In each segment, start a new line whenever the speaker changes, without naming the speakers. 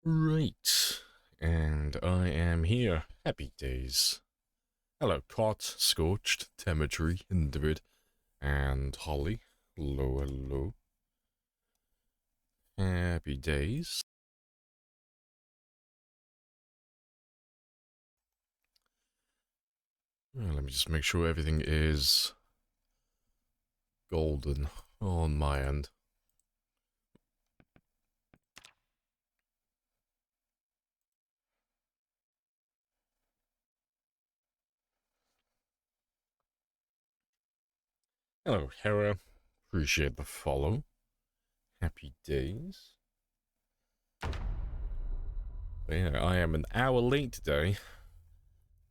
Right, and I am here. Happy days. Hello, Caught, Scorched, Temetry, Individ, and Holly. Hello, hello. Happy days. Let me just make sure everything is golden on my end. Hello, Hera. Appreciate the follow. Happy days. But yeah, I am an hour late today.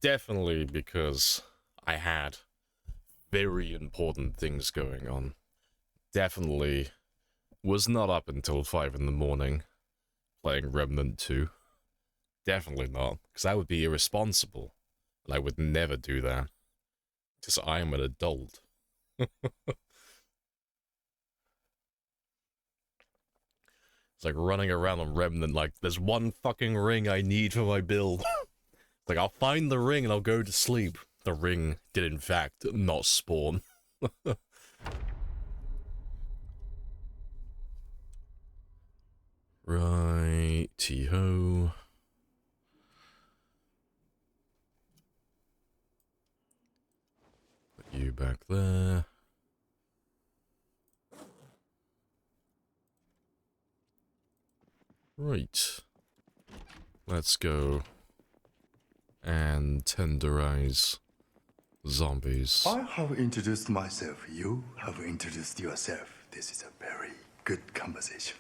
Definitely because I had very important things going on. Definitely was not up until 5 in the morning playing Remnant 2. Definitely not, because that would be irresponsible. And I would never do that. Because I am an adult. It's like running around on Remnant like, there's one fucking ring I need for my build. Like, I'll find the ring and I'll go to sleep. The ring did in fact not spawn. Righty-ho. Put you back there. Right. Let's go and tenderize zombies.
I have introduced myself. You have introduced yourself. This is a very good conversation.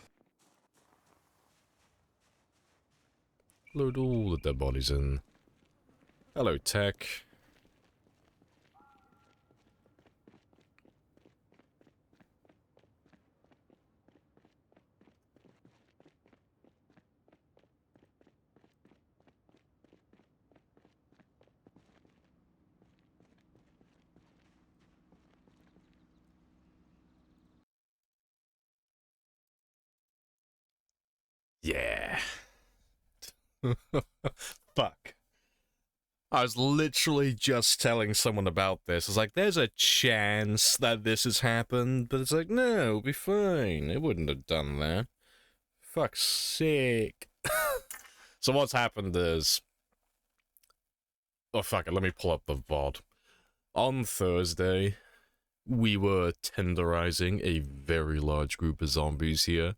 Load all the dead bodies in. Hello, Tech. Yeah. Fuck. I was literally just telling someone about this. It's like, there's a chance that this has happened, but it's like, no, it'll be fine. It wouldn't have done that. Fuck's sake. So what's happened is... Oh, fuck it, let me pull up the VOD. On Thursday, we were tenderizing a very large group of zombies here.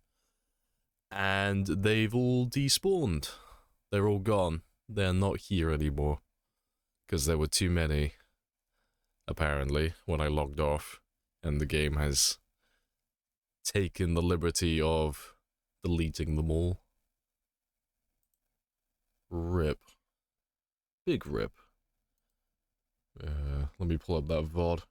And they've all despawned. They're all gone. They're not here anymore. Because there were too many, apparently, when I logged off. And the game has taken the liberty of deleting them all. Rip. Big rip. Let me pull up that VOD.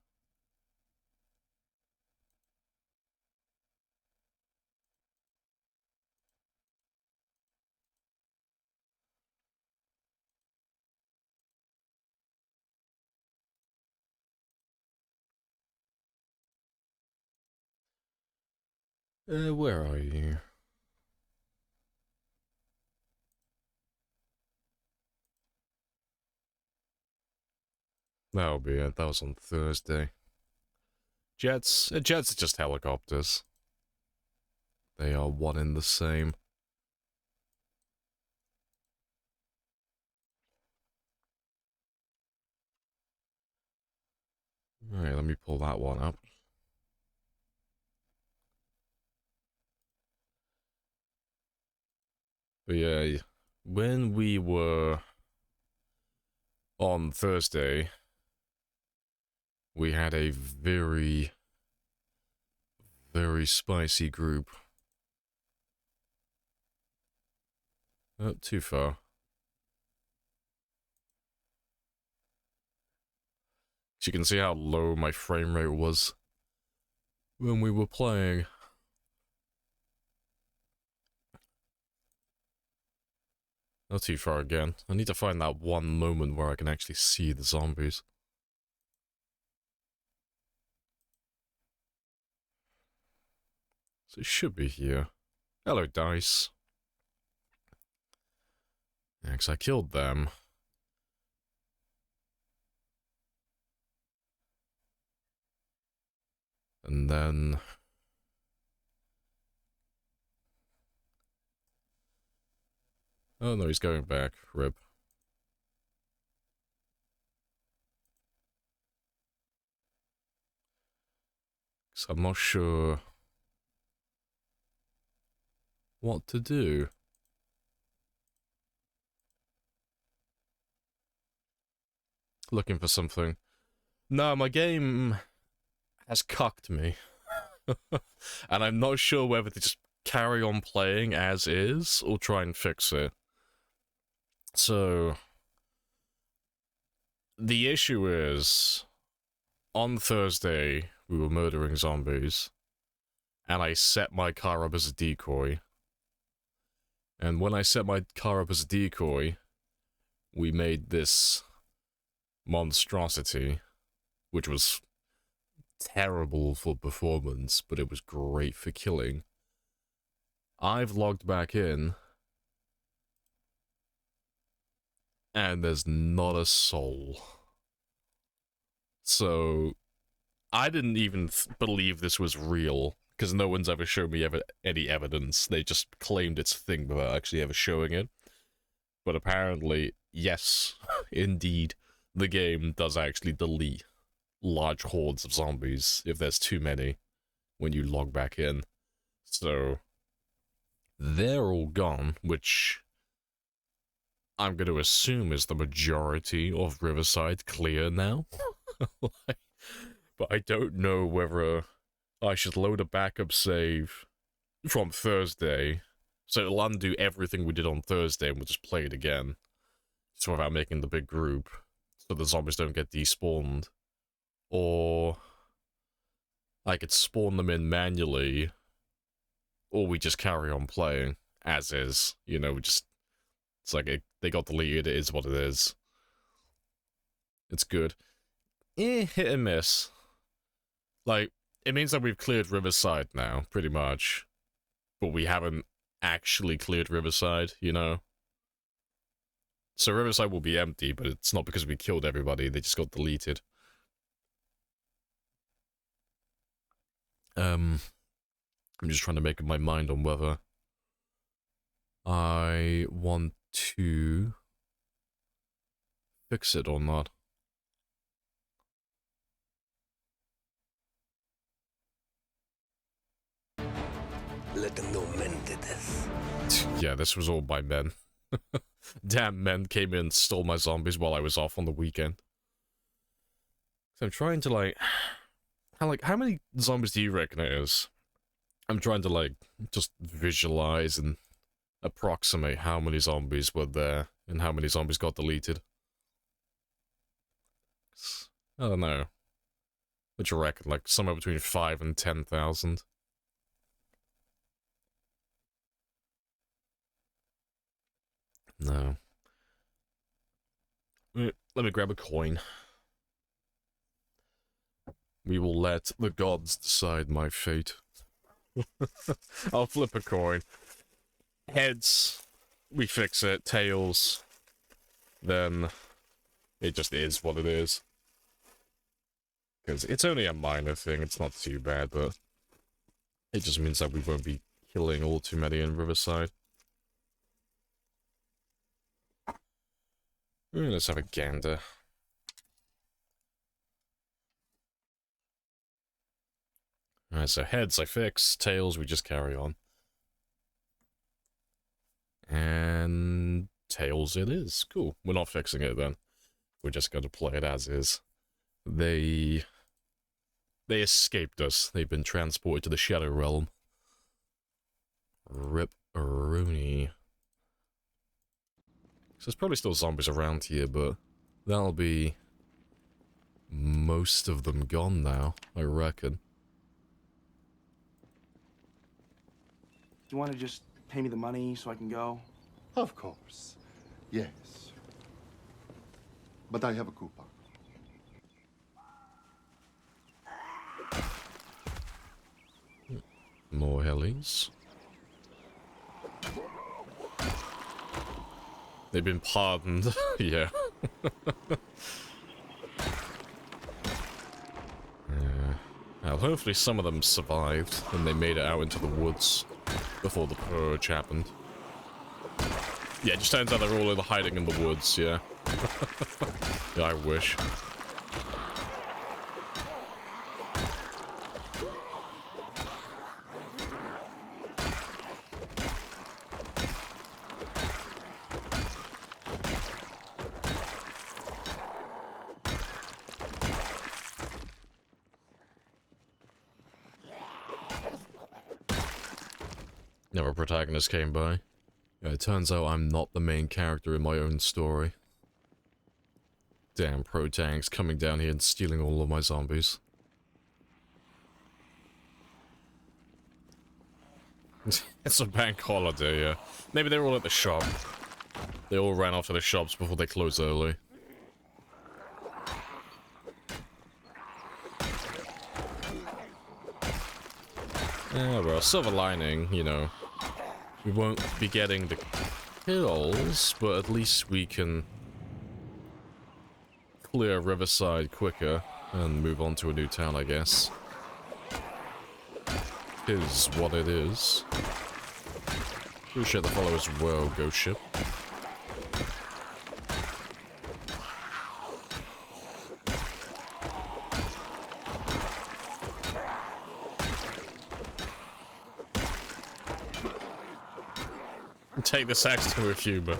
Where are you? That'll be it. That was on Thursday. Jets are just helicopters. They are one and the same. Alright, let me pull that one up. But yeah, when we were on Thursday, we had a very, very spicy group. Not too far. So you can see how low my frame rate was when we were playing. Not too far again. I need to find that one moment where I can actually see the zombies. So it should be here. Hello, Dice. Yeah, 'cause I killed them. And then... Oh no, he's going back. Rip. So I'm not sure what to do. Looking for something. No, my game has cucked me. And I'm not sure whether to just carry on playing as is or try and fix it. So, the issue is, on Thursday, we were murdering zombies, and I set my car up as a decoy. And when I set my car up as a decoy, we made this monstrosity, which was terrible for performance, but it was great for killing. I've logged back in, and there's not a soul. So, I didn't even believe this was real, because no one's ever shown me any evidence. They just claimed it's a thing without actually ever showing it. But apparently, yes, indeed, the game does actually delete large hordes of zombies if there's too many when you log back in. So, they're all gone, which I'm going to assume is the majority of Riverside clear now. But I don't know whether I should load a backup save from Thursday, so it'll undo everything we did on Thursday and we'll just play it again. So without making the big group, so the zombies don't get despawned. Or I could spawn them in manually, or we just carry on playing as is. You know, it's like they got deleted, it is what it is. It's good. Hit and miss. Like, it means that we've cleared Riverside now, pretty much. But we haven't actually cleared Riverside, you know? So Riverside will be empty, but it's not because we killed everybody, they just got deleted. I'm just trying to make up my mind on whether I want to fix it or not.
Let them know men did this.
Yeah, this was all by men. Damn, men came in and stole my zombies while I was off on the weekend. So I'm trying to, how many zombies do you reckon it is? I'm trying to, just visualize and approximate how many zombies were there and how many zombies got deleted. I don't know. What do you reckon? Like, somewhere between 5 and 10,000? No. Let me grab a coin. We will let the gods decide my fate. I'll flip a coin. Heads, we fix it. Tails, then it just is what it is. Because it's only a minor thing, it's not too bad, but it just means that we won't be killing all too many in Riverside. Let's have a gander. Alright, so heads I fix, tails we just carry on. And tails it is. Cool. We're not fixing it then. We're just going to play it as is. They escaped us. They've been transported to the Shadow Realm. Rip-a-rooney. So there's probably still zombies around here, but that'll be most of them gone now, I reckon.
Do you want to just pay me the money so I can go?
Of course. Yes. But I have a coupon.
More helis. They've been pardoned. Yeah. Yeah. Well, hopefully some of them survived and they made it out into the woods before the purge happened. Yeah, it just turns out they're all hiding in the woods, yeah. Yeah, I wish. Never a protagonist came by. Yeah, it turns out I'm not the main character in my own story. Damn pro-tanks coming down here and stealing all of my zombies. It's a bank holiday, yeah. Maybe they're all at the shop. They all ran off to the shops before they closed early. Yeah, well, silver lining, you know. We won't be getting the kills, but at least we can clear Riverside quicker and move on to a new town, I guess. Is what it is. Appreciate the follow as well, Ghost Ship. Take this axe to with you, but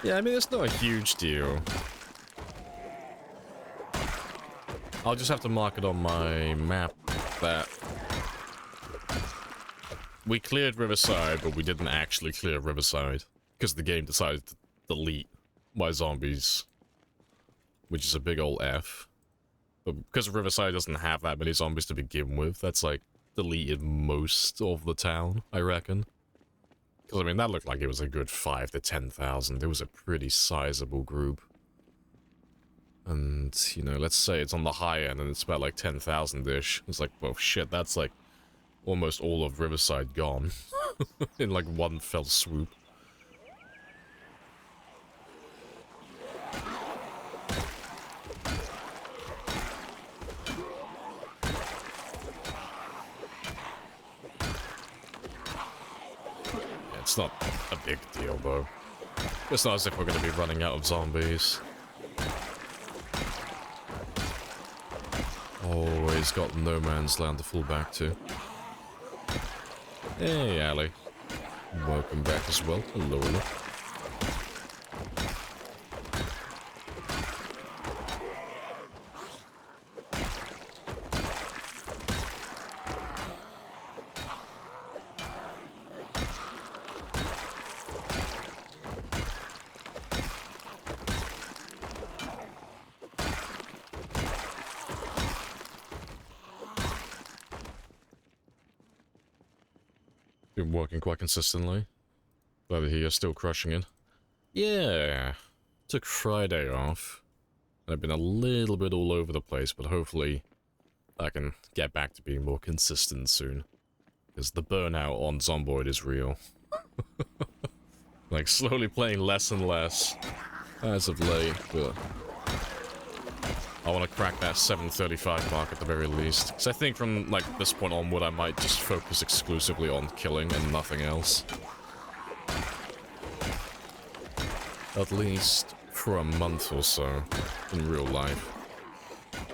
yeah, I mean, it's not a huge deal. I'll just have to mark it on my map that we cleared Riverside, but we didn't actually clear Riverside because the game decided to delete my zombies, which is a big old F. But because Riverside doesn't have that many zombies to begin with, that's like deleted most of the town, I reckon. Because, I mean, that looked like it was a good 5 to 10,000. It was a pretty sizable group. And, you know, let's say it's on the high end and it's about like 10,000-ish. It's like, well, shit, that's like almost all of Riverside gone. In like one fell swoop. It's not a big deal, though. It's not as if we're going to be running out of zombies. Always got no man's land to fall back to. Hey, Ali. Welcome back as well. Hello. Been working quite consistently. Glad to hear you're still crushing it. Yeah. Took Friday off. I've been a little bit all over the place, but hopefully I can get back to being more consistent soon. Because the burnout on Zomboid is real. Like, slowly playing less and less as of late, but I want to crack that 735 mark at the very least. Because I think from, like, this point onward, I might just focus exclusively on killing and nothing else. At least for a month or so in real life.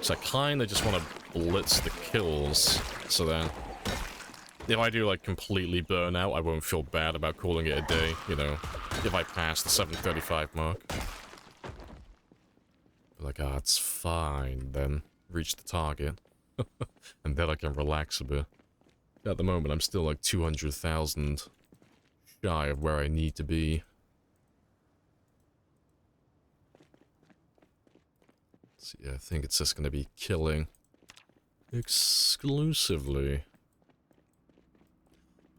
So I kind of just want to blitz the kills, so then if I do, like, completely burn out, I won't feel bad about calling it a day, you know, if I pass the 735 mark. Like, ah, it's fine, then reach the target. And then I can relax a bit. At the moment, I'm still like 200,000 shy of where I need to be. So yeah, I think it's just gonna be killing exclusively.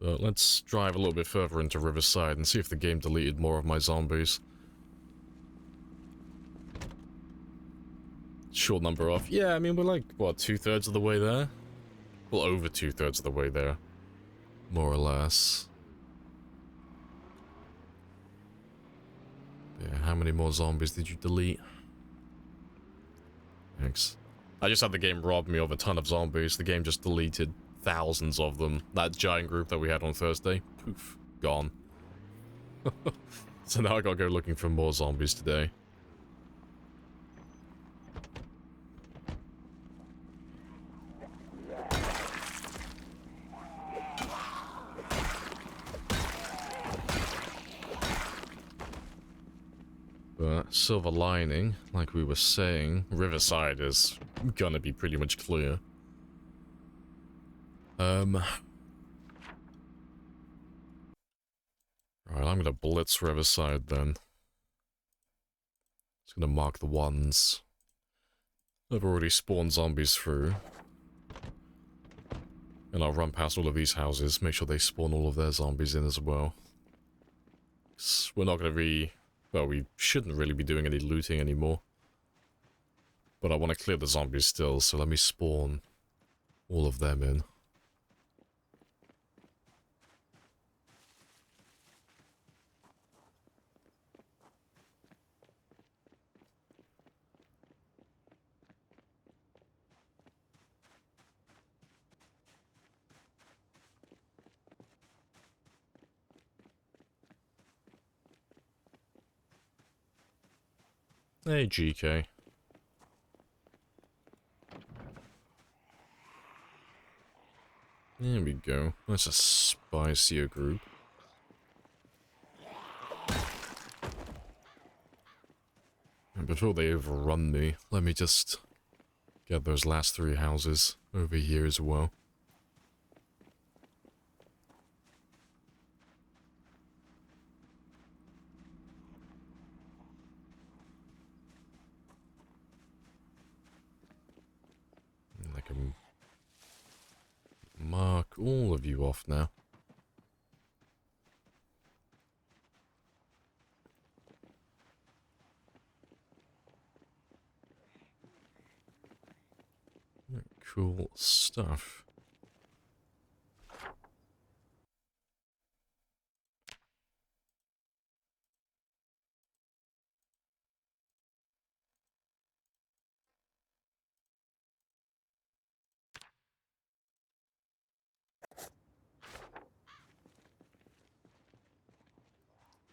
But let's drive a little bit further into Riverside and see if the game deleted more of my zombies. Short number off. Yeah, I mean, we're like, what, 2/3 of the way there? Well, over 2/3 of the way there. More or less. Yeah, how many more zombies did you delete? Thanks. I just had the game rob me of a ton of zombies. The game just deleted thousands of them. That giant group that we had on Thursday, poof, gone. So now I gotta go looking for more zombies today. But silver lining, like we were saying, Riverside is gonna be pretty much clear. Right, I'm gonna blitz Riverside then. Just gonna mark the ones I've already spawned zombies through. And I'll run past all of these houses, make sure they spawn all of their zombies in as well. 'Cause we're not gonna be... Well, we shouldn't really be doing any looting anymore. But I want to clear the zombies still, so let me spawn all of them in. Hey, GK. There we go. That's a spicier group. And before they overrun me, let me just get those last 3 houses over here as well. And I can mark all of you off now. Cool stuff.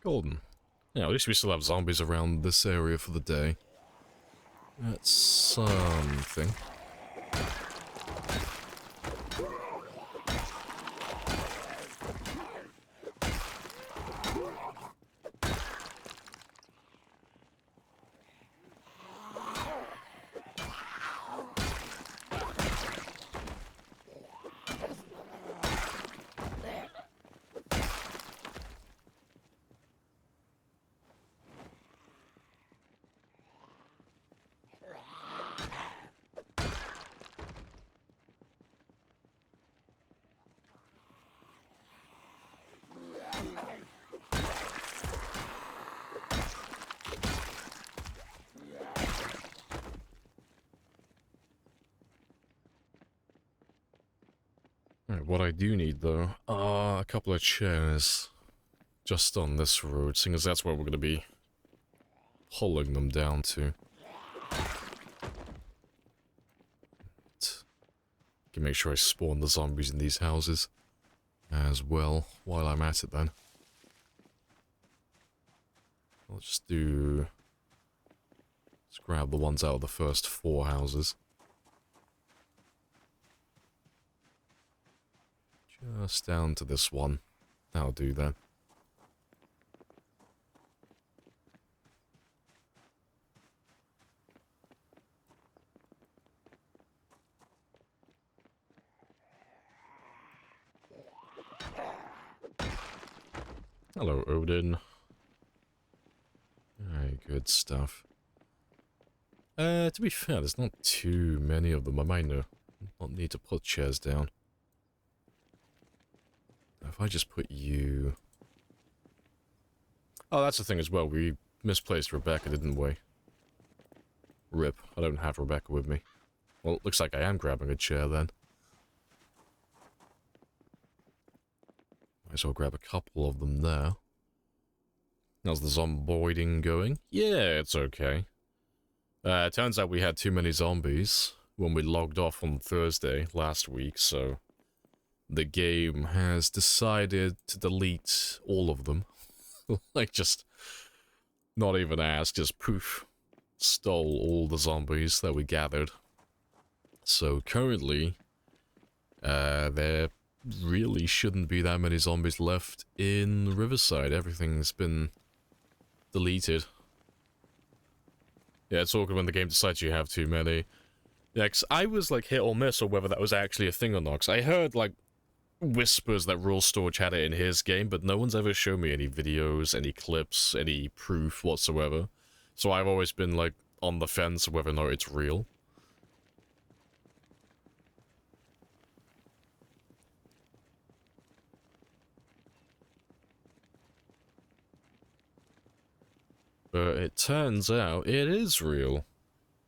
Golden. Yeah, at least we still have zombies around this area for the day. That's something. Right, what I do need though are a couple of chairs just on this road, seeing as that's where we're going to be pulling them down to. Can make sure I spawn the zombies in these houses as well while I'm at it then. I'll just do... Let's grab the ones out of the first 4 houses. Just down to this one. That'll do then. Hello, Odin. Alright, good stuff. To be fair, there's not too many of them. I might not need to put chairs down. If I just put you... Oh, that's the thing as well. We misplaced Rebecca, didn't we? Rip. I don't have Rebecca with me. Well, it looks like I am grabbing a chair then. Might as well grab a couple of them there. How's the zomboiding going? Yeah, it's okay. Turns out we had too many zombies when we logged off on Thursday last week, so the game has decided to delete all of them. Like, just not even ask, just poof. Stole all the zombies that we gathered. So currently, there really shouldn't be that many zombies left in Riverside. Everything's been deleted. Yeah, it's awkward when the game decides you have too many. Yeah, 'cause I was like hit or miss on whether that was actually a thing or not. 'Cause I heard like whispers that Rule Storage had it in his game, but no one's ever shown me any videos, any clips, any proof whatsoever. So I've always been like on the fence of whether or not it's real. But it turns out it is real.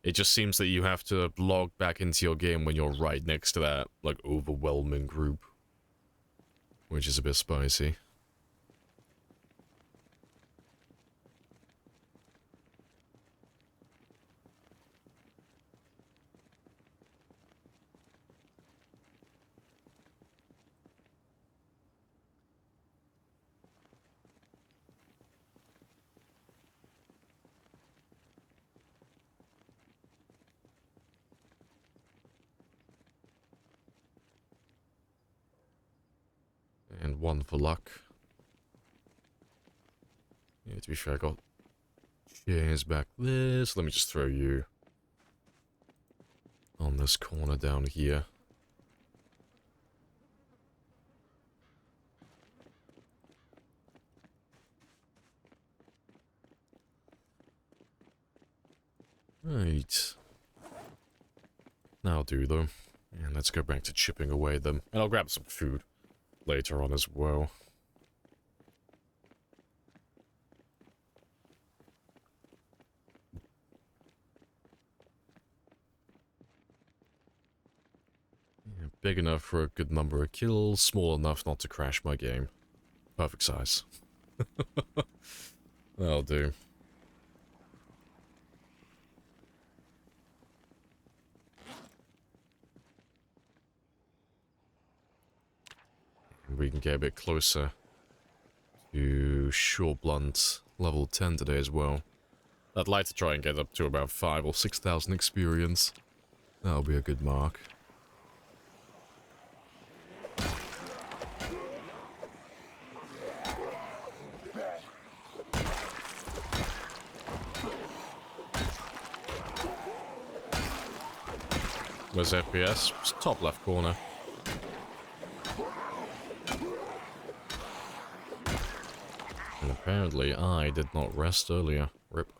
It just seems that you have to log back into your game when you're right next to that, like, overwhelming group. Which is a bit spicy. And one for luck. Yeah, to be fair, I got chairs back there, so let me just throw you on this corner down here. Right. That'll do, though. And let's go back to chipping away at them. And I'll grab some food later on as well. Yeah, big enough for a good number of kills, small enough not to crash my game. Perfect size. That'll do. We can get a bit closer to Short Blunt level 10 today as well. I'd like to try and get up to about 5,000 or 6,000 experience. That'll be a good mark. Where's FPS? It's top left corner. And apparently I did not rest earlier. RIP.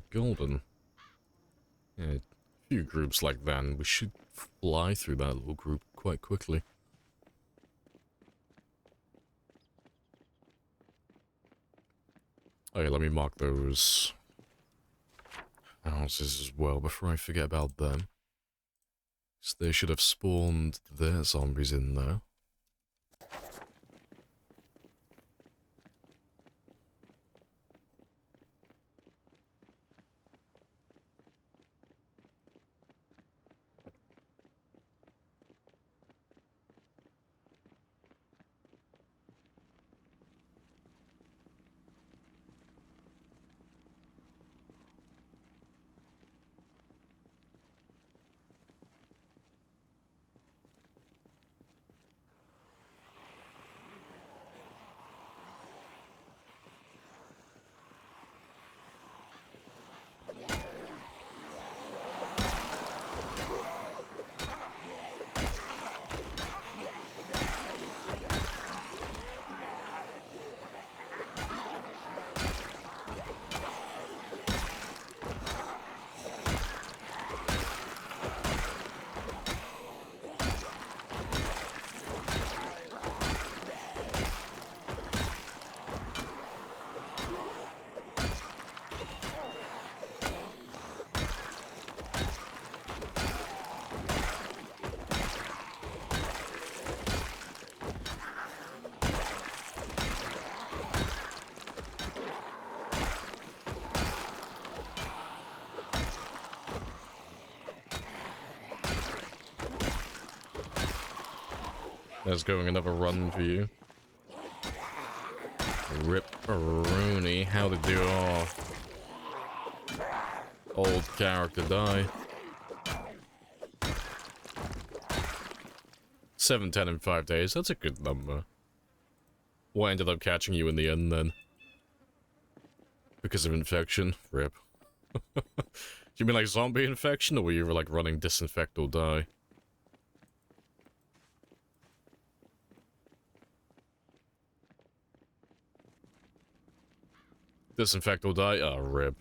Golden. Yeah, a few groups like that, and we should fly through that little group quite quickly. Okay, let me mark those houses as well before I forget about them. So they should have spawned their zombies in there. There's going another run for you. Rip-a-rooney, how to do all. Old character die. 7, 10 in 5 days, that's a good number. What ended up catching you in the end then? Because of infection? Rip. Do you mean like zombie infection, or were you like running disinfect or die? Disinfect or die? Oh, rip.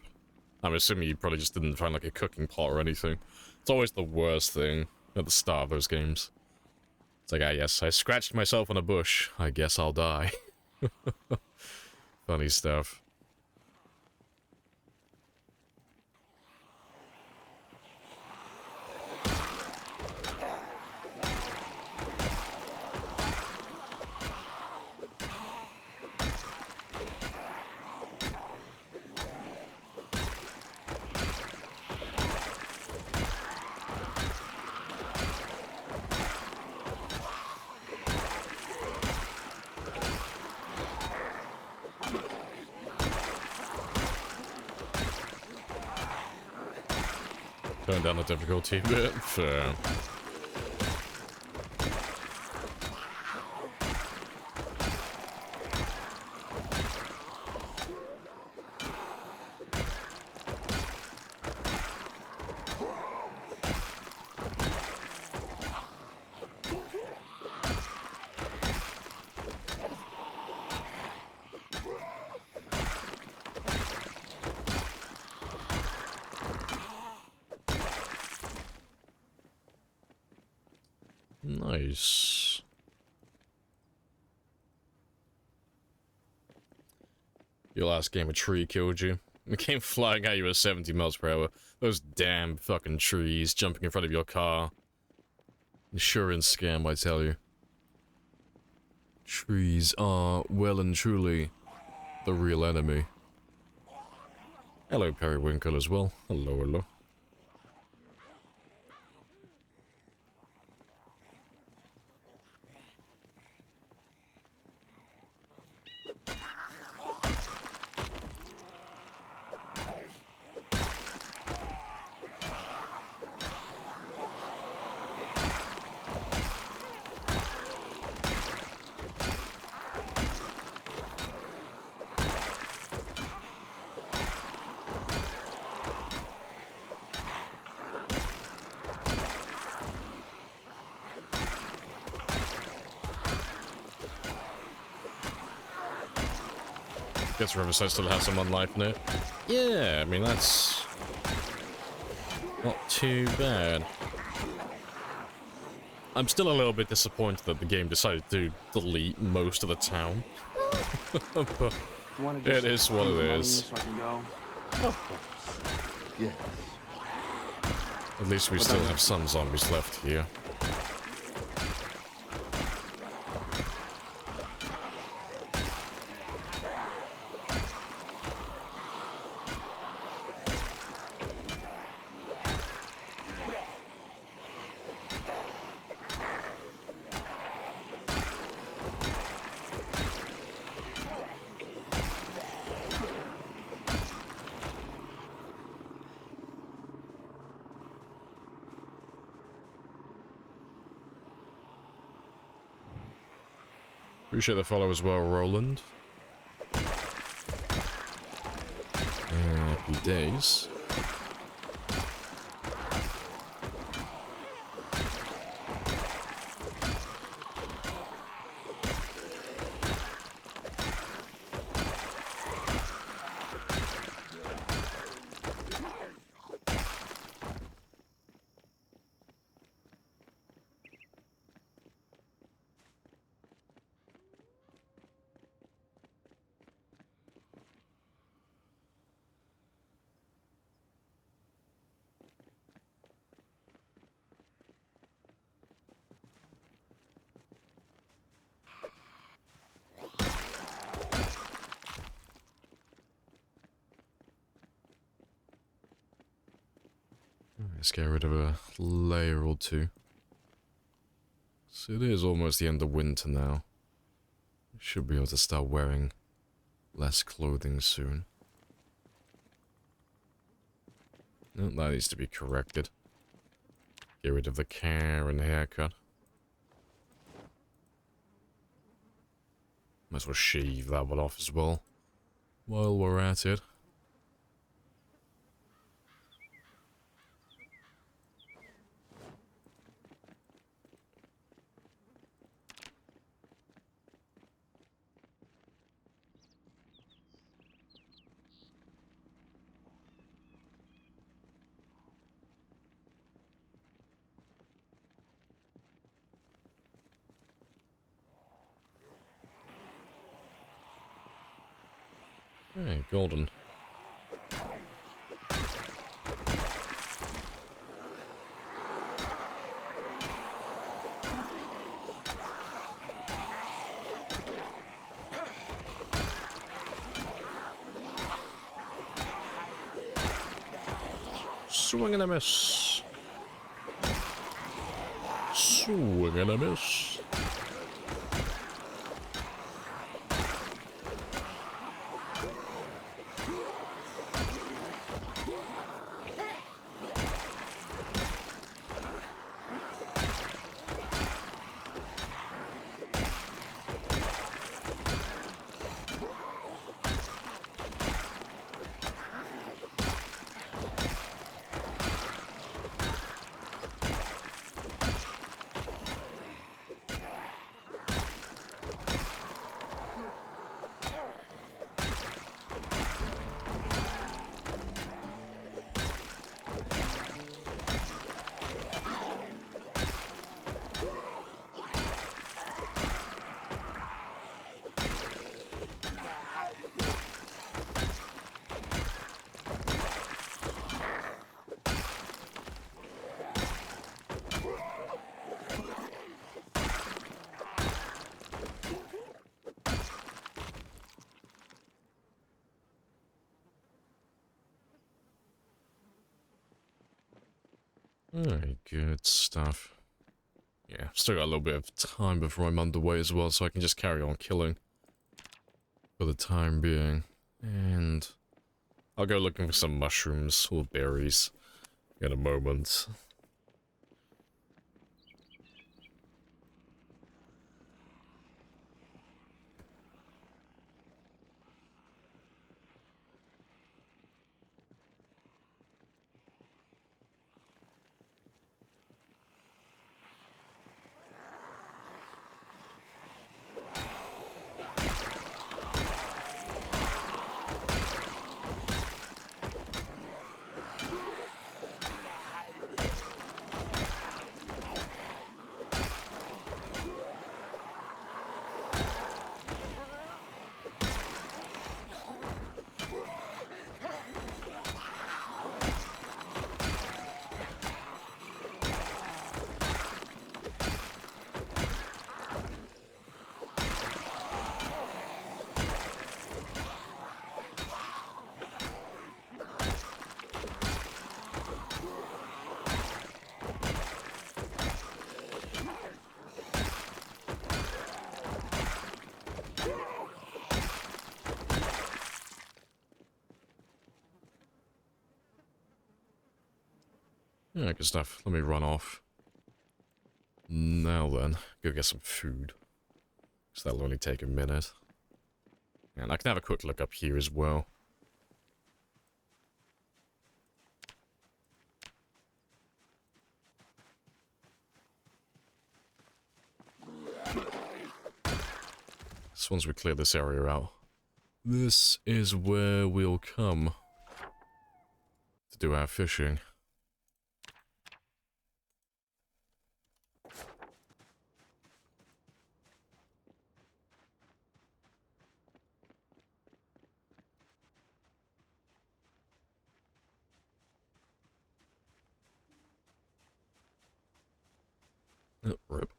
I'm assuming you probably just didn't find like a cooking pot or anything. It's always the worst thing at the start of those games. It's like, ah yes, I scratched myself on a bush. I guess I'll die. Funny stuff. Turn down the difficulty a bit. Fair. Nice. Your last game, a tree killed you. It came flying at you at 70 miles per hour. Those damn fucking trees jumping in front of your car. Insurance scam, I tell you. Trees are well and truly the real enemy. Hello, Periwinkle, as well. Hello, hello. Guess Riverside still has some on life in it. Yeah, I mean, that's not too bad. I'm still a little bit disappointed that the game decided to delete most of the town. But
You want to
It
just
is what
pay me
it
the money
is.
so I can go?
Yes.
At least we still have some zombies left here. Appreciate the follow as well, Roland. Happy days. Let's get rid of a layer or two. So it is almost the end of winter now. Should be able to start wearing less clothing soon. No, that needs to be corrected. Get rid of the Karen haircut. Might as well shave that one off as well. While we're at it. Hey, golden. Swing and a miss. Swing and a miss. Alright, good stuff. Yeah, still got a little bit of time before I'm underway as well, so I can just carry on killing for the time being. And I'll go looking for some mushrooms or berries in a moment. Yeah, good stuff. Let me run off. Now then, go get some food. So that'll only take a minute. And I can have a quick look up here as well. So once we clear this area out, this is where we'll come to do our fishing. Oh, rip.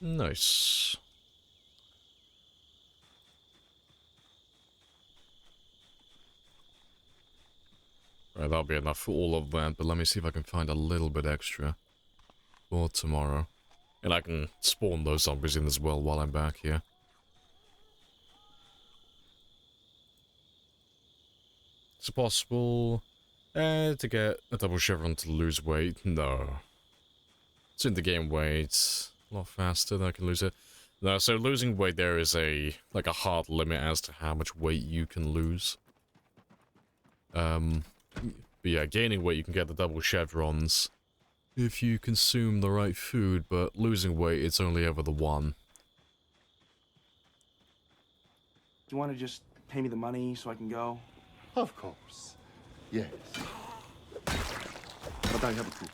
Nice. Right, that'll be enough for all of that, but let me see if I can find a little bit extra for tomorrow. And I can spawn those zombies in as well while I'm back here. Is it possible to get a double chevron to lose weight? No. It's in the game weight. A lot faster than I can lose it. No, so losing weight there is a hard limit as to how much weight you can lose. But yeah, gaining weight you can get the double chevrons if you consume the right food, but losing weight it's only ever the one.
Do you want to just pay me the money so I can go?
Of course. Yes. But I have to.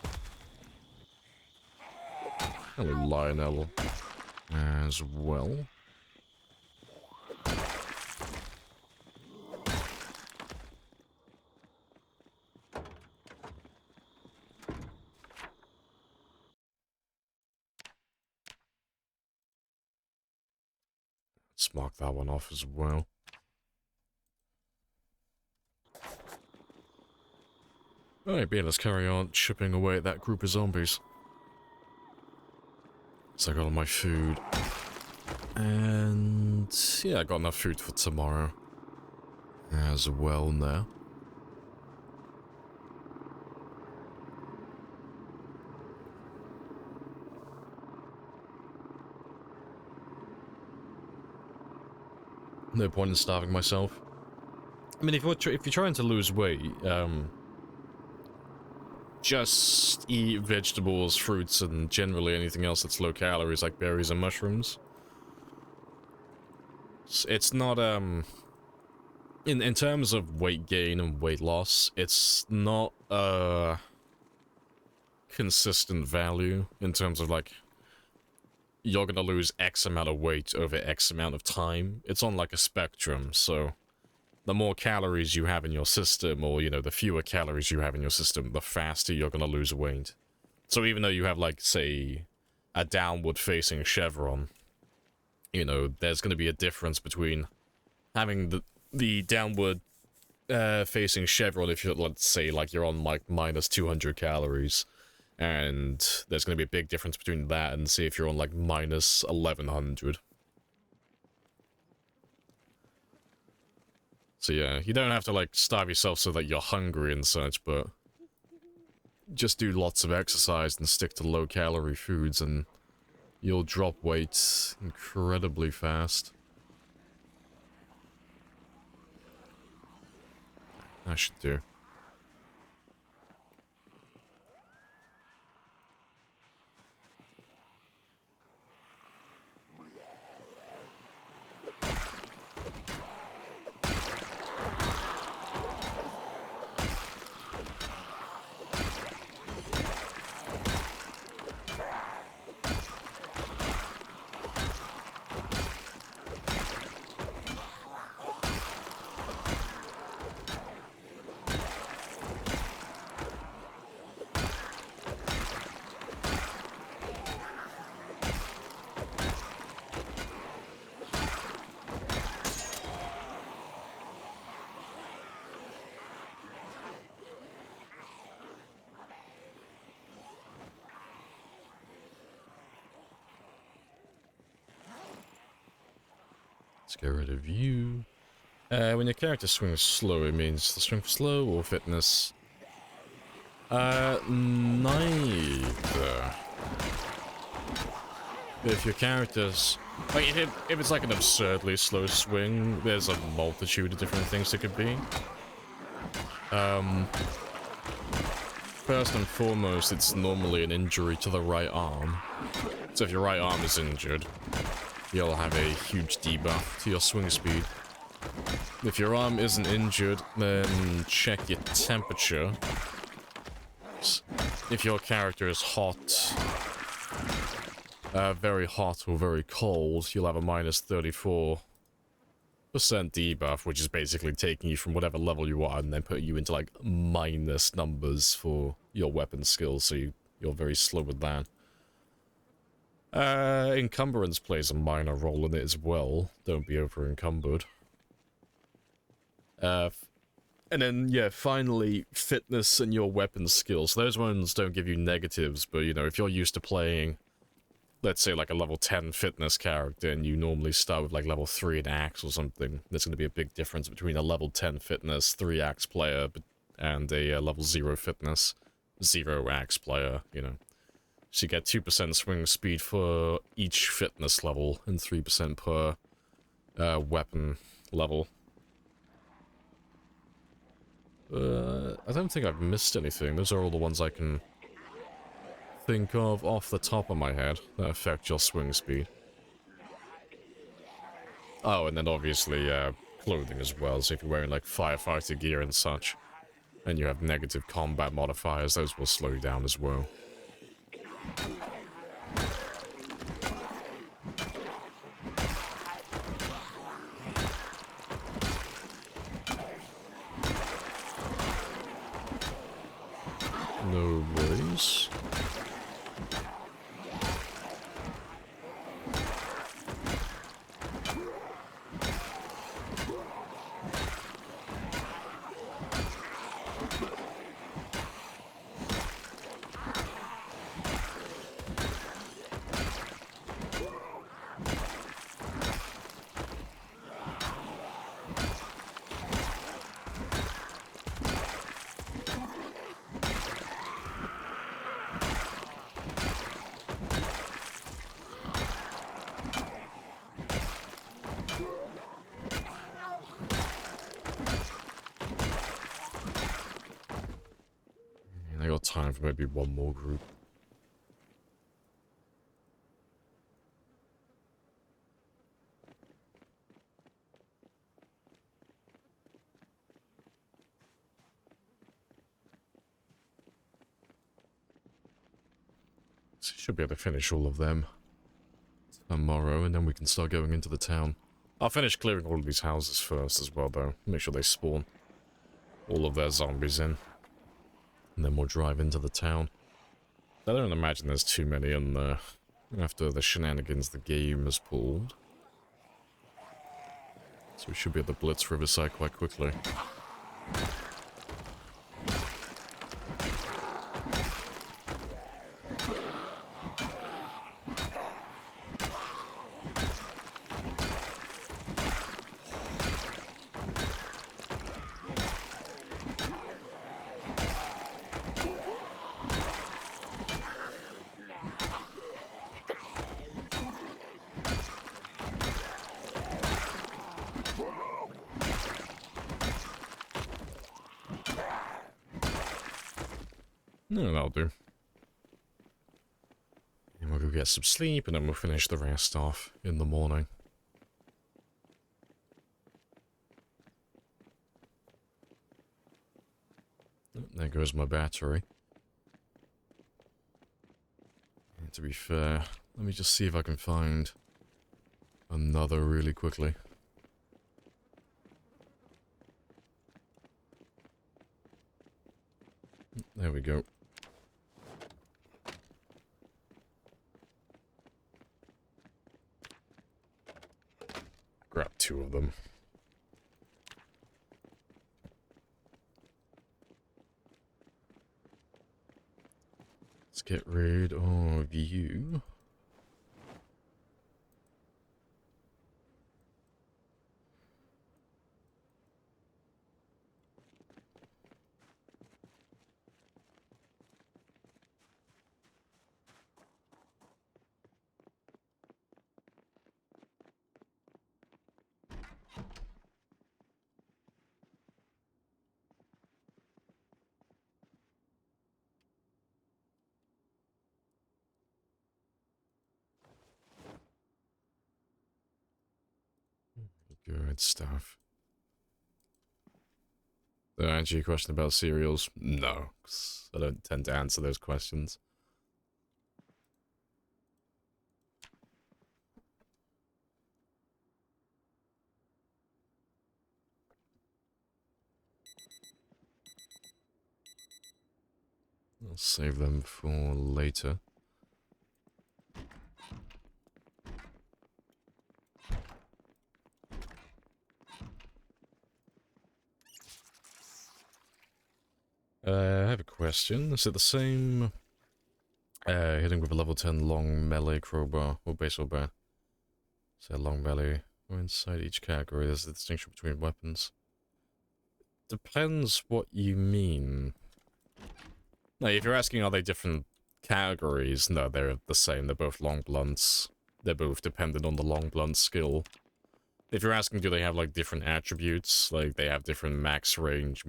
Hello, Lionel. As well. Let's mark that one off as well. Alright, Ben, let's carry on chipping away at that group of zombies. So I got all my food. And yeah, I got enough food for tomorrow as well now. No point in starving myself. I mean, if you're trying to lose weight, just eat vegetables, fruits, and generally anything else that's low calories, like berries and mushrooms. It's not, in terms of weight gain and weight loss, it's not a consistent value in terms of, like, you're gonna lose X amount of weight over X amount of time. It's on, like, a spectrum, so the more calories you have in your system, or, you know, the fewer calories you have in your system, the faster you're gonna lose weight. So even though you have, like, say, a downward-facing chevron, you know, there's gonna be a difference between having the downward facing chevron if you're, let's say, like, you're on, like, minus 200 calories, and there's gonna be a big difference between that and, say, if you're on, like, minus 1100. So yeah, you don't have to, like, starve yourself so that you're hungry and such, but just do lots of exercise and stick to low-calorie foods, and you'll drop weight incredibly fast. I should do. Let's get rid of you. When your character swings slow, it means the swing slow or fitness. Neither. If your character's... Like, if it's like an absurdly slow swing, there's a multitude of different things it could be. First and foremost, it's normally an injury to the right arm. So if your right arm is injured, you'll have a huge debuff to your swing speed. If your arm isn't injured, then check your temperature. If your character is hot, very hot or very cold, you'll have a minus 34% debuff, which is basically taking you from whatever level you are and then putting you into like minus numbers for your weapon skills, so you're very slow with that. Encumbrance plays a minor role in it as well. Don't be over encumbered. And then, yeah, finally, fitness and your weapon skills. Those ones don't give you negatives, but, you know, if you're used to playing, let's say, like a level 10 fitness character, and you normally start with, like, level 3 in axe or something, there's going to be a big difference between a level 10 fitness, 3 axe player, and a level 0 fitness, 0 axe player, you know. So you get 2% swing speed for each fitness level, and 3% per weapon level. I don't think I've missed anything. Those are all the ones I can think of off the top of my head that affect your swing speed. Oh, and then obviously, clothing as well. So if you're wearing, like, firefighter gear and such, and you have negative combat modifiers, those will slow you down as well. No worries. I got time for maybe one more group. So should be able to finish all of them tomorrow, and then we can start going into the town. I'll finish clearing all of these houses first as well, though. Make sure they spawn all of their zombies in. And then we'll drive into the town. I don't imagine there's too many in there after the shenanigans the game has pulled. So we should be at the Blitz Riverside quite quickly. No, that'll do. And we'll go get some sleep, and then we'll finish the rest off in the morning. Oh, there goes my battery. And to be fair, let me just see if I can find another really quickly. There we go. Grab 2 of them. Let's get rid of you. Good stuff. Did I answer your question about cereals? No, 'cause I don't tend to answer those questions. I'll save them for later. I have a question. Is it the same hitting with a level 10 long melee crowbar or baseball bat? So long melee or inside each category there's a distinction between weapons. Depends what you mean. No, if you're asking are they different categories, no, they're the same. They're both long blunts. They're both dependent on the long blunt skill. If you're asking do they have like different attributes, like they have different max range,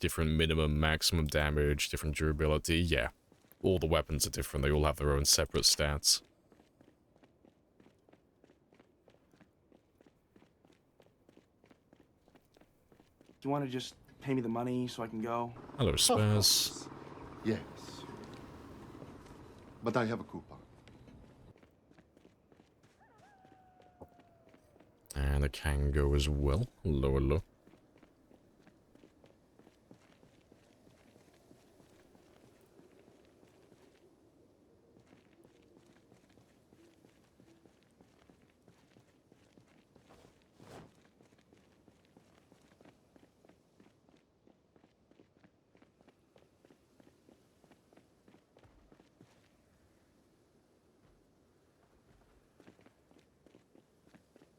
different minimum, maximum damage, different durability, yeah. All the weapons are different, they all have their own separate stats.
Do you want to just pay me the money so I can go?
Hello, Spaz.
Yes. But I have a coupon.
And a can go as well. Hello, hello.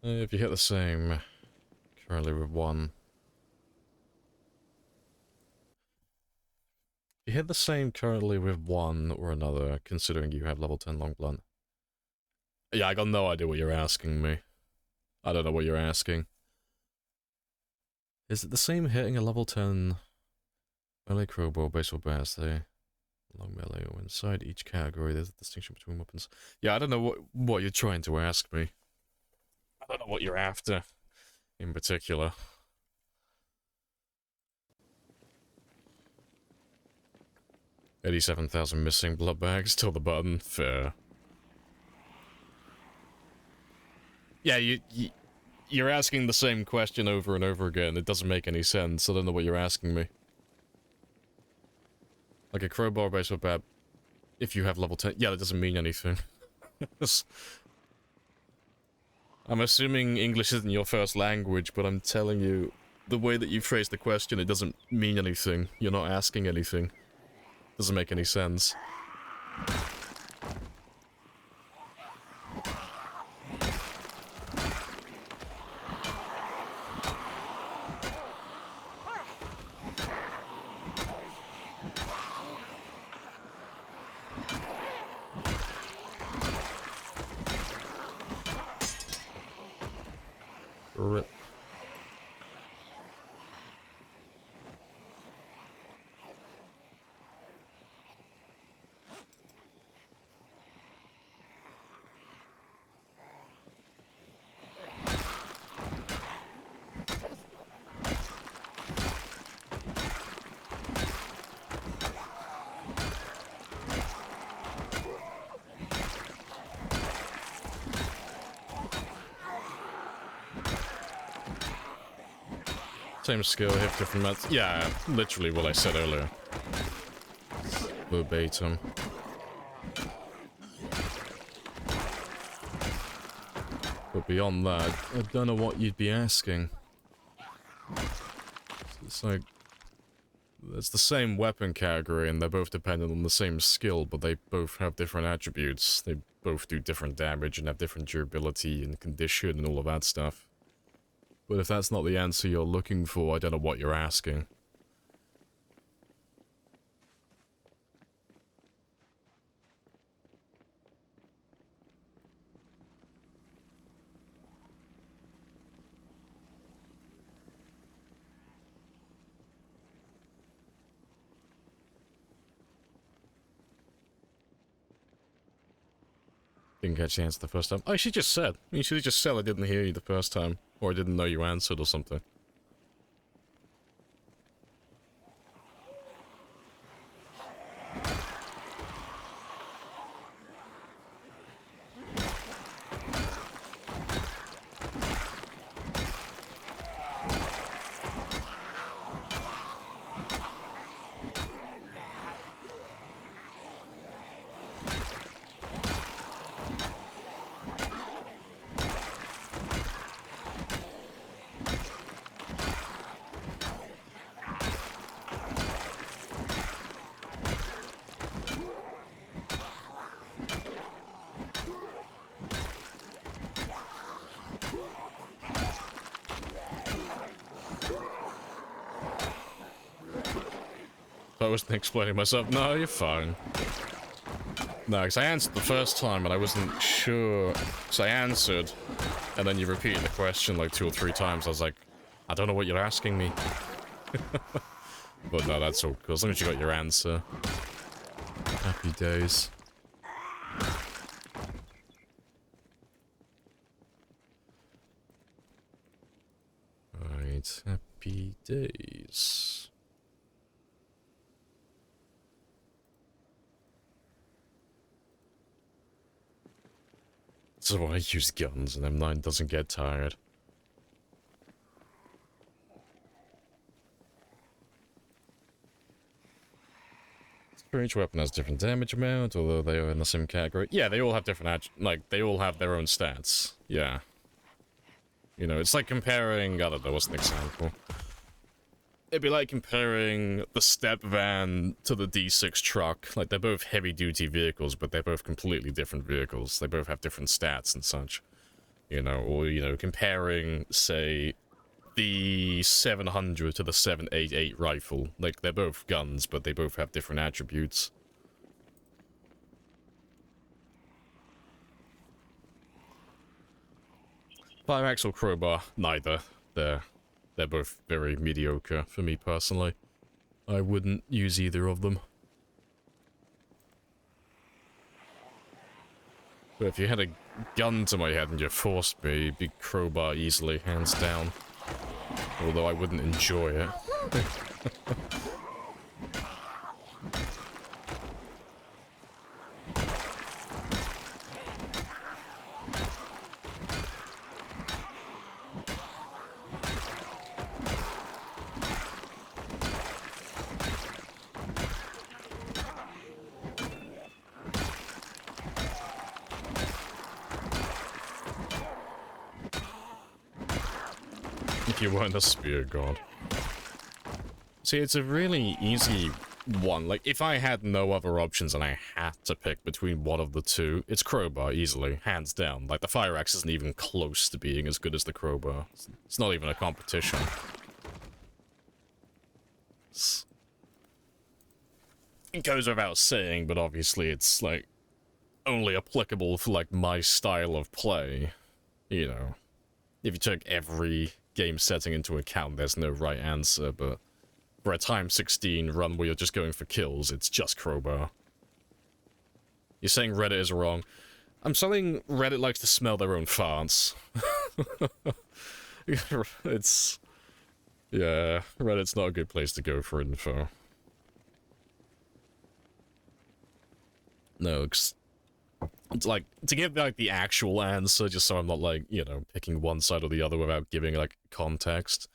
If you hit the same, currently with one. If you hit the same currently with one or another, considering you have level 10 long blunt. Yeah, I got no idea what you're asking me. I don't know what you're asking. Is it the same hitting a level 10 melee crowbar, baseball bat, say? Long melee or inside each category, there's a distinction between weapons. Yeah, I don't know what you're trying to ask me. I don't know what you're after, in particular. $87,000 missing blood bags, till the button, fair. Yeah, you're asking the same question over and over again, it doesn't make any sense, I don't know what you're asking me. Like a crowbar baseball bat, if you have level 10, yeah, that doesn't mean anything. I'm assuming English isn't your first language, but I'm telling you, the way that you phrase the question, it doesn't mean anything. You're not asking anything. Doesn't make any sense. Rip. Same skill, hit different mats. Yeah, literally what I said earlier. Verbatim. But beyond that, I don't know what you'd be asking. It's like... It's the same weapon category and they're both dependent on the same skill, but they both have different attributes. They both do different damage and have different durability and condition and all of that stuff. But if that's not the answer you're looking for, I don't know what you're asking. Didn't catch the answer the first time. Oh, she just said. You should have just said I didn't hear you the first time. Or I didn't know you answered or something. I wasn't explaining myself. No, you're fine. No, because I answered the first time and I wasn't sure. So I answered, and then you repeated the question like 2 or 3 times. I was like, I don't know what you're asking me. But no, that's all cool. As long as you got your answer. Happy days. Alright, happy days. So I use guns and M9 doesn't get tired. Each weapon has different damage amount, although they are in the same category. Yeah, they all have different they all have their own stats. Yeah. You know, it's like comparing, I don't know, what's an example? It'd be like comparing the step van to the D6 truck. Like, they're both heavy-duty vehicles, but they're both completely different vehicles. They both have different stats and such. You know, or, you know, comparing, say, the 700 to the 788 rifle. Like, they're both guns, but they both have different attributes. Five-axle crowbar, neither. They're both very mediocre for me personally. I wouldn't use either of them. But if you had a gun to my head and you forced me, it'd be crowbar easily, hands down. Although I wouldn't enjoy it. If you weren't a spear god. See, it's a really easy one. Like, if I had no other options and I had to pick between one of the two, it's crowbar, easily, hands down. Like, the fire axe isn't even close to being as good as the crowbar. It's not even a competition. It goes without saying, but obviously it's, like, only applicable for, like, my style of play. You know, if you took every game setting into account, there's no right answer, but for a time 16 run where you're just going for kills, it's just crowbar. You're saying Reddit is wrong. I'm saying Reddit likes to smell their own farts. It's... yeah, Reddit's not a good place to go for info. No, it's like, to give, like, the actual answer, just so I'm not, like, you know, picking one side or the other without giving, like, context.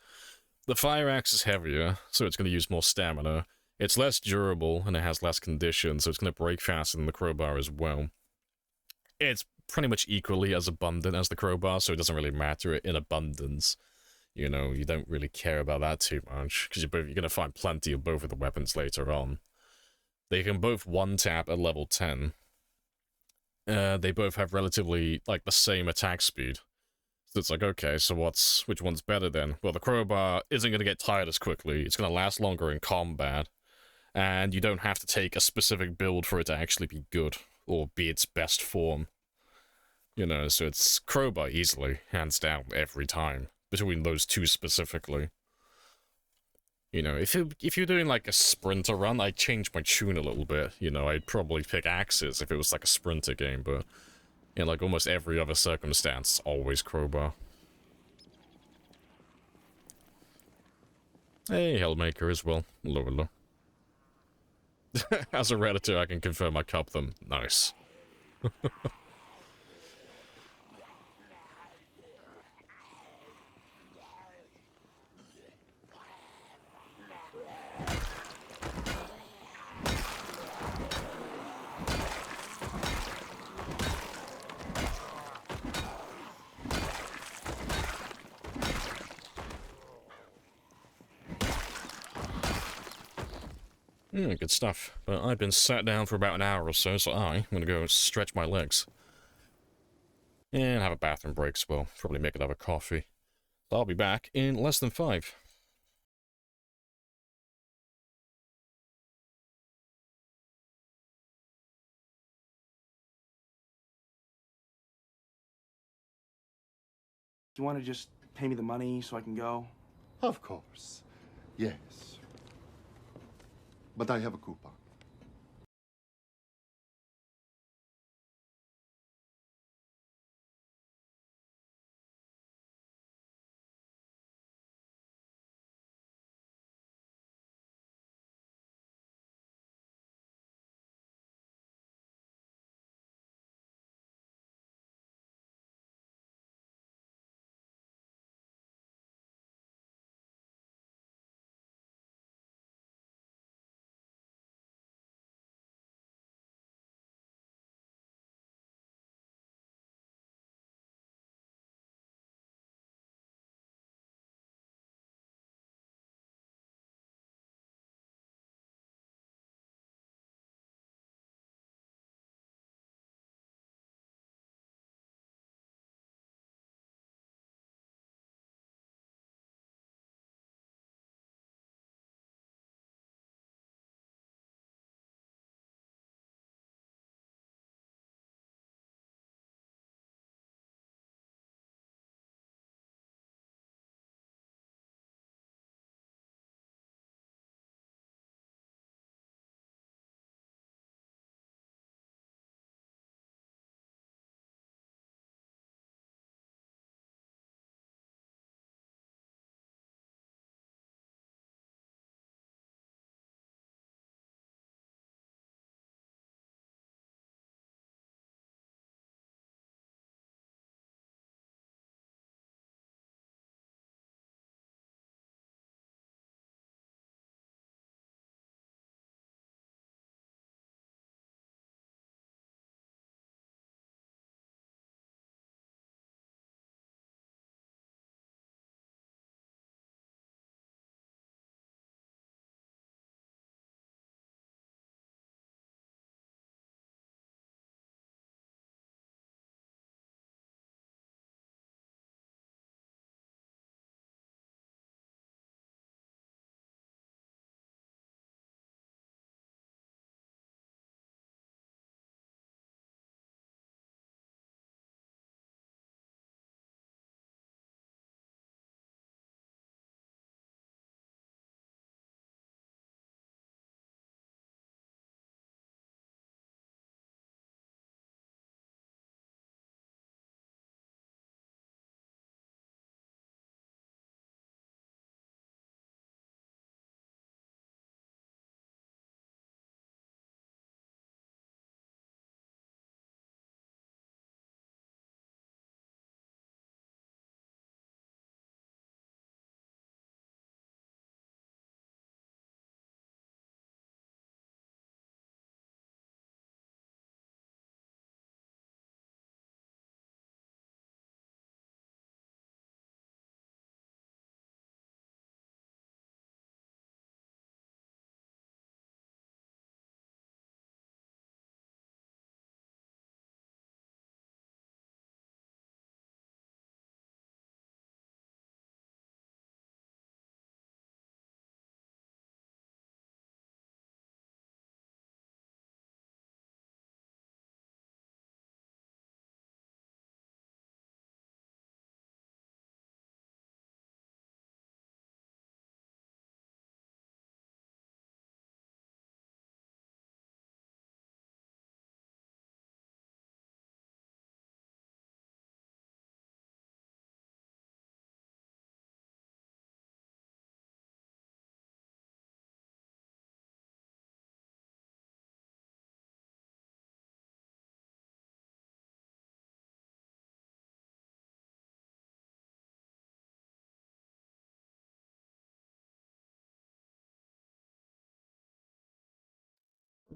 The fire axe is heavier, so it's going to use more stamina. It's less durable, and it has less condition, so it's going to break faster than the crowbar as well. It's pretty much equally as abundant as the crowbar, so it doesn't really matter in abundance. You know, you don't really care about that too much, because you're going to find plenty of both of the weapons later on. They can both one-tap at level 10. They both have relatively, like, the same attack speed. So it's like, okay, so which one's better then? Well, the crowbar isn't going to get tired as quickly, it's going to last longer in combat, and you don't have to take a specific build for it to actually be good, or be its best form. You know, so it's crowbar easily, hands down, every time, between those two specifically. You know, if you're doing, like, a sprinter run, I'd change my tune a little bit. You know, I'd probably pick axes if it was, like, a sprinter game, but In like almost every other circumstance, always crowbar. Hey, Hellmaker as well. Hello, hello. As a Redditor, I can confirm I cup them. Nice. Good stuff. But I've been sat down for about an hour or so, so I'm gonna go stretch my legs. And have a bathroom break as well. Probably make another coffee. So I'll be back in less than 5.
Do you want to just pay me the money so I can go?
Of course. Yes. But I have a coupon.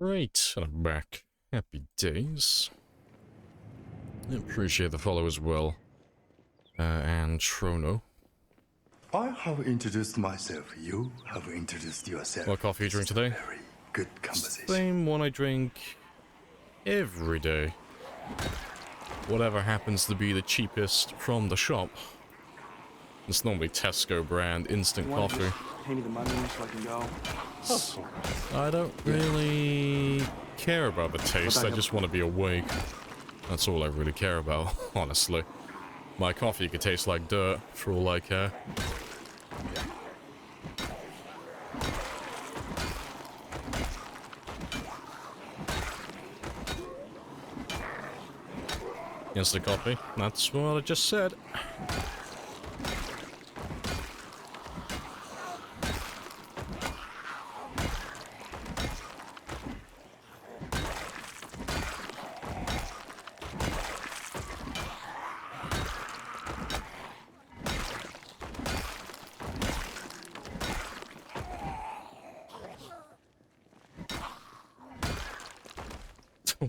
Right, and I'm back. Happy days. I appreciate the follow as well. And Trono.
I have introduced myself. You have introduced yourself.
What coffee you drink today?
Very good conversation.
Same one I drink every day. Whatever happens to be the cheapest from the shop. It's normally Tesco brand instant
You wanna
coffee.
just pay me the money so I can go?
I don't really care about the taste, I just want to be awake. That's all I really care about, honestly. My coffee could taste like dirt, for all I care. Instant coffee, that's what I just said.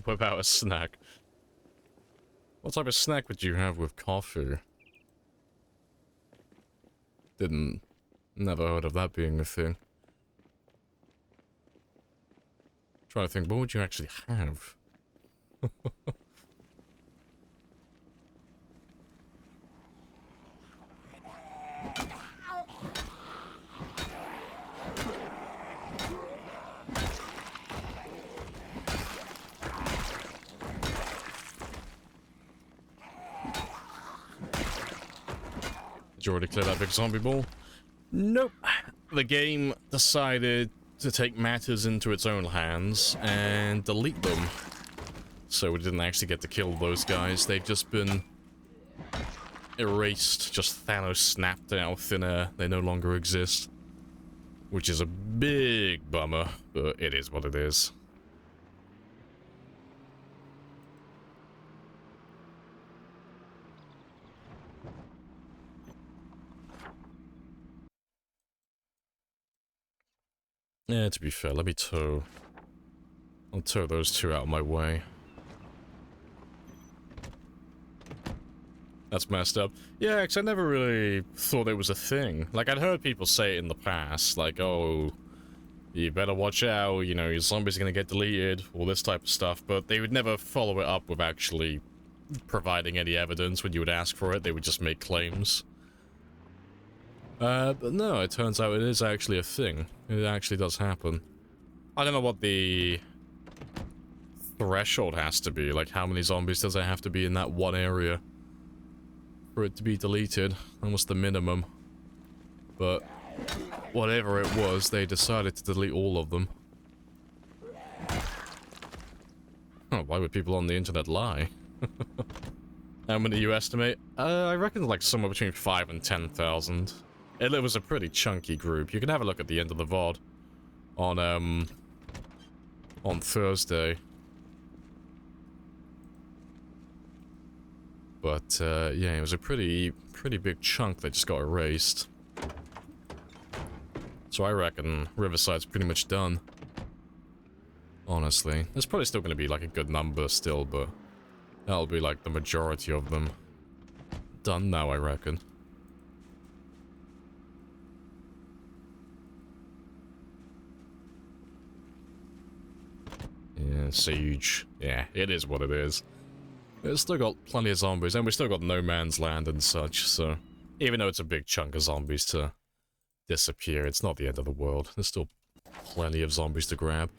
Without a snack. What type of snack would you have with coffee? Never heard of that being a thing. Trying to think, what would you actually have? Did you already clear that big zombie ball? Nope. The game decided to take matters into its own hands and delete them. So we didn't actually get to kill those guys. They've just been erased. Just Thanos snapped out of thin air. They no longer exist. Which is a big bummer, but it is what it is. Yeah, to be fair, let me tow. I'll tow those two out of my way. That's messed up. Yeah, because I never really thought it was a thing. Like, I'd heard people say it in the past, like, oh, you better watch out, you know, your zombies are gonna get deleted, all this type of stuff, but they would never follow it up with actually providing any evidence when you would ask for it. They would just make claims. But no, it turns out it is actually a thing. It actually does happen. I don't know what the threshold has to be. Like, how many zombies does it have to be in that one area for it to be deleted? Almost the minimum. But whatever it was, they decided to delete all of them. Oh, why would people on the internet lie? How many do you estimate? I reckon like somewhere between 5 and 10,000. It was a pretty chunky group. You can have a look at the end of the VOD on Thursday. But yeah, it was a pretty big chunk that just got erased. So I reckon Riverside's pretty much done. Honestly, there's probably still going to be like a good number still, but that'll be like the majority of them done now, I reckon. Yeah, siege. Yeah, it is what it is. It's still got plenty of zombies, and we still got no man's land and such, so even though it's a big chunk of zombies to disappear, it's not the end of the world. There's still plenty of zombies to grab.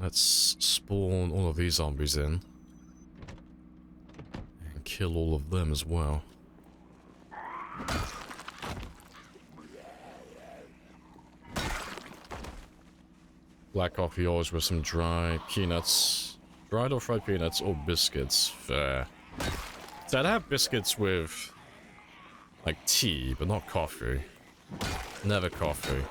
Let's spawn all of these zombies in. And kill all of them as well. Black coffee always with some dry peanuts. Dried or fried peanuts or biscuits. Fair. So I'd have biscuits with like tea, but not coffee. Never coffee.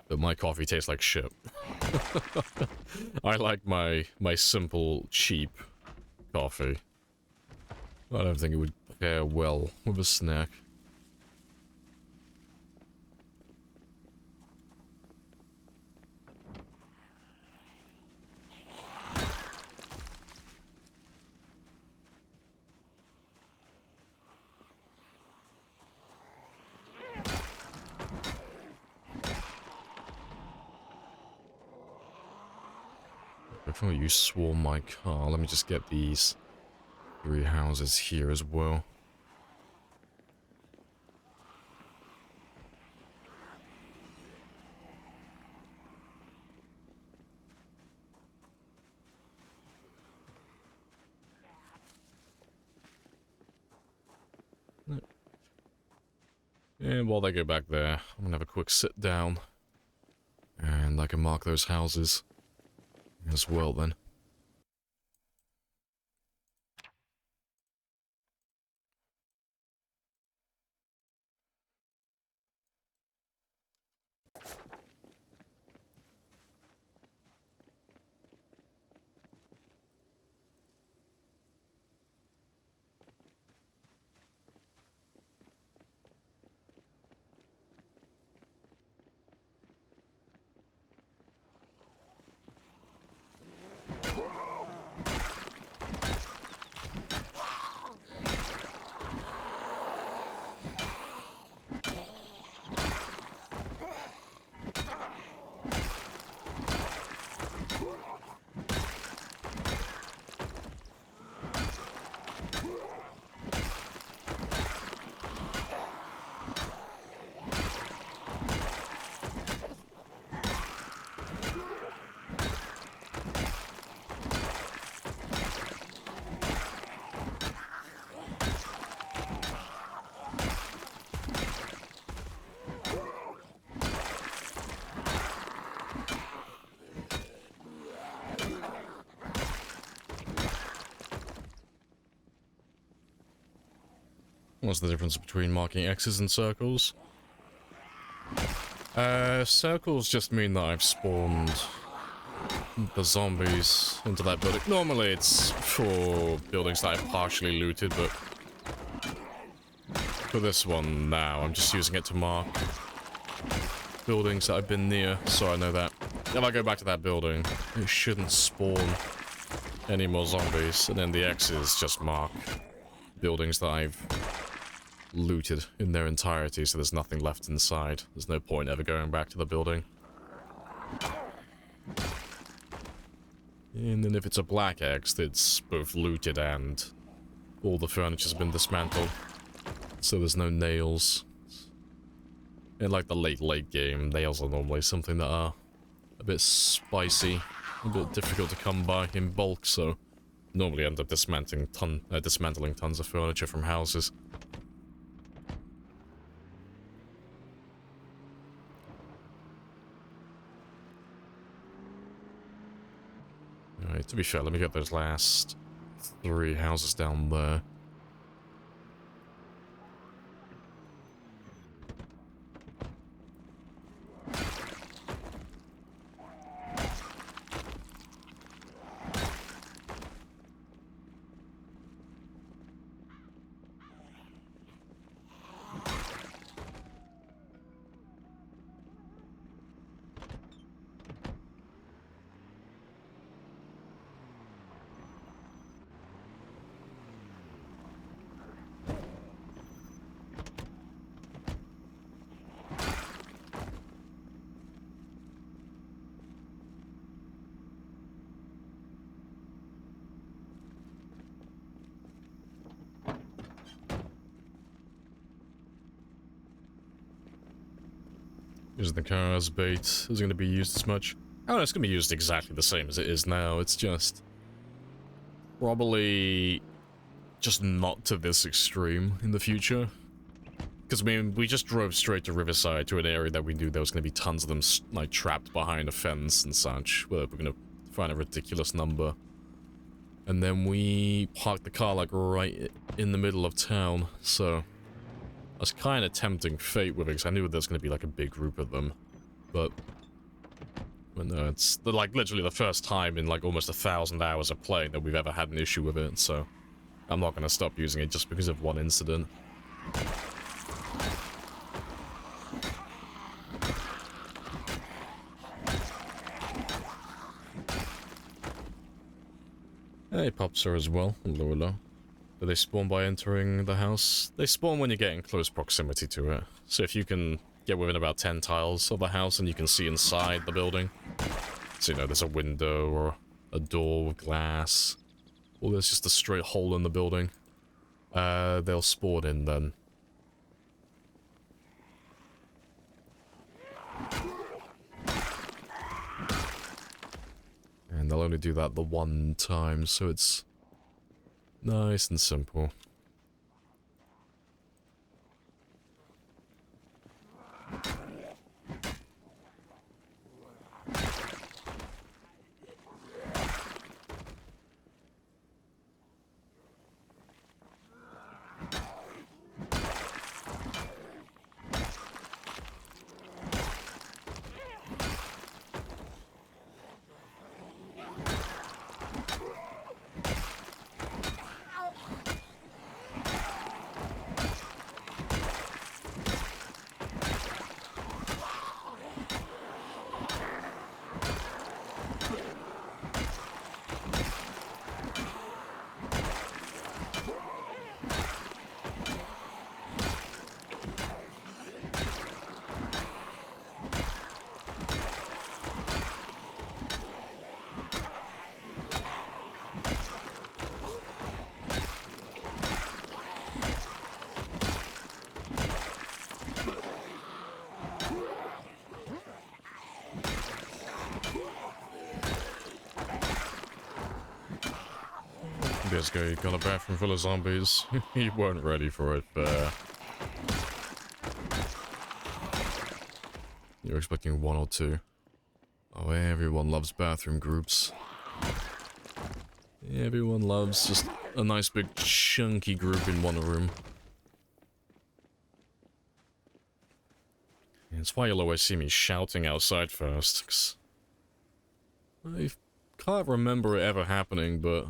But my coffee tastes like shit. I like my simple, cheap coffee. I don't think it would pair well with a snack. Before you swarm my car, let me just get these 3 houses here as well. And while they go back there, I'm gonna have a quick sit down. And I can mark those houses as well then. What's the difference between marking X's and circles? Circles just mean that I've spawned the zombies into that building. Normally it's for buildings that I've partially looted, but for this one now, I'm just using it to mark buildings that I've been near, so I know that if I go back to that building, it shouldn't spawn any more zombies, and then the X's just mark buildings that I've looted in their entirety, so there's nothing left inside. There's no point ever going back to the building. And then if it's a black X, it's both looted and all the furniture's been dismantled. So there's no nails. In like the late game, nails are normally something that are a bit spicy, a bit difficult to come by in bulk, so normally end up dismantling tons of furniture from houses. Alright, to be fair, let me get those last 3 houses down there. Using the car as bait isn't going to be used as much. Oh, it's going to be used exactly the same as it is now. It's just probably just not to this extreme in the future. Because, I mean, we just drove straight to Riverside, to an area that we knew there was going to be tons of them, like, trapped behind a fence and such. We're going to find a ridiculous number. And then we parked the car, like, right in the middle of town, so I was kind of tempting fate with it, because I knew there was going to be, like, a big group of them. But no, it's, like, literally the first time in, like, almost 1,000 hours of playing that we've ever had an issue with it, so I'm not gonna stop using it just because of one incident. Hey, pops are as well. Lola. Do they spawn by entering the house? They spawn when you get in close proximity to it. So if you can get within about 10 tiles of the house and you can see inside the building. So, you know, there's a window or a door with glass. Or there's just a straight hole in the building. They'll spawn in then. And they'll only do that the one time, so it's nice and simple. This guy got a bathroom full of zombies. You weren't ready for it, you're expecting one or two. Oh, everyone loves bathroom groups. Everyone loves just a nice big chunky group in one room. That's why you'll always see me shouting outside first, 'cause I can't remember it ever happening, but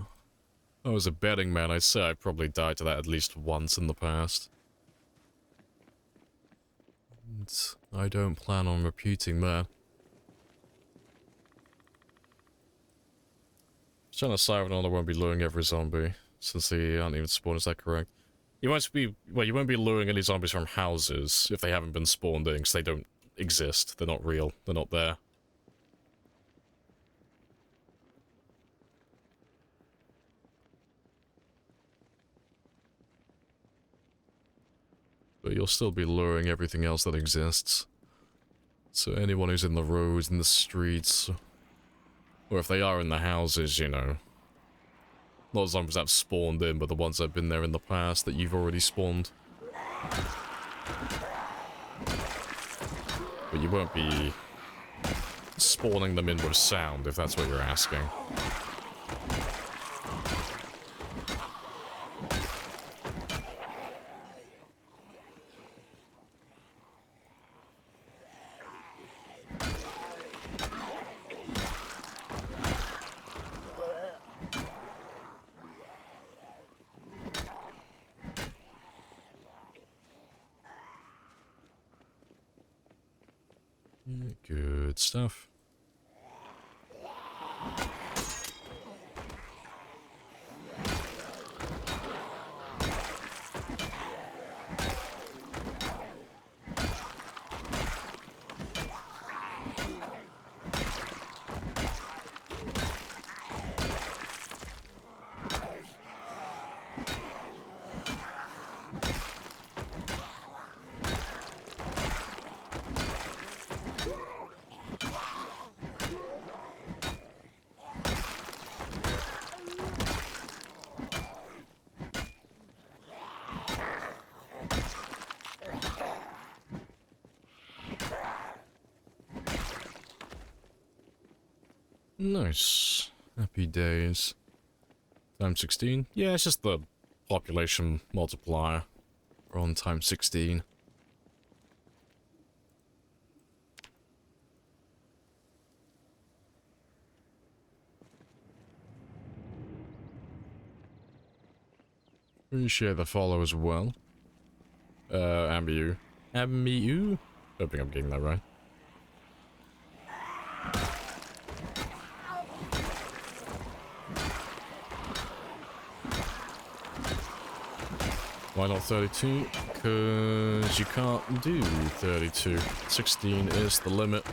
if I was a betting man, I'd say I probably died to that at least once in the past. And I don't plan on repeating that. Trying to siren on, I won't be luring every zombie, since they aren't even spawned, is that correct? You won't be, well, you won't be luring any zombies from houses if they haven't been spawned in, because they don't exist. They're not real. They're not there. But you'll still be luring everything else that exists. So anyone who's in the roads, in the streets, or if they are in the houses, you know. Not zombies that have spawned in, but the ones that have been there in the past that you've already spawned. But you won't be spawning them in with sound, if that's what you're asking. Good stuff. Nice. Happy days. Times 16? Yeah, it's just the population multiplier. We're on times 16. Appreciate the follow as well. Ambiu. Ambiu? Hoping I'm getting that right. Why not 32? Because you can't do 32. 16 is the limit.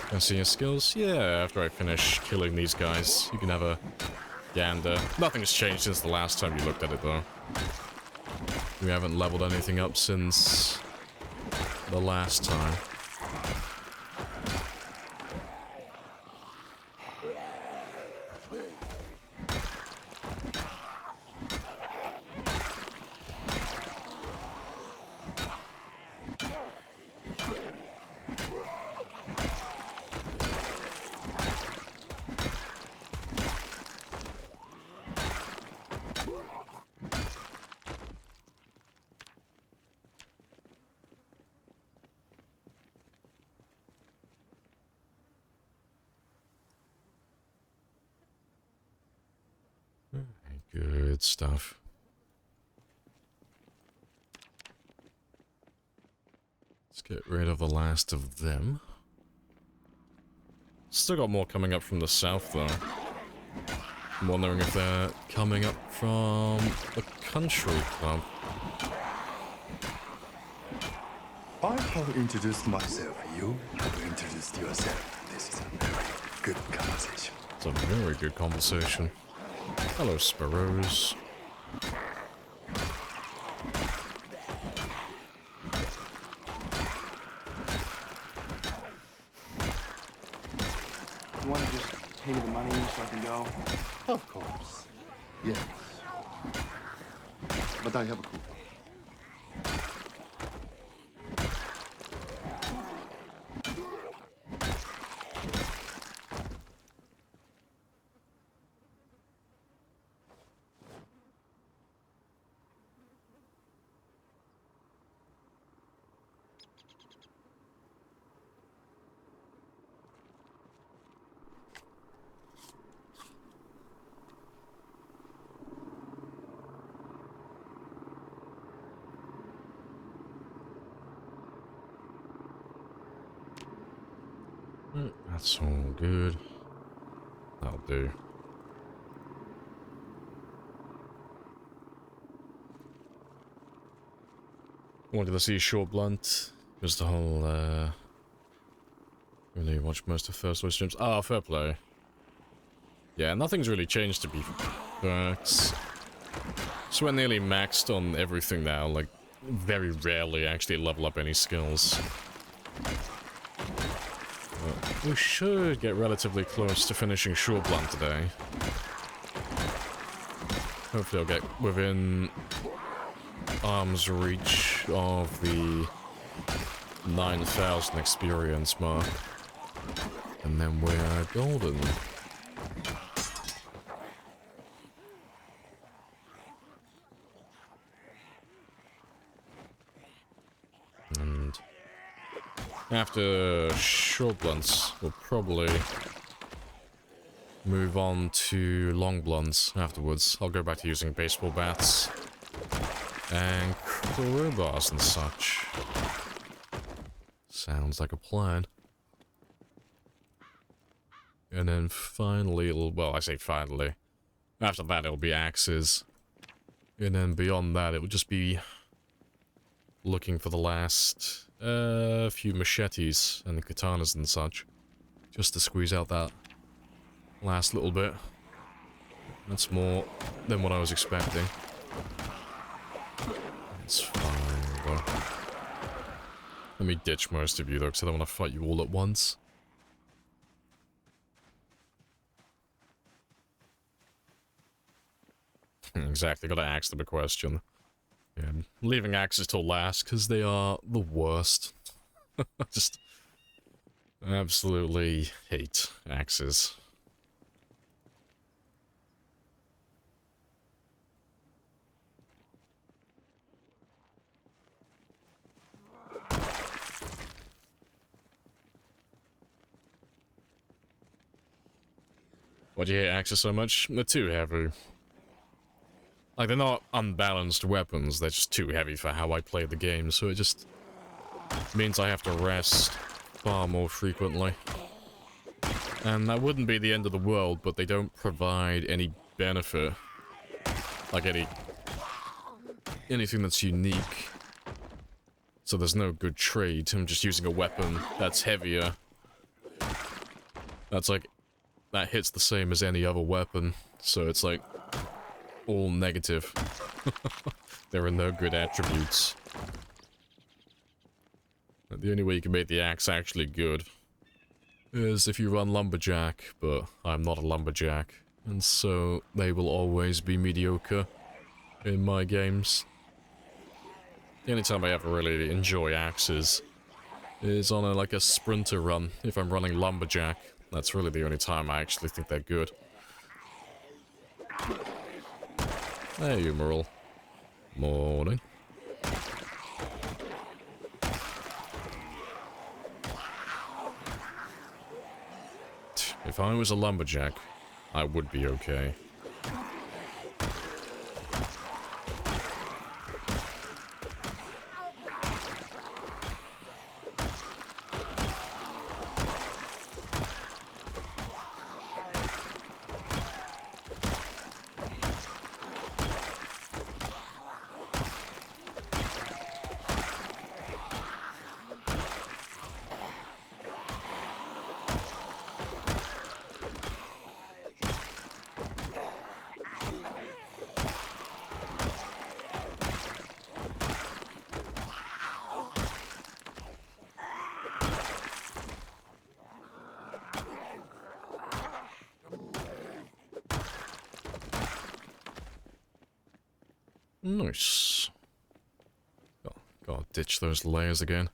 Can I see your skills? Yeah, after I finish killing these guys, you can have a gander. Nothing's changed since the last time you looked at it, though. We haven't leveled anything up since the last time. Good stuff. Let's get rid of the last of them. Still got more coming up from the south, though. I'm wondering if they're coming up from the country club.
I have introduced myself. You have introduced yourself. This is a very good conversation.
It's a very good conversation. Hello, Sparrows.
You want to just pay me the money so I can go?
Of course. Yes. But I have a coupon.
That's all good. That'll do. Wanted to see a short blunt. Just the whole, really watched most of first voice streams. Ah, fair play. Yeah, nothing's really changed to be fact. So we're nearly maxed on everything now, like, very rarely actually level up any skills. We should get relatively close to finishing Short Blunt today. Hopefully I'll get within arm's reach of the 9,000 experience mark. And then we're golden. And after Short Blunts, we'll probably move on to Long Blunts afterwards. I'll go back to using baseball bats and crowbars and such. Sounds like a plan. And then finally, well, I say finally. After that, it'll be axes. And then beyond that, it will just be looking for the last few machetes and katanas and such. Just to squeeze out that last little bit. That's more than what I was expecting. It's fine, though. Let me ditch most of you, though, because I don't want to fight you all at once. Exactly, gotta ask them a question. Yeah, leaving axes till last, because they are the worst. Just absolutely hate axes. Why do you hate axes so much? They're too heavy. Like, they're not unbalanced weapons, they're just too heavy for how I play the game, so it just means I have to rest far more frequently. And that wouldn't be the end of the world, but they don't provide any benefit. Like anything that's unique. So there's no good trade. I'm just using a weapon that's heavier. That's like, that hits the same as any other weapon. So it's like, all negative. There are no good attributes. The only way you can make the axe actually good is if you run Lumberjack, but I'm not a Lumberjack, and so they will always be mediocre in my games. The only time I ever really enjoy axes is on like a sprinter run, if I'm running Lumberjack. That's really the only time I actually think they're good. Hey, you, Merle. Morning. If I was a lumberjack, I would be okay. Nice. Oh, gotta ditch those layers again.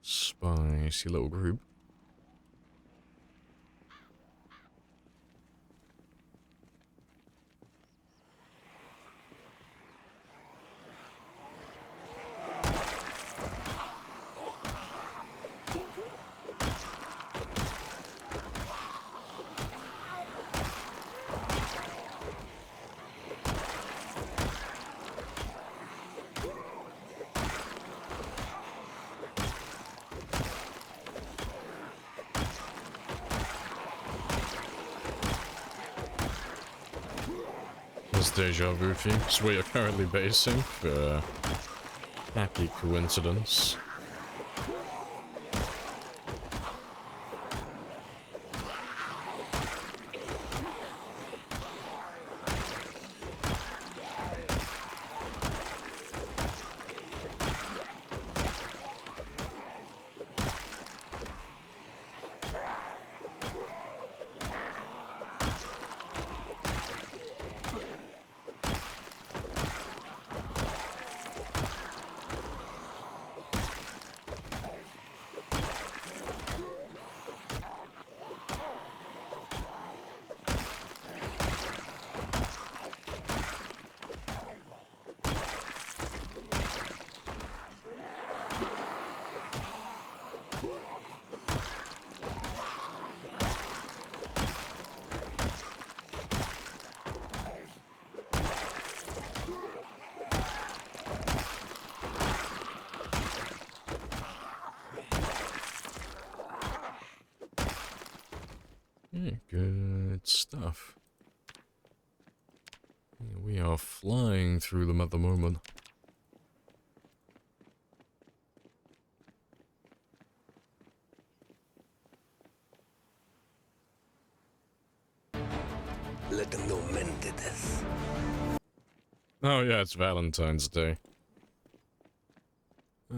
Spicy little group. This deja vu theme is where you're currently basing for happy coincidence. Yeah, good stuff. Yeah, we are flying through them at the moment.
Let them know men did this.
Oh yeah, it's Valentine's Day.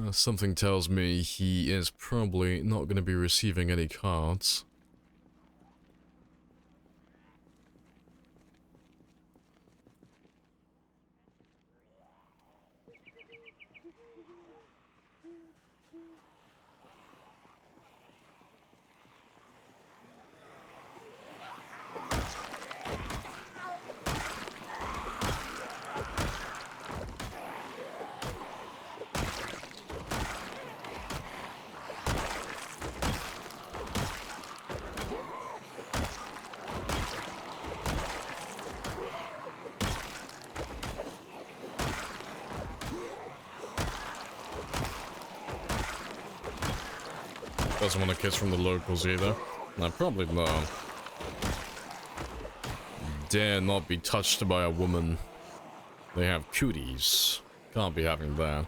Something tells me he is probably not going to be receiving any cards. Doesn't want a kiss from the locals either. No, probably not. Dare not be touched by a woman. They have cuties. Can't be having that.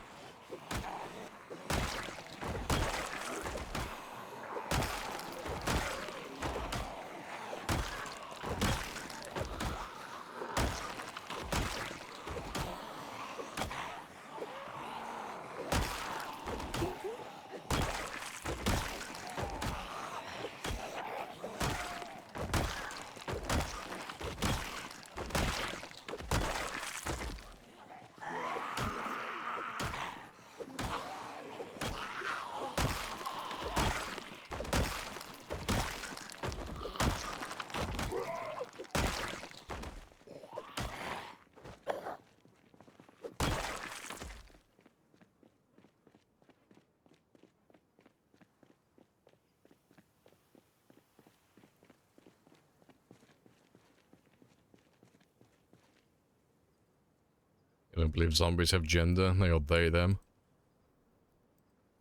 I don't believe zombies have gender. They are they, them.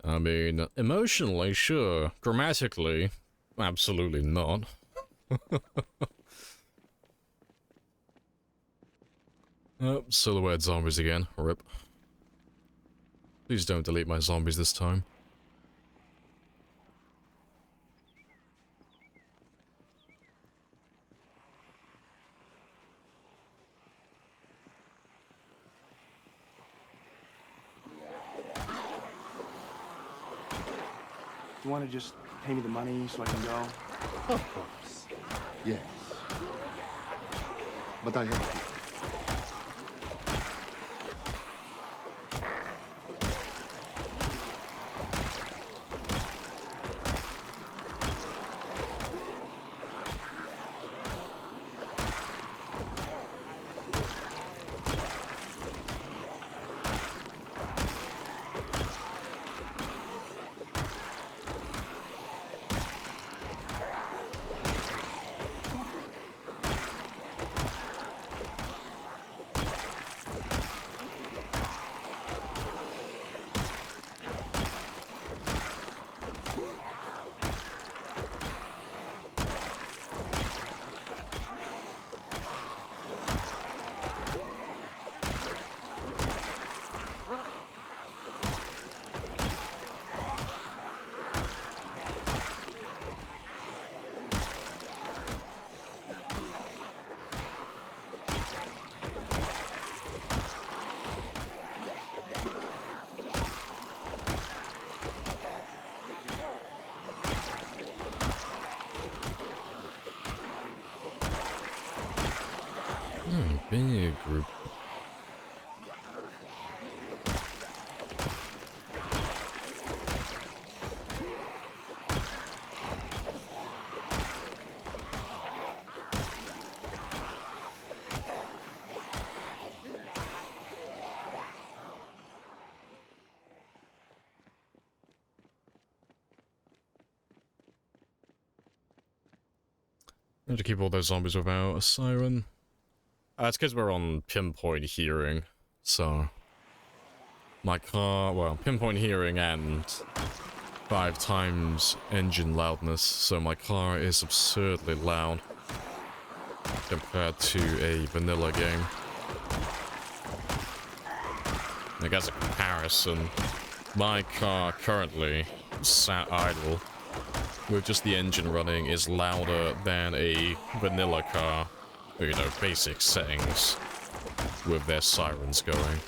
I mean, emotionally, sure. Grammatically, absolutely not. Oh, silhouette zombies again. Rip. Please don't delete my zombies this time.
You want to just pay me the money so I can go?
Of course. Yes. But I have to. Big group. I have to keep all those zombies without a siren. It's because we're on pinpoint hearing, so my car, well, pinpoint hearing and 5 times engine loudness, so my car is absurdly loud compared to a vanilla game. Like, as a comparison, my car currently sat idle with just the engine running is louder than a vanilla car. You know, basic settings with their sirens going.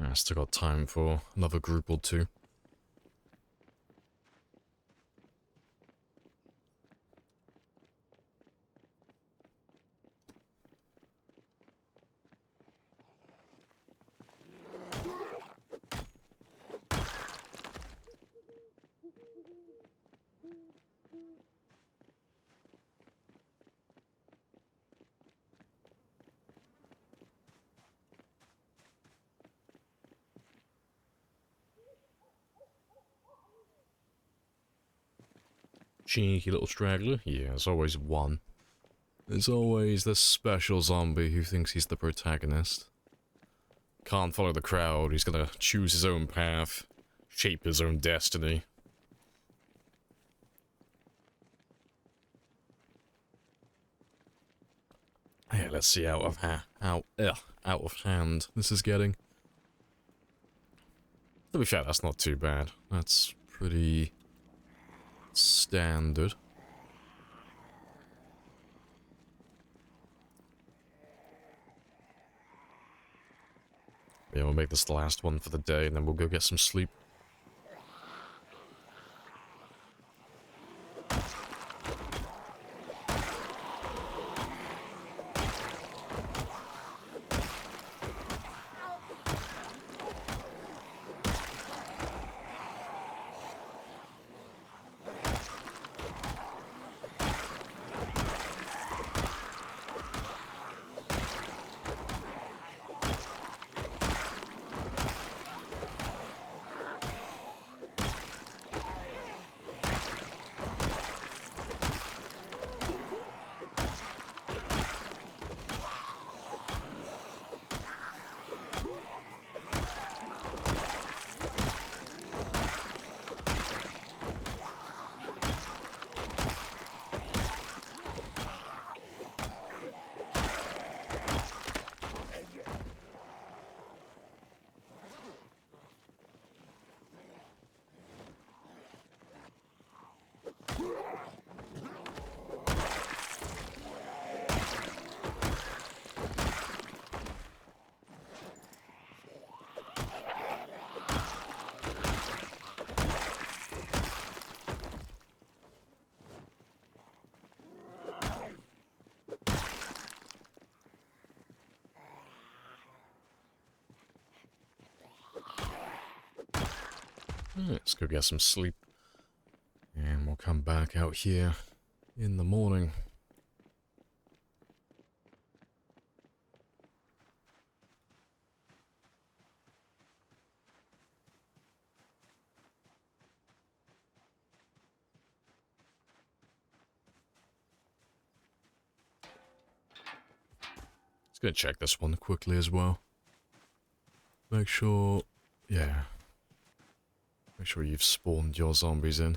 I still got time for another group or two. Cheeky little straggler. Yeah, there's always one. There's always the special zombie who thinks he's the protagonist. Can't follow the crowd, he's gonna choose his own path, shape his own destiny. Yeah, let's see out of hand this is getting. To be fair, that's not too bad. That's pretty standard. Yeah, we'll make this the last one for the day, and then we'll go get some sleep. Let's go get some sleep. And we'll come back out here in the morning. Just gonna check this one quickly as well. Make sure, yeah. Make sure you've spawned your zombies in.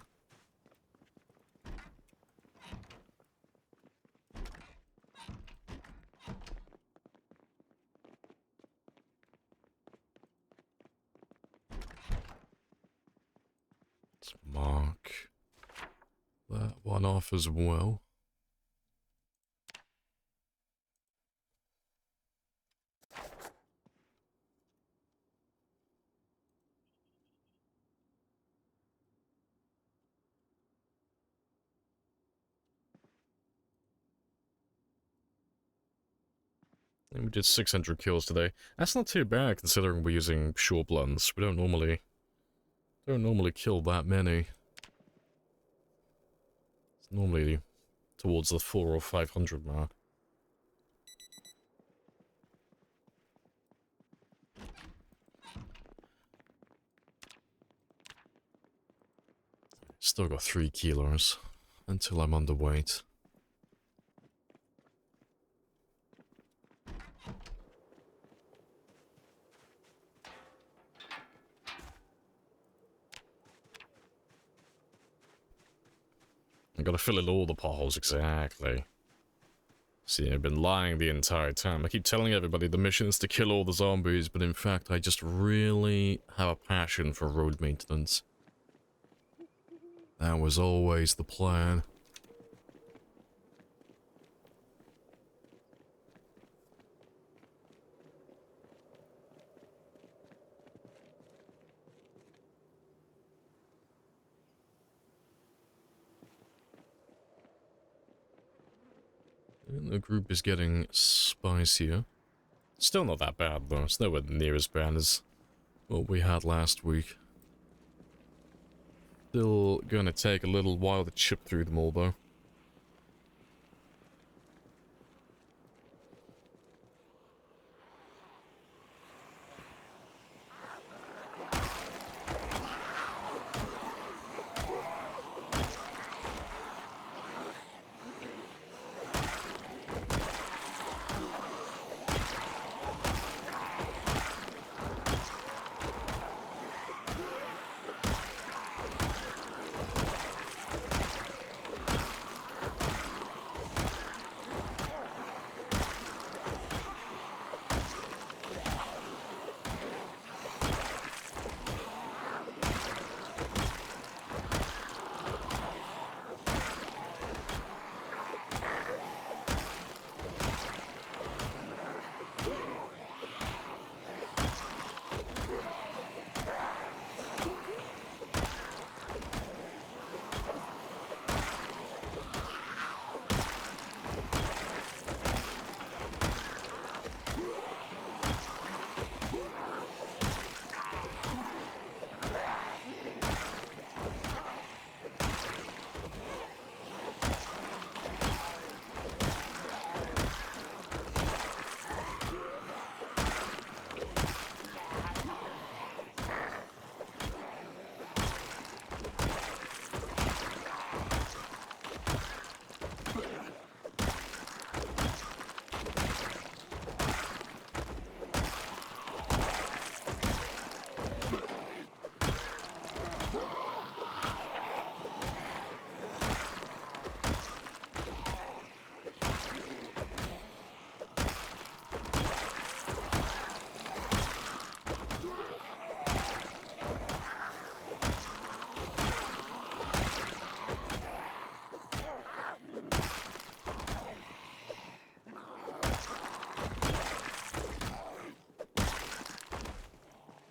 Let's mark that one off as well. And we did 600 kills today. That's not too bad considering we're using short blunts. We don't normally kill that many. It's normally towards the 400 or 500 mark. Still got 3 kilos until I'm underweight. I gotta fill in all the potholes, exactly. See, I've been lying the entire time. I keep telling everybody the mission is to kill all the zombies, but in fact I just really have a passion for road maintenance. That was always the plan. The group is getting spicier. Still not that bad, though. It's nowhere near as bad as what we had last week. Still gonna take a little while to chip through them all, though.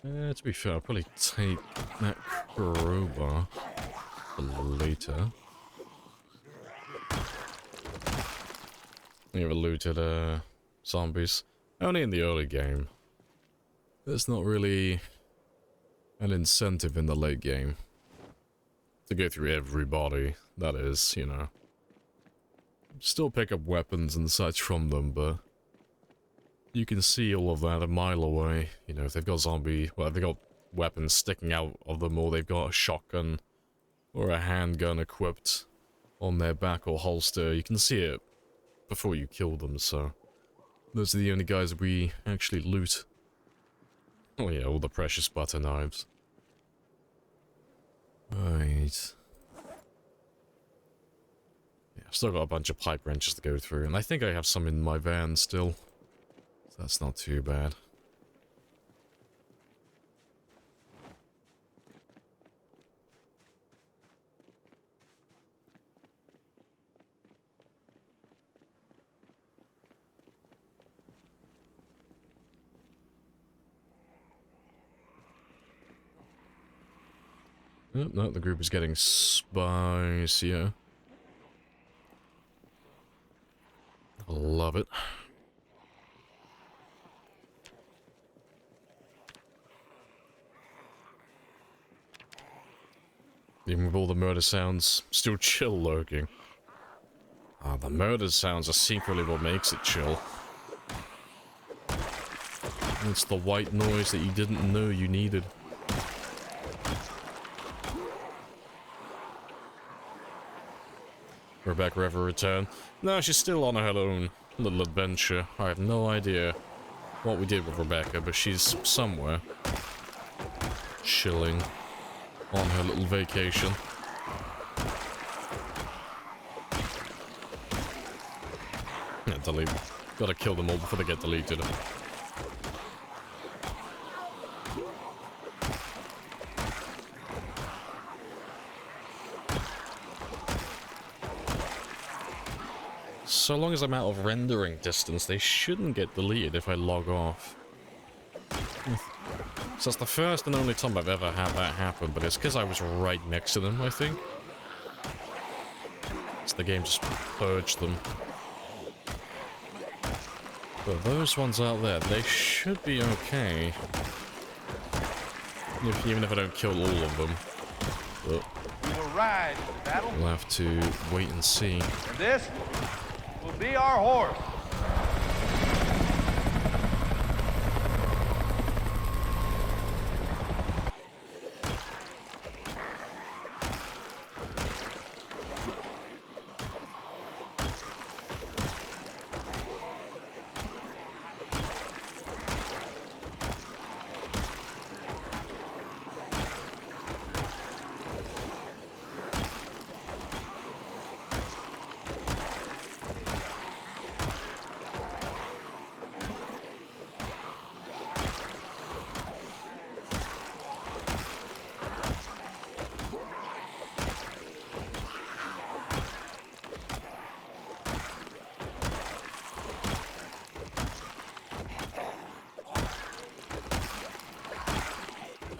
To be fair, I'll probably take that crowbar for later. You ever looted zombies? Only in the early game. There's not really an incentive in the late game to go through everybody, that is, you know. Still pick up weapons and such from them, but you can see all of that a mile away. You know, if they've got well, if they've got weapons sticking out of them, or they've got a shotgun or a handgun equipped on their back or holster, you can see it before you kill them, so those are the only guys we actually loot. Oh yeah, all the precious butter knives. Right. Yeah, I've still got a bunch of pipe wrenches to go through, and I think I have some in my van still. So that's not too bad. Oh, no, the group is getting spicier. Love it. Even with all the murder sounds, still chill lurking. Ah, the murder sounds are secretly what makes it chill. It's the white noise that you didn't know you needed. Rebecca ever return? No, she's still on her own little adventure. I have no idea what we did with Rebecca, but she's somewhere. Chilling on her little vacation. Yeah, delete. Gotta kill them all before they get deleted. So long as I'm out of rendering distance, they shouldn't get deleted if I log off. So it's the first and only time I've ever had that happen, but it's because I was right next to them, I think. So the game just purged them. But those ones out there, they should be okay. Even if I don't kill all of them. But
We will ride to the battle,
we'll have to wait and see.
and this will be our horse.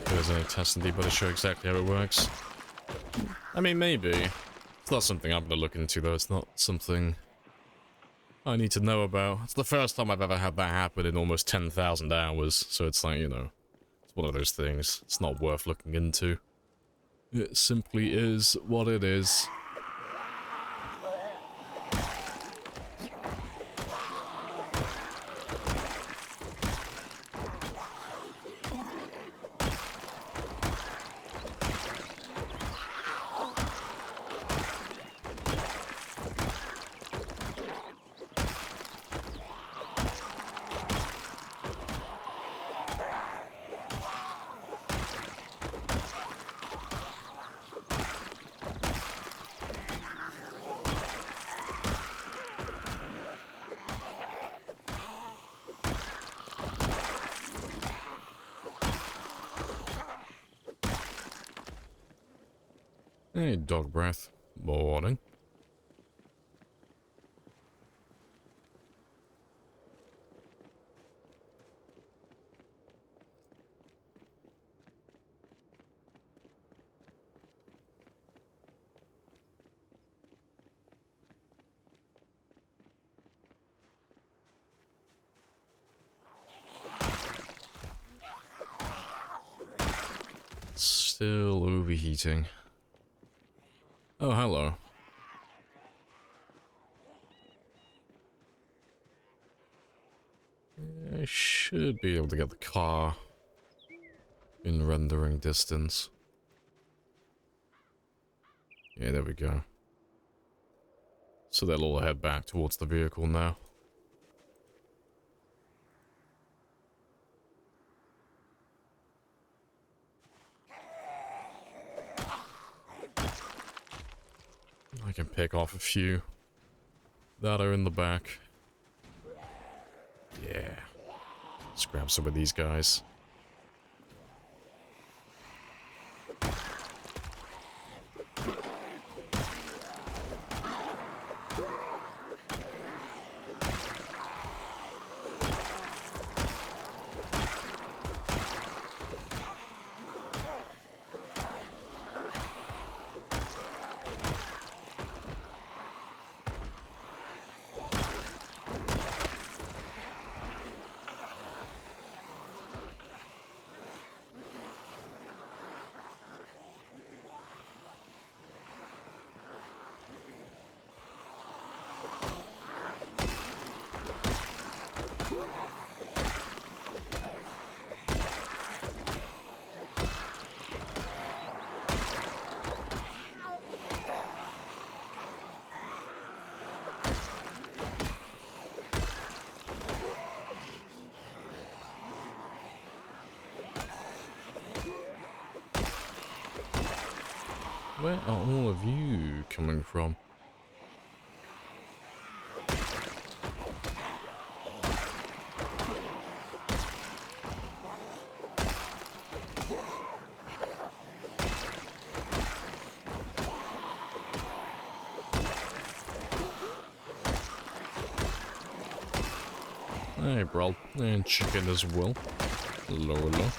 There's a test and debug to show exactly how it works. I mean, maybe. It's not something I'm gonna look into, though. It's not something I need to know about. It's the first time I've ever had that happen in almost 10,000 hours, so it's like, you know, it's one of those things. It's not worth looking into. It simply is what it is. Hey, dog breath. Morning. Still overheating. Oh, hello. I should be able to get the car in rendering distance. Yeah, there we go. So they'll all head back towards the vehicle now. I can pick off a few that are in the back. Yeah. Let's grab some of these guys. Where are all of you coming from? Hey, bro. And chicken as well. Hello, hello.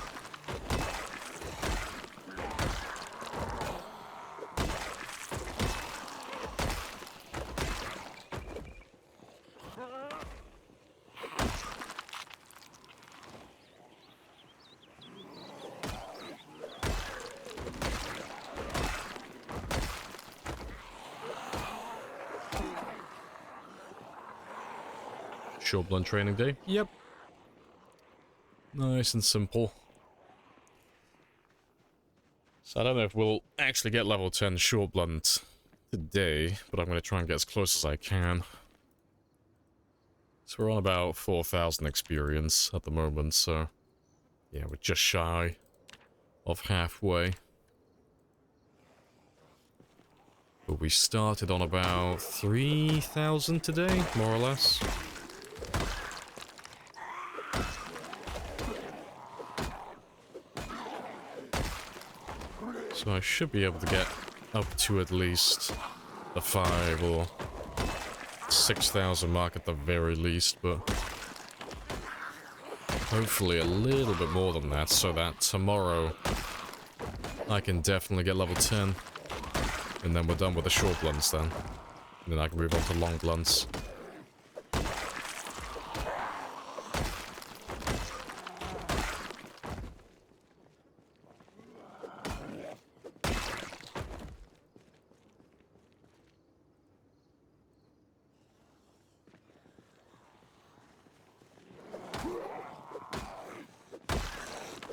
Short blunt training day? Yep. Nice and simple. So I don't know if we'll actually get level 10 short blunt today, but I'm going to try and get as close as I can. So we're on about 4,000 experience at the moment, so yeah, we're just shy of halfway. But we started on about 3,000 today, more or less. So I should be able to get up to at least the 5 or 6,000 mark at the very least, but hopefully a little bit more than that, so that tomorrow I can definitely get level 10. And then we're done with the short blunts then. And then I can move on to long blunts.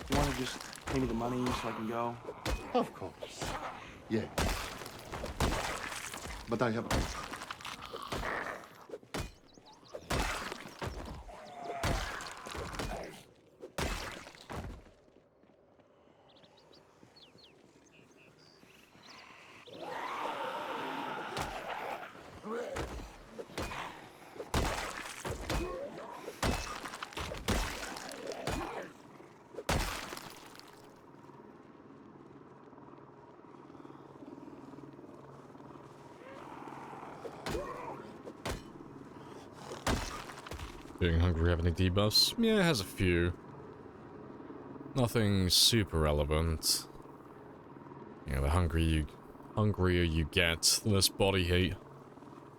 You want to just pay me the money so I can go?
Of course. Yeah. But I have...
Being hungry have any debuffs? Yeah, it has a few. Nothing super relevant. Yeah, the hungrier you get, the less body heat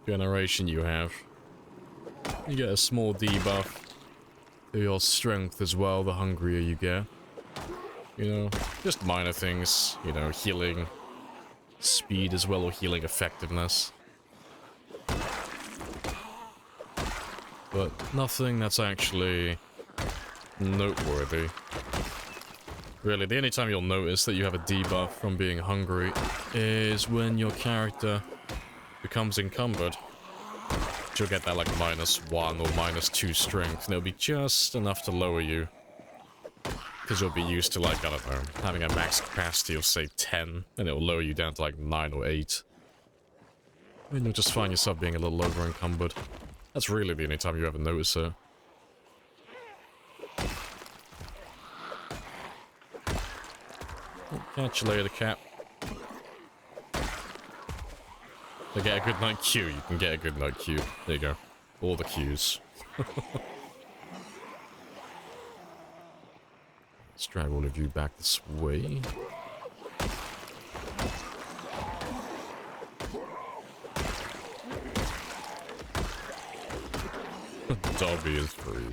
generation you have. You get a small debuff to your strength as well, the hungrier you get. You know, just minor things, you know, healing speed as well, or healing effectiveness. But nothing that's actually noteworthy. Really, the only time you'll notice that you have a debuff from being hungry is when your character becomes encumbered. You'll get that like -1 or -2 strength, and it'll be just enough to lower you. Because you'll be used to, like, I don't know, having a max capacity of, say, 10, and it'll lower you down to, like, 9 or 8. And you'll just find yourself being a little over-encumbered. That's really the only time you ever notice it. Catch you later, Cap. To get a good night Q, you can get a good night Q. There you go. All the Qs. Let's drag all of you back this way. Dobby is free.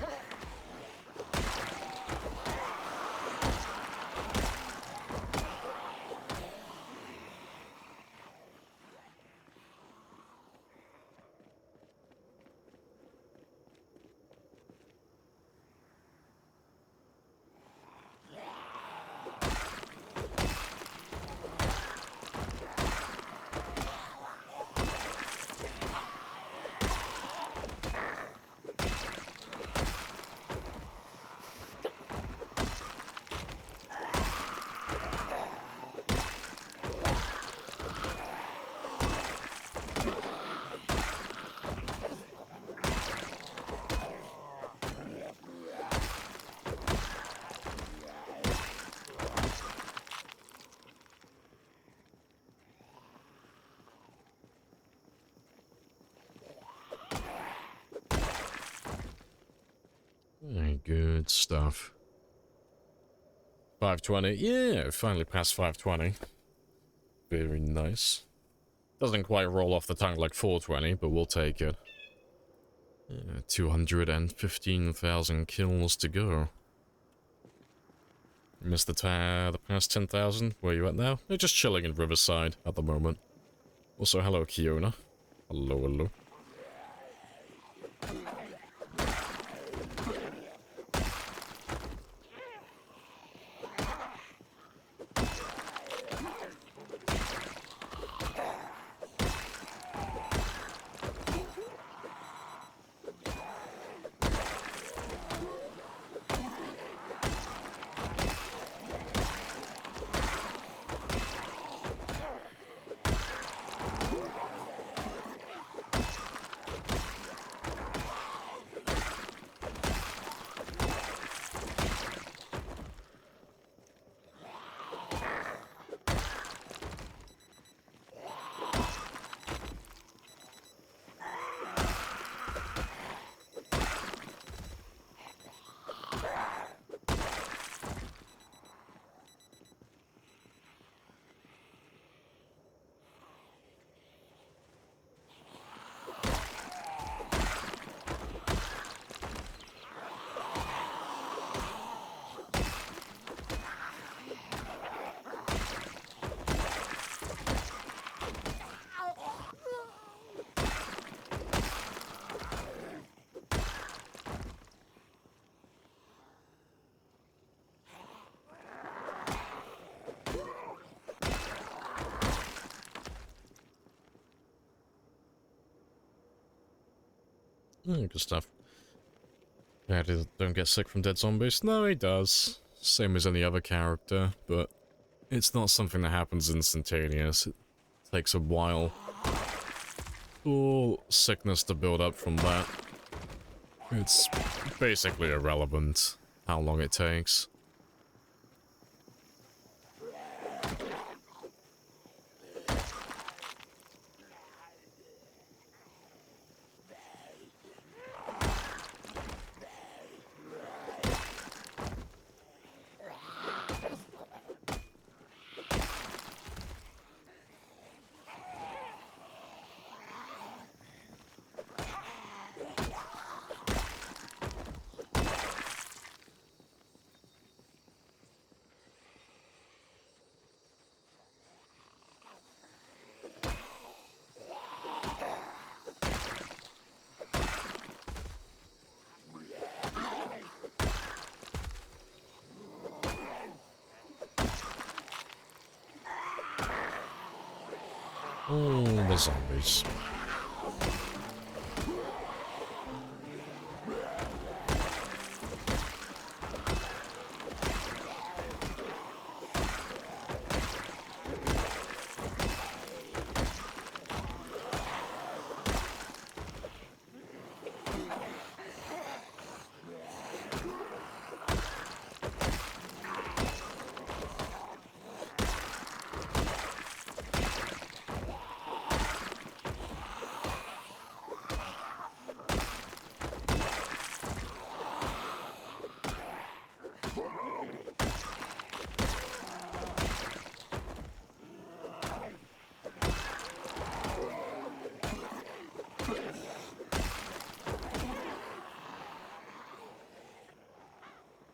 Very good stuff. 520. Yeah, finally passed 520. Very nice. Doesn't quite roll off the tongue like 420, but we'll take it. 215,000 kills to go. Missed the past 10,000. Where are you at now? They're just chilling in Riverside at the moment. Also, hello, Kiona. Hello, hello. Good stuff. Yeah, don't get sick from dead zombies. No, he does. Same as any other character, but it's not something that happens instantaneous. It takes a while for sickness to build up from that. It's basically irrelevant how long it takes. All the zombies.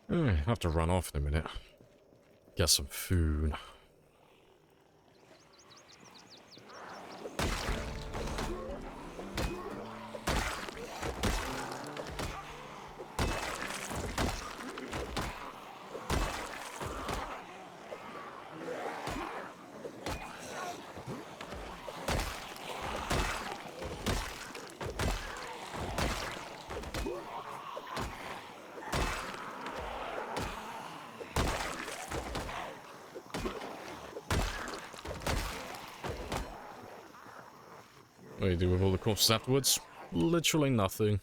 I have to run off in a minute. Get some food. What do you do with all the corpses afterwards? Literally nothing.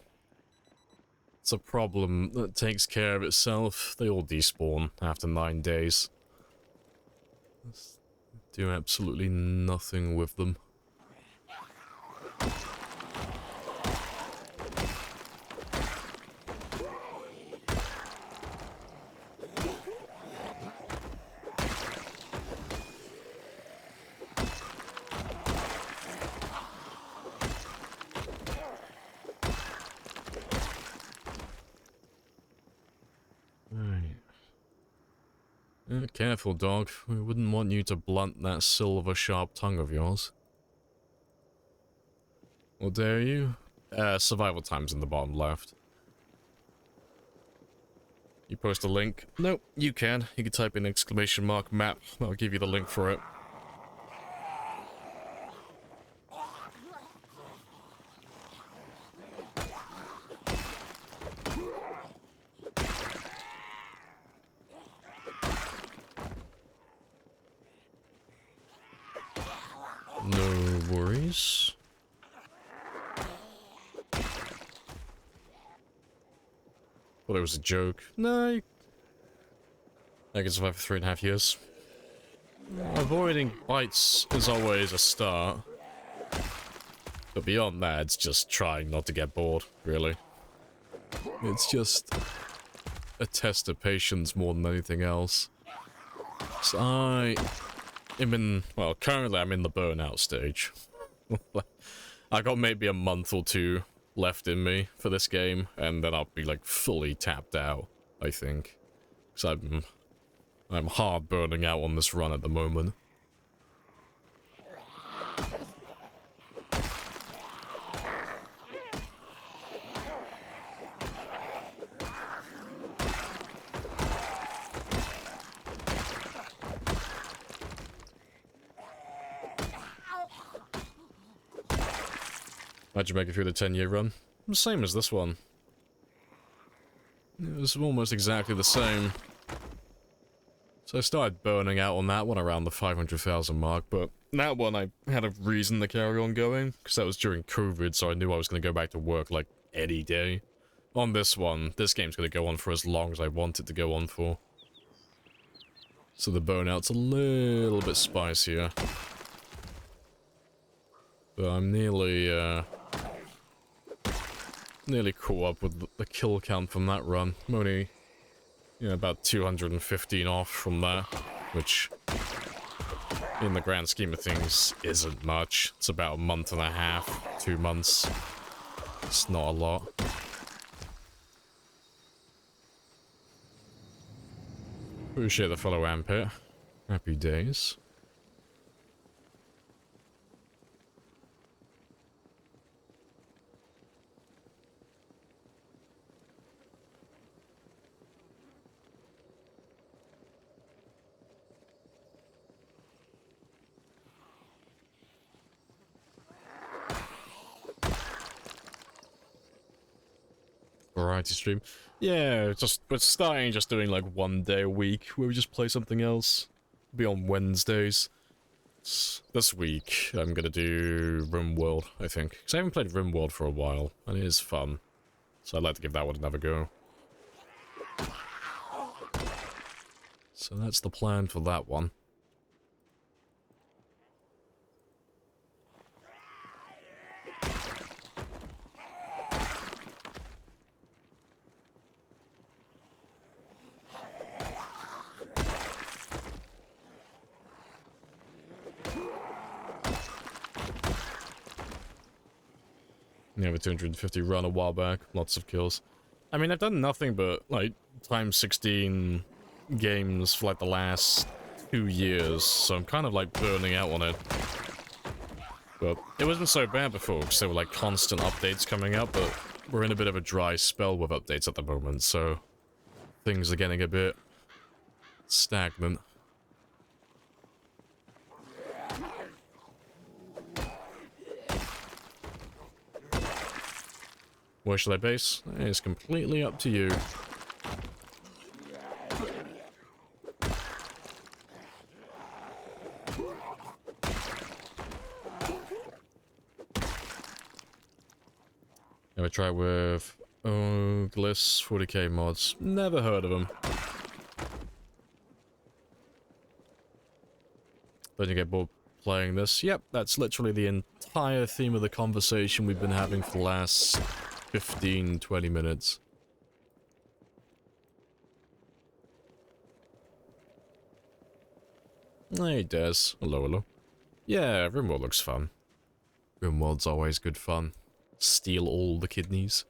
It's a problem that takes care of itself. They all despawn after 9 days. Do absolutely nothing with them. Careful, dog. We wouldn't want you to blunt that silver sharp tongue of yours. Or dare you? Survival time's in the bottom left. You post a link? Nope, you can. You can type in !map. I'll give you the link for it. No worries. Thought it was a joke. No, I can survive for 3.5 years. Avoiding bites is always a start. But beyond that, it's just trying not to get bored, really. It's just a test of patience more than anything else. So currently I'm in the burnout stage. I got maybe a month or two left in me for this game, and then I'll be like fully tapped out, I think. Because I'm hard burning out on this run at the moment. How'd you make it through the 10-year run? Same as this one. It was almost exactly the same. So I started burning out on that one around the 500,000 mark, but that one I had a reason to carry on going, because that was during COVID, so I knew I was going to go back to work like any day. On this one, this game's going to go on for as long as I want it to go on for. So the burnout's a little bit spicier. But I'm nearly caught up with the kill count from that run. I'm only, about 215 off from that, which, in the grand scheme of things, isn't much. It's about a month and a half, 2 months. It's not a lot. Appreciate the follow, Ampit. Happy days. variety stream. Yeah, we're starting just doing like 1 day a week where we just play something else. Be on Wednesdays. This week, I'm gonna do RimWorld, I think. Because I haven't played RimWorld for a while, and it is fun. So I'd like to give that one another go. So that's the plan for that one. Yeah, with 250 run a while back, lots of kills. I mean, I've done nothing but, like, times 16 games for, like, the last 2 years, so I'm kind of, like, burning out on it. But it wasn't so bad before, because there were, like, constant updates coming out, but we're in a bit of a dry spell with updates at the moment, so things are getting a bit stagnant. Where should I base? It's completely up to you. Have a try with Gliss 40k mods. Never heard of them. Don't you get bored playing this? Yep, that's literally the entire theme of the conversation we've been having for the last 15-20 minutes. Hey, Des. Hello, hello. Yeah, RimWorld looks fun. RimWorld's always good fun. Steal all the kidneys.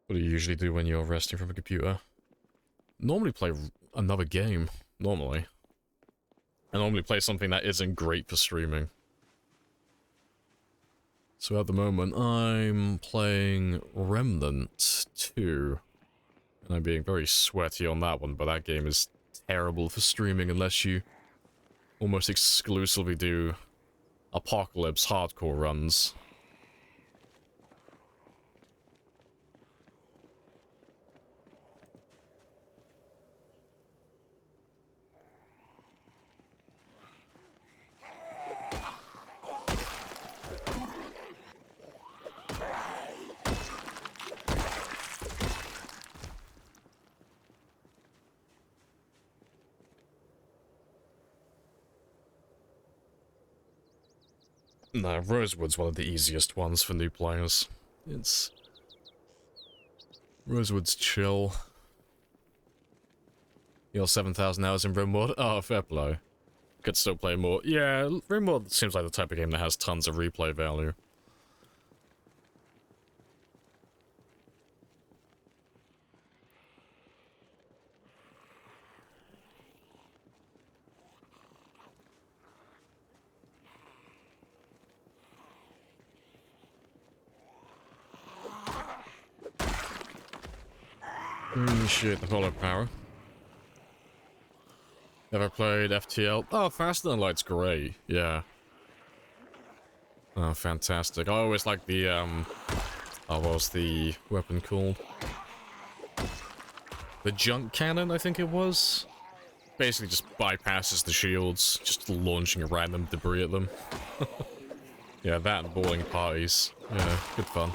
What do you usually do when you're resting from a computer? Normally play another game. Normally. I normally play something that isn't great for streaming. So at the moment, I'm playing Remnant 2. And I'm being very sweaty on that one, but that game is terrible for streaming unless you almost exclusively do Apocalypse hardcore runs. No, Rosewood's one of the easiest ones for new players. Rosewood's chill. You're 7,000 hours in RimWorld? Oh, fair play. Could still play more. Yeah, RimWorld seems like the type of game that has tons of replay value. Shit, the Hollow Power. Never played FTL? Oh, Faster Than Light's great, yeah. Oh, fantastic. I always like the, oh, what was the weapon called? The Junk Cannon, I think it was? Basically just bypasses the shields, just launching random debris at them. Yeah, that and bowling parties. Yeah, good fun.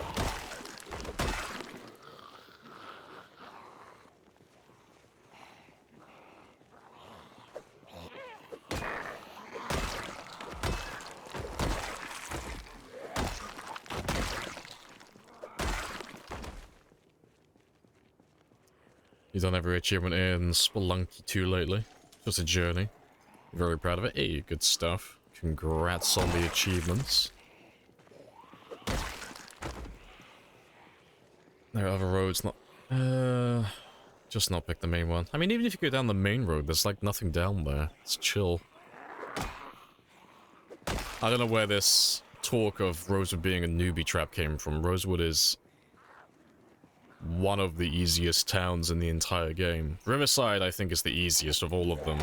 You've done every achievement in Spelunky 2 lately. Just a journey. Very proud of it. Hey, good stuff. Congrats on the achievements. There are other roads, not... just not pick the main one. I mean, even if you go down the main road, there's like nothing down there. It's chill. I don't know where this talk of Rosewood being a newbie trap came from. Rosewood is one of the easiest towns in the entire game. Riverside, I think, is the easiest of all of them.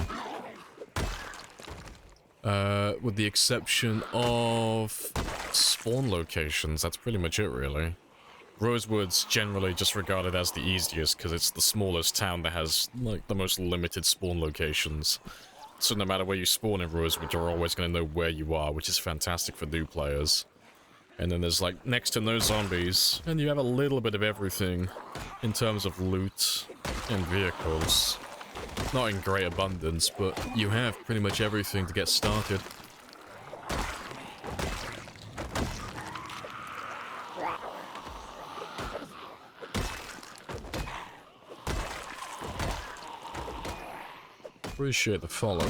With the exception of spawn locations, that's pretty much it, really. Rosewood's generally just regarded as the easiest because it's the smallest town that has, like, the most limited spawn locations. So no matter where you spawn in Rosewood, you're always going to know where you are, which is fantastic for new players. And then there's, like, next to no zombies, and you have a little bit of everything in terms of loot and vehicles. Not in great abundance, but you have pretty much everything to get started. Appreciate the follow.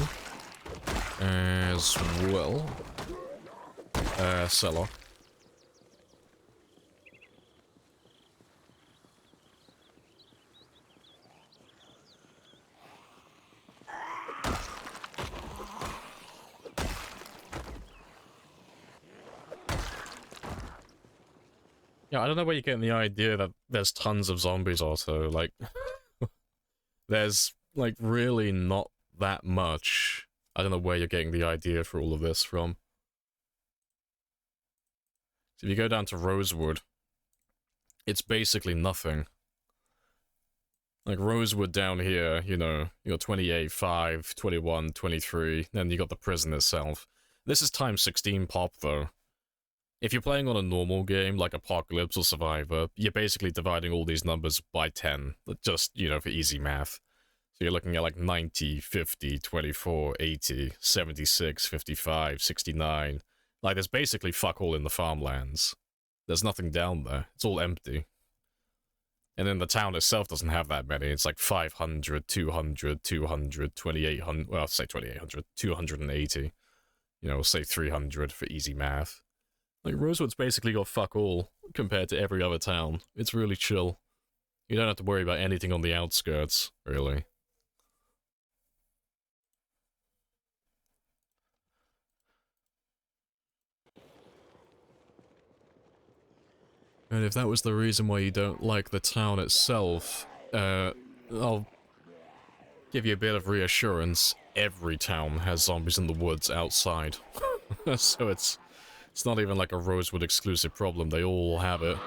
As well. Seller. Yeah, I don't know where you're getting the idea that there's tons of zombies also, like... there's, like, really not that much. I don't know where you're getting the idea for all of this from. So if you go down to Rosewood, it's basically nothing. Like, Rosewood down here, you know, you got 28, 5, 21, 23, then you got the prison itself. This is times 16 pop, though. If you're playing on a normal game, like Apocalypse or Survivor, you're basically dividing all these numbers by 10, just, you know, for easy math. So you're looking at like 90, 50, 24, 80, 76, 55, 69. Like, there's basically fuck all in the farmlands. There's nothing down there. It's all empty. And then the town itself doesn't have that many. It's like 500, 200, 200, 2800, well, I'll say 2800, 280. You know, we'll say 300 for easy math. Like, Rosewood's basically got fuck all compared to every other town. It's really chill. You don't have to worry about anything on the outskirts, really. And if that was the reason why you don't like the town itself, I'll give you a bit of reassurance. Every town has zombies in the woods outside. So it's not even like a Rosewood exclusive problem, they all have it.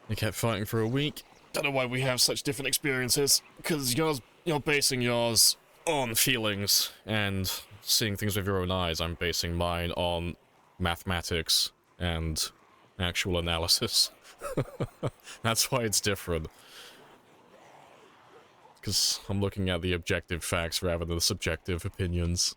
They kept fighting for a week. Don't know why we have such different experiences, because you're basing yours on feelings and seeing things with your own eyes. I'm basing mine on mathematics and actual analysis. That's why it's different. Because I'm looking at the objective facts rather than the subjective opinions.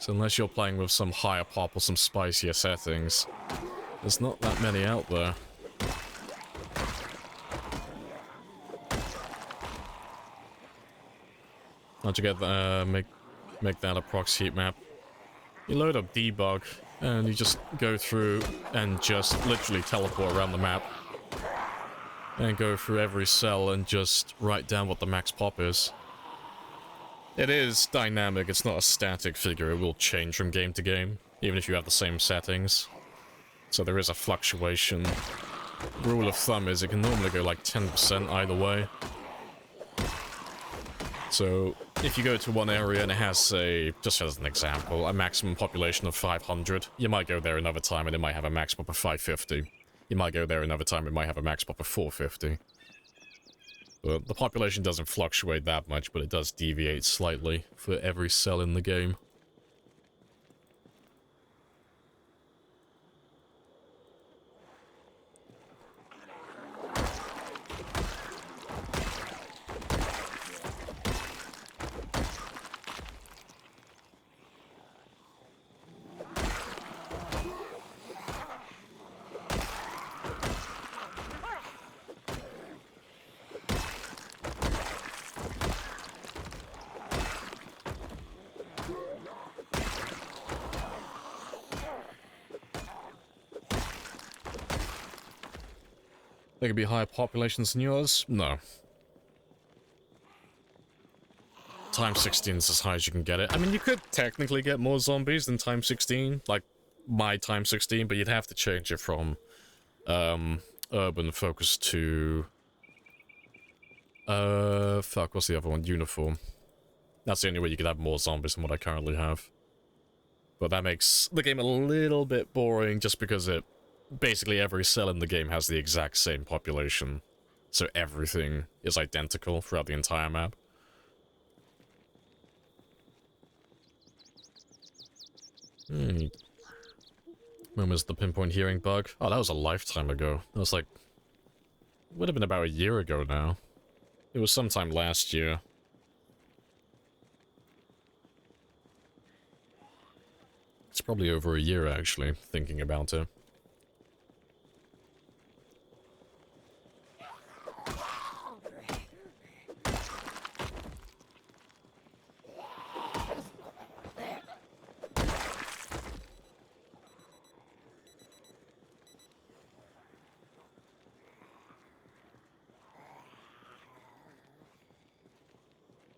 So unless you're playing with some higher pop or some spicier settings, there's not that many out there. How'd you get make that a proxy heat map? You load up debug, and you just go through and just literally teleport around the map. And go through every cell and just write down what the max pop is. It is dynamic, it's not a static figure, it will change from game to game, even if you have the same settings. So there is a fluctuation. Rule of thumb is it can normally go like 10% either way. So if you go to one area and it has, say, just as an example, a maximum population of 500, you might go there another time and it might have a max pop of 550. You might go there another time, it might have a max pop of 450. But the population doesn't fluctuate that much, but it does deviate slightly for every cell in the game. There could be higher populations than yours? No. Times 16 is as high as you can get it. I mean, you could technically get more zombies than times 16, like my times 16, but you'd have to change it from urban focus to fuck, what's the other one? Uniform. That's the only way you could have more zombies than what I currently have. But that makes the game a little bit boring just because it basically every cell in the game has the exact same population. So everything is identical throughout the entire map. When was the pinpoint hearing bug? Oh, that was a lifetime ago. That was like... would have been about a year ago now. It was sometime last year. It's probably over a year, actually, thinking about it.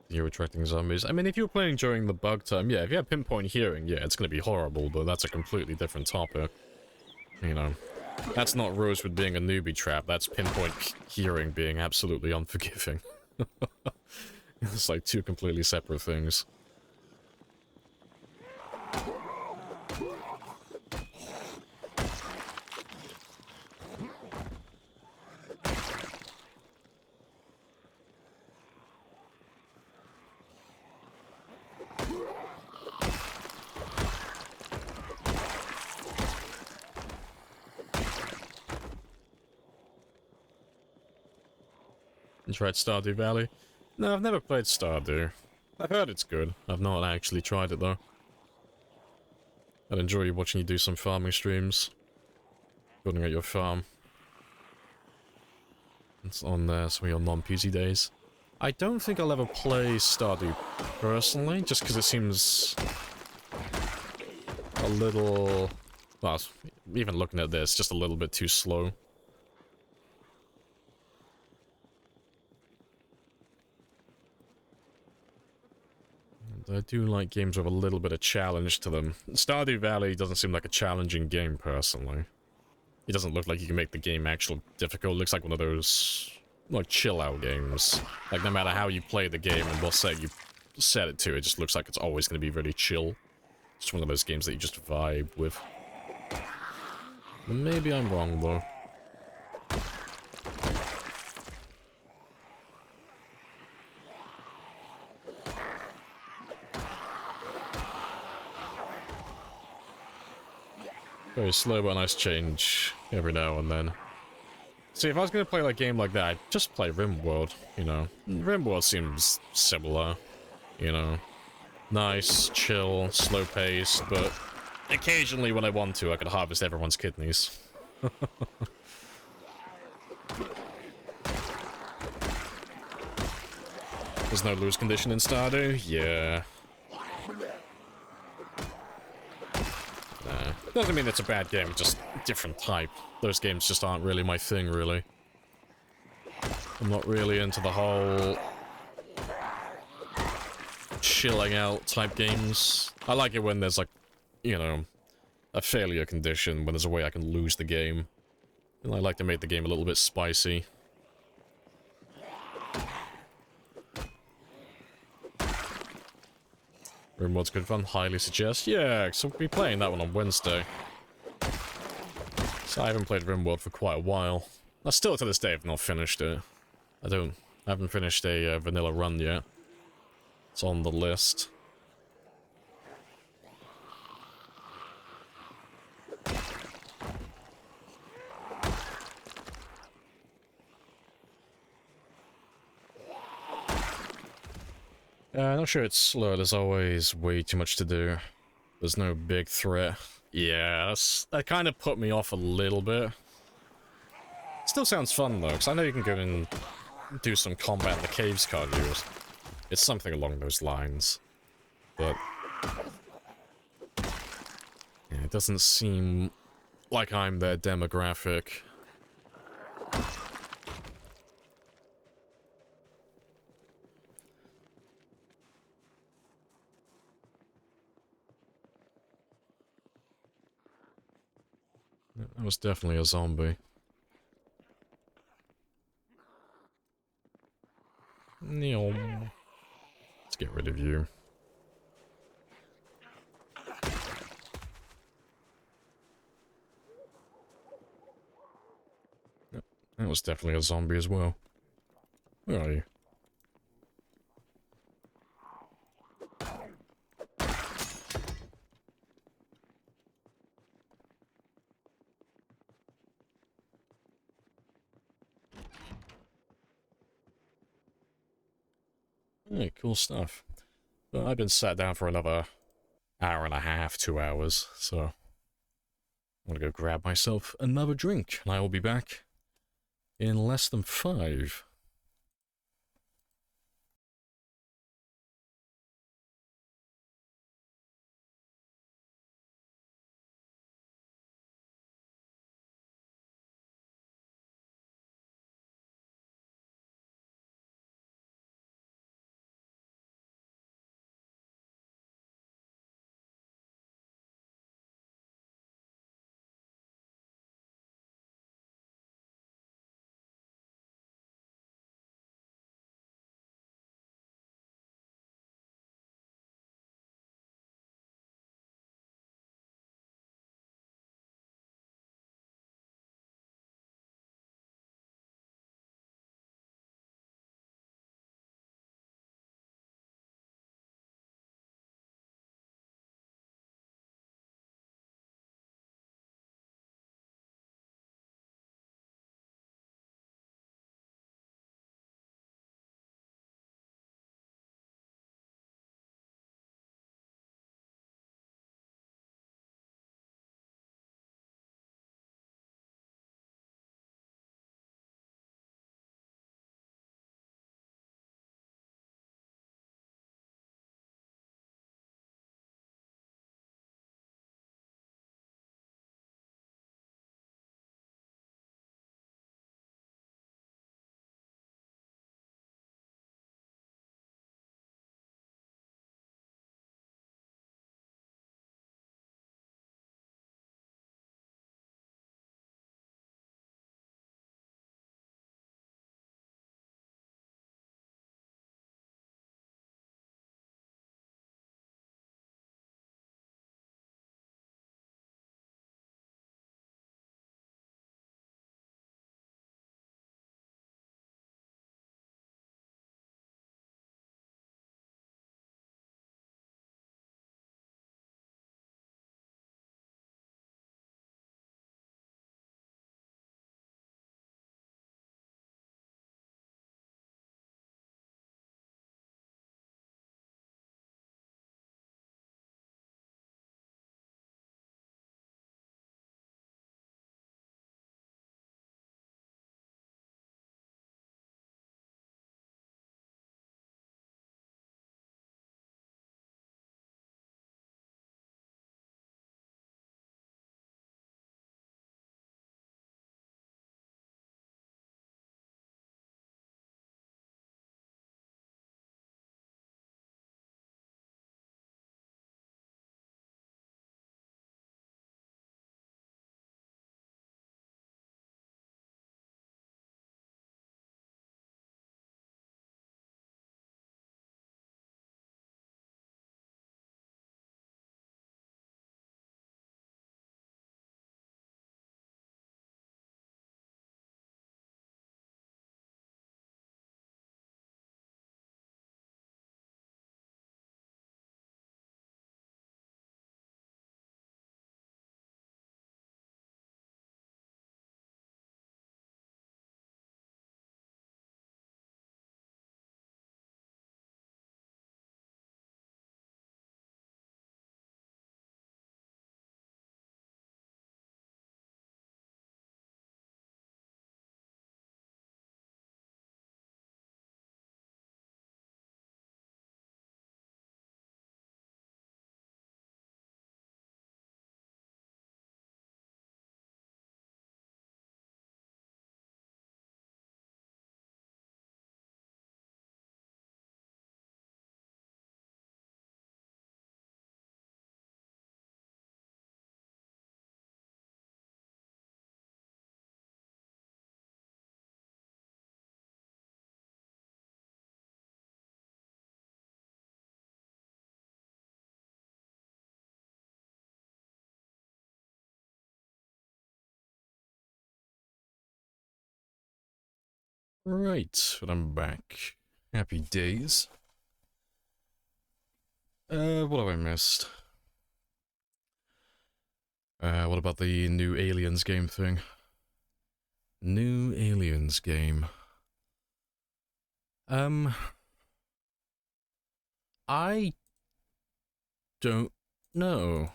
You're attracting zombies. I mean, if you're playing during the bug time, yeah, if you have pinpoint hearing, yeah, it's gonna be horrible, but that's a completely different topic. You know, that's not Rosewood being a newbie trap, that's pinpoint hearing being absolutely unforgiving. It's like two completely separate things. You tried Stardew Valley? No, I've never played Stardew. I've heard it's good. I've not actually tried it though. I'd enjoy watching you do some farming streams. Building at your farm. It's on some of your non-PC days. I don't think I'll ever play Stardew personally, just because it seems a little... well, even looking at this, just a little bit too slow. I do like games with a little bit of challenge to them. Stardew Valley doesn't seem like a challenging game, personally. It doesn't look like you can make the game actually difficult. It looks like one of those, like, chill-out games. Like, no matter how you play the game and what set you set it to, it just looks like it's always going to be really chill. It's one of those games that you just vibe with. Maybe I'm wrong, though. Very slow but nice change every now and then. See, if I was going to play a game like that, I'd just play RimWorld, you know. RimWorld seems similar, you know. Nice, chill, slow paced, but occasionally when I want to, I could harvest everyone's kidneys. There's no lose condition in Stardew? Yeah. Doesn't mean it's a bad game, just different type. Those games just aren't really my thing, really. I'm not really into the whole chilling out type games. I like it when there's, like, you know, a failure condition, when there's a way I can lose the game. And I like to make the game a little bit spicy. RimWorld's good fun, highly suggest. Yeah, so we'll be playing that one on Wednesday. So I haven't played RimWorld for quite a while. I still to this day have not finished it. I haven't finished a vanilla run yet. It's on the list. I'm not sure it's slow, there's always way too much to do. There's no big threat. Yeah, that kind of put me off a little bit. Still sounds fun though, because I know you can go and do some combat in the caves, can't you? It's something along those lines. But yeah, it doesn't seem like I'm their demographic. That was definitely a zombie. Neil. Let's get rid of you. Yep, that was definitely a zombie as well. Where are you? Hey, cool stuff. But I've been sat down for another hour and a half, 2 hours, so I'm gonna go grab myself another drink, and I will be back in less than 5. Right, but I'm back. Happy days. What have I missed? What about the new Aliens game thing? New Aliens game. I don't know.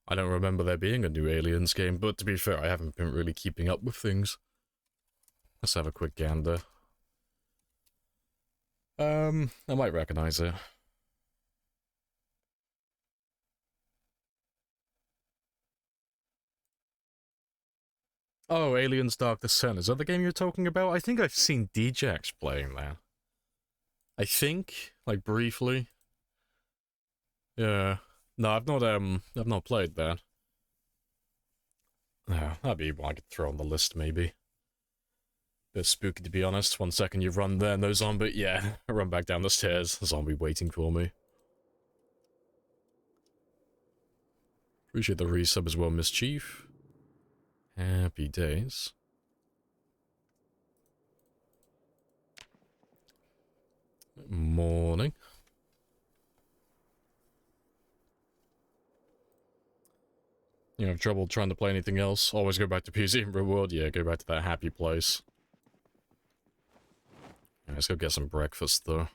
I don't remember there being a new Aliens game, but to be fair, I haven't been really keeping up with things. Let's have a quick gander. I might recognize it. Oh, Aliens Dark Descent. Is that the game you're talking about? I think I've seen Djax playing that. I think, like, briefly. Yeah. No, I've not played that. That'd be one I could throw on the list, maybe. Bit spooky, to be honest. 1 second you run there, no zombie. Yeah, I run back down the stairs. Zombie waiting for me. Appreciate the resub as well, Mischief. Happy days. Morning. You have trouble trying to play anything else? Always go back to PC and Real World? Yeah, go back to that happy place. Yeah, let's go get some breakfast, though.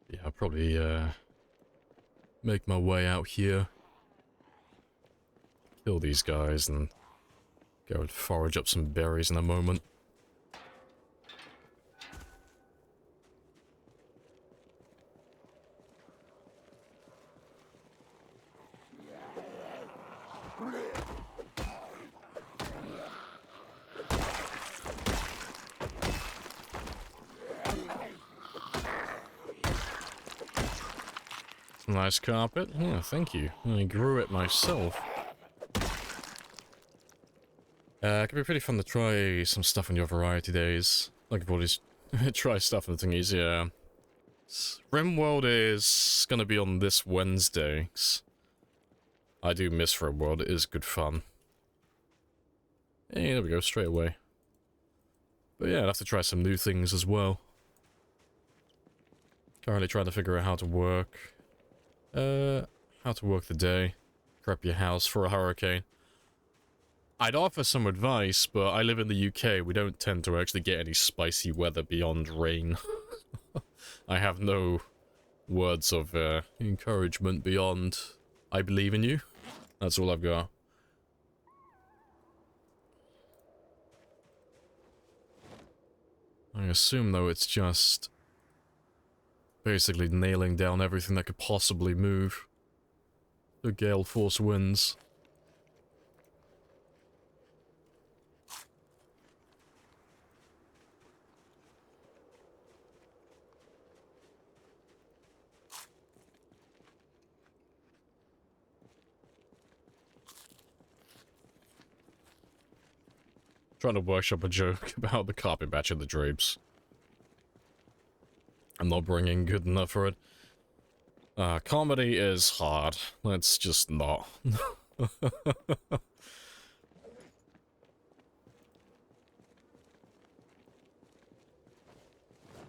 Yeah, I'll probably, make my way out here. Kill these guys and go and forage up some berries in a moment. Nice carpet. Yeah, thank you. I grew it myself. It could be pretty fun to try some stuff on your variety days. Like, I've always try stuff on the thingies, yeah. RimWorld is gonna be on this Wednesday. I do miss RimWorld, it is good fun. Hey, there we go, straight away. But yeah, I'll have to try some new things as well. Currently trying to figure out how to work the day. Prep your house for a hurricane. I'd offer some advice, but I live in the UK. We don't tend to actually get any spicy weather beyond rain. I have no words of encouragement beyond I believe in you. That's all I've got. I assume, though, it's just basically nailing down everything that could possibly move. The gale force winds. Trying to workshop a joke about the carpet batch of the drapes. I'm not bringing good enough for it. Comedy is hard. Let's just not.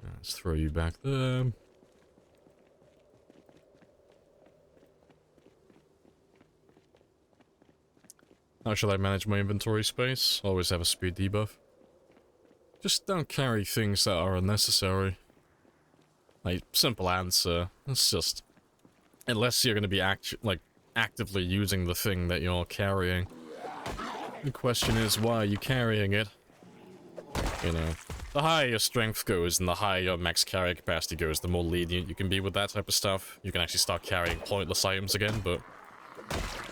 Let's throw you back there. How should I manage my inventory space? Always have a speed debuff. Just don't carry things that are unnecessary. Like, simple answer. It's just... Unless you're going to be actively using the thing that you're carrying. The question is, why are you carrying it? You know, the higher your strength goes and the higher your max carry capacity goes, the more lenient you can be with that type of stuff. You can actually start carrying pointless items again, but...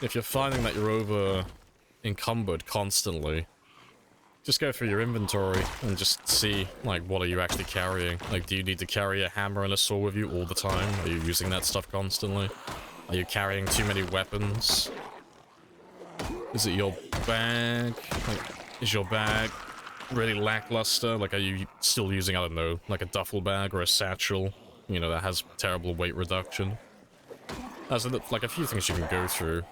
If you're finding that you're over... encumbered constantly, Just go through your inventory and just see, like, what are you actually carrying? Like, do you need to carry a hammer and a saw with you all the time? Are you using that stuff constantly? Are you carrying too many weapons? Is it your bag? Like, is your bag really lackluster? Like, are you still using, I don't know, like a duffel bag or a satchel? You know, that has terrible weight reduction? There's like a few things you can go through.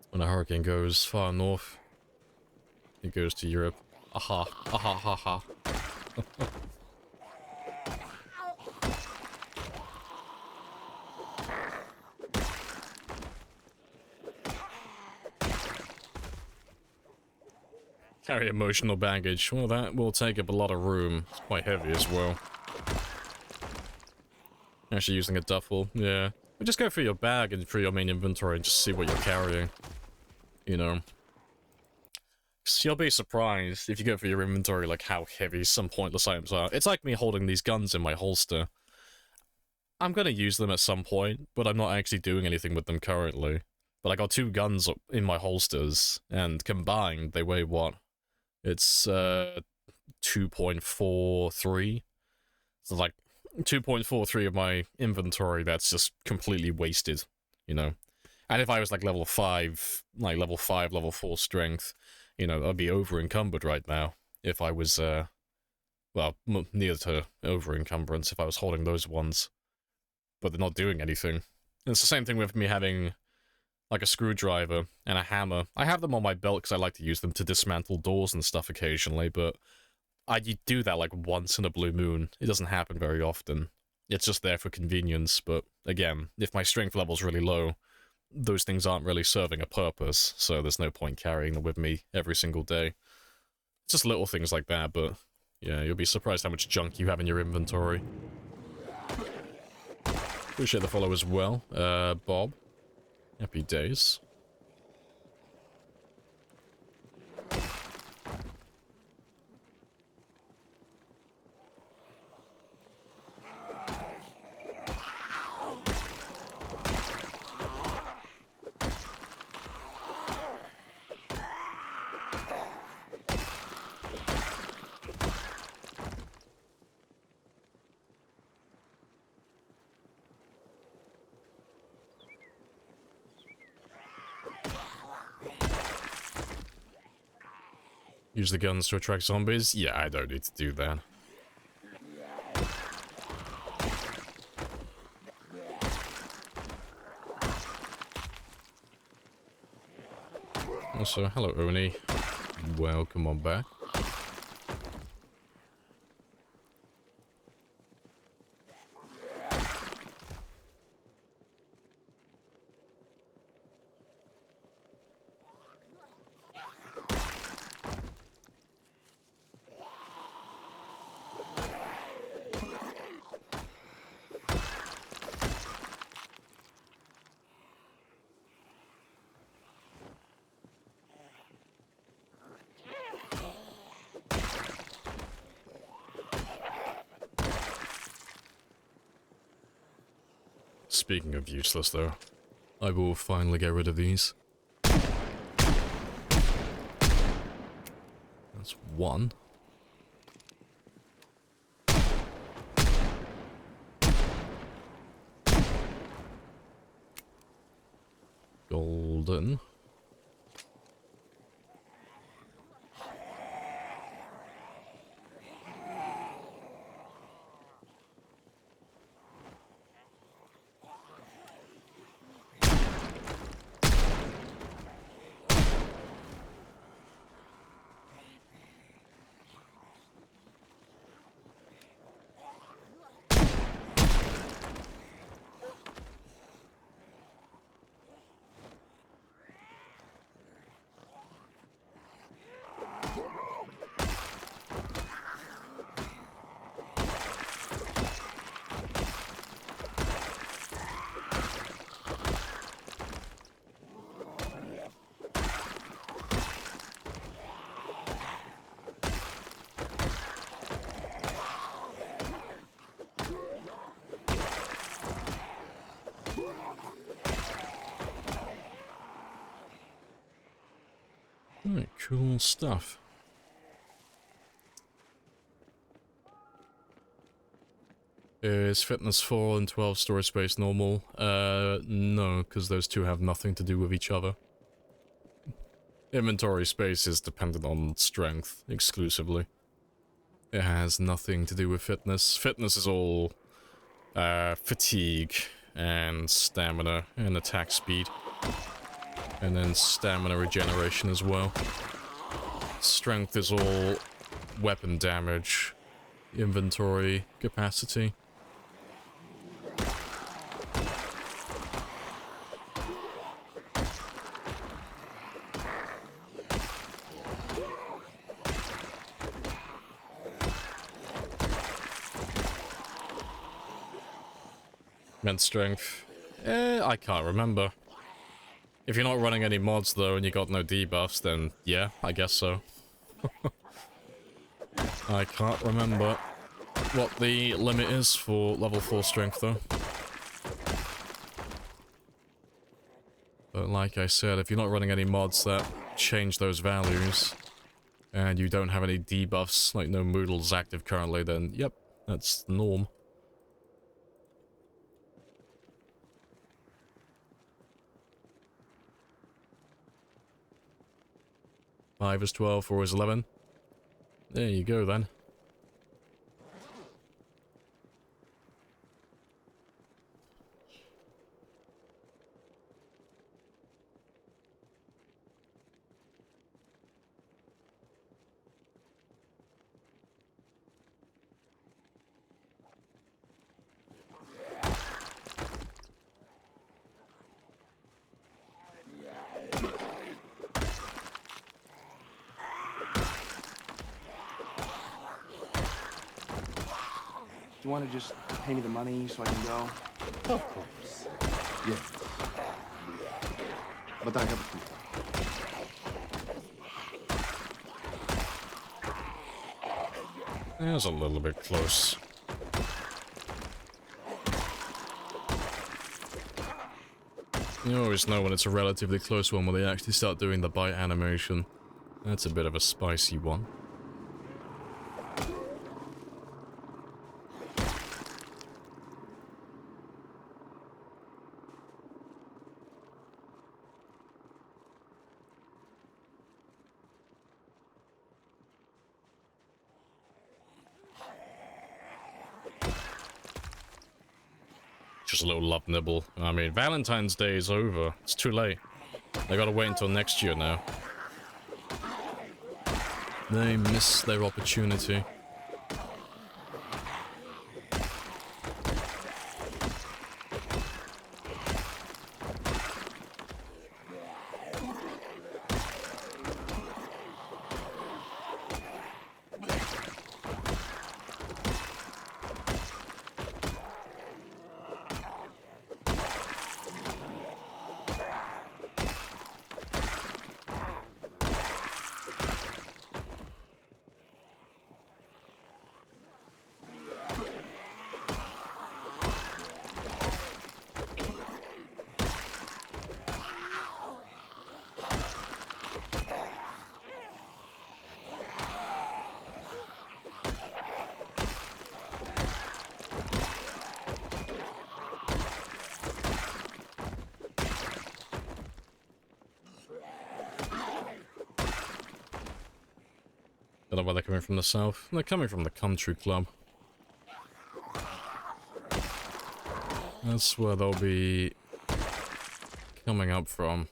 When a hurricane goes far north, it goes to Europe. Aha, aha, ha, ha. Carry emotional baggage. Well, that will take up a lot of room. It's quite heavy as well. Actually using a duffel, yeah. But just go through your bag and through your main inventory and just see what you're carrying. You know. 'Cause you'll be surprised if you go through your inventory, like, how heavy some pointless items are. It's like me holding these guns in my holster. I'm gonna use them at some point, but I'm not actually doing anything with them currently. But I got 2 guns in my holsters, and combined, they weigh what? It's, 2.43. So, like, 2.43 of my inventory that's just completely wasted, you know? And if I was, like, level 5, level 4 strength, you know, I'd be over-encumbered right now. If I was, well, near to over-encumbrance if I was holding those ones. But they're not doing anything. And it's the same thing with me having, like, a screwdriver and a hammer. I have them on my belt because I like to use them to dismantle doors and stuff occasionally, but I do that, like, once in a blue moon. It doesn't happen very often. It's just there for convenience, but, again, if my strength level's really low, those things aren't really serving a purpose, so there's no point carrying them with me every single day. It's just little things like that, but, yeah, you'll be surprised how much junk you have in your inventory. Appreciate the follow as well, Bob. Happy days. Use the guns to attract zombies? Yeah, I don't need to do that. Also, hello Oni. Welcome on back. Speaking of useless, though, I will finally get rid of these. That's one. Golden. Alright, cool stuff. Is fitness 4 and 12 storage space normal? No, because those two have nothing to do with each other. Inventory space is dependent on strength exclusively. It has nothing to do with fitness. Fitness is all fatigue and stamina and attack speed. And then stamina regeneration as well. Strength is all weapon damage, inventory capacity. Meant strength. I can't remember. If you're not running any mods though and you got no debuffs, then yeah, I guess so. I can't remember what the limit is for level 4 strength though. But like I said, if you're not running any mods that change those values, and you don't have any debuffs, like no Moodles active currently, then yep, that's the norm. Five is 12, 4 is 11. There you go then.
Do you want to just pay me the money so I can go?
Of course. Yes. But I have to.
That was a little bit close. You always know when it's a relatively close one when they actually start doing the bite animation. That's a bit of a spicy one. Just a little love nibble. I mean, Valentine's Day is over. It's too late. They gotta wait until next year now. They miss their opportunity. Don't know why they're coming from the south. They're coming from the country club. That's where they'll be coming up from.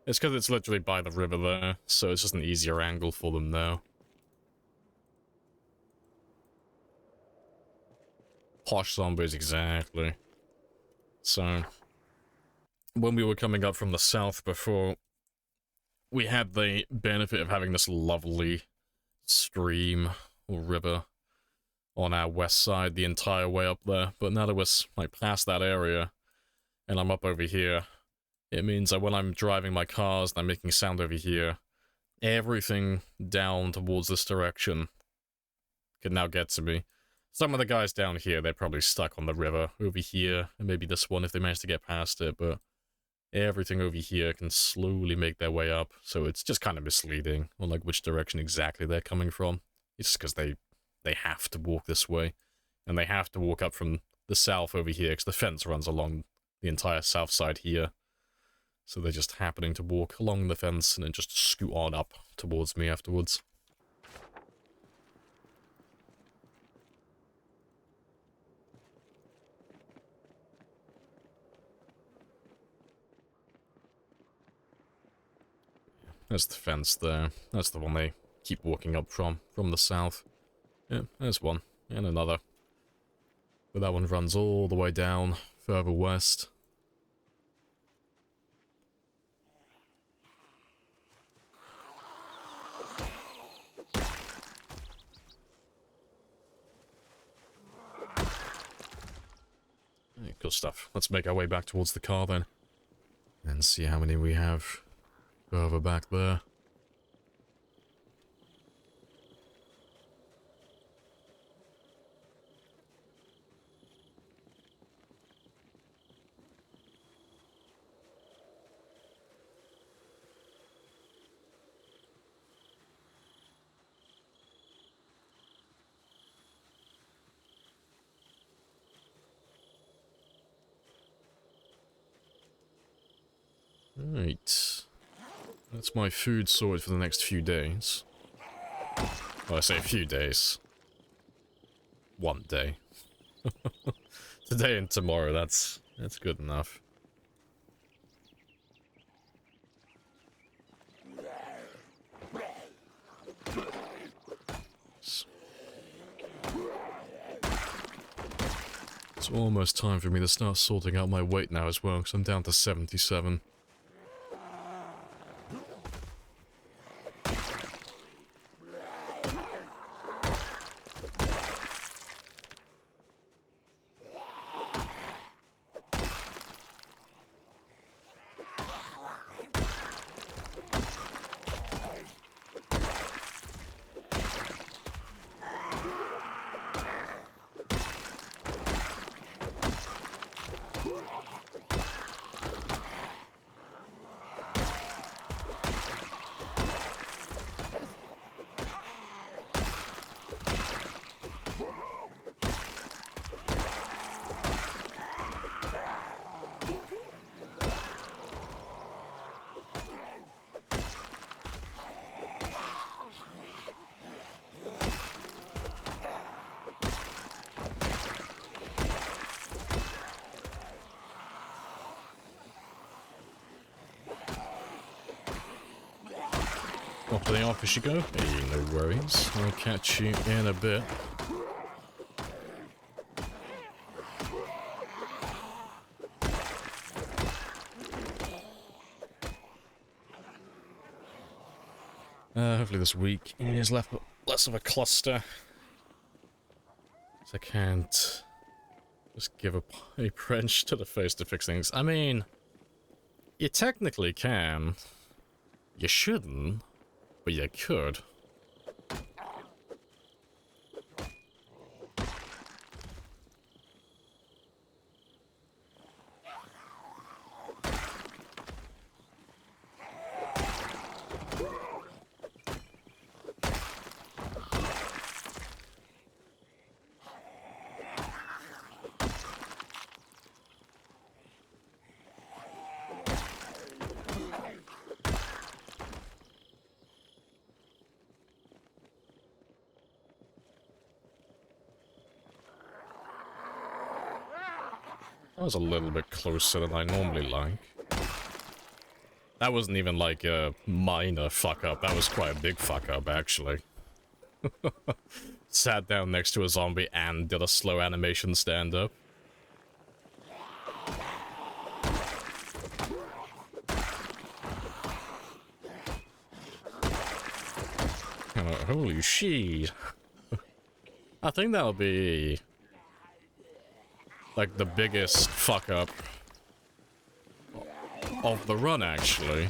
It's because it's literally by the river there, so it's just an easier angle for them now. Posh zombies, exactly. So, when we were coming up from the south before, we had the benefit of having this lovely stream or river on our west side the entire way up there, but now that we're like past that area and I'm up over here, it means that when I'm driving my cars and I'm making sound over here, everything down towards this direction can now get to me. Some of the guys down here, they're probably stuck on the river over here, and maybe this one if they manage to get past it, but everything over here can slowly make their way up, so it's just kind of misleading on like which direction exactly they're coming from. It's just because they have to walk this way, and they have to walk up from the south over here, because the fence runs along the entire south side here. So they're just happening to walk along the fence and then just scoot on up towards me afterwards. There's the fence there. That's the one they keep walking up from the south. Yeah, there's one. And another. But that one runs all the way down, further west. Yeah, good stuff. Let's make our way back towards the car then. And see how many we have further back there. Right. That's my food sorted for the next few days. Well, I say a few days. One day. Today and tomorrow, that's good enough. It's almost time for me to start sorting out my weight now as well, because I'm down to 77. Off to the office you go. Hey, no worries. I'll catch you in a bit. Hopefully this week is less of a cluster. So I can't just give a wrench to the face to fix things. I mean, you technically can. You shouldn't. But you could. That was a little bit closer than I normally like. That wasn't even like a minor fuck up, that was quite a big fuck up actually. Sat down next to a zombie and did a slow animation stand up. Oh, holy shit. I think that'll be like the biggest fuck up of the run, actually.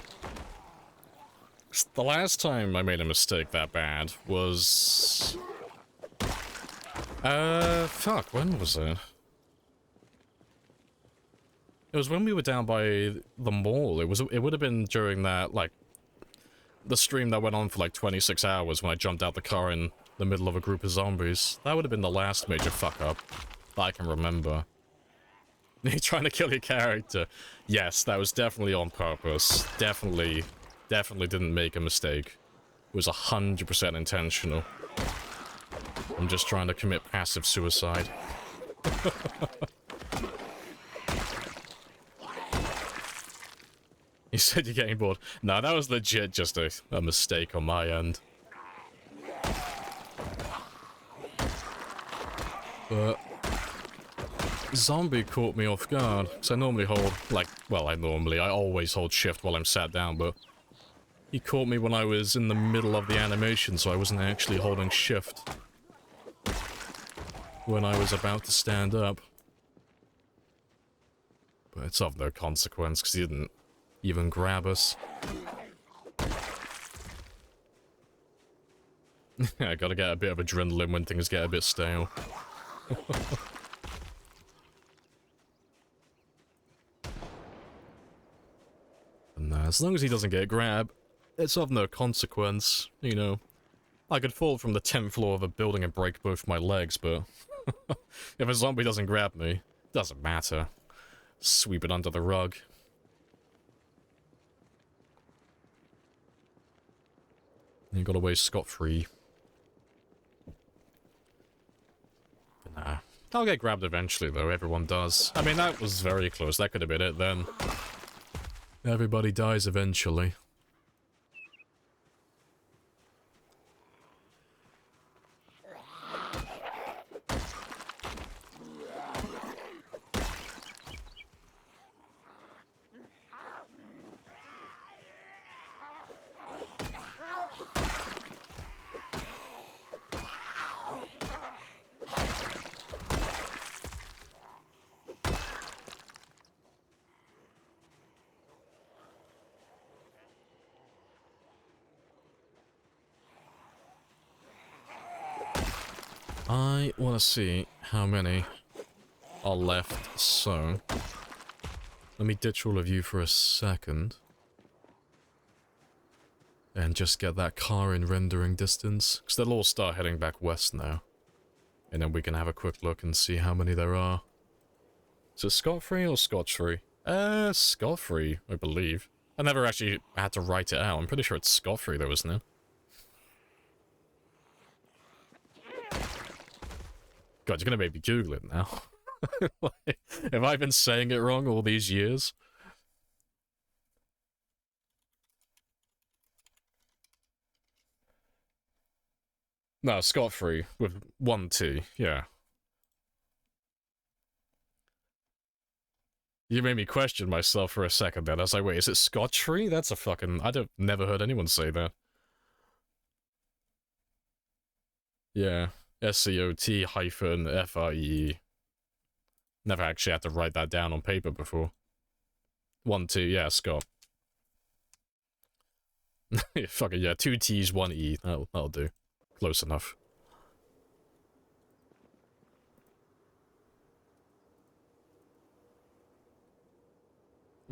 The last time I made a mistake that bad was Fuck, when was it? It was when we were down by the mall. It would have been during that, like, the stream that went on for like 26 hours when I jumped out the car in the middle of a group of zombies. That would have been the last major fuck-up that I can remember. You trying to kill your character? Yes, that was definitely on purpose. Definitely didn't make a mistake. It was 100% intentional. I'm just trying to commit passive suicide. You said you're getting bored. No, that was legit just a mistake on my end. But zombie caught me off guard, because I normally hold, like, well, I always hold shift while I'm sat down, but he caught me when I was in the middle of the animation, so I wasn't actually holding shift when I was about to stand up. But it's of no consequence, because he didn't even grab us. I gotta get a bit of adrenaline when things get a bit stale. And as long as he doesn't get grabbed, it's of no consequence, you know. I could fall from the 10th floor of a building and break both my legs, but if a zombie doesn't grab me, doesn't matter. Sweep it under the rug. You got away scot-free. Nah. I'll get grabbed eventually, though. Everyone does. I mean, that was very close. That could have been it then. Everybody dies eventually. I want to see how many are left, so let me ditch all of you for a second and just get that car in rendering distance, because they'll all start heading back west now, and then we can have a quick look and see how many there are. Is it scot-free or scotch-free? Scot-free, I believe. I never actually had to write it out. I'm pretty sure it's scot-free though, isn't it? God, you're gonna make me Google it now. Like, have I been saying it wrong all these years? No, scot-free with 1 T, yeah. You made me question myself for a second then. I was like, wait, is it scotch-free? That's a fucking... never heard anyone say that. Yeah. SCOT-FRE. Never actually had to write that down on paper before. 1 T, yeah, Scott. Fuck it, yeah, 2 T's, 1 E. That'll do. Close enough.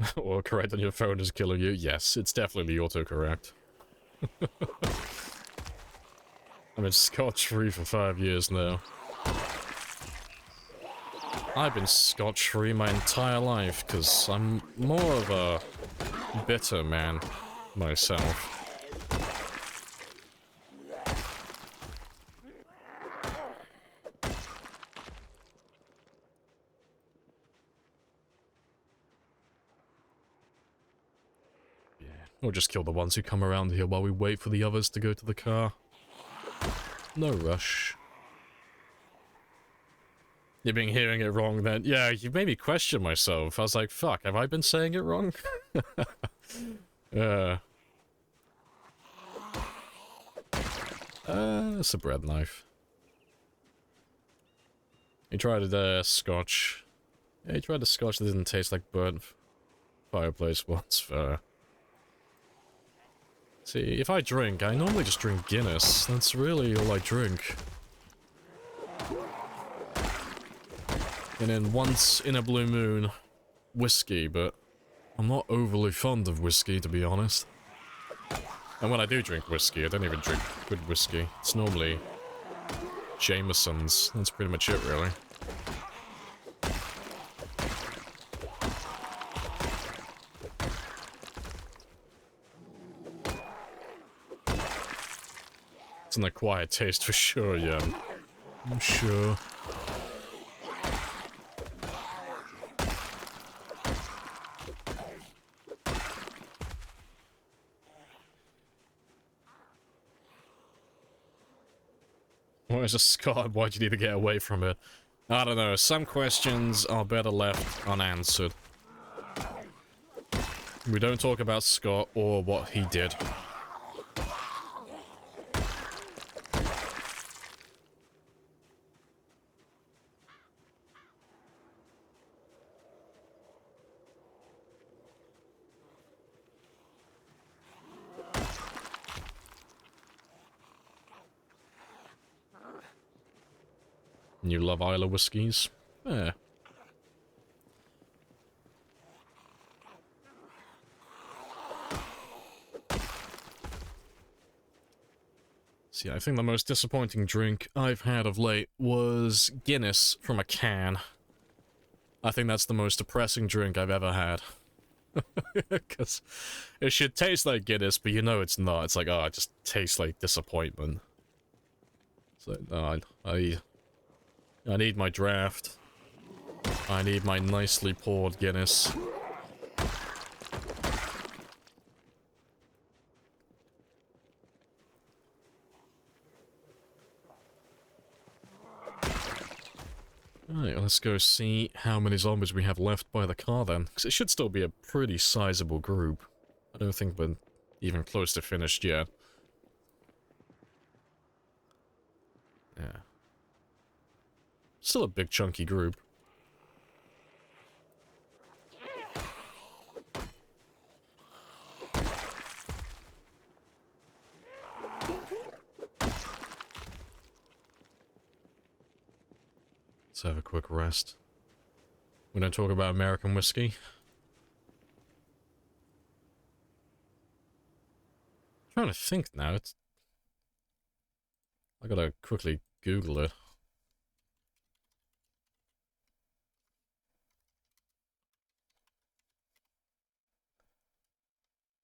Autocorrect on your phone is killing you. Yes, it's definitely autocorrect. I've been scotch-free for 5 years now. I've been scotch-free my entire life, because I'm more of a bitter man myself. Yeah, we'll just kill the ones who come around here while we wait for the others to go to the car. No rush. You've been hearing it wrong then? Yeah, you made me question myself. I was like, fuck, have I been saying it wrong? It's a bread knife. He tried a scotch. Yeah, he tried a scotch that didn't taste like burnt fireplace once. See, if I drink, I normally just drink Guinness. That's really all I drink. And then once in a blue moon, whiskey, but I'm not overly fond of whiskey, to be honest. And when I do drink whiskey, I don't even drink good whiskey. It's normally Jameson's. That's pretty much it, really. It's an acquired taste for sure, yeah. I'm sure. Why is a Scott? Why'd you need to get away from it? I don't know. Some questions are better left unanswered. We don't talk about Scott or what he did. You love Isla whiskies? Yeah. See, I think the most disappointing drink I've had of late was Guinness from a can. I think that's the most depressing drink I've ever had. Because it should taste like Guinness, but you know it's not. It's like, oh, it just tastes like disappointment. So, no, I need my draft. I need my nicely poured Guinness. Alright, let's go see how many zombies we have left by the car then. Because it should still be a pretty sizable group. I don't think we're even close to finished yet. Yeah. Still a big chunky group. Let's have a quick rest. We don't talk about American whiskey. I'm trying to think now. I gotta quickly Google it.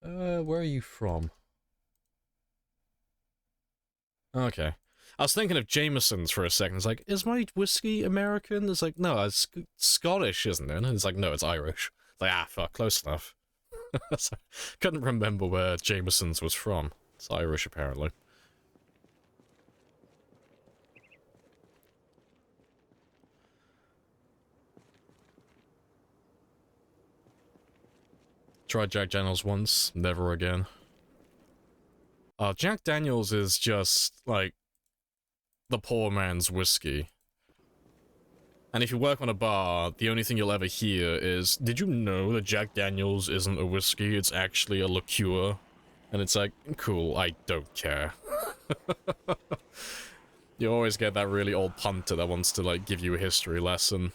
Where are you from? Okay. I was thinking of Jameson's for a second. It's like, is my whiskey American? It's like, no, it's Scottish, isn't it? And it's like, no, it's Irish. It's like, ah, fuck, close enough. So, couldn't remember where Jameson's was from. It's Irish, apparently. Tried Jack Daniels once, never again. Jack Daniels is just, like, the poor man's whiskey. And if you work on a bar, the only thing you'll ever hear is, did you know that Jack Daniels isn't a whiskey, it's actually a liqueur? And it's like, cool, I don't care. You always get that really old punter that wants to, like, give you a history lesson.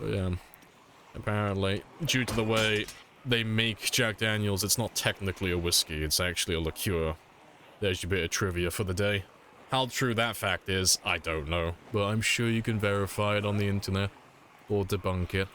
But yeah, apparently, due to the way they make Jack Daniels, it's not technically a whiskey, it's actually a liqueur. There's your bit of trivia for the day. How true that fact is, I don't know. But I'm sure you can verify it on the internet. Or debunk it.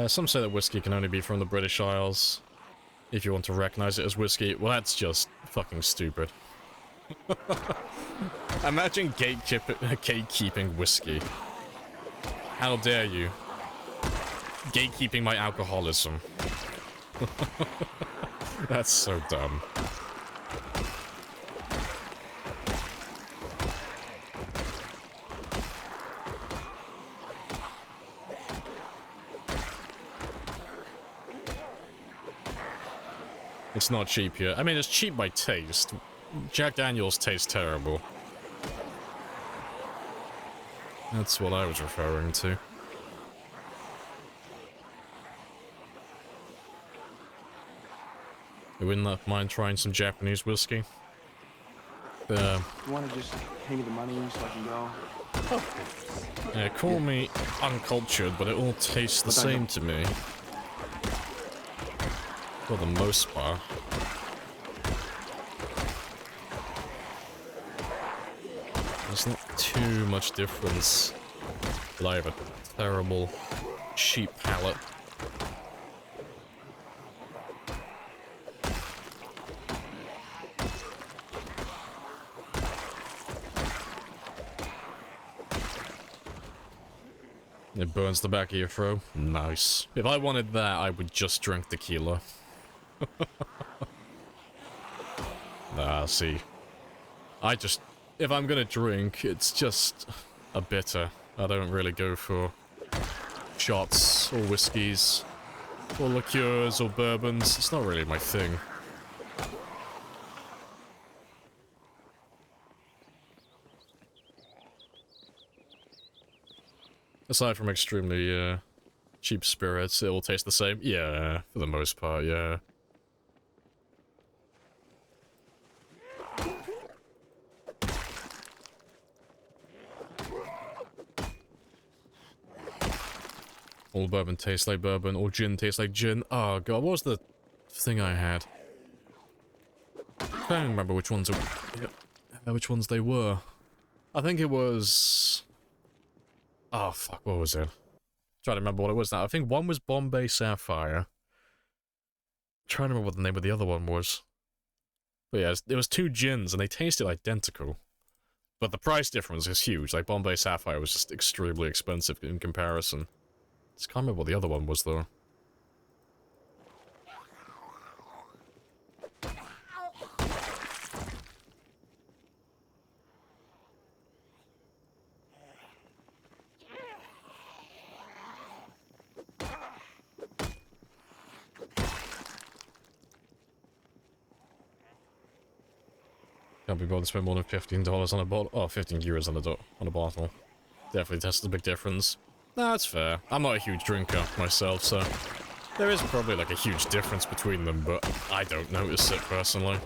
Some say that whiskey can only be from the British Isles. If you want to recognize it as whiskey, well, that's just fucking stupid. Imagine gatekeeping whiskey. How dare you? Gatekeeping my alcoholism. That's so dumb. It's not cheap here. I mean, it's cheap by taste. Jack Daniels tastes terrible. That's what I was referring to. You wouldn't mind trying some Japanese whiskey?
You want to just pay me the money so I can go?
Of course.
Yeah, call me uncultured, but it all tastes the same to me. For the most part. There's not too much difference. But I have a terrible, cheap palate. It burns the back of your throat. Nice. If I wanted that, I would just drink tequila. Ah, see. If I'm gonna drink, it's just a bitter. I don't really go for shots or whiskeys or liqueurs or bourbons. It's not really my thing. Aside from extremely, cheap spirits, it will taste the same. Yeah, for the most part, yeah. All bourbon tastes like bourbon, all gin tastes like gin. Oh god, what was the thing I had? I can't remember which ones they were. I think it was... Oh fuck, what was it? Trying to remember what it was now. I think one was Bombay Sapphire. Trying to remember what the name of the other one was. But yeah, there was two gins and they tasted identical. But the price difference is huge. Like Bombay Sapphire was just extremely expensive in comparison. Just can't remember what the other one was though. Can't be bothered to spend more than $15 on a bottle. Oh, 15 euros on a bottle. Definitely tests a big difference. Nah, that's fair. I'm not a huge drinker myself, so there is probably like a huge difference between them, but I don't notice it personally.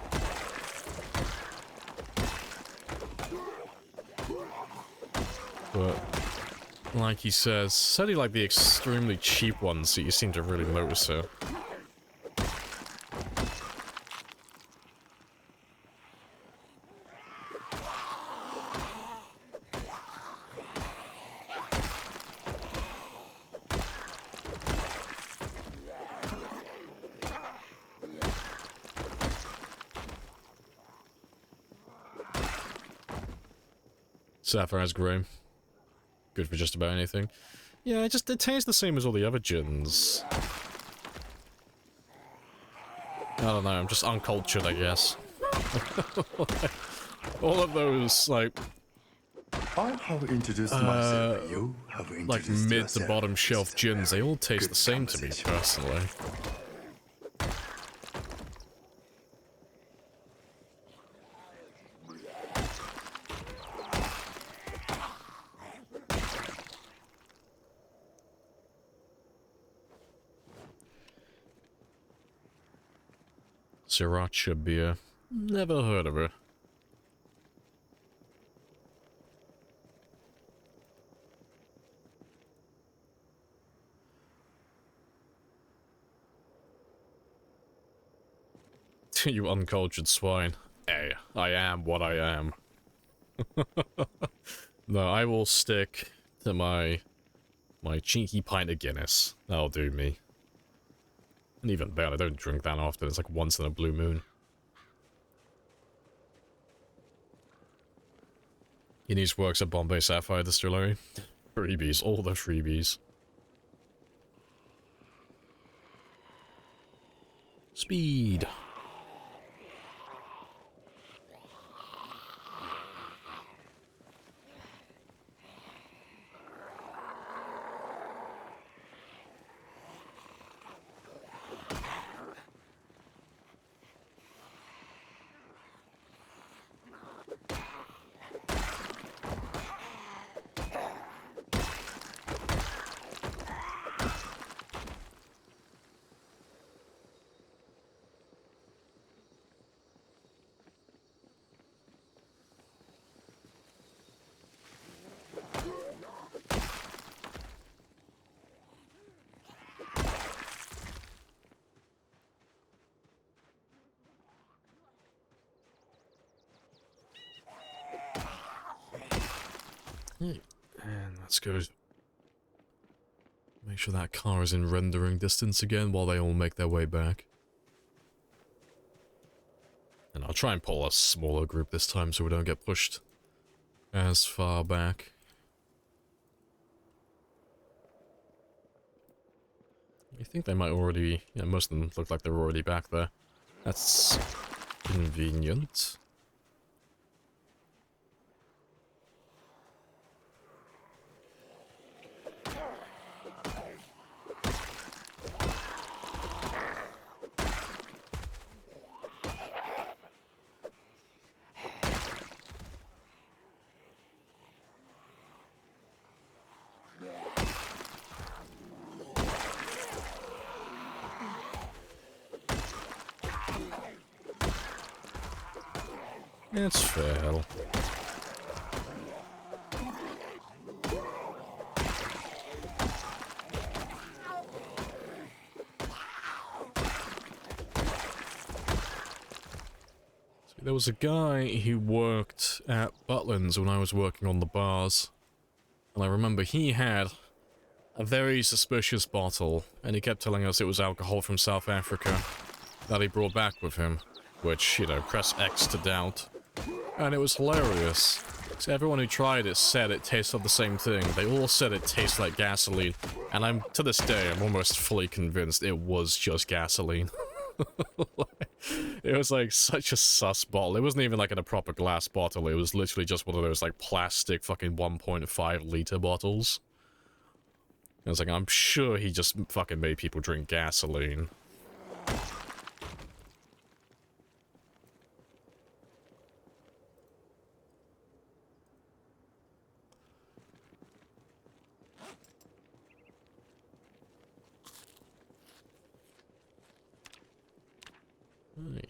But like he says, certainly like the extremely cheap ones, so you seem to really notice it. Sapphire's grey. Good for just about anything. Yeah, it tastes the same as all the other gins. I don't know, I'm just uncultured, I guess. All of those, like...
I have introduced myself. You have introduced
like mid
yourself,
to bottom shelf
Mr.
gins, they all taste
Good
the same to me,
conversation.
personally. Sriracha beer. Never heard of it. You uncultured swine. Hey, I am what I am. No, I will stick to my cheeky pint of Guinness. That'll do me. And even better, I don't drink that often. It's like once in a blue moon. Guinness works at Bombay Sapphire Distillery. Freebies, all the freebies. Speed. Let's go. Make sure that car is in rendering distance again while they all make their way back. And I'll try and pull a smaller group this time so we don't get pushed as far back. I think they might already... Yeah, most of them look like they're already back there. That's convenient. It's fair. There was a guy who worked at Butlins when I was working on the bars, and I remember he had a very suspicious bottle, and he kept telling us it was alcohol from South Africa that he brought back with him, which, you know, press X to doubt. And it was hilarious. So everyone who tried it said it tasted the same thing. They all said it tastes like gasoline, and to this day, I'm almost fully convinced it was just gasoline. It was like such a sus bottle. It wasn't even like in a proper glass bottle. It was literally just one of those like plastic fucking 1.5 liter bottles. I was like, I'm sure he just fucking made people drink gasoline. Right.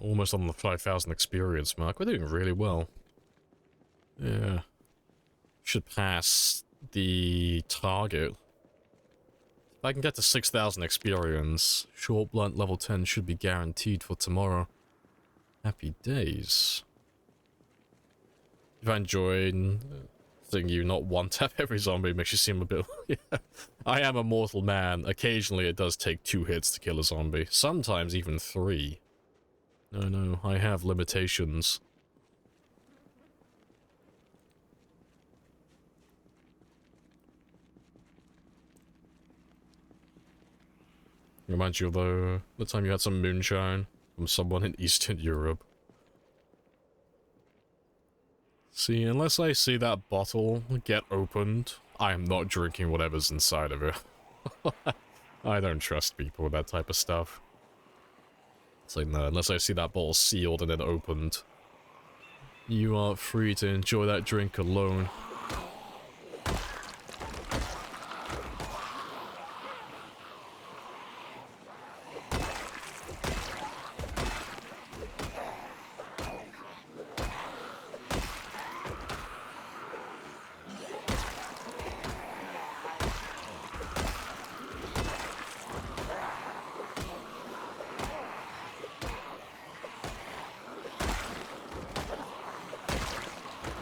Almost on the 5,000 experience mark. We're doing really well. Yeah. Should pass the target. If I can get to 6,000 experience, short blunt level 10 should be guaranteed for tomorrow. Happy days. If I enjoyed seeing you not one-tap every zombie, makes you seem a bit... Yeah. I am a mortal man. Occasionally it does take 2 hits to kill a zombie. Sometimes even 3. No, I have limitations. Reminds you of the time you had some moonshine from someone in Eastern Europe. See, unless I see that bottle get opened, I am not drinking whatever's inside of it. I don't trust people with that type of stuff. It's like, no, unless I see that bottle sealed and then opened. You are free to enjoy that drink alone.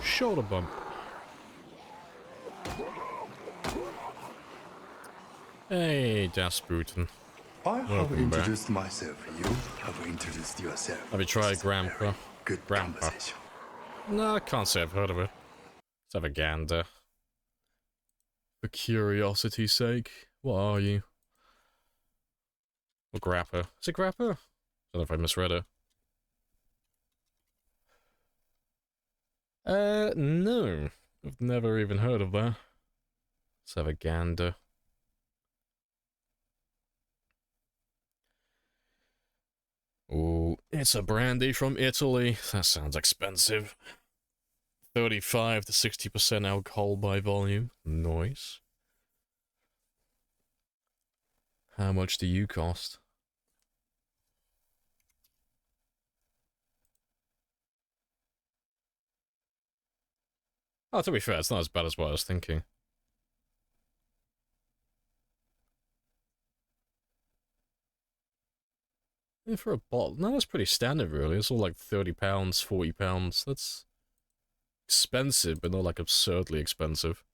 Shoulder bump. Hey, Dasputin.
I have
Welcome back.
introduced myself. You have introduced yourself.
Have you tried Grandpa?
Good
Grandpa.
conversation.
No, I can't say I've heard of it. Let's have a gander. For curiosity's sake, what are you? Or Grappa? Is it Grappa? I don't know if I misread it. No. I've never even heard of that. Let's have a gander. Ooh, it's a brandy from Italy. That sounds expensive. 35 to 60% alcohol by volume. Nice. How much do you cost? Oh, to be fair, it's not as bad as what I was thinking. Yeah, for a bottle, no, that's pretty standard, really. It's all like £30, £40. That's expensive, but not like absurdly expensive.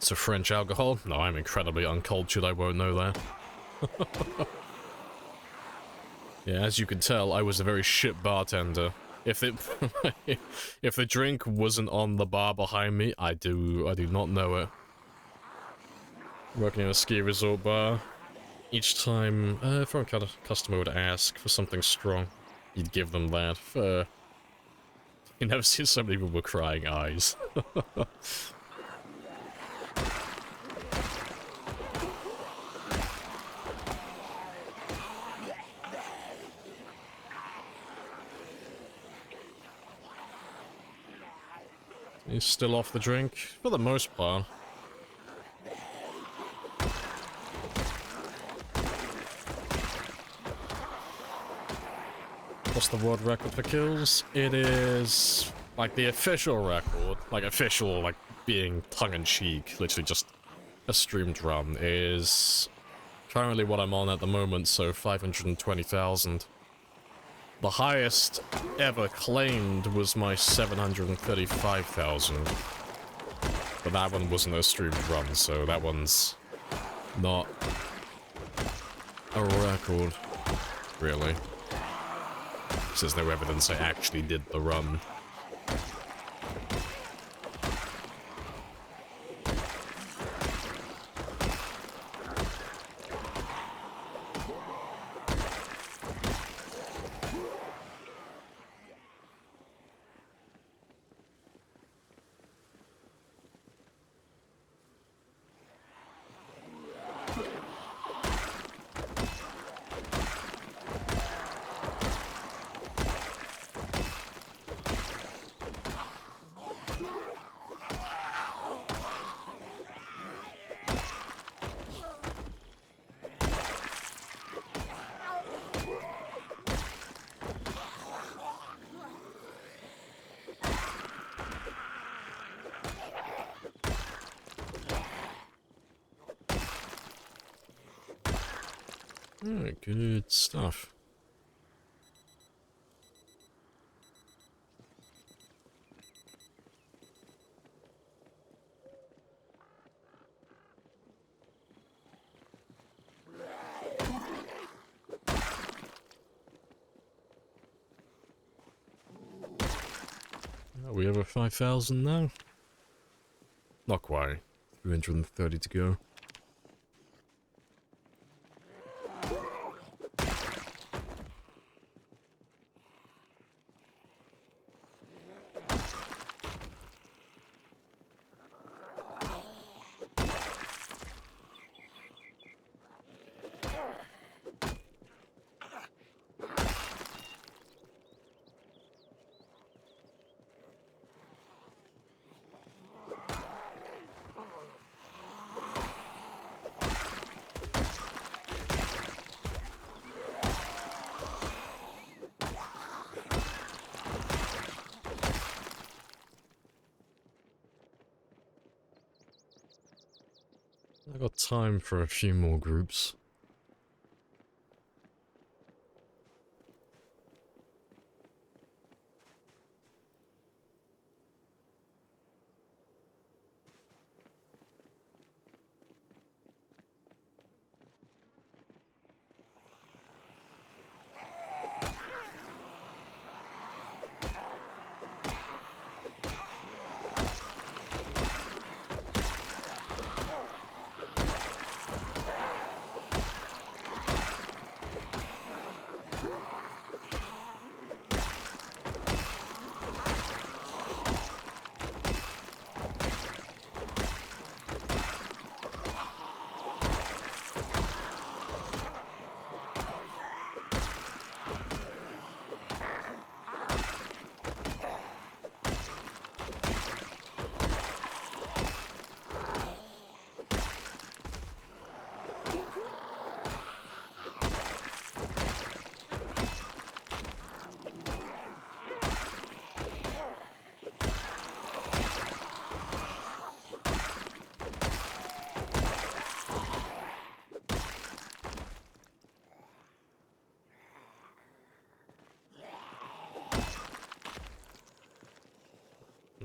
It's a French alcohol? No, I'm incredibly uncultured, I won't know that. Yeah, as you can tell, I was a very shit bartender. If it if the drink wasn't on the bar behind me, I do not know it. Working in a ski resort bar, each time a foreign customer would ask for something strong, you'd give them that. You never see so many people with crying eyes. He's still off the drink, for the most part. What's the world record for kills? It is like the official record, like being tongue-in-cheek, literally just a streamed run, is currently what I'm on at the moment, so 520,000. The highest ever claimed was my 735,000. But that one wasn't a streamed run, so that one's not a record, really. There's no evidence I actually did the run. Alright, good stuff. Are we over 5,000 now? Not quite. 330 to go. I got time for a few more groups.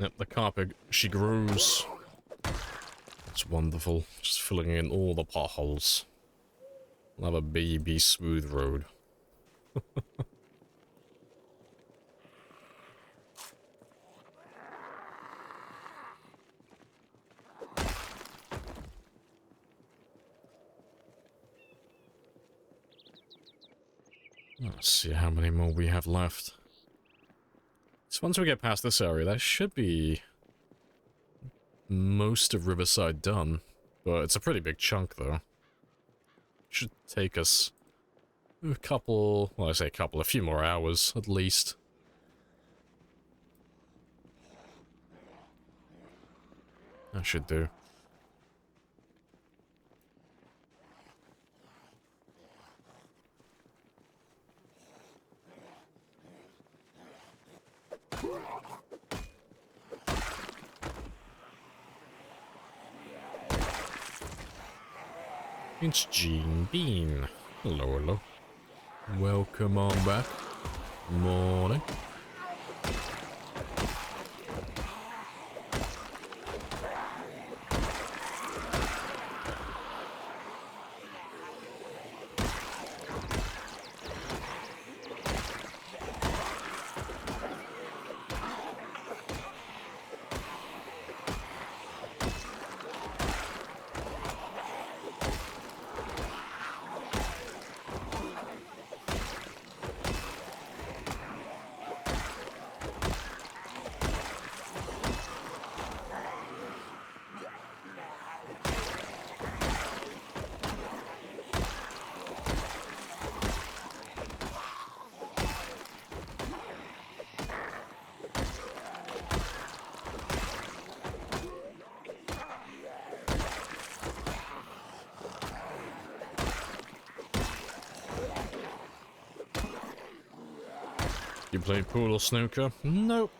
Yep, the carpet, she grows. It's wonderful. Just filling in all the potholes. We'll have a baby smooth road. Let's see how many more we have left. So once we get past this area, that should be most of Riverside done. But it's a pretty big chunk, though. Should take us a couple, well, I say a couple, a few more hours, at least. That should do. It's Gene Bean. Hello, hello. Welcome on back. Morning. You play pool or snooker? Nope.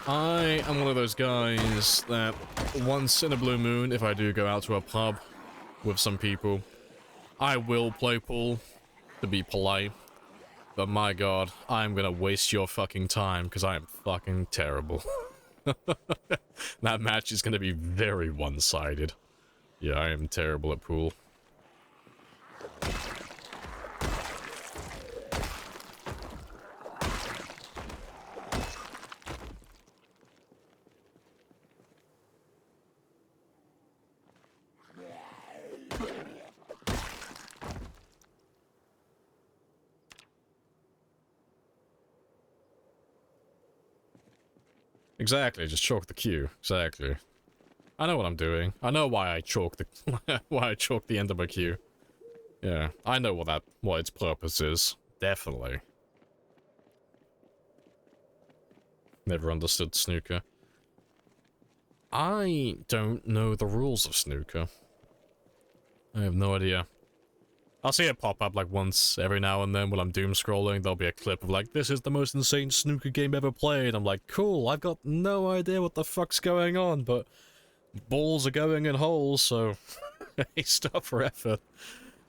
I am one of those guys that once in a blue moon, if I do go out to a pub with some people, I will play pool to be polite. But my god, I'm gonna waste your fucking time because I am fucking terrible. That match is gonna be very one-sided. Yeah, I am terrible at pool. Exactly, just chalk the queue. Exactly. I know what I'm doing. I know why I chalk the why I chalk the end of my queue. Yeah, I know what its purpose is. Definitely. Never understood snooker. I don't know the rules of snooker. I have no idea. I'll see it pop up like once every now and then when I'm doom scrolling. There'll be a clip of like, this is the most insane snooker game ever played. I'm like, cool, I've got no idea what the fuck's going on, but balls are going in holes, so stop for effort.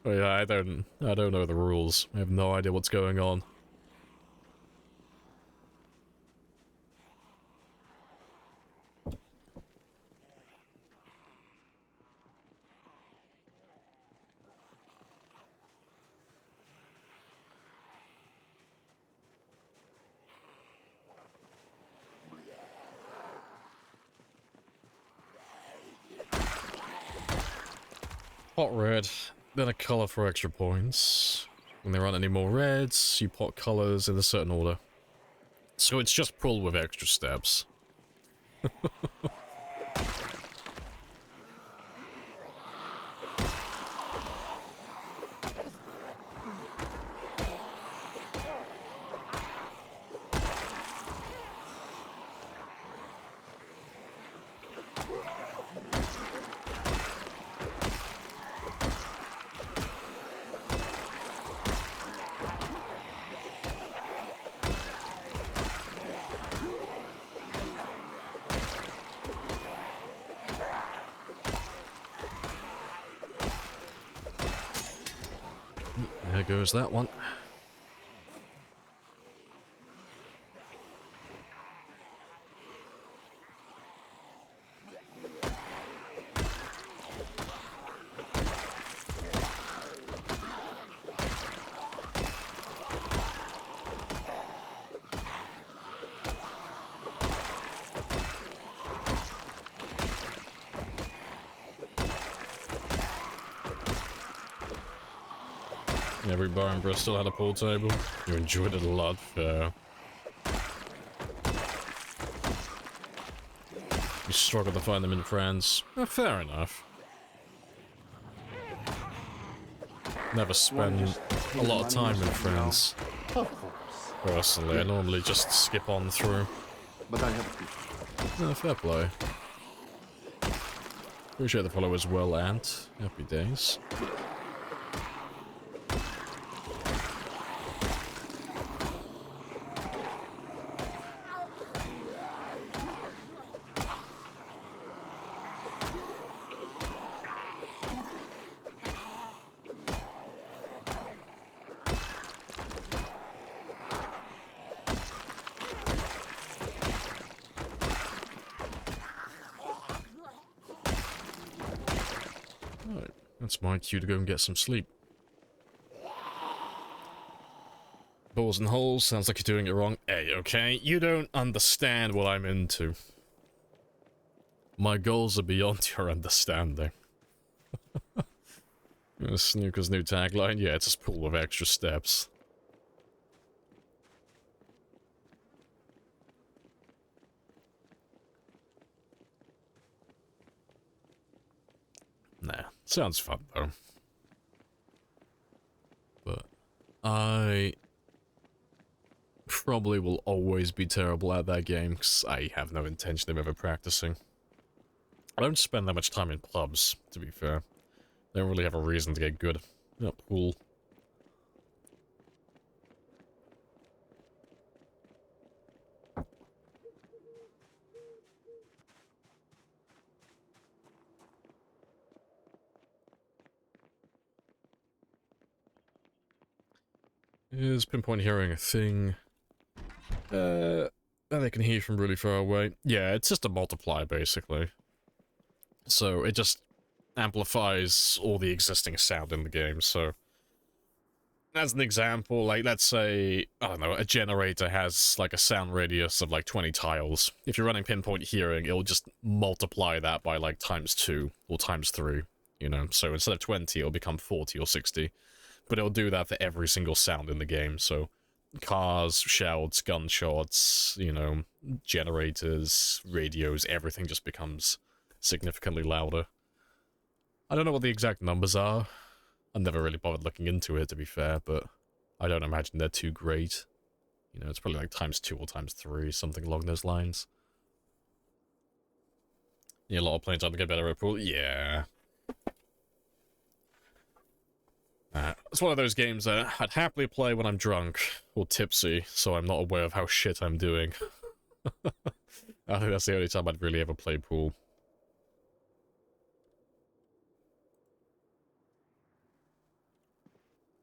But yeah, I don't know the rules. I have no idea what's going on. Pot red, then a color for extra points. When there aren't any more reds, you pot colors in a certain order. So it's just pull with extra steps. There goes that one. every bar in Bristol had a pool table. You enjoyed it a lot, fair. You struggle to find them in France. Fair enough. Never spend a lot of time in France.
Of course.
Personally, I normally just skip on through.
But I have to.
Fair play. Appreciate the follow as well, Ant. Happy days. That's my cue to go and get some sleep. Balls and holes, sounds like you're doing it wrong. Hey, okay? You don't understand what I'm into. My goals are beyond your understanding. Snooker's new tagline? Yeah, it's a pool of extra steps. Nah, sounds fun though. But I probably will always be terrible at that game because I have no intention of ever practicing. I don't spend that much time in clubs, to be fair. I don't really have a reason to get good at pool. Is pinpoint hearing a thing? And they can hear from really far away. Yeah, it's just a multiplier, basically. So it just amplifies all the existing sound in the game, so... As an example, like, let's say, I don't know, a generator has, like, a sound radius of, like, 20 tiles. If you're running pinpoint hearing, it'll just multiply that by, like, ×2 or ×3, you know? So instead of 20, it'll become 40 or 60. But it'll do that for every single sound in the game, so cars, shouts, gunshots, you know, generators, radios, everything just becomes significantly louder. I don't know what the exact numbers are. I've never really bothered looking into it, to be fair, but I don't imagine they're too great. You know, it's probably like ×2 or ×3, something along those lines. Yeah, a lot of planes trying to get better at pool. Yeah. It's one of those games that I'd happily play when I'm drunk or tipsy, so I'm not aware of how shit I'm doing. I think that's the only time I'd really ever play pool.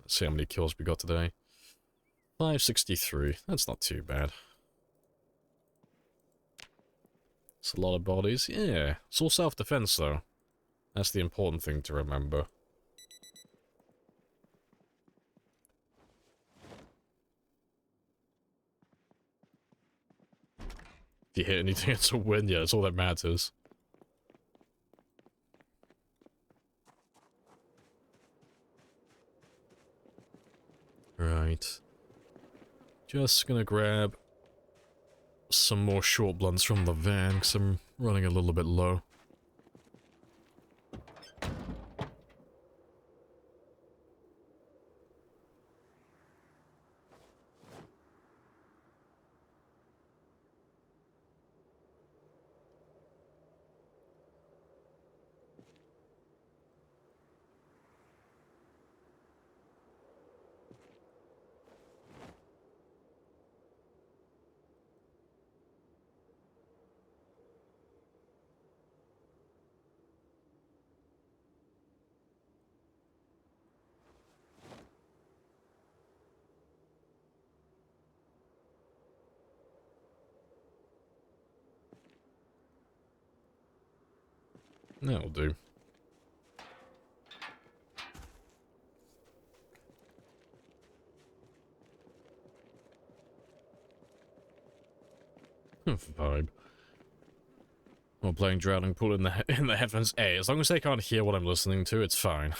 Let's see how many kills we got today. 563. That's not too bad. It's a lot of bodies. Yeah, it's all self-defense, though. That's the important thing to remember. If you hit anything, it's a win. Yeah, that's all that matters. Right. Just gonna grab some more short blunts from the van, because I'm running a little bit low. That'll do. Vibe. While playing Drowning Pool in the headphones. Hey, as long as they can't hear what I'm listening to, it's fine.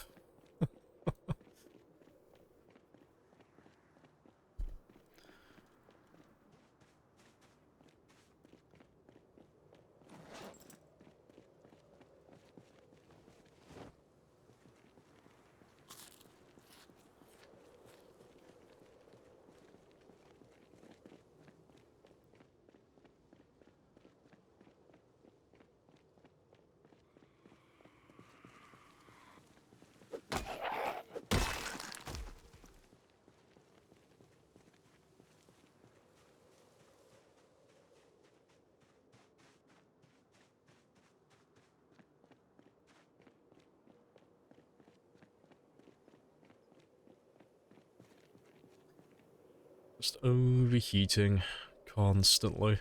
Just overheating constantly.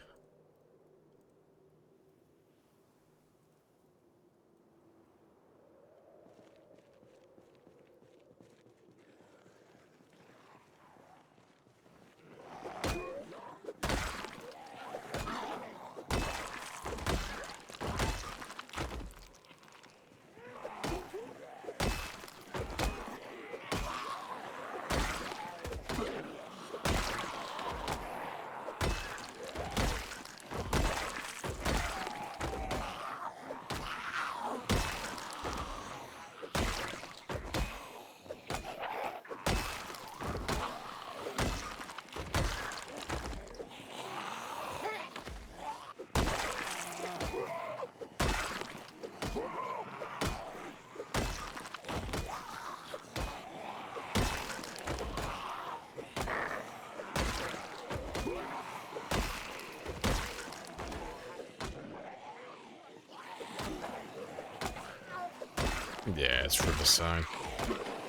Yeah, it's Riverside.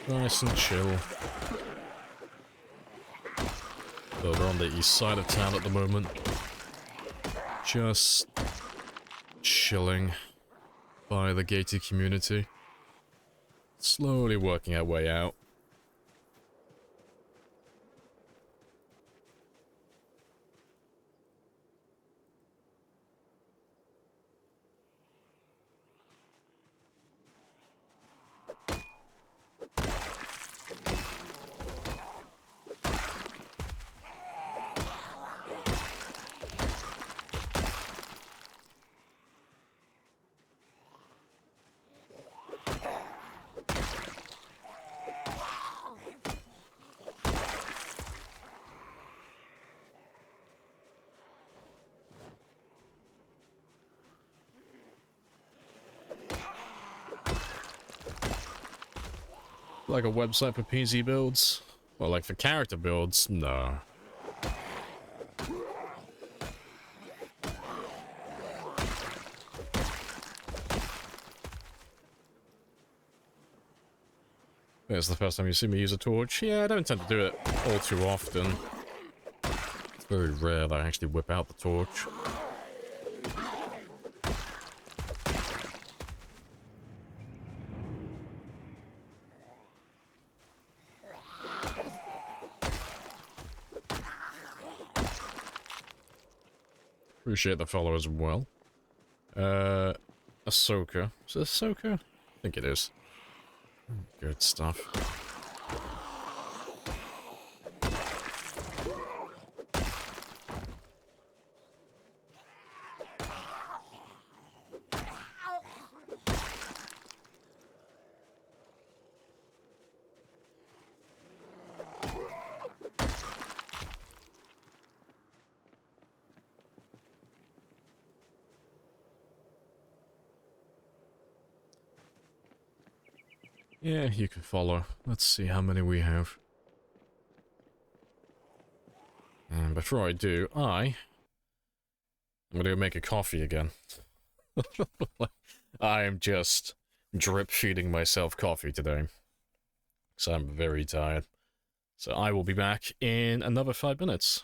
Nice and chill. So we're on the east side of town at the moment. Just chilling by the gated community. Slowly working our way out. Like a website for PC builds? Well, like for character builds? No. It's the first time you see me use a torch. Yeah, I don't tend to do it all too often. It's very rare that I actually whip out the torch. Appreciate the follow as well. Ahsoka. Is it Ahsoka? I think it is. Good stuff. Yeah, you can follow. Let's see how many we have. And before I do, I'm gonna go make a coffee again. I am just drip feeding myself coffee today. So I'm very tired. So I will be back in another 5 minutes.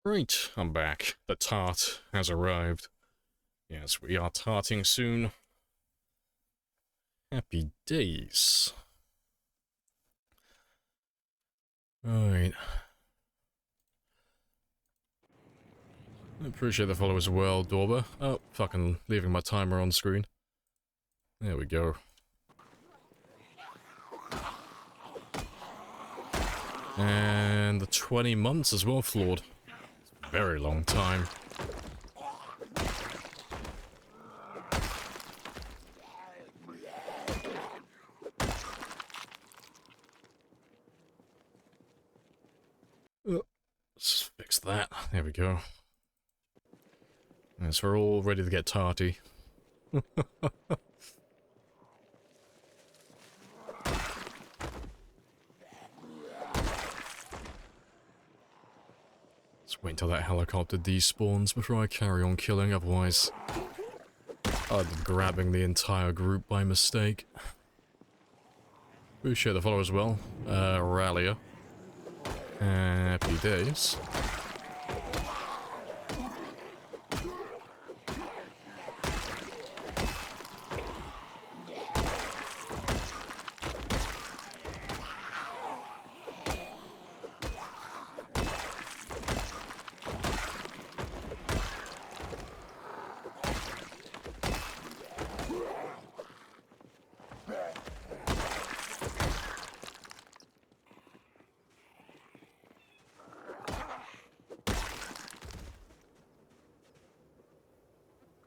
Right, I'm back. The tart has arrived. Yes, we are tarting soon. Happy days. Alright. I appreciate the follow as well, Dorba. Oh, fucking leaving my timer on screen. There we go. And the 20 months as well, flawed. Very long time. Let's fix that. There we go. Yes, we're all ready to get tarty. Let's wait until that helicopter despawns before I carry on killing, otherwise I'd be grabbing the entire group by mistake. Appreciate the follow as well. Rallier. Happy days.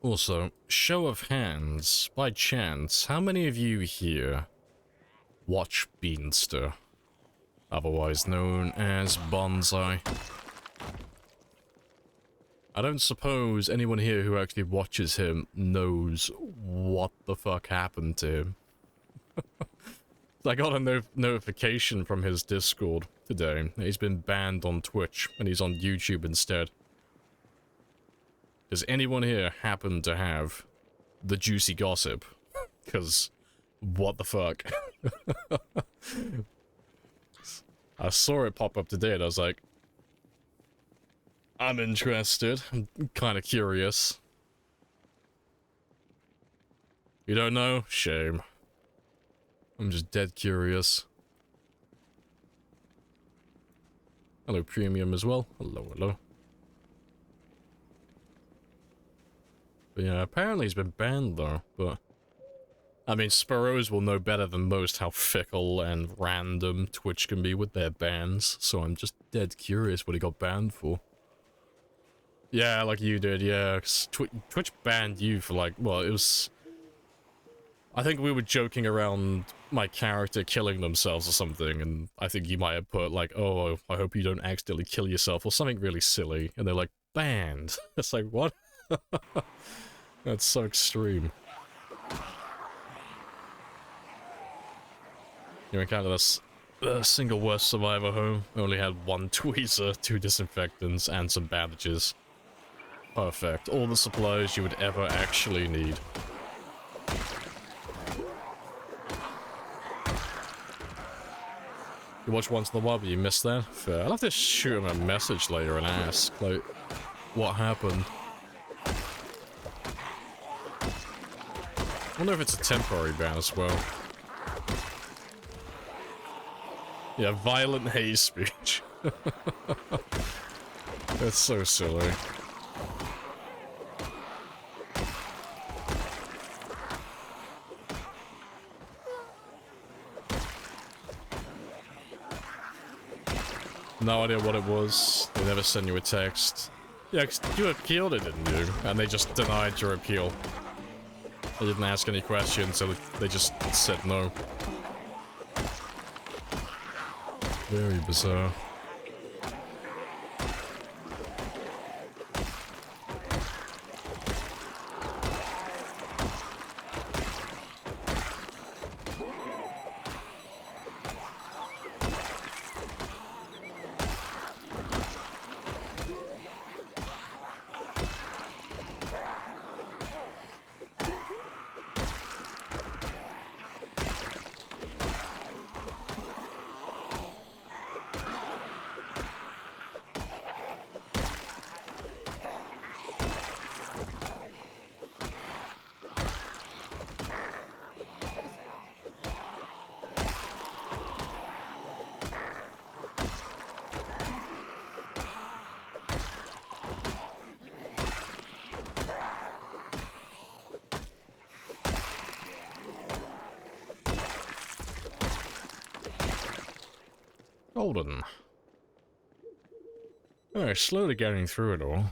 Also, show of hands, by chance, how many of you here watch Beanster, otherwise known as Bonsai? I don't suppose anyone here who actually watches him knows what the fuck happened to him. I got a notification from his Discord today. He's been banned on Twitch, and he's on YouTube instead. Does anyone here happen to have the juicy gossip? Because, what the fuck? I saw it pop up today and I was like, I'm interested. I'm kind of curious. You don't know? Shame. I'm just dead curious. Hello, Premium as well. Hello, hello. But yeah, apparently he's been banned though, but... I mean, Sparrows will know better than most how fickle and random Twitch can be with their bans, so I'm just dead curious what he got banned for. Yeah, like you did, yeah, 'cause Twitch banned you for like, well, it was... I think we were joking around my character killing themselves or something, and I think you might have put like, oh, I hope you don't accidentally kill yourself, or something really silly, and they're like, banned! It's like, what? That's so extreme. You encounter this single worst survivor home. Only had one tweezer, 2 disinfectants, and some bandages. Perfect. All the supplies you would ever actually need. You watch once in a while, but you missed that? Fair. I'll have to shoot him a message later and ask, like, what happened? I wonder if it's a temporary ban as well. Yeah, violent hate speech. That's so silly. No idea what it was. They never sent you a text. Yeah, 'cause you appealed it, didn't you? And they just denied your appeal. They didn't ask any questions, so they just said no. Very bizarre. Golden. Alright, slowly getting through it all.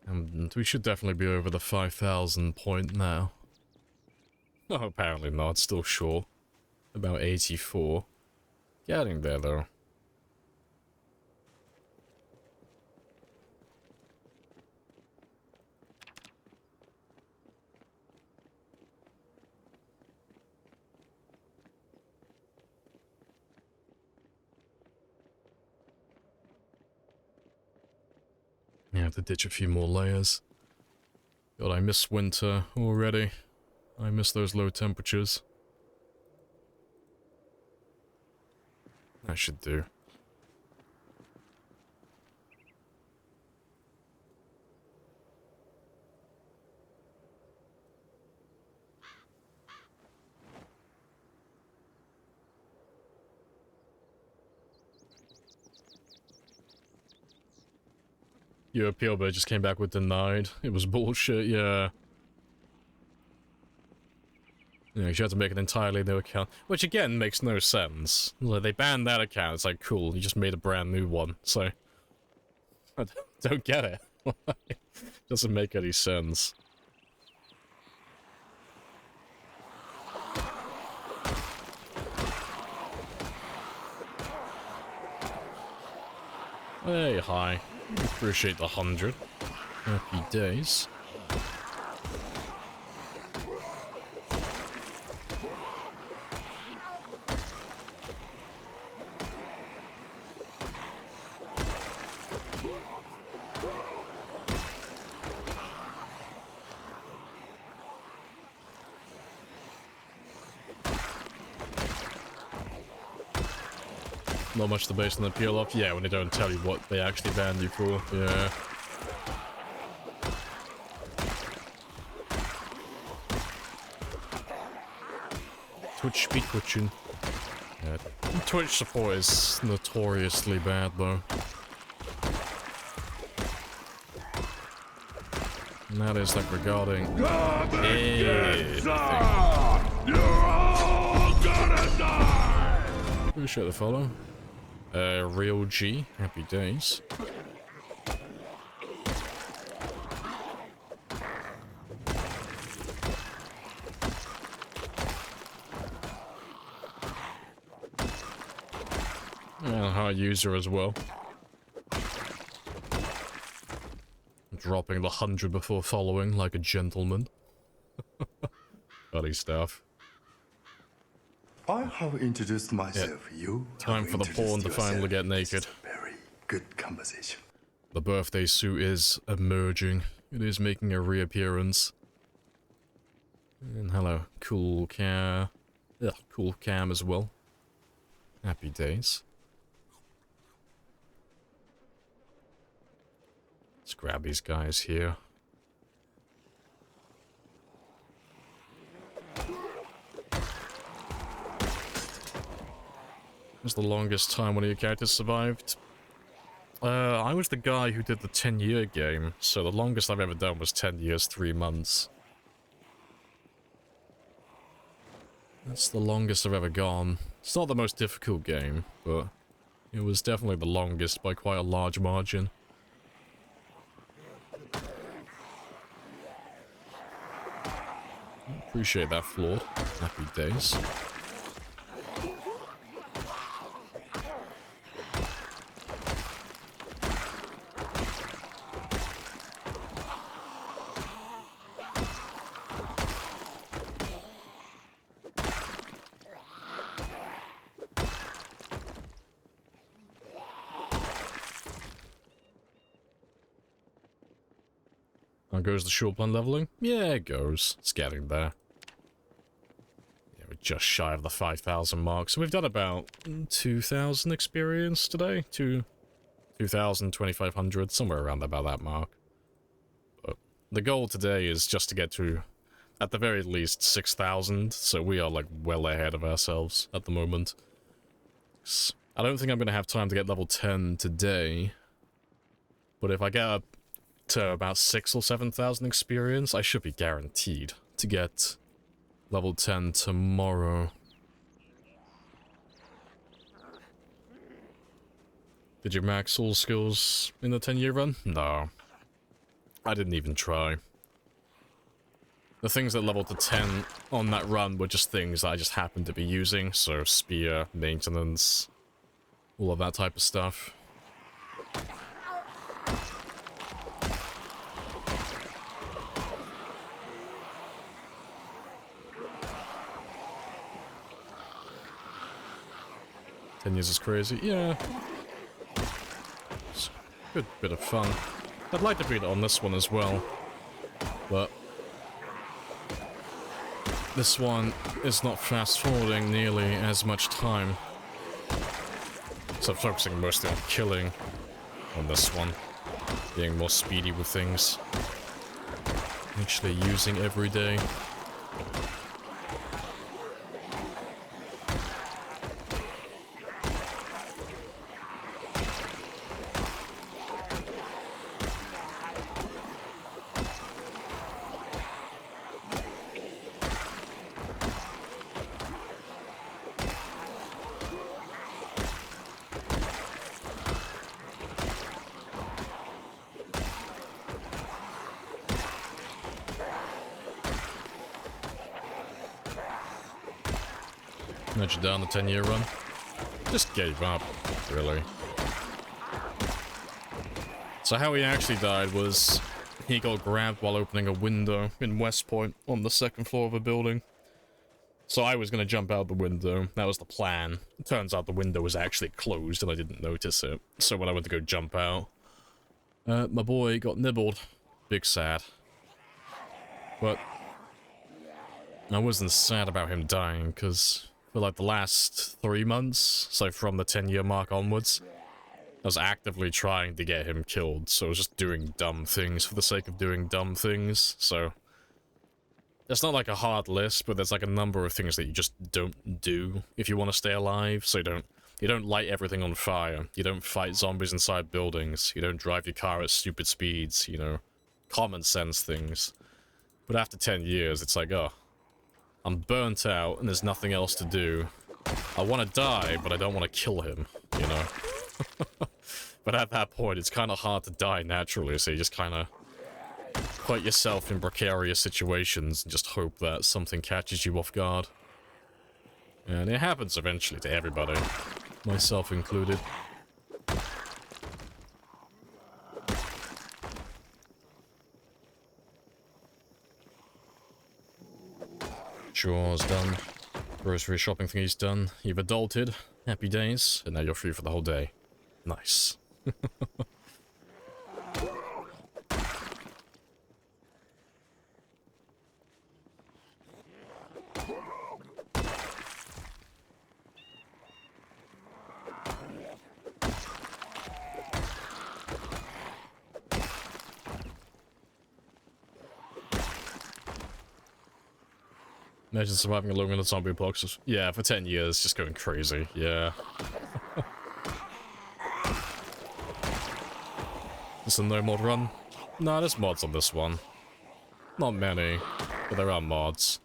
And we should definitely be over the 5,000 point now. No, apparently not. Still short. About 84. Getting there, though. Yeah, I have to ditch a few more layers. God, I miss winter already. I miss those low temperatures. That should do. Your appeal, but it just came back with denied. It was bullshit, yeah. Yeah, you had to make an entirely new account. Which, again, makes no sense. Like, they banned that account, it's like, cool, you just made a brand new one, so... I don't get it. Doesn't make any sense. Hey, hi. Appreciate the 100. Happy days. Not much to base on the peel off. Yeah, when they don't tell you what they actually banned you for. Yeah. Twitch speed twitching. Yeah. Twitch support is notoriously bad though. And that is like regarding everything. Appreciate the follow. Real G, happy days. And a hard user as well. Dropping the 100 before following like a gentleman. Funny stuff.
I have introduced myself. You
Time
have
for the porn
introduced
to finally
yourself.
get
This
naked.
is a very good conversation.
The birthday suit is emerging. It is making a reappearance. And hello, cool cam. Ugh, cool cam as well. Happy days. Let's grab these guys here. Was the longest time one of your characters survived? I was the guy who did the 10-year game, so the longest I've ever done was 10 years, 3 months. That's the longest I've ever gone. It's not the most difficult game, but it was definitely the longest by quite a large margin. Appreciate that, Floor. Happy days. How goes the short plan leveling? Yeah, it goes. It's getting there. Yeah, we're just shy of the 5,000 mark, so we've done about 2,000 experience today. 2,000, 2,500, somewhere around about that mark. But the goal today is just to get to, at the very least, 6,000, so we are, like, well ahead of ourselves at the moment. I don't think I'm going to have time to get level 10 today, but if I get up to about 6,000 or 7,000 experience, I should be guaranteed to get level 10 tomorrow. Did you max all skills in the 10-year run? No. I didn't even try. The things that leveled to 10 on that run were just things that I just happened to be using, so spear, maintenance, all of that type of stuff. Ten years is crazy, yeah. It's a good bit of fun. I'd like to beat it on this one as well, but this one is not fast-forwarding nearly as much time. So I'm focusing mostly on killing on this one, being more speedy with things. Actually using every day. Imagine down the 10-year run. Just gave up, really. So how he actually died was he got grabbed while opening a window in West Point on the second floor of a building. So I was going to jump out the window. That was the plan. It turns out the window was actually closed and I didn't notice it. So when I went to go jump out, my boy got nibbled. Big sad. But I wasn't sad about him dying, because for like the last 3 months, so from the 10-year mark onwards, I was actively trying to get him killed, so I was just doing dumb things for the sake of doing dumb things, so it's not like a hard list, but there's like a number of things that you just don't do if you want to stay alive, so you don't light everything on fire, you don't fight zombies inside buildings, you don't drive your car at stupid speeds, you know, common sense things. But after 10 years, it's like, oh, I'm burnt out and there's nothing else to do. I want to die, but I don't want to kill him, you know? But at that point, it's kind of hard to die naturally, so you just kind of put yourself in precarious situations and just hope that something catches you off guard. And it happens eventually to everybody, myself included. Chores done. Grocery shopping thingy's done. You've adulted. Happy days. And now you're free for the whole day. Nice. Imagine surviving alone in a zombie apocalypse. Yeah, for 10 years, just going crazy. Yeah. This a no mod run? Nah, there's mods on this one. Not many, but there are mods.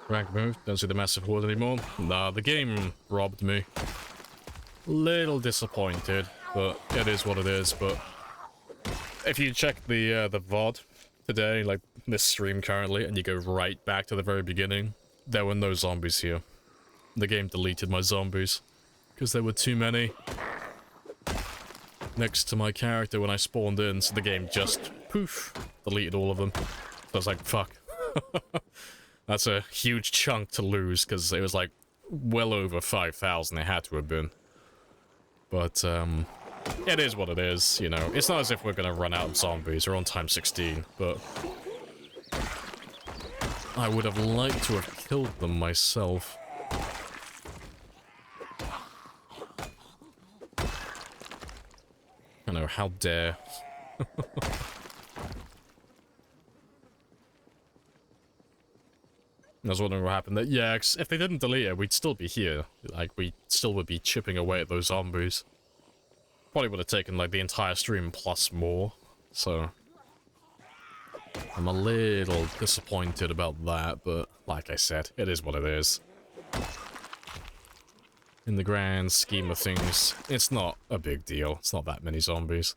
Rank move, don't see the massive horde anymore. Nah, the game robbed me. Little disappointed, but it is what it is. But if you check the VOD today, like this stream currently, and you go right back to the very beginning, there were no zombies here. The game deleted my zombies because there were too many next to my character when I spawned in, so the game just poof deleted all of them. So I was like, fuck. That's a huge chunk to lose, because it was like well over 5,000 it had to have been. But, it is what it is, you know. It's not as if we're gonna run out of zombies. We're on time 16, but I would have liked to have killed them myself. I know, how dare. I was wondering what happened. That yeah, if they didn't delete it, we'd still be here. Like, we still would be chipping away at those zombies. Probably would have taken, like, the entire stream plus more. So, I'm a little disappointed about that, but like I said, it is what it is. In the grand scheme of things, it's not a big deal. It's not that many zombies.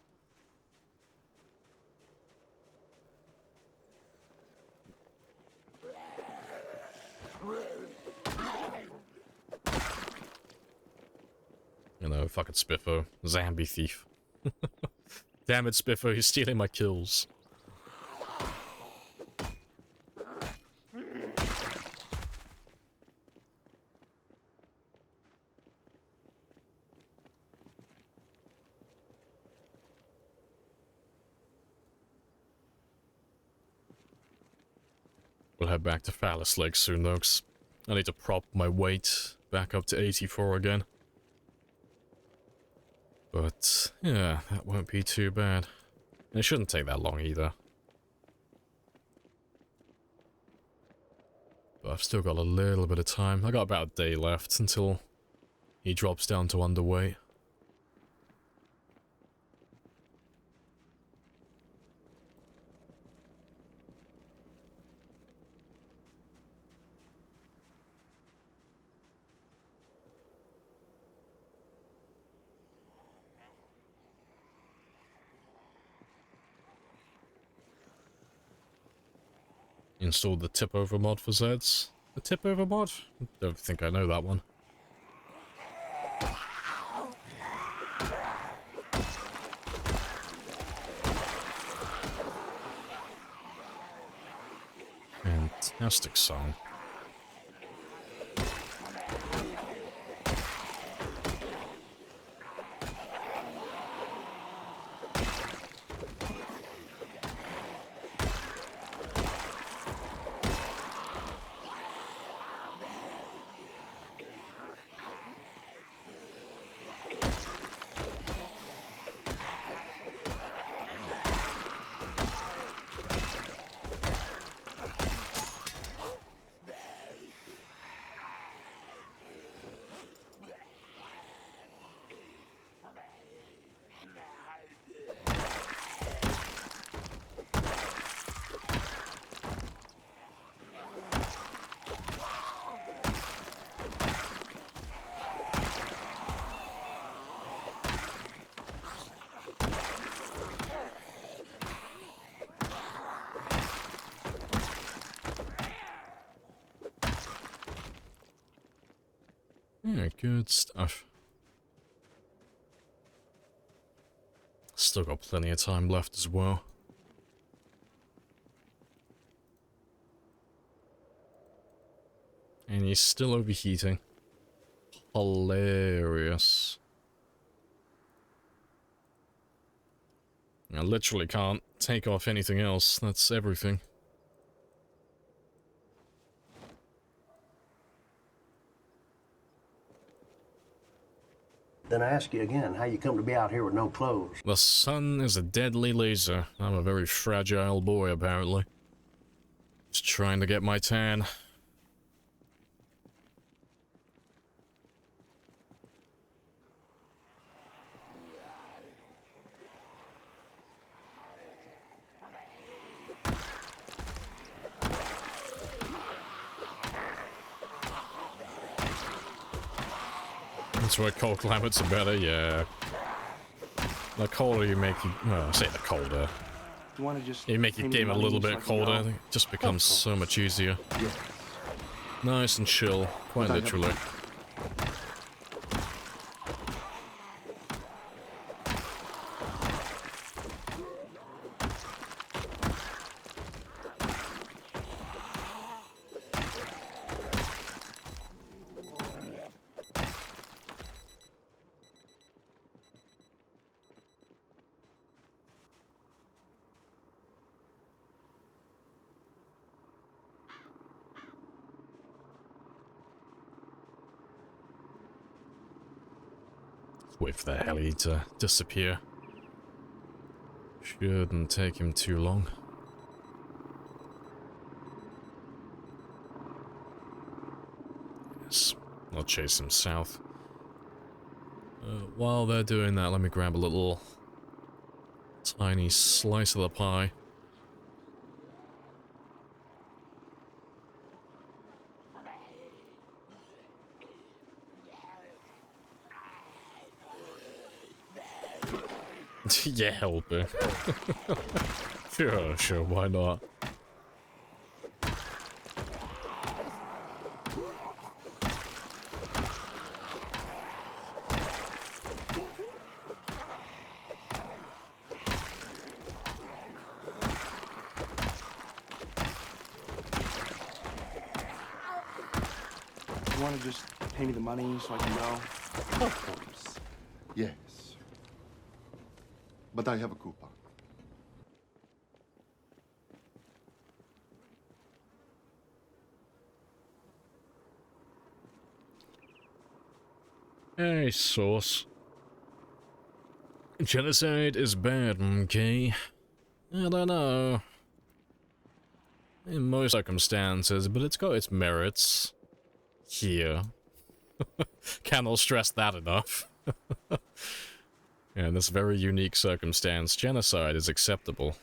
You know, fucking Spiffo. Zombie thief. Damn it, Spiffo, you're stealing my kills. We'll head back to Phallus Lake soon, though, 'cause I need to prop my weight back up to 84 again. But, yeah, that won't be too bad. And it shouldn't take that long either. But I've still got a little bit of time. I got about a day left until he drops down to underweight. Installed the tip over mod for Zeds. The tip over mod? Don't think I know that one. Fantastic song. Yeah, good stuff. Still got plenty of time left as well. And he's still overheating. Hilarious. I literally can't take off anything else. That's everything.
Then I ask you again, how you come to be out here with no clothes?
The sun is a deadly laser. I'm a very fragile boy, apparently. Just trying to get my tan. That's why cold climates are better, yeah. The colder you make, well, I say the colder.
You want to just
You make
pay
your
me the
game a
money
little
so I
bit
can
colder,
go?
it just becomes so much easier.
Yeah.
Nice and chill, quite literally. Wait for the heli to disappear. Shouldn't take him too long. Yes, I'll chase him south. While they're doing that, let me grab a little tiny slice of the pie. Yeah, help it. Sure, why not?
You want to just pay me the money so I can go?
Of course. Yes. But I have a coupon.
Hey, sauce. Genocide is bad, okay? I don't know. In most circumstances, but it's got its merits. Here. Cannot stress that enough. Yeah, in this very unique circumstance, genocide is acceptable.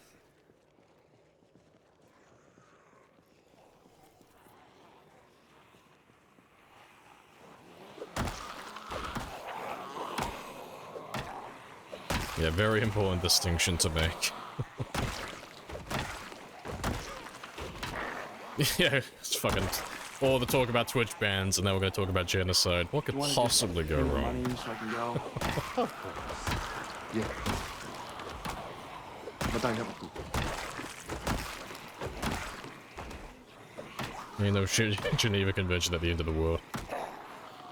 Yeah, very important distinction to make. Yeah, it's fucking all the talk about Twitch bans, and now we're gonna talk about genocide. What could
You wanna
possibly
just
go
pay me the
wrong?
money so I can go?
Of course. Yes. But I have a coupon.
You know, Geneva Convention at the end of the world.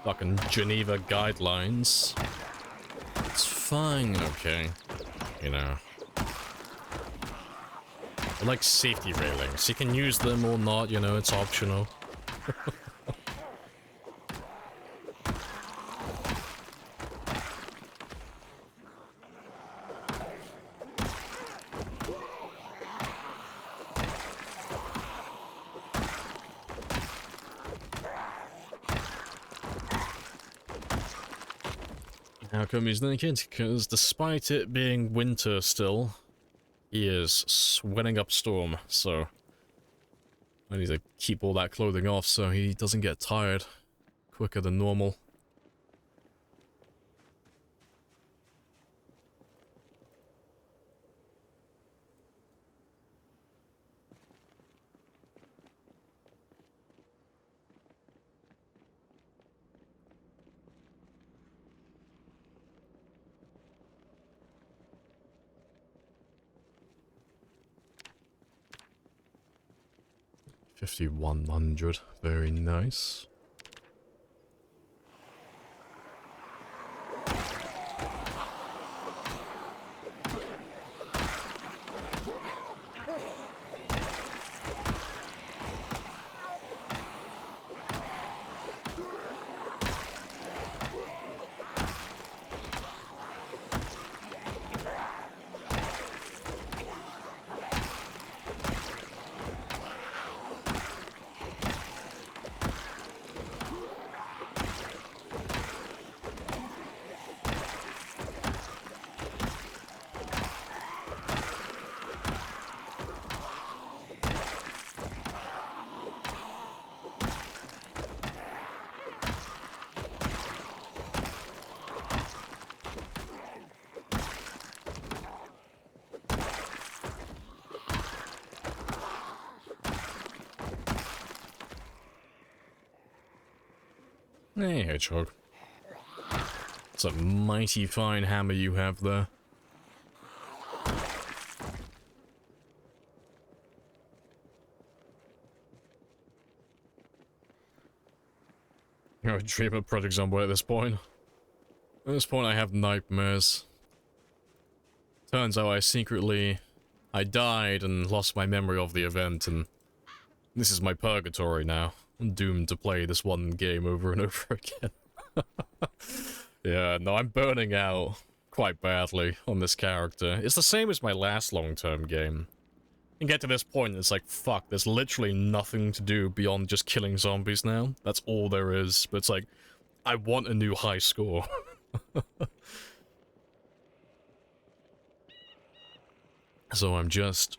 Fucking Geneva guidelines. It's fine, okay. You know. I like safety railings. You can use them or not, you know, it's optional. How come he's naked? Because despite it being winter still, he is sweating up storm, so I need to keep all that clothing off so he doesn't get tired quicker than normal. $5,100, very nice. Hey, Hedgehog. It's a mighty fine hammer you have there. You're a dreamer project somewhere at this point. At this point I have nightmares. Turns out I died and lost my memory of the event, and this is my purgatory now. I'm doomed to play this one game over and over again. Yeah, no, I'm burning out quite badly on this character. It's the same as my last long-term game. And get to this point, it's like, fuck, there's literally nothing to do beyond just killing zombies now. That's all there is. But it's like, I want a new high score. So I'm just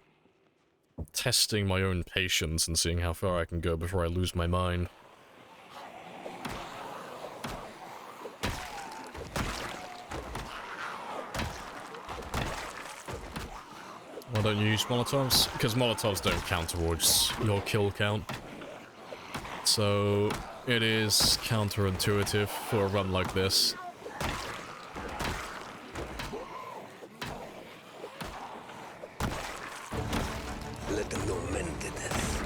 testing my own patience and seeing how far I can go before I lose my mind. Why don't you use Molotovs? Because Molotovs don't count towards your kill count. So it is counterintuitive for a run like this.
Let them know men did this.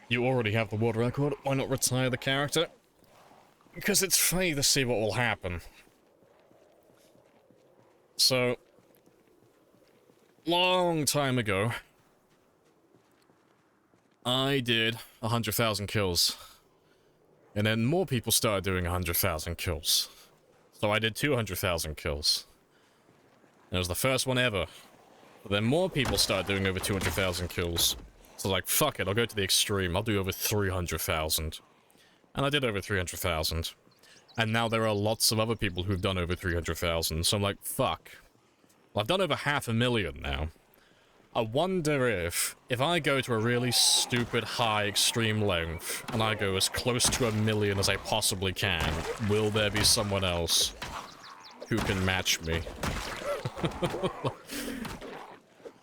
You already have the world record, why not retire the character? Because it's funny to see what will happen. So, long time ago, I did 100,000 kills. And then more people started doing 100,000 kills. So I did 200,000 kills. It was the first one ever. But then more people started doing over 200,000 kills. So like, fuck it, I'll go to the extreme. I'll do over 300,000. And I did over 300,000. And now there are lots of other people who've done over 300,000. So I'm like, fuck. Well, I've done over 500,000 now. I wonder if I go to a really stupid high extreme length, and I go as close to 1,000,000 as I possibly can, will there be someone else who can match me?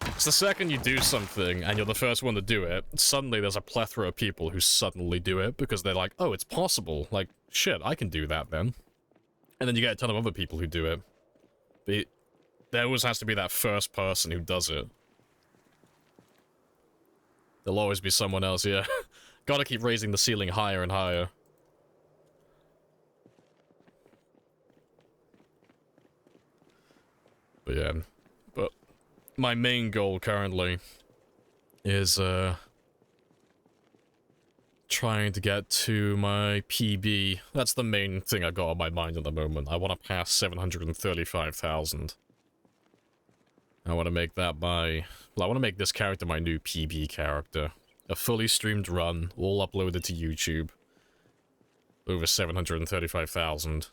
It's the second you do something, and you're the first one to do it, suddenly there's a plethora of people who suddenly do it, because they're like, oh, it's possible. Like, shit, I can do that then. And then you get a ton of other people who do it. But there always has to be that first person who does it. There'll always be someone else, yeah. Gotta keep raising the ceiling higher and higher. But yeah. But my main goal currently is, trying to get to my PB. That's the main thing I got on my mind at the moment. I want to pass 735,000. I want to make that my... Well, I want to make this character my new PB character. A fully streamed run, all uploaded to YouTube. Over 735,000.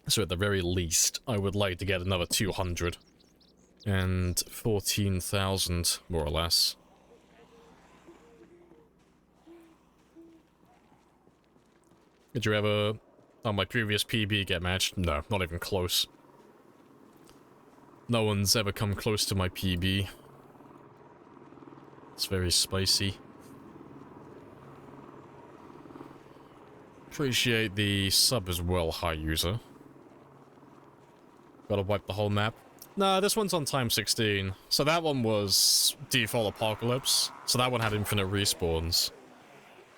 So at the very least, I would like to get another 200. And 14,000, more or less. Did you ever, on my previous PB, get matched? No, not even close. No one's ever come close to my PB. It's very spicy. Appreciate the sub as well, high user. Gotta wipe the whole map. Nah, this one's on time 16. So that one was default apocalypse. So that one had infinite respawns.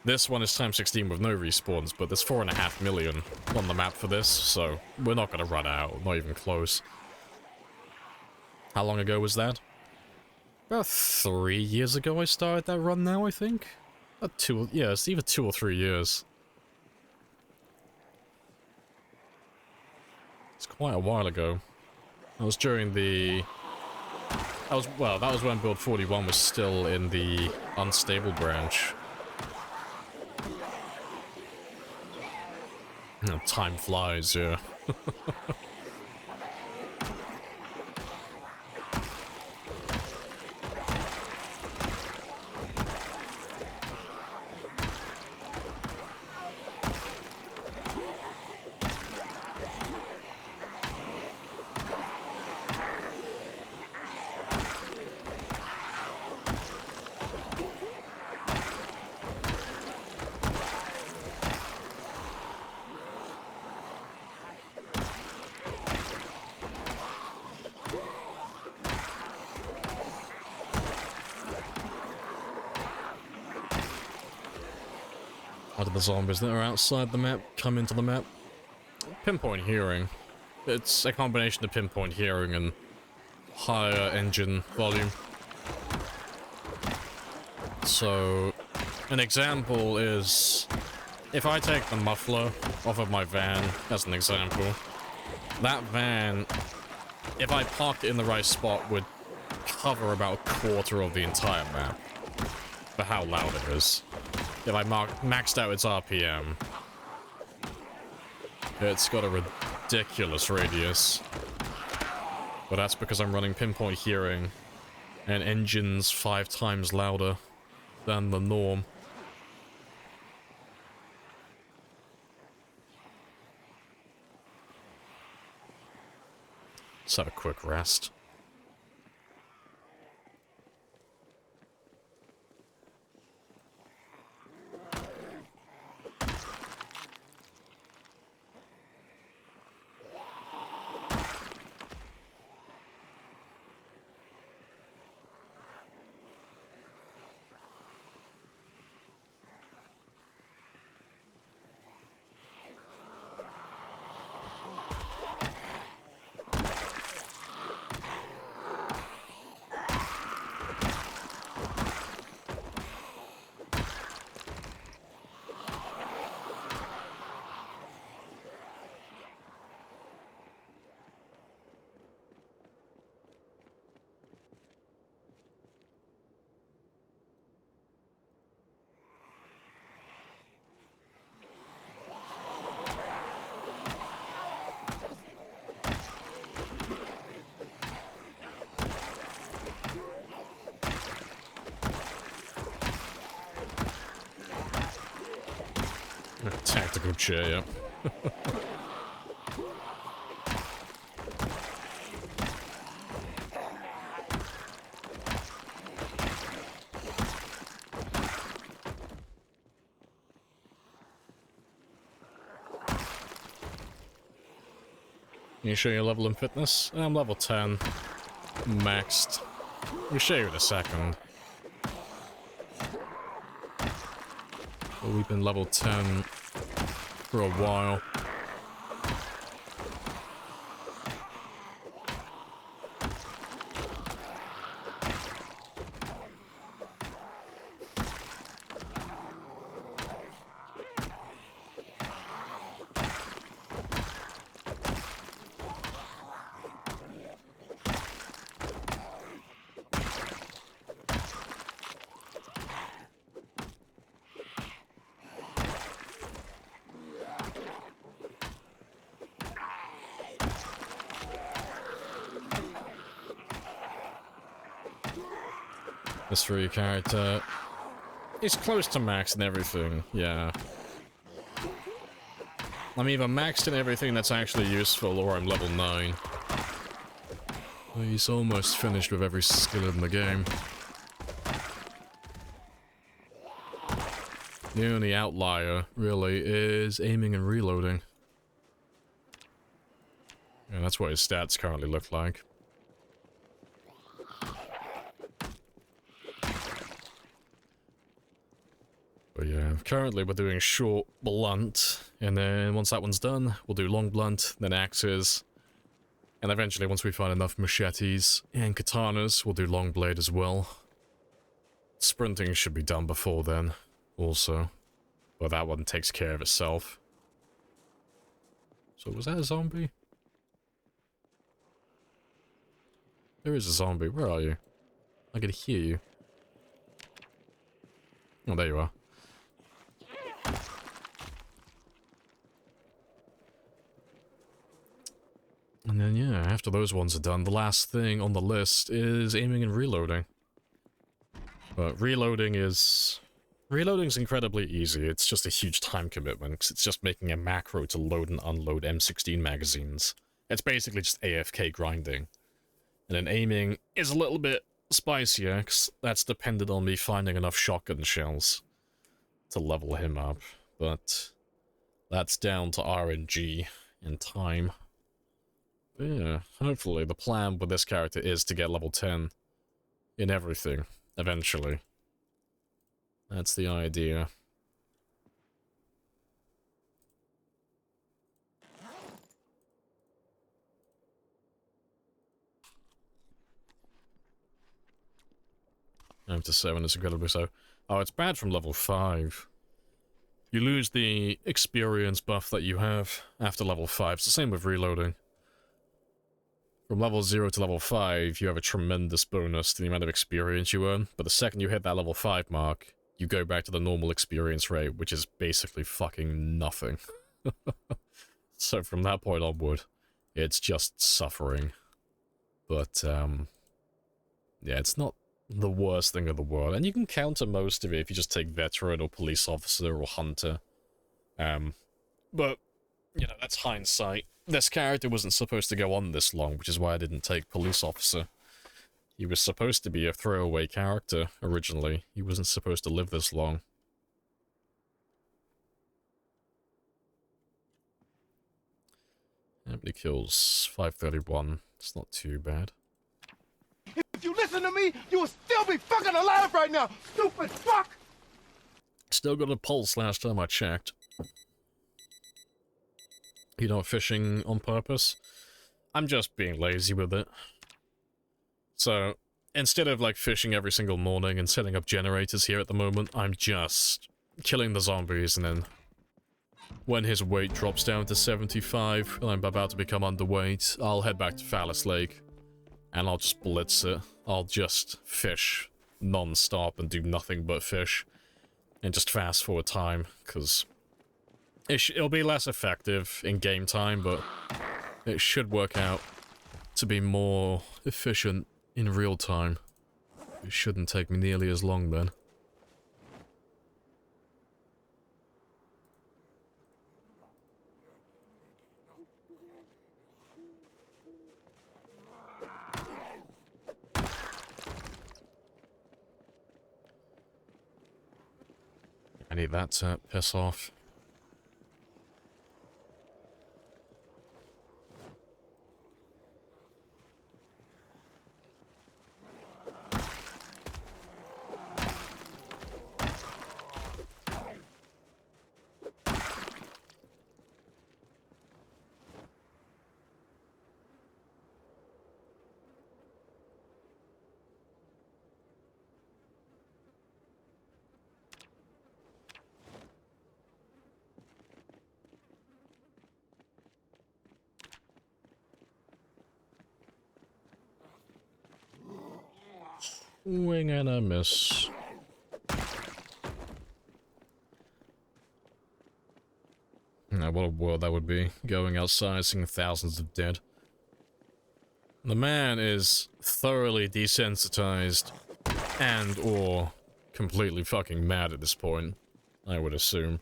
This one is time 16 with no respawns, but there's 4.5 million on the map for this, so we're not gonna run out, not even close. How long ago was that? About 3 years ago I started that run now, I think? Yeah, it's either 2 or 3 years. It's quite a while ago. That was during the... Well, that was when build 41 was still in the unstable branch. Time flies, yeah. How do the zombies that are outside the map come into the map? Pinpoint hearing. It's a combination of pinpoint hearing and higher engine volume. So, an example is, if I take the muffler off of my van as an example, that van, if I parked it in the right spot, would cover about a quarter of the entire map for how loud it is. If I maxed out its RPM, it's got a ridiculous radius. But that's because I'm running pinpoint hearing and engines 5 times louder than the norm. Let's have a quick rest. Tactical chair, yep. Can you show your level in fitness? I'm level 10. Maxed. We'll show you in a second. But we've been level 10 for a while. This free character is close to max and everything, yeah. I'm either maxed in everything that's actually useful, or I'm level 9. He's almost finished with every skill in the game. The only outlier, really, is aiming and reloading. And that's what his stats currently look like. But yeah, currently we're doing short blunt, and then once that one's done, we'll do long blunt, then axes, and eventually once we find enough machetes and katanas, we'll do long blade as well. Sprinting should be done before then, also. But that one takes care of itself. So was that a zombie? There is a zombie, where are you? I can hear you. Oh, there you are. And then, yeah, after those ones are done, the last thing on the list is aiming and reloading. But reloading's incredibly easy. It's just a huge time commitment, because it's just making a macro to load and unload M16 magazines. It's basically just AFK grinding. And then aiming is a little bit spicier, because that's dependent on me finding enough shotgun shells to level him up. But that's down to RNG and time. Yeah, hopefully the plan with this character is to get level 10 in everything, eventually. That's the idea. Down to 7 is incredibly so. Oh, it's bad from level 5. You lose the experience buff that you have after level 5. It's the same with reloading. From level 0 to level 5, you have a tremendous bonus to the amount of experience you earn, but the second you hit that level 5 mark, you go back to the normal experience rate, which is basically fucking nothing. So from that point onward, it's just suffering. But, yeah, it's not the worst thing in the world, and you can counter most of it if you just take veteran or police officer or hunter. But, you know, that's hindsight. This character wasn't supposed to go on this long, which is why I didn't take police officer. He was supposed to be a throwaway character, originally. He wasn't supposed to live this long. How many kills? 531. It's not too bad.
If you listen to me, you will still be fucking alive right now, stupid fuck!
Still got a pulse last time I checked. You're not fishing on purpose? I'm just being lazy with it. So, instead of like fishing every single morning and setting up generators here at the moment, I'm just killing the zombies, and then when his weight drops down to 75 and I'm about to become underweight, I'll head back to Phallus Lake and I'll just blitz it. I'll just fish non-stop and do nothing but fish and just fast forward time, because it'll be less effective in game time, but it should work out to be more efficient in real time. It shouldn't take me nearly as long then. I need that to piss off. Swing and a miss. Now, what a world that would be, going outside seeing thousands of dead. The man is thoroughly desensitized and or completely fucking mad at this point, I would assume.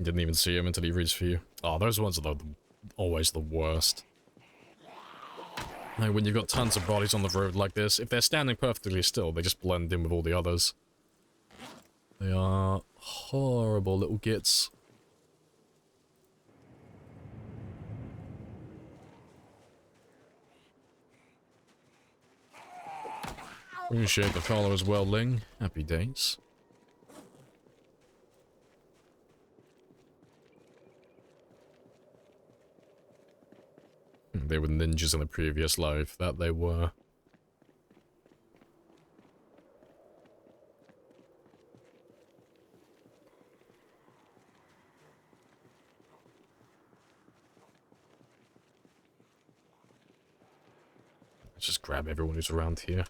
Didn't even see him until he reached for you. Oh, those ones are always the worst. Like, when you've got tons of bodies on the road like this, if they're standing perfectly still, they just blend in with all the others. They are horrible little gits. Appreciate the follow as well, Ling. Happy days. They were ninjas in the previous life, that they were. Let's just grab everyone who's around here.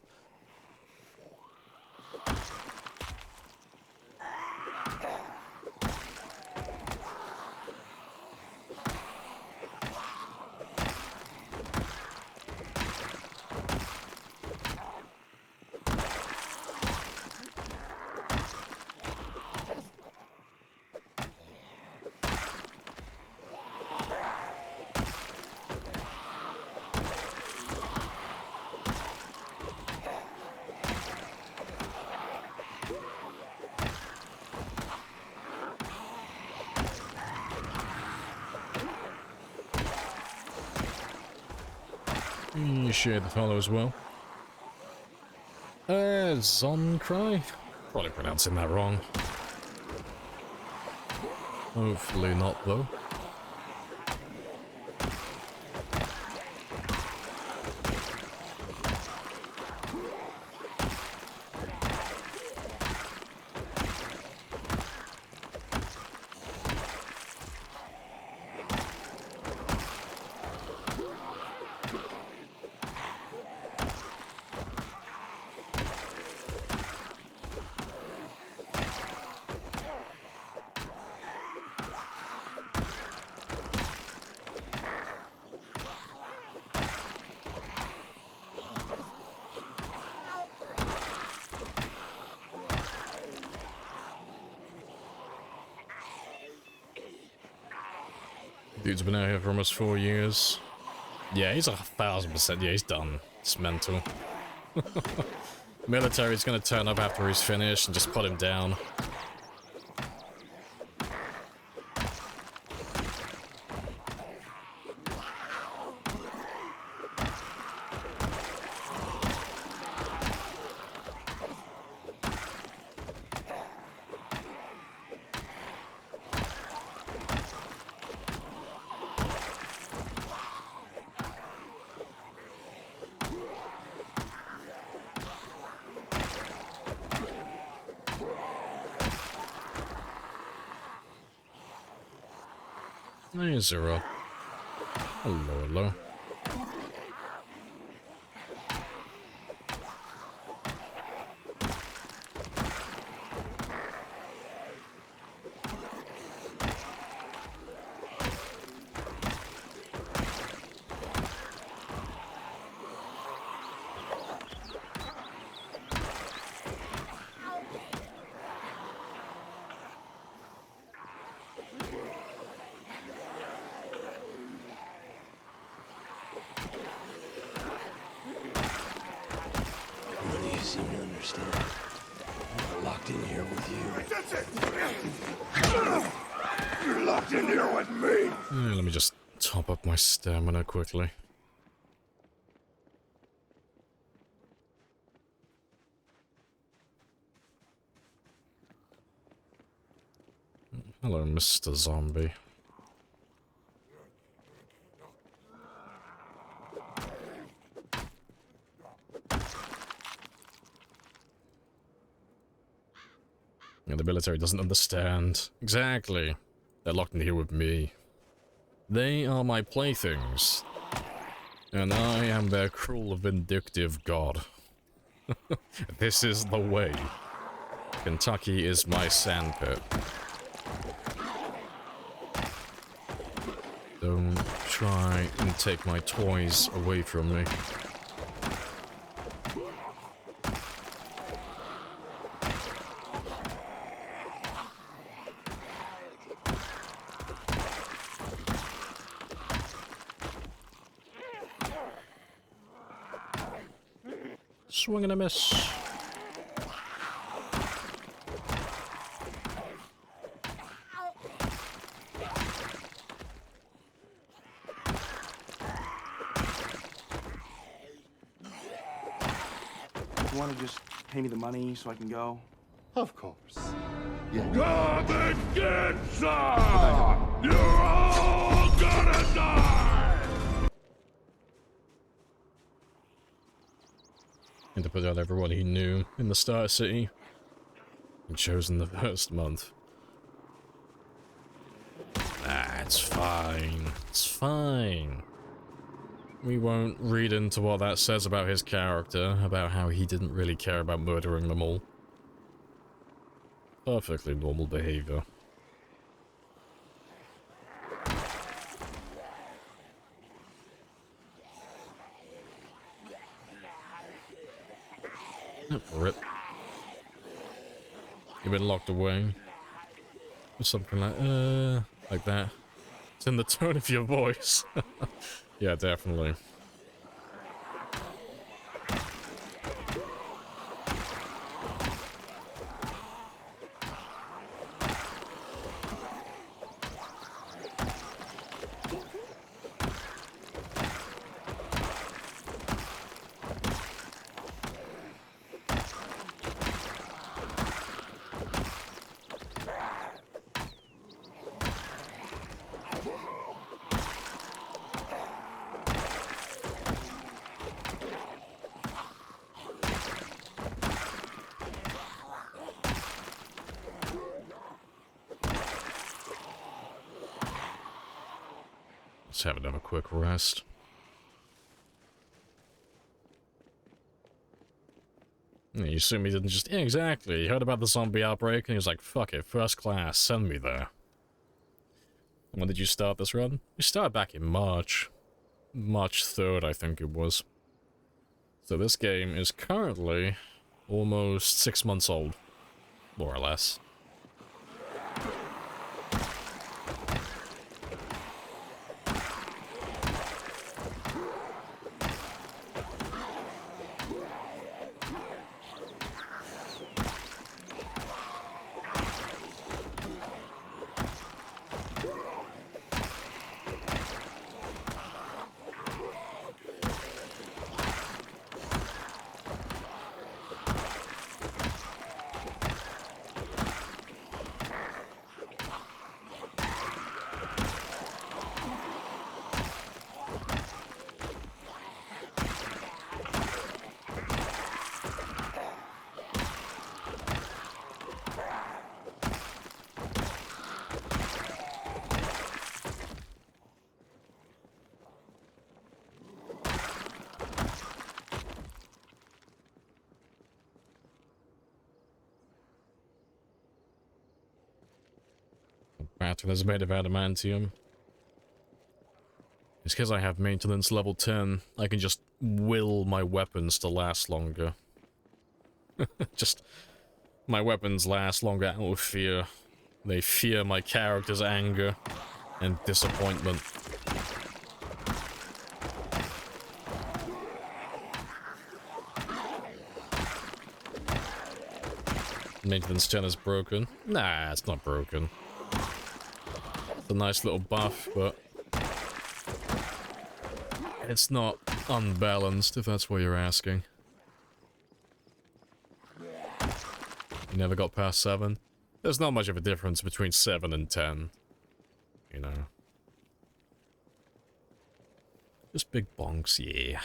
Appreciate the follow as well. Zoncry? Probably pronouncing that wrong. Hopefully not, though. Dude's been out here for almost 4 years. Yeah, he's 1,000%. Yeah, he's done. It's mental. Military's gonna turn up after he's finished and just put him down. Hey, Zero. Hello, hello.
You're locked in here with me.
Let me just top up my stamina quickly. Hello, Mr. Zombie. Yeah, the military doesn't understand. Exactly. They're locked in here with me. They are my playthings. And I am their cruel, vindictive god. This is the way. Kentucky is my sandpit. Don't try and take my toys away from me. Swing and a miss.
You want to just pay me the money so I can go?
Of course. Yeah.
Come and get some! You're all gonna die!
And to put out everyone he knew in the Star City. And chosen the first month. Ah, it's fine. It's fine. We won't read into what that says about his character, about how he didn't really care about murdering them all. Perfectly normal behavior. Rip. You've been locked away. Or something like that. It's in the tone of your voice. Yeah, definitely. Let's have another quick rest. Yeah, you assume he didn't just... Yeah, exactly. He heard about the zombie outbreak and he was like, fuck it, first class, send me there. When did you start this run? You started back in March. March 3rd, I think it was. So this game is currently almost 6 months old. More or less. Pattern is made of adamantium. It's because I have maintenance level 10. I can just will my weapons to last longer. Just... my weapons last longer out of fear. They fear my character's anger and disappointment. Maintenance 10 is broken. Nah, it's not broken. It's a nice little buff, but it's not unbalanced, if that's what you're asking. You never got past 7? There's not much of a difference between 7 and 10. You know. Just big bonks, yeah.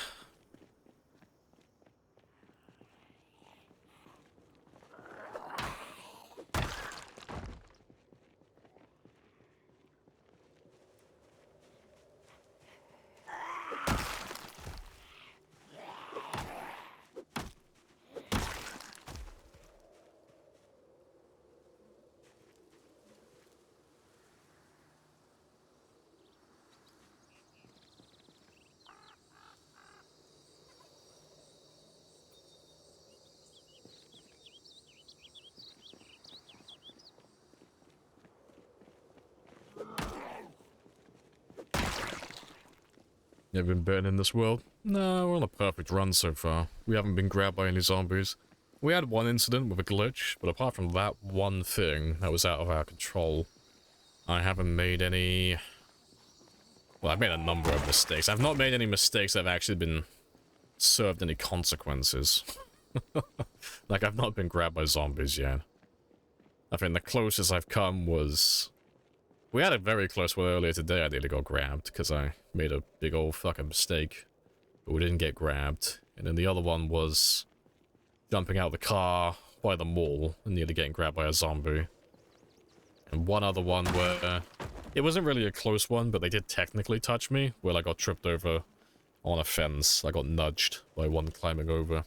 You ever been bitten in this world? No, we're on a perfect run so far. We haven't been grabbed by any zombies. We had one incident with a glitch, but apart from that one thing that was out of our control, I haven't made any... Well, I've made a number of mistakes. I've not made any mistakes that have actually been served any consequences. Like, I've not been grabbed by zombies yet. I think the closest I've come was... We had a very close one earlier today. I nearly got grabbed because I made a big old fucking mistake. But we didn't get grabbed. And then the other one was jumping out of the car by the mall and nearly getting grabbed by a zombie. And one other one where it wasn't really a close one, but they did technically touch me, where I got tripped over on a fence. I got nudged by one climbing over.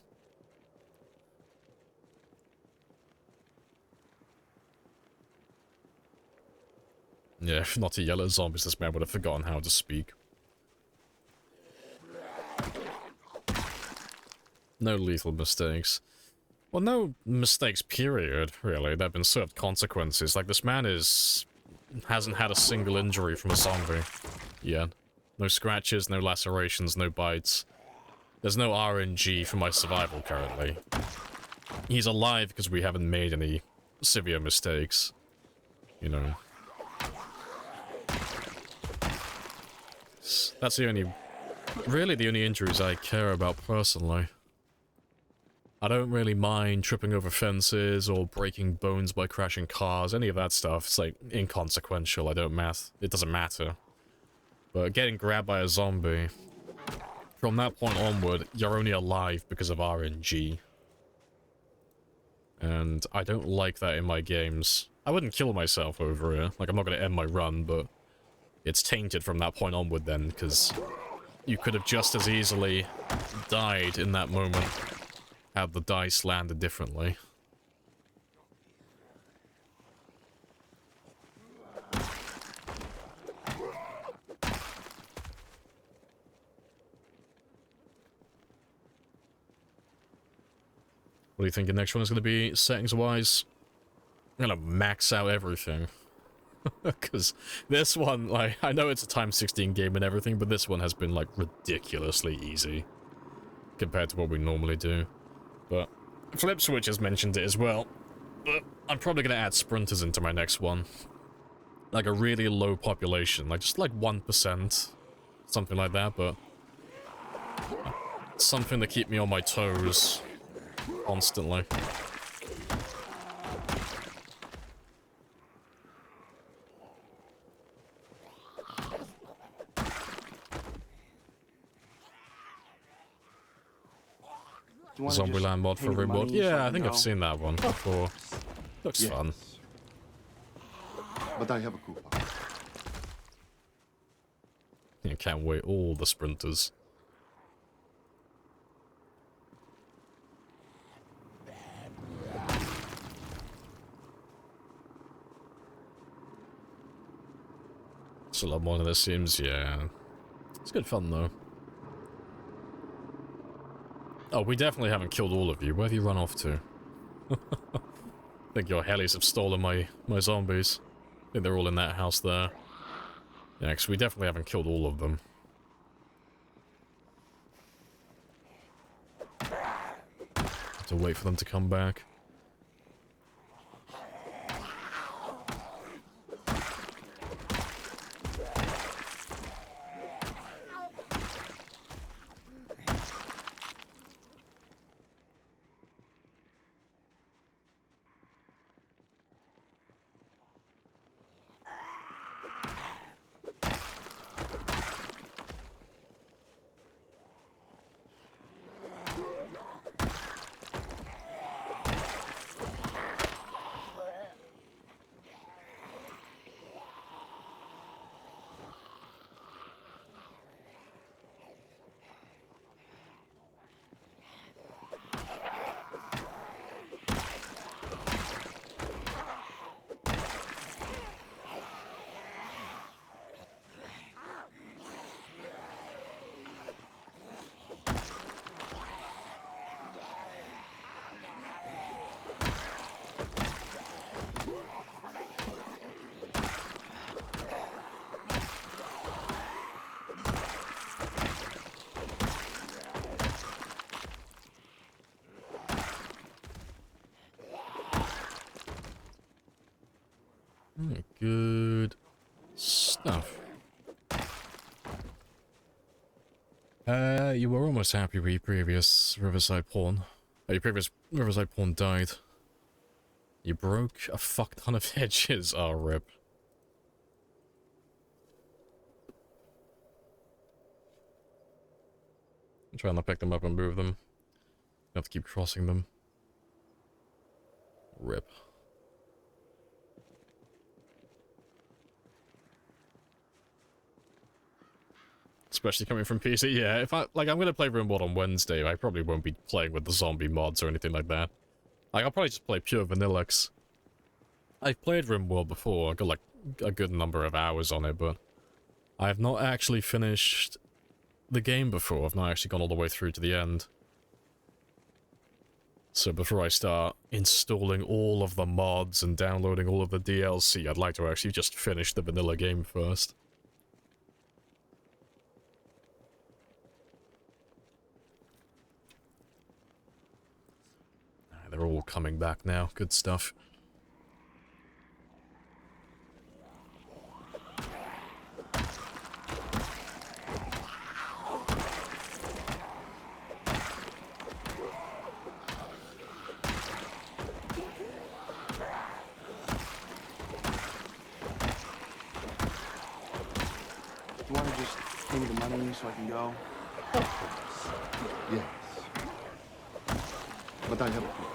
Yeah, if not to yell at zombies, this man would have forgotten how to speak. No lethal mistakes. Well, no mistakes, period, really. There have been served consequences. Like, this man hasn't had a single injury from a zombie yet. No scratches, no lacerations, no bites. There's no RNG for my survival currently. He's alive because we haven't made any severe mistakes. You know. That's the only... really the only injuries I care about personally. I don't really mind tripping over fences or breaking bones by crashing cars, any of that stuff. It's like inconsequential, it doesn't matter. But getting grabbed by a zombie, from that point onward, you're only alive because of RNG. And I don't like that in my games. I wouldn't kill myself over it, like I'm not gonna end my run, but it's tainted from that point onward then, because you could have just as easily died in that moment had the dice landed differently. What do you think the next one is going to be, settings-wise? I'm going to max out everything. Because this one, like, I know it's a times 16 game and everything, but this one has been, like, ridiculously easy compared to what we normally do. But Flip Switch has mentioned it as well. But I'm probably going to add sprinters into my next one. Like a really low population, like just like 1%, something like that, but something to keep me on my toes constantly. Zombieland mod for RimWorld. Yeah, I think I've seen that one before. Looks fun.
But I have a coupon.
You can't wait, all the sprinters. It's a lot more than it seems, yeah. It's good fun though. Oh, we definitely haven't killed all of you. Where have you run off to? I think your helis have stolen my zombies. I think they're all in that house there. Yeah, because we definitely haven't killed all of them. Have to wait for them to come back. Good stuff. You were almost happy with your previous Riverside pawn. Your previous Riverside pawn died. You broke a fuck ton of hedges. Oh, rip. I'm trying to pick them up and move them. You have to keep crossing them. Rip. Especially coming from PC, yeah. If I'm gonna play RimWorld on Wednesday, I probably won't be playing with the zombie mods or anything like that. Like, I'll probably just play pure vanilla. I've played RimWorld before, I got like a good number of hours on it, but I have not actually finished the game before. I've not actually gone all the way through to the end. So before I start installing all of the mods and downloading all of the DLC, I'd like to actually just finish the vanilla game first. They're all coming back now. Good stuff.
You want to just pay me the money so I can go?
Yes. But I have a coupon.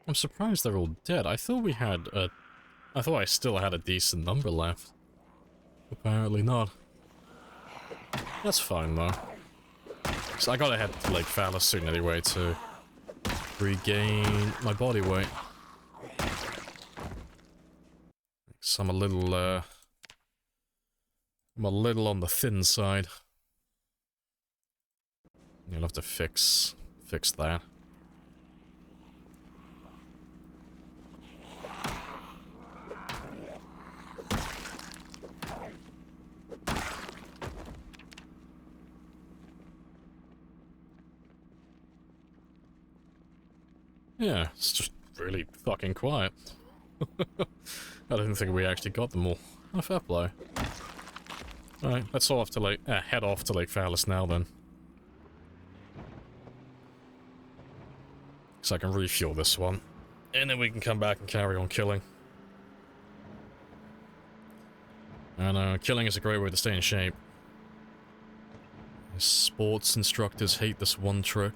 I'm surprised they're all dead. I thought we had a... I thought I still had a decent number left. Apparently not. That's fine, though. So I gotta head to Lake Fowler soon anyway to regain my body weight. So I'm a little on the thin side. You'll have to fix that. Yeah, it's just really fucking quiet. I didn't think we actually got them all. Oh, fair play. Alright, let's all have to head off to Lake Fowlis now then. So I can refuel this one. And then we can come back and carry on killing. And killing is a great way to stay in shape. Sports instructors hate this one trick.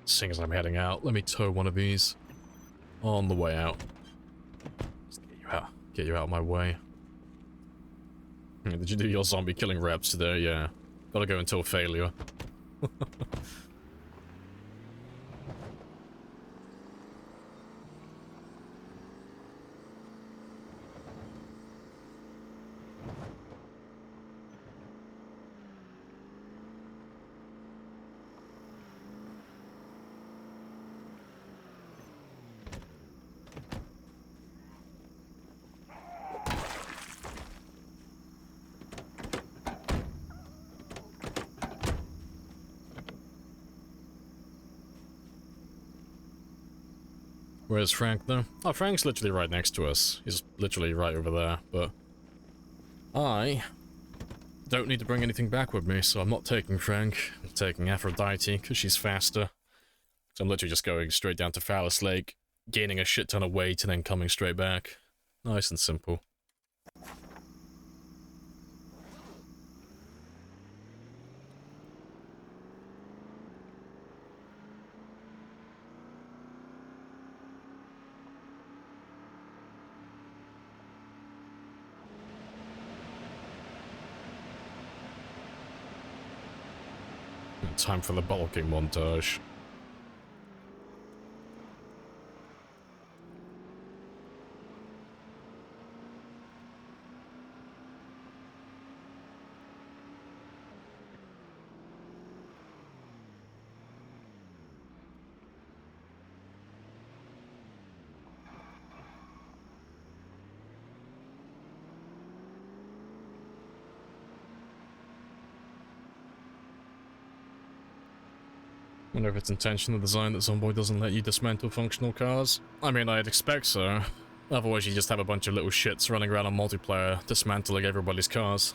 Seeing as I'm heading out, let me tow one of these on the way out. Just get you out of my way. Did you do your zombie killing reps today? Yeah. Gotta go until failure. Where's Frank, though? Oh, Frank's literally right next to us. He's literally right over there, but... I don't need to bring anything back with me, so I'm not taking Frank. I'm taking Aphrodite, because she's faster. So I'm literally just going straight down to Phallus Lake, gaining a shit ton of weight, and then coming straight back. Nice and simple. Time for the bulking montage. Wonder if it's intentional design that Zomboid doesn't let you dismantle functional cars. I mean, I'd expect so. Otherwise you just have a bunch of little shits running around on multiplayer, dismantling everybody's cars.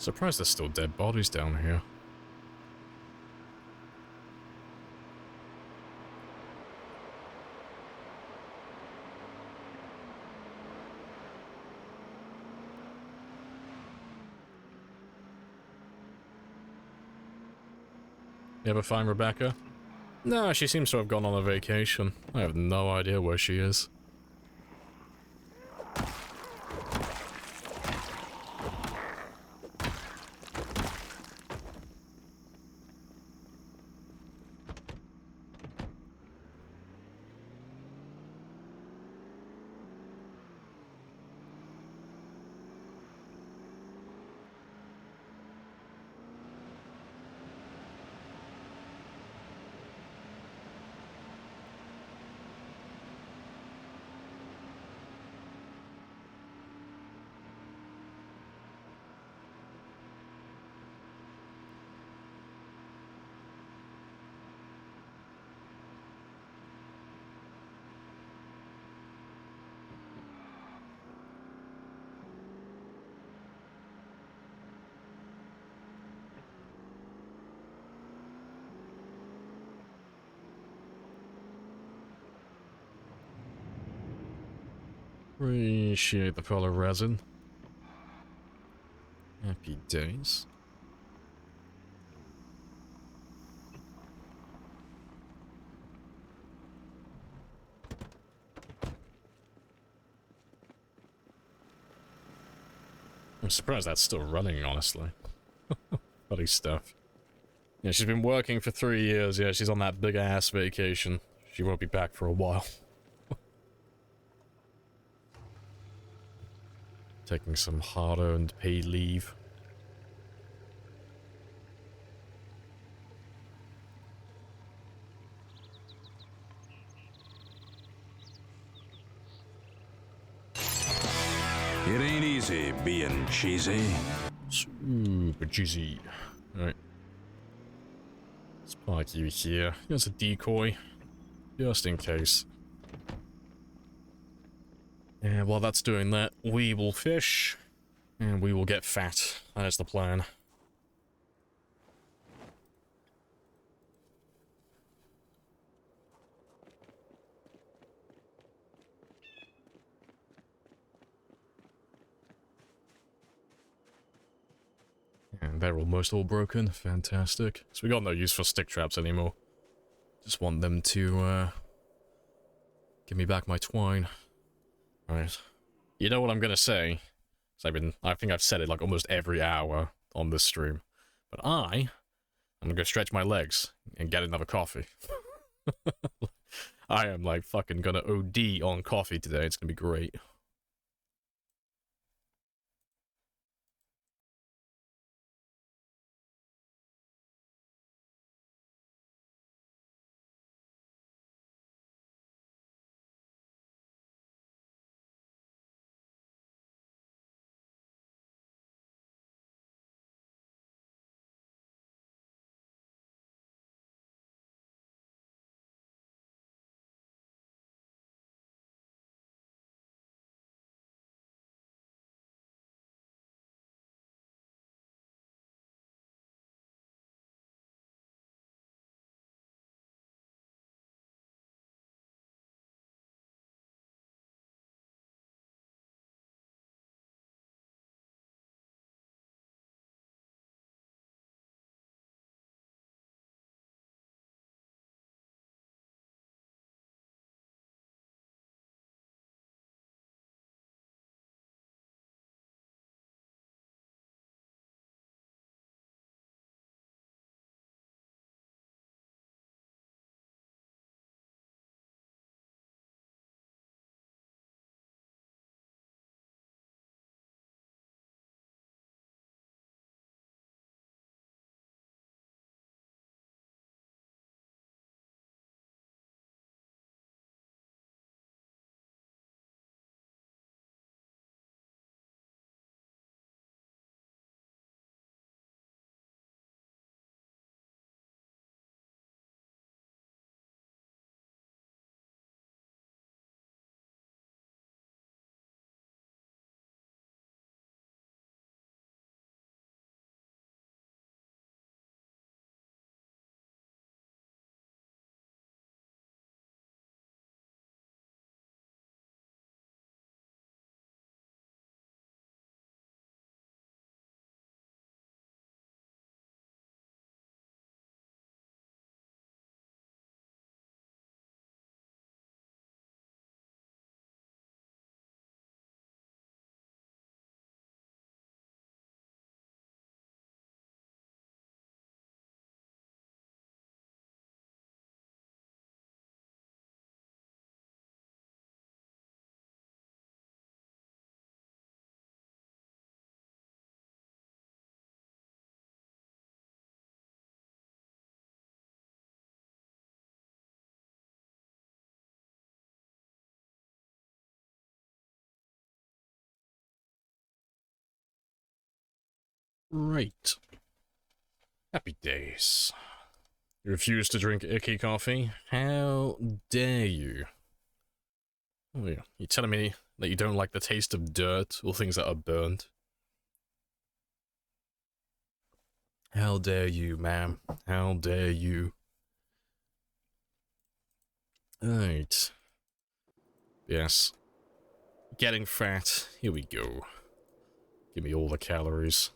Surprised there's still dead bodies down here. You ever find Rebecca? No, she seems to have gone on a vacation. I have no idea where she is. Appreciate the color resin. Happy days. I'm surprised that's still running, honestly. Funny stuff. Yeah, she's been working for 3 years. Yeah, she's on that big-ass vacation. She won't be back for a while. Taking some hard-earned paid leave.
It ain't easy being cheesy.
Super cheesy. Alright. Let's park you here. Here's a decoy. Just in case. And while that's doing that, we will fish. And we will get fat. That's the plan. And they're almost all broken. Fantastic. So we got no use for stick traps anymore. Just want them to, give me back my twine. Alright. You know what I'm gonna say? So I think I've said it like almost every hour on this stream. But I'm gonna go stretch my legs and get another coffee. I am like fucking gonna OD on coffee today. It's gonna be great. Right. Happy days. You refuse to drink icky coffee? How dare you? Oh, yeah. You're telling me that you don't like the taste of dirt or things that are burnt? How dare you, ma'am? How dare you? Right. Yes. Getting fat. Here we go. Give me all the calories.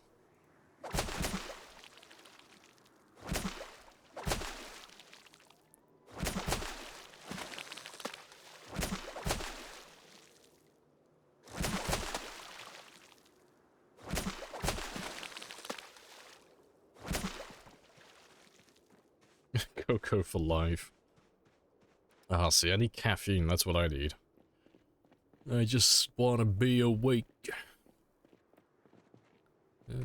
Cocoa for life. Ah, see, I need caffeine, that's what I need. I just want to be awake.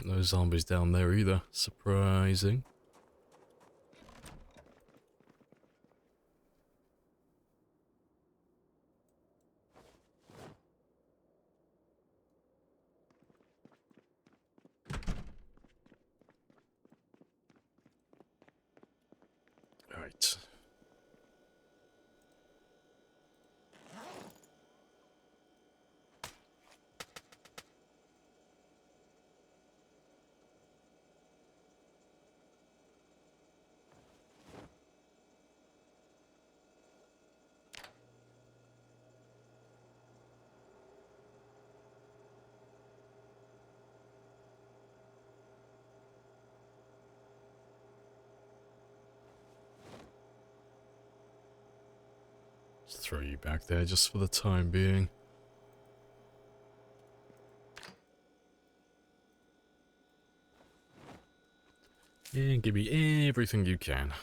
No zombies down there either. Surprising. Alright. Just throw you back there just for the time being. And give me everything you can.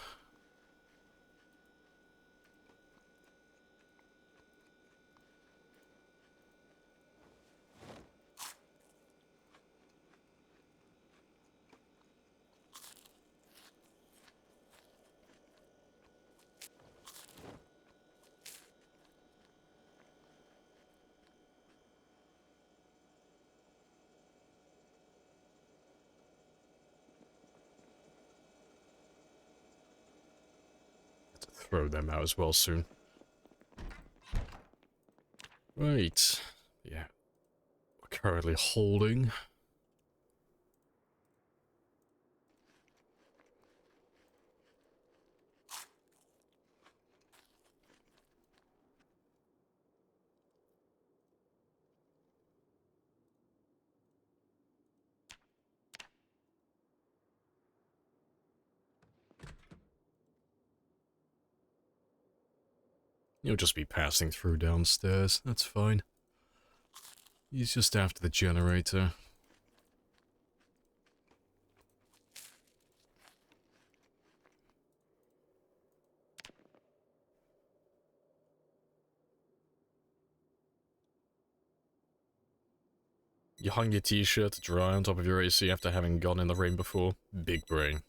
Throw them out as well soon. Right. Yeah. We're currently holding. You'll just be passing through downstairs. That's fine. He's just after the generator. You hung your t-shirt to dry on top of your AC after having gone in the rain before. Big brain.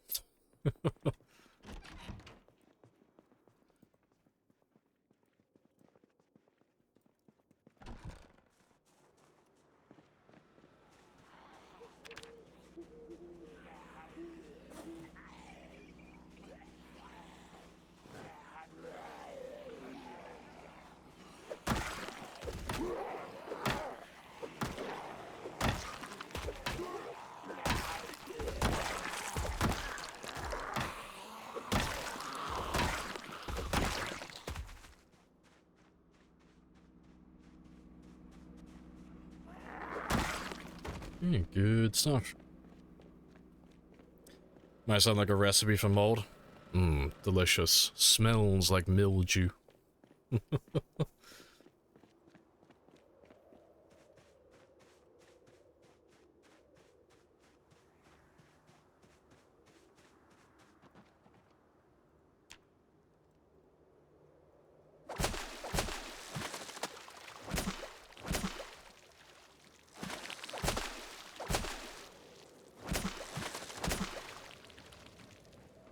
Good stuff. Might sound like a recipe for mold. Mmm, delicious. Smells like mildew.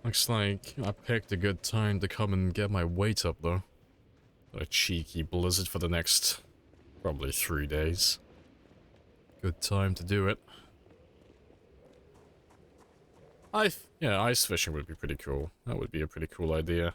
Looks like I picked a good time to come and get my weight up, though. A cheeky blizzard for the next, probably 3 days. Good time to do it. Yeah, ice fishing would be pretty cool. That would be a pretty cool idea.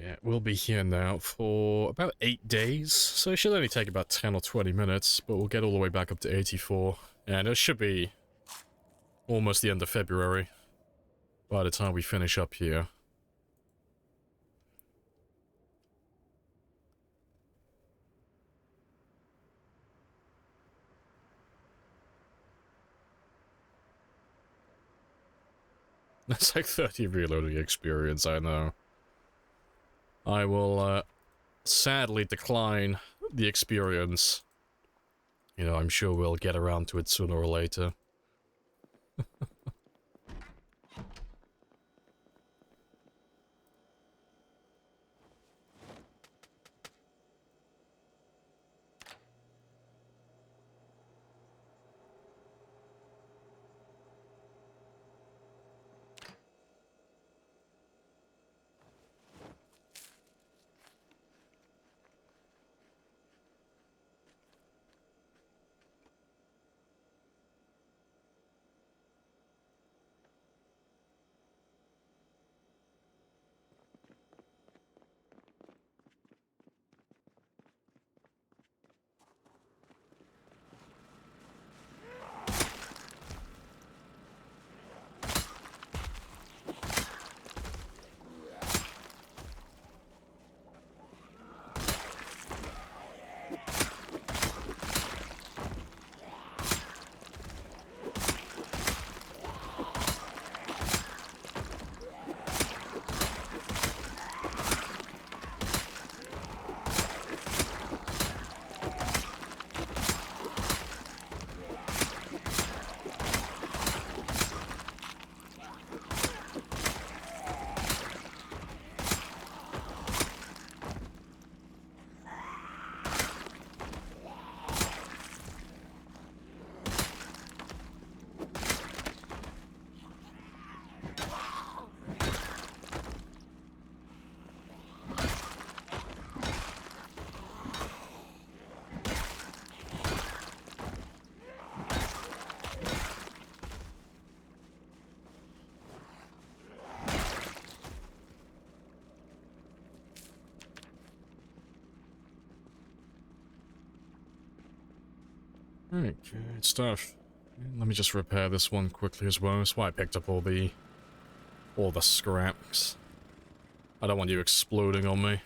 Yeah, we'll be here now for about 8 days, so it should only take about 10 or 20 minutes, but we'll get all the way back up to 84, and it should be almost the end of February by the time we finish up here. That's like 30 reloading experience, I know. I will, sadly decline the experience. You know, I'm sure we'll get around to it sooner or later. Alright, good stuff. Let me just repair this one quickly as well. That's why I picked up all the scraps. I don't want you exploding on me.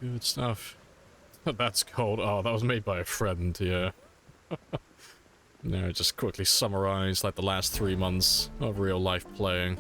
Good stuff. That's cold. Oh, that was made by a friend, yeah. No, just quickly summarize like the last 3 months of real life playing.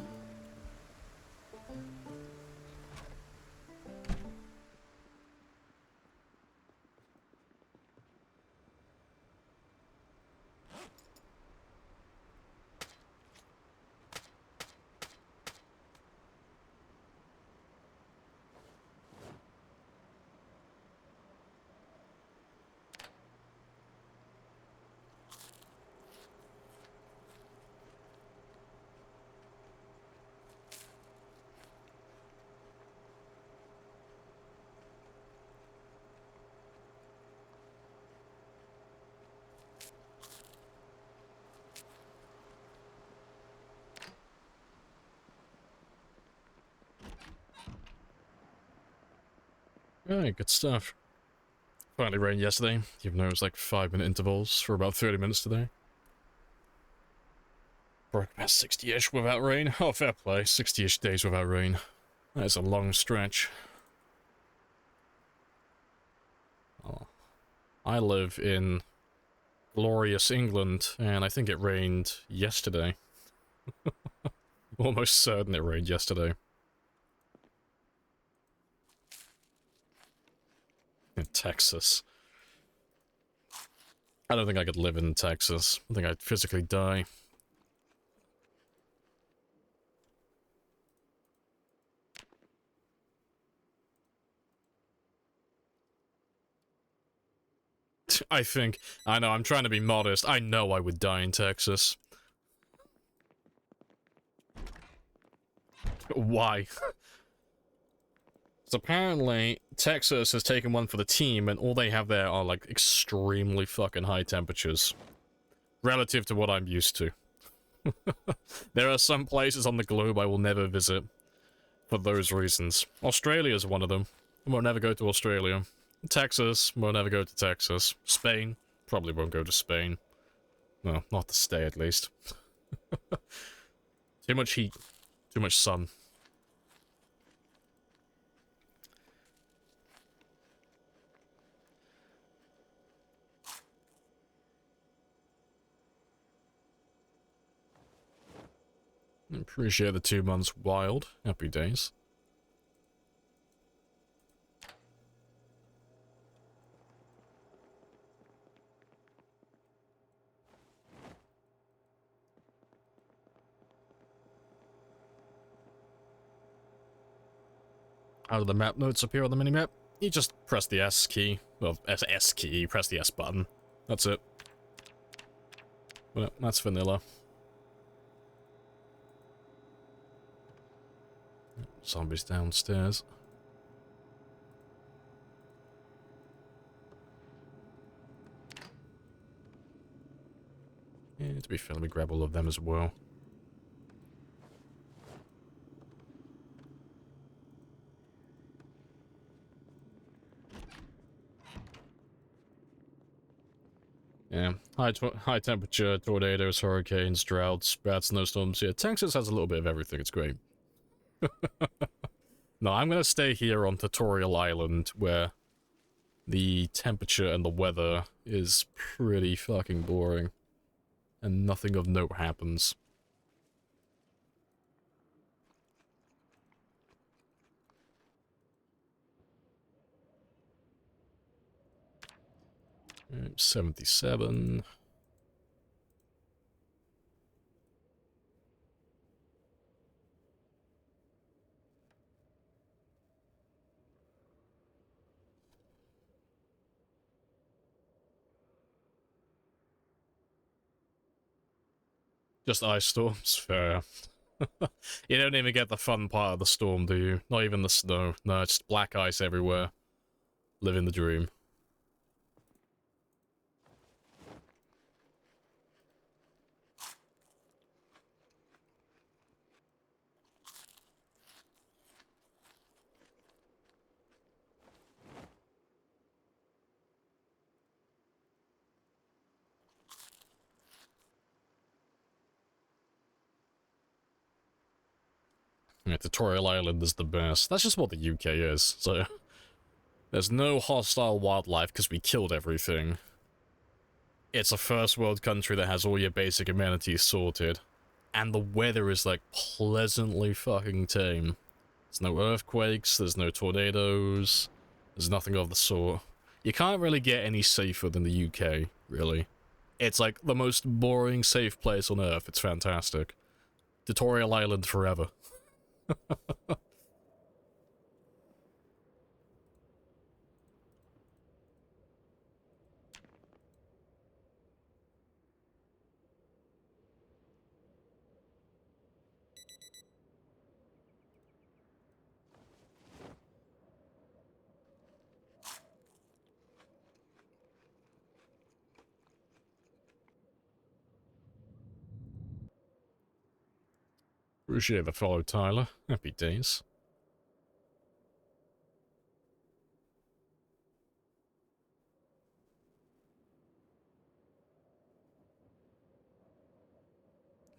Alright, good stuff. Finally rained yesterday, even though it was like 5-minute intervals for about 30 minutes today. Broke about 60-ish without rain. Oh, fair play. 60-ish days without rain. That is a long stretch. Oh. I live in glorious England, and I think it rained yesterday. Almost certain it rained yesterday. In Texas. I don't think I could live in Texas. I think I'd physically die. I know, I'm trying to be modest. I know I would die in Texas. Why? So apparently, Texas has taken one for the team, and all they have there are, like, extremely fucking high temperatures. Relative to what I'm used to. There are some places on the globe I will never visit for those reasons. Australia is one of them. I won't never go to Australia. Texas, won't never go to Texas. Spain, probably won't go to Spain. No, not to stay at least. Too much heat. Too much sun. Appreciate the 2 months wild. Happy days. How do the map notes appear on the minimap? You just press the S key. Well, S key, you press the S button. That's it. Well, that's vanilla. Zombies downstairs. Yeah, to be fair, let me grab all of them as well. Yeah, high temperature, tornadoes, hurricanes, droughts, bad snowstorms. Yeah, Texas has a little bit of everything. It's great. No, I'm gonna stay here on Tutorial Island, where the temperature and the weather is pretty fucking boring, and nothing of note happens. 77. Just ice storms, fair. You don't even get the fun part of the storm, do you? Not even the snow. No, it's black ice everywhere. Living the dream. Yeah, Tutorial Island is the best. That's just what the UK is, so... There's no hostile wildlife because we killed everything. It's a first world country that has all your basic amenities sorted. And the weather is, like, pleasantly fucking tame. There's no earthquakes, there's no tornadoes, there's nothing of the sort. You can't really get any safer than the UK, really. It's, like, the most boring safe place on Earth. It's fantastic. Tutorial Island forever. Appreciate the follow, Tyler. Happy days.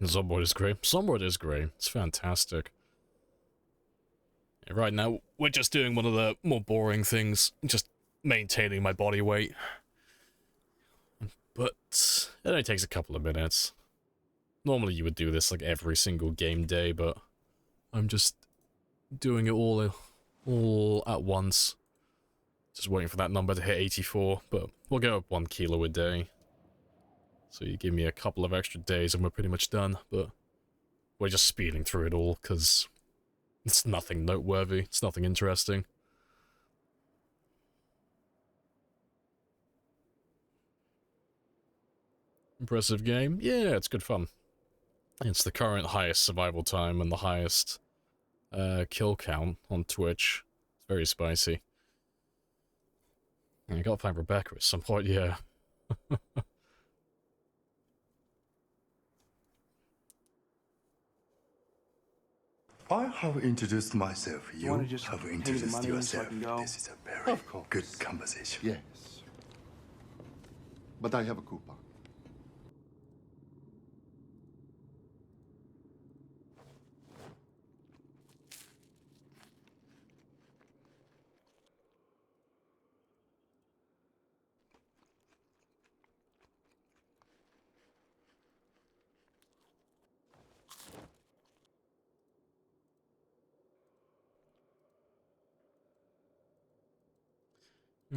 Zomboid is great. Zomboid is great. It's fantastic. Right now, we're just doing one of the more boring things, just maintaining my body weight. But it only takes a couple of minutes. Normally you would do this like every single game day, but I'm just doing it all at once. Just waiting for that number to hit 84, but we'll go up 1 kilo a day. So you give me a couple of extra days and we're pretty much done, but we're just speeding through it all, because it's nothing noteworthy, it's nothing interesting. Impressive game? Yeah, it's good fun. It's the current highest survival time and the highest kill count on Twitch. It's very spicy. I gotta find Rebecca at some point, yeah.
I have introduced myself. You
wanna just
have
pay me the
introduced
money so I
yourself.
can go?
This is a very
Of course.
good conversation.
Yes. But I have a coupon.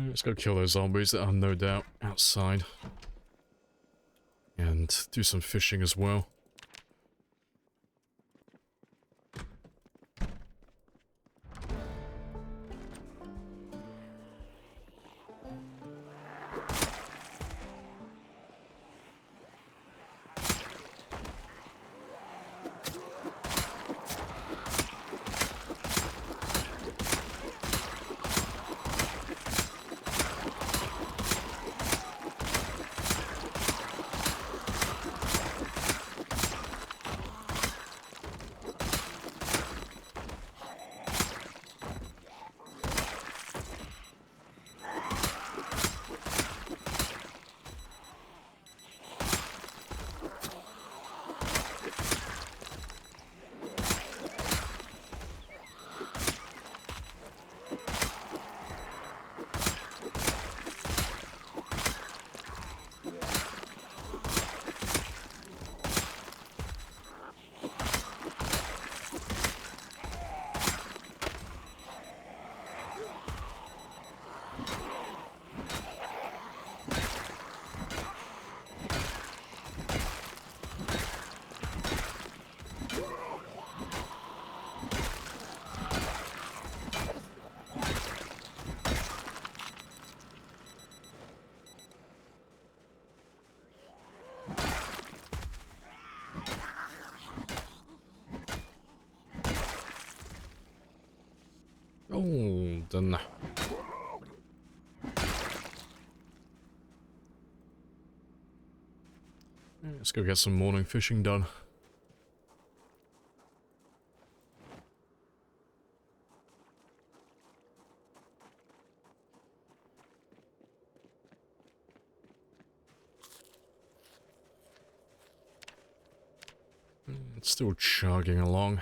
Let's go kill those zombies that are no doubt outside. And do some fishing as well. Oh, done. Let's go get some morning fishing done. It's still chugging along.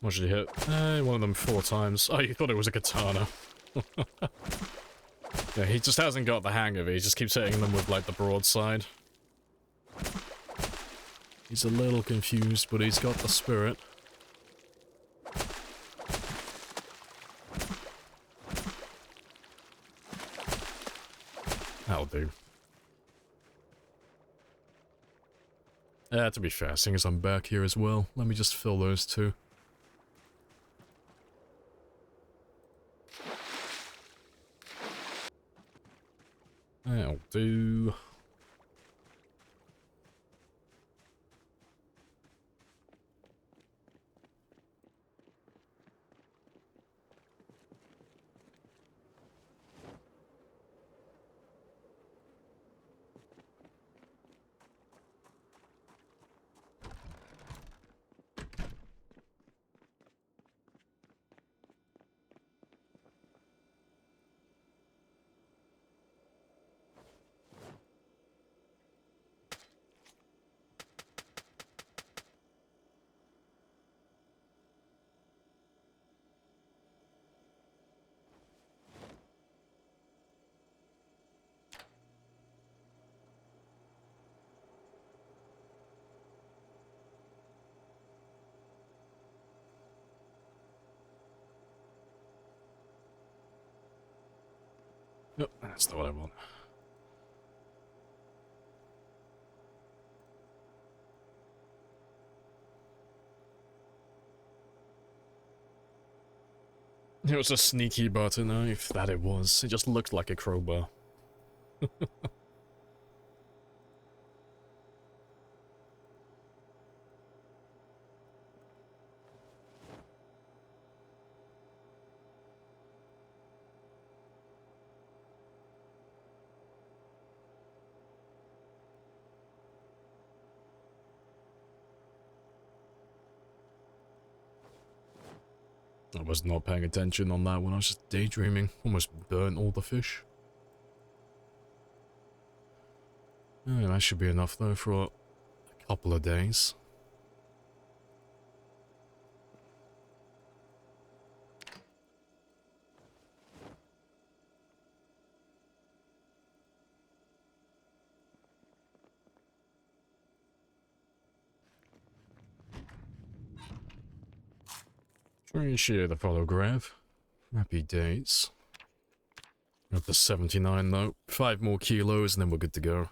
What did he hit? One of them 4 times. Oh, you thought it was a katana. Yeah, he just hasn't got the hang of it. He just keeps hitting them with, like, the broadside. He's a little confused, but he's got the spirit. do. To be fair, seeing as I'm back here as well, let me just fill those two. That'll do. Nope, that's not what I want. It was a sneaky butter knife, that it was. It just looked like a crowbar. I was not paying attention on that one, I was just daydreaming. Almost burnt all the fish. Oh, that should be enough though for a couple of days. Appreciate the photograph. Happy days. Up to 79 though. 5 more kilos and then we're good to go.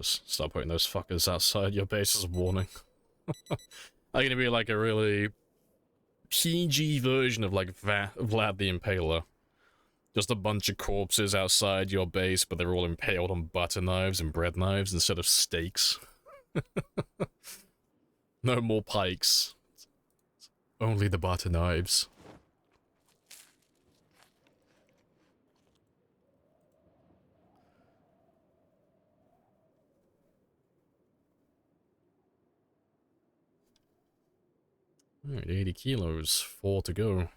Stop putting those fuckers outside your base as a warning. I'm gonna be like a really PG version of like Vlad the Impaler. Just a bunch of corpses outside your base, but they're all impaled on butter knives and bread knives instead of steaks. No more pikes. Only the butter knives. Alright, 80 kilos, 4 to go.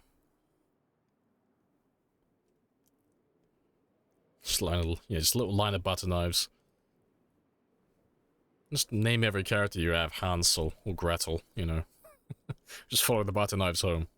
Just a little line of butter knives. Just name every character you have, Hansel or Gretel, you know. Just follow the butter knives home.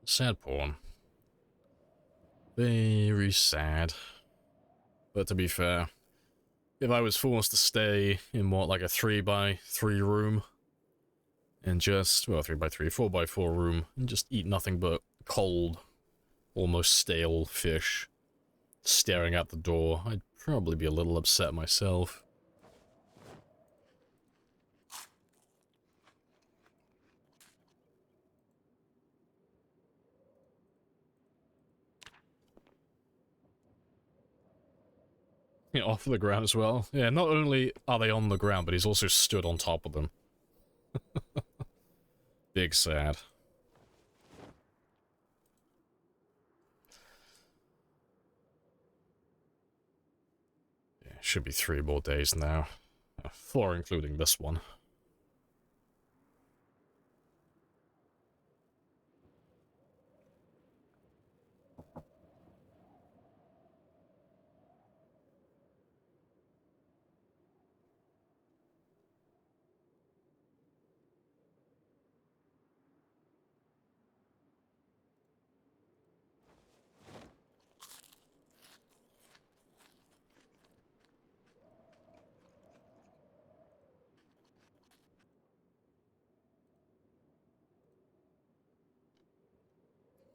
Sad porn. Very sad. But to be fair, if I was forced to stay in what, like a 3x3 room, and just, well, 3x3, 4x4 room, and just eat nothing but cold, almost stale fish, staring out the door, I'd probably be a little upset myself. Yeah, off the ground as well. Yeah, not only are they on the ground, but he's also stood on top of them. big sad. Yeah, should be 3 more days now. 4 including this one.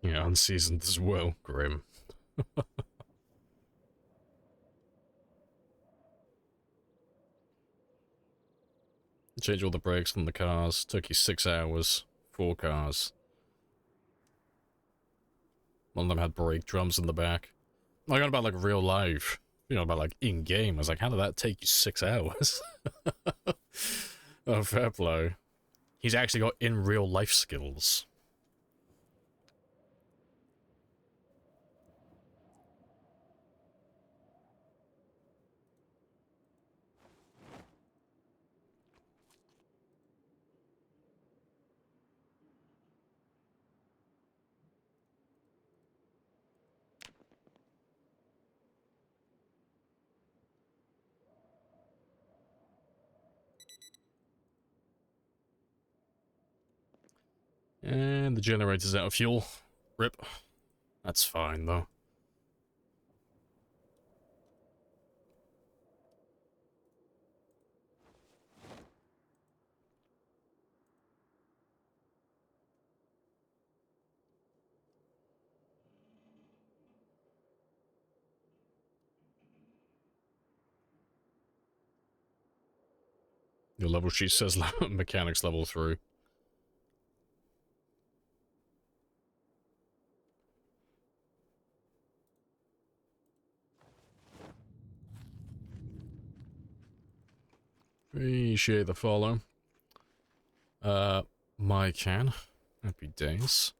Yeah, unseasoned as well. Grim. Change all the brakes on the cars. Took you 6 hours. 4 cars. One of them had brake drums in the back. I got about like real life. You know, about like in-game. I was like, how did that take you 6 hours? Oh, fair play. He's actually got in real life skills. And the generator's out of fuel. Rip. That's fine, though. Your level sheet says mechanics level 3. Appreciate the follow. My can. Happy days.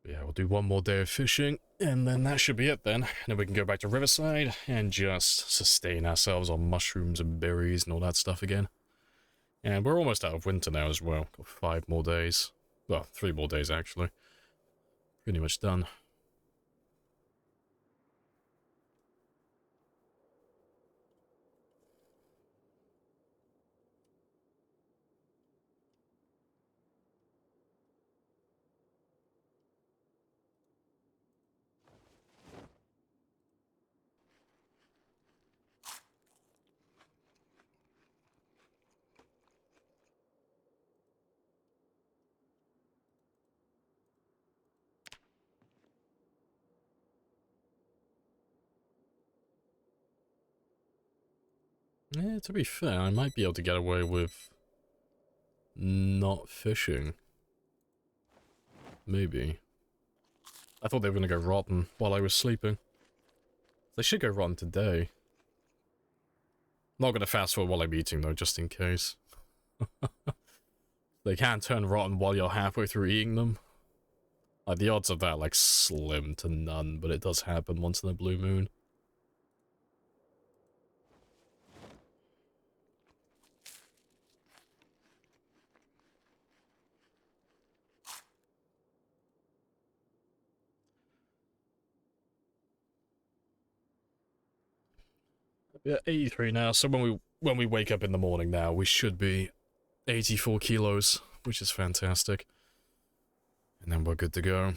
Yeah, we'll do one more day of fishing, and then that should be it then. Then we can go back to Riverside and just sustain ourselves on mushrooms and berries and all that stuff again. And we're almost out of winter now as well. Got 5 more days. Well, 3 more days actually. Pretty much done. Yeah, to be fair, I might be able to get away with not fishing. Maybe. I thought they were going to go rotten while I was sleeping. They should go rotten today. Not going to fast forward while I'm eating though, just in case. They can turn rotten while you're halfway through eating them. Like, the odds of that, like, slim to none, but it does happen once in a blue moon. Yeah, 83 now, so when we wake up in the morning now, we should be 84 kilos, which is fantastic. And then we're good to go.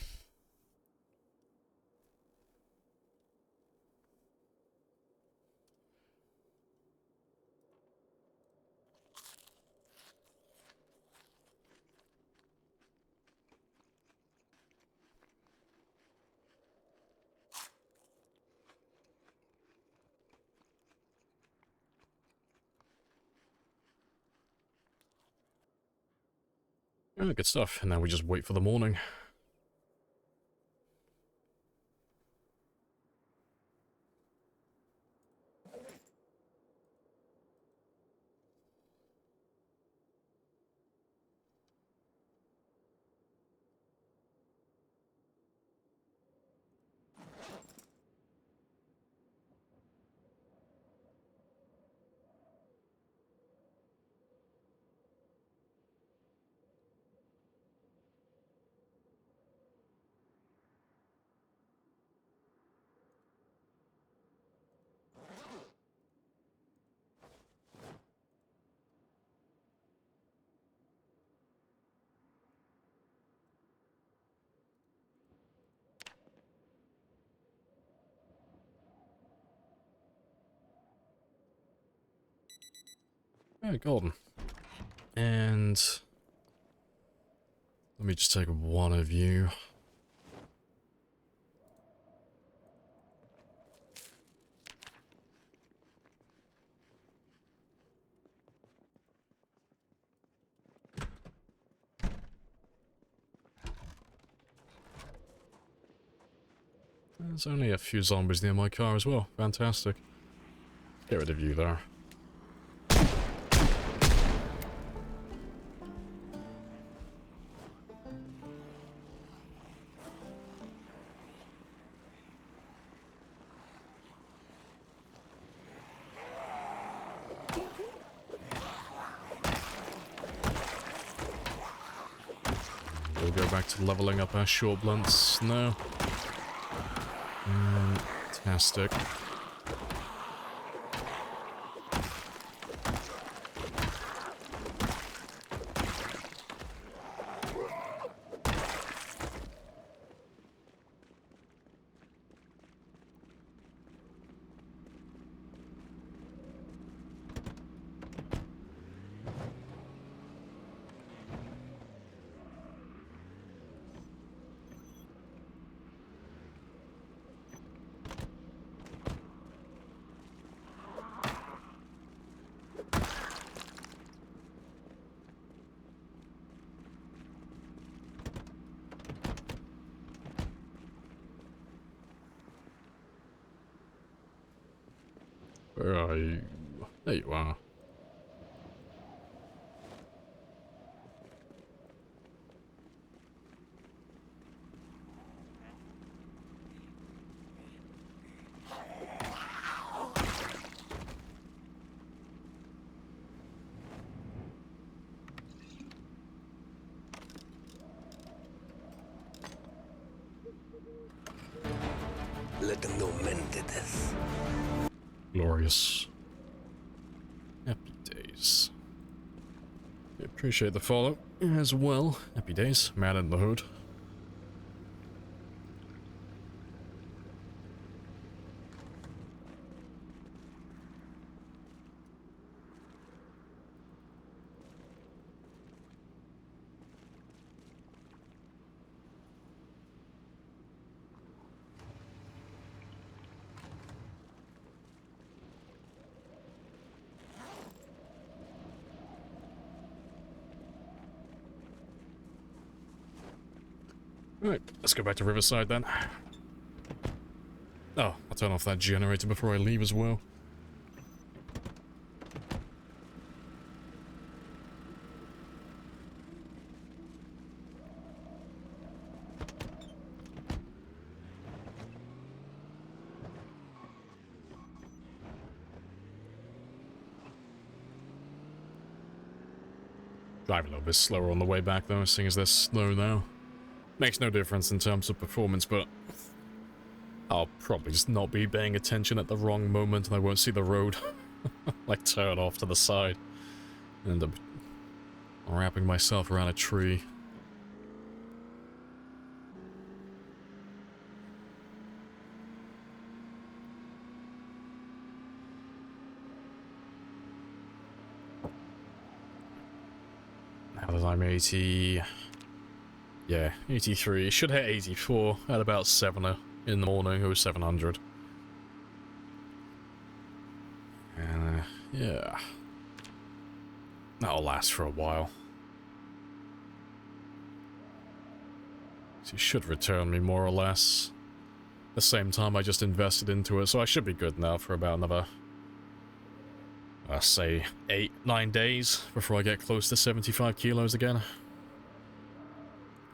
Yeah, good stuff. And now we just wait for the morning. Yeah, golden. And let me just take one of you. There's only a few zombies near my car as well. Fantastic. Get rid of you there. We'll go back to leveling up our short blunts now. Fantastic. Where are you? There you are.
Let them know men did this.
Glorious. Happy days. I appreciate the follow as well. Happy days. Man in the hood. Right, let's go back to Riverside then. Oh, I'll turn off that generator before I leave as well. Drive a little bit slower on the way back though, seeing as they're slow now. Makes no difference in terms of performance, but I'll probably just not be paying attention at the wrong moment and I won't see the road. Like turn off to the side. And end up wrapping myself around a tree. Now that I'm 80... Yeah, 83. Should hit 84 at about 7 in the morning, or 700. And, yeah. That'll last for a while. So you should return me more or less. The same time I just invested into it, so I should be good now for about another, say, 8-9 days before I get close to 75 kilos again.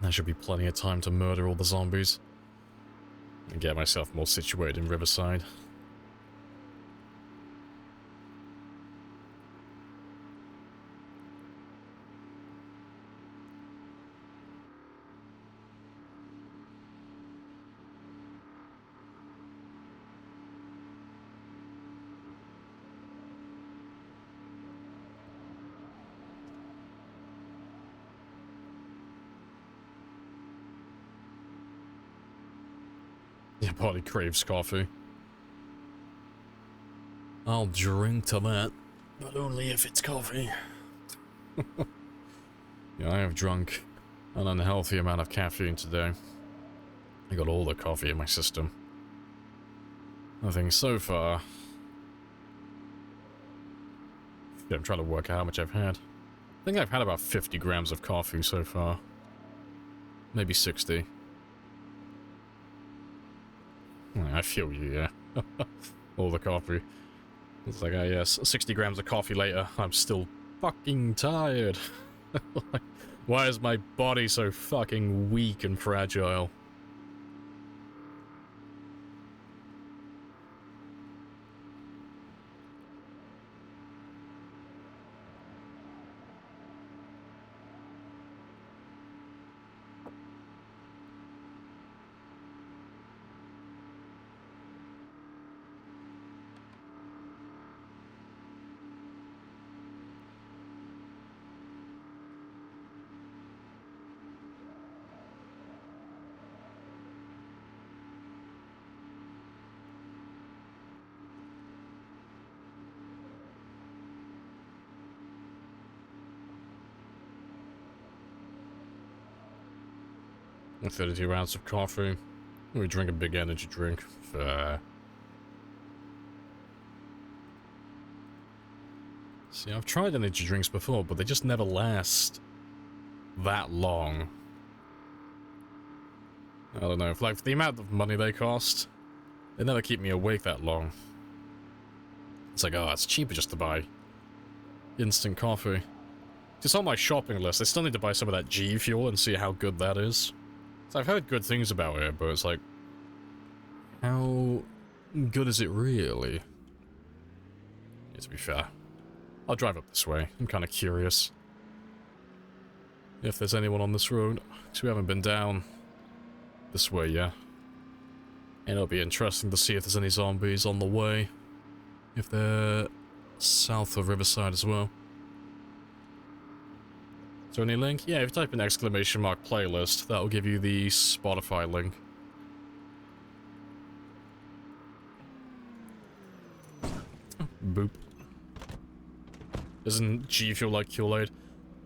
That should be plenty of time to murder all the zombies and get myself more situated in Riverside. Your body craves coffee. I'll drink to that, but only if it's coffee. Yeah, I have drunk an unhealthy amount of caffeine today. I got all the coffee in my system. I think so far... Yeah, I'm trying to work out how much I've had. I think I've had about 50 grams of coffee so far. Maybe 60. I feel you, yeah. All the coffee. It's like, ah, yes, 60 grams of coffee later, I'm still fucking tired. Like, why is my body so fucking weak and fragile? And 32 ounces of coffee. We drink a big energy drink. See, I've tried energy drinks before, but they just never last that long. I don't know, for the amount of money they cost, they never keep me awake that long. It's like, oh, it's cheaper just to buy instant coffee. It's on my shopping list. I still need to buy some of that G Fuel and see how good that is. So I've heard good things about it, but it's like, how good is it really? Yeah, to be fair, I'll drive up this way. I'm kind of curious if there's anyone on this road, because we haven't been down this way yet. And it'll be interesting to see if there's any zombies on the way, if they're south of Riverside as well. Is there any link? Yeah, if you type in !playlist, that'll give you the Spotify link. Boop. Isn't G Fuel like Kool-Aid?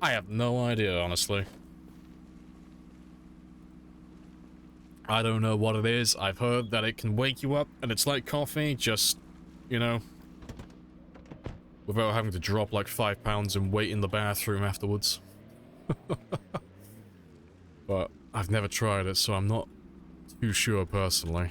I have no idea, honestly. I don't know what it is. I've heard that it can wake you up, and it's like coffee, just, you know, without having to drop like 5 pounds and wait in the bathroom afterwards. But I've never tried it, so I'm not too sure personally.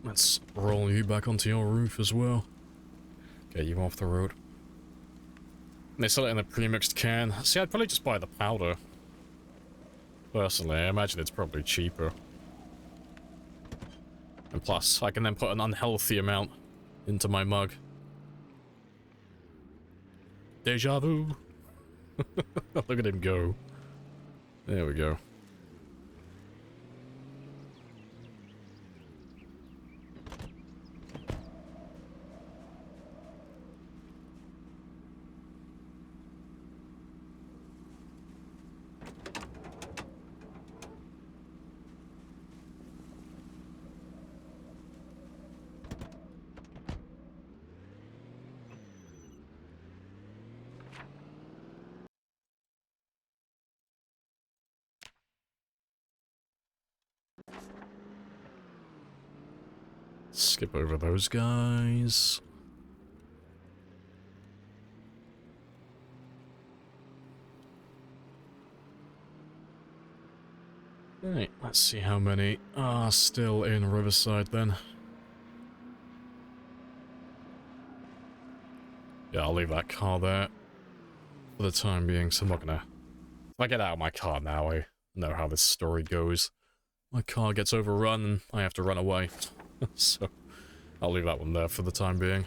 Let's roll you back onto your roof as well. Get you off the road. They sell it in a pre-mixed can. See, I'd probably just buy the powder. Personally, I imagine it's probably cheaper. And plus, I can then put an unhealthy amount into my mug. Deja vu. Look at him go. There we go. Skip over those guys. Right, let's see how many are still in Riverside then. Yeah, I'll leave that car there for the time being, so I'm not gonna... If I get out of my car now, I know how this story goes. My car gets overrun and I have to run away. So, I'll leave that one there for the time being.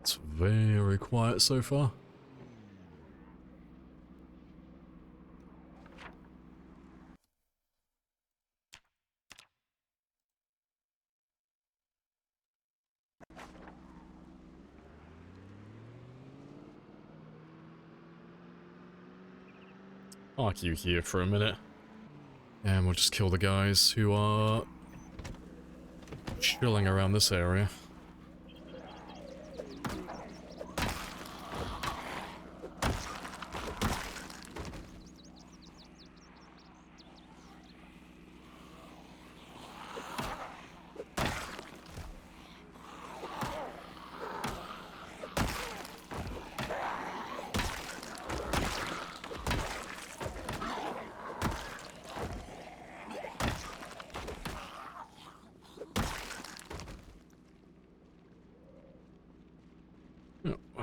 It's very quiet so far. Park you here for a minute. And we'll just kill the guys who are chilling around this area.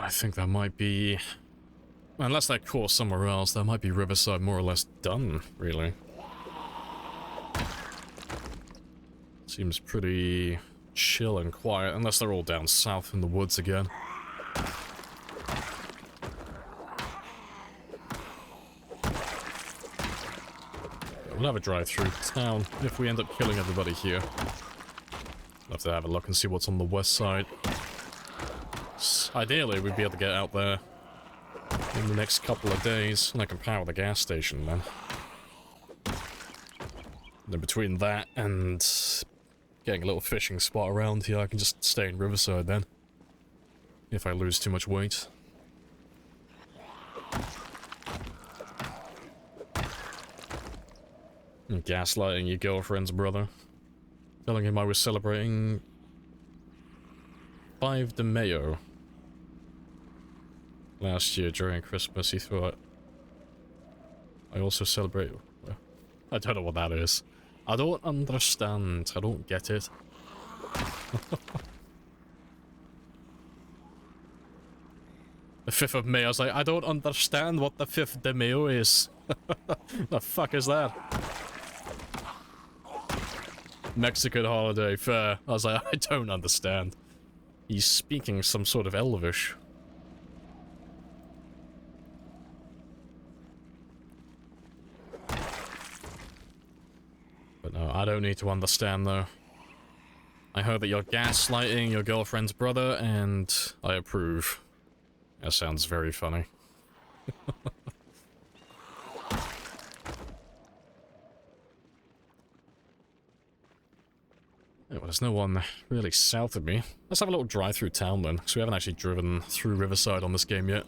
I think that might be... Unless they're caught somewhere else, that might be Riverside more or less done, really. Seems pretty chill and quiet, unless they're all down south in the woods again. We'll have a drive through town if we end up killing everybody here. We'll have to have a look and see what's on the west side. Ideally, we'd be able to get out there in the next couple of days, and I can power the gas station then. Then between that and getting a little fishing spot around here, I can just stay in Riverside then. If I lose too much weight. And gaslighting your girlfriend's brother. Telling him I was celebrating 5 de Mayo. Last year during Christmas, he thought I also celebrate... I don't know what that is. I don't understand. I don't get it. The 5th of May, I was like, I don't understand what the 5th de Mayo is. The fuck is that? Mexican holiday, fair. I was like, I don't understand. He's speaking some sort of Elvish. But no, I don't need to understand, though. I heard that you're gaslighting your girlfriend's brother, and I approve. That sounds very funny. Yeah, well, there's no one really south of me. Let's have a little drive through town, then, because we haven't actually driven through Riverside on this game yet.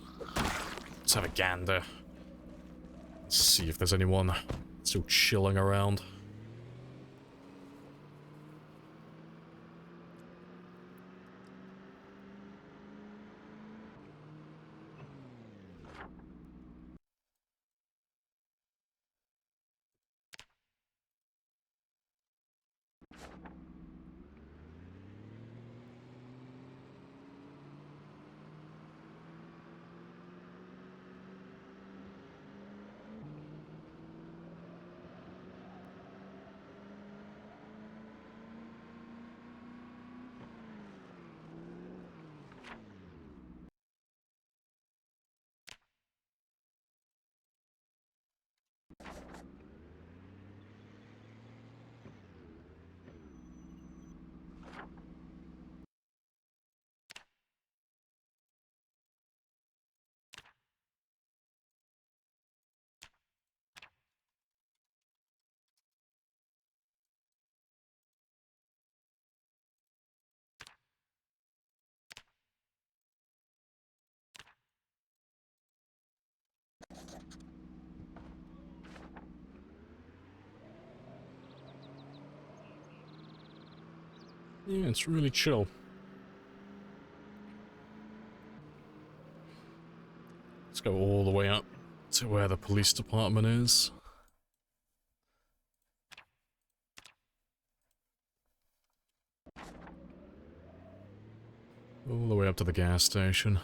Let's have a gander. Let's see if there's anyone still chilling around. Yeah, it's really chill. Let's go all the way up to where the police department is. All the way up to the gas station.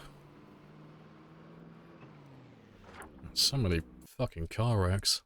So many fucking car wrecks.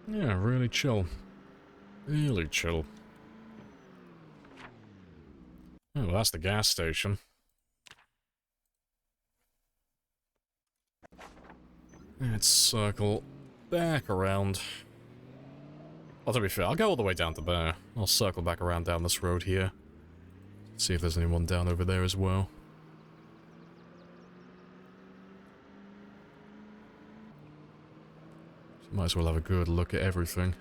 Yeah, really chill. Really chill. Oh, well, that's the gas station. Let's circle back around. Well, to be fair, I'll go all the way down to there. I'll circle back around down this road here. See if there's anyone down over there as well. Might as well have a good look at everything.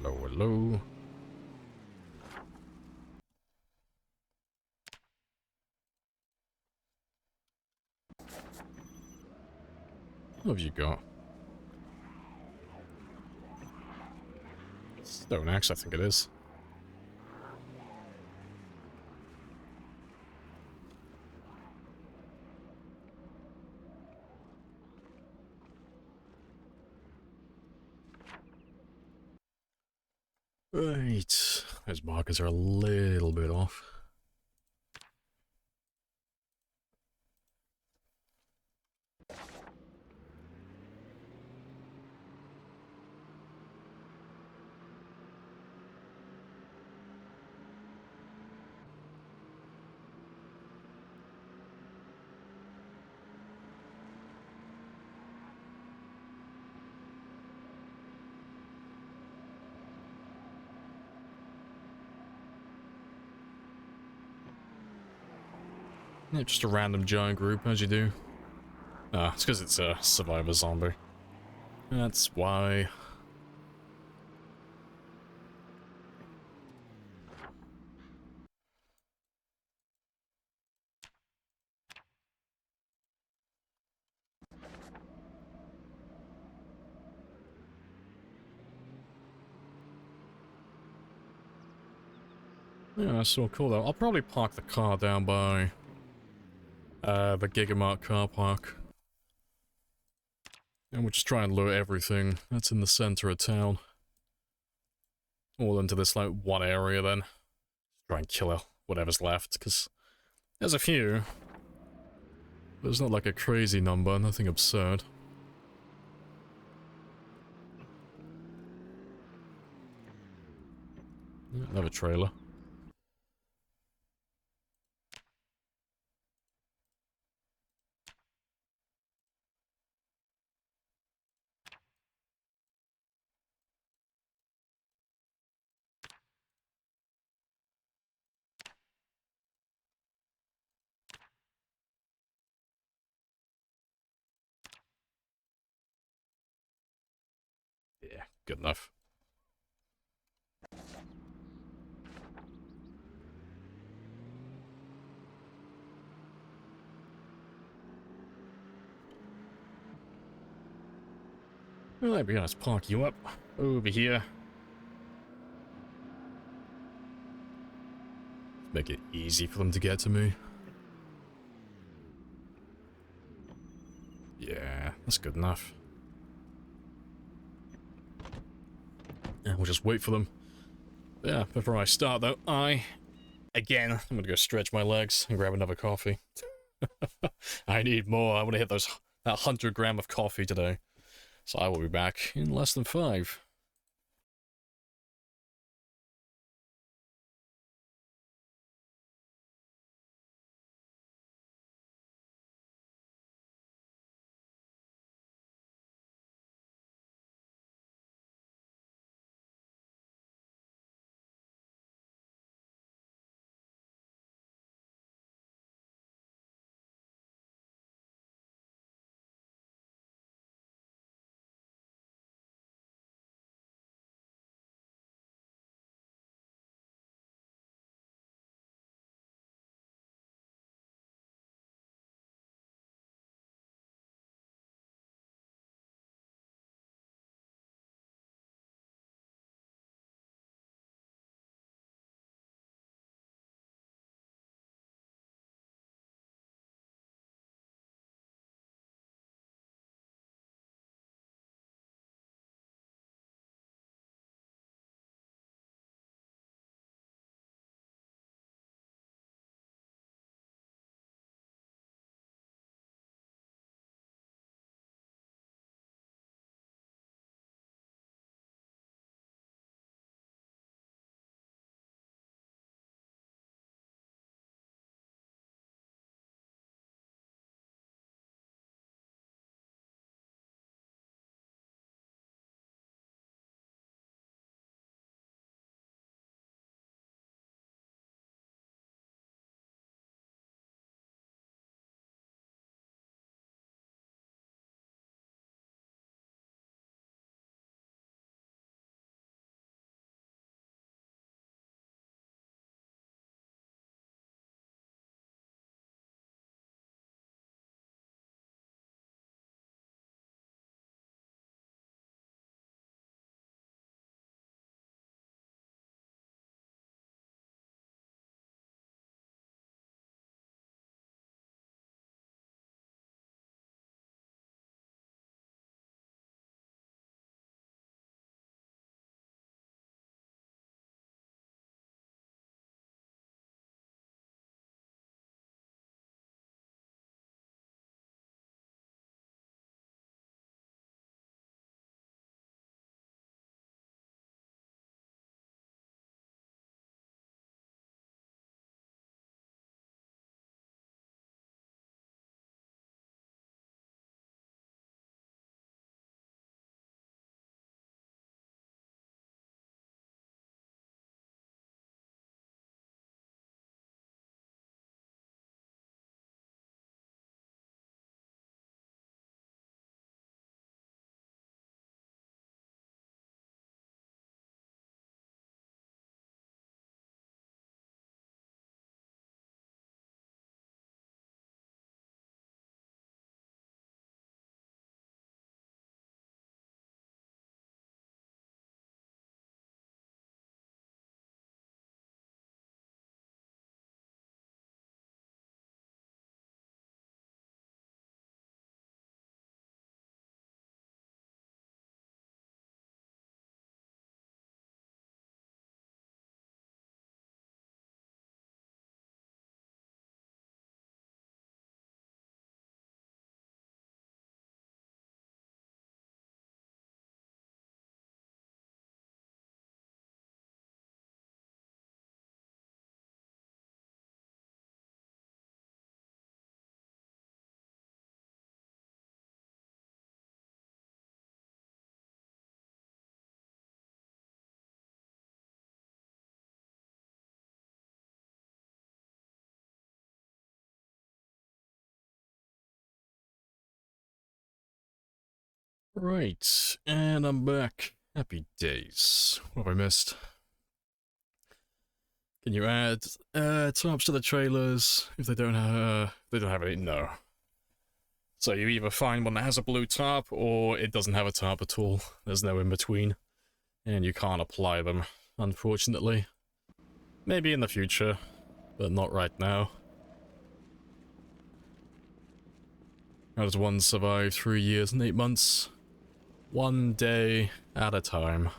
Hello, hello. What have you got? Stone axe, I think it is. Right. Those markers are a little bit off. Yeah, just a random giant group, as you do. Ah, it's because it's a survivor zombie. That's why. Yeah, that's so cool though. I'll probably park the car down by the Gigamart car park. And we'll just try and loot everything that's in the center of town. All into this, like, one area then. Try and kill whatever's left, because there's a few. But it's not like a crazy number, nothing absurd. Yeah, another trailer. Yeah, good enough. Well, there we go, let's park you up over here. Make it easy for them to get to me. Yeah, that's good enough. And we'll just wait for them. Yeah, before I start though, I'm gonna go stretch my legs and grab another coffee. I need more. I want to hit that 100 gram of coffee today. So I will be back in less than 5. Right, and I'm back. Happy days. What have I missed? Can you add tarps to the trailers if they don't have any? No. So you either find one that has a blue tarp or it doesn't have a tarp at all. There's no in between, and you can't apply them, unfortunately. Maybe in the future, but not right now. How does one survive 3 years and 8 months? One day at a time.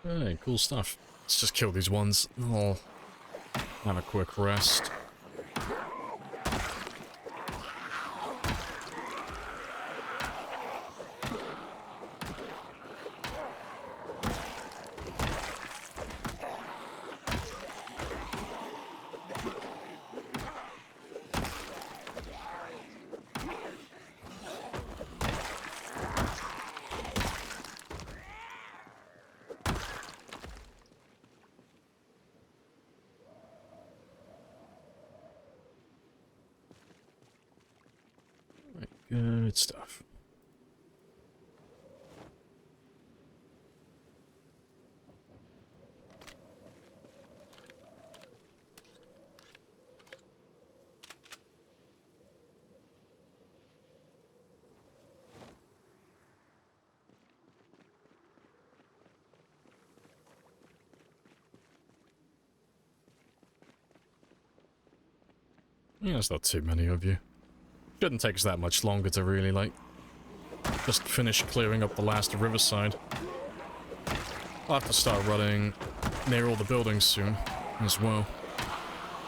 Hey, cool stuff. Let's just kill these ones. I'll have a quick rest. Good stuff. Yeah, there's not too many of you. Shouldn't take us that much longer to really, like, just finish clearing up the last riverside. I'll have to start running near all the buildings soon, as well.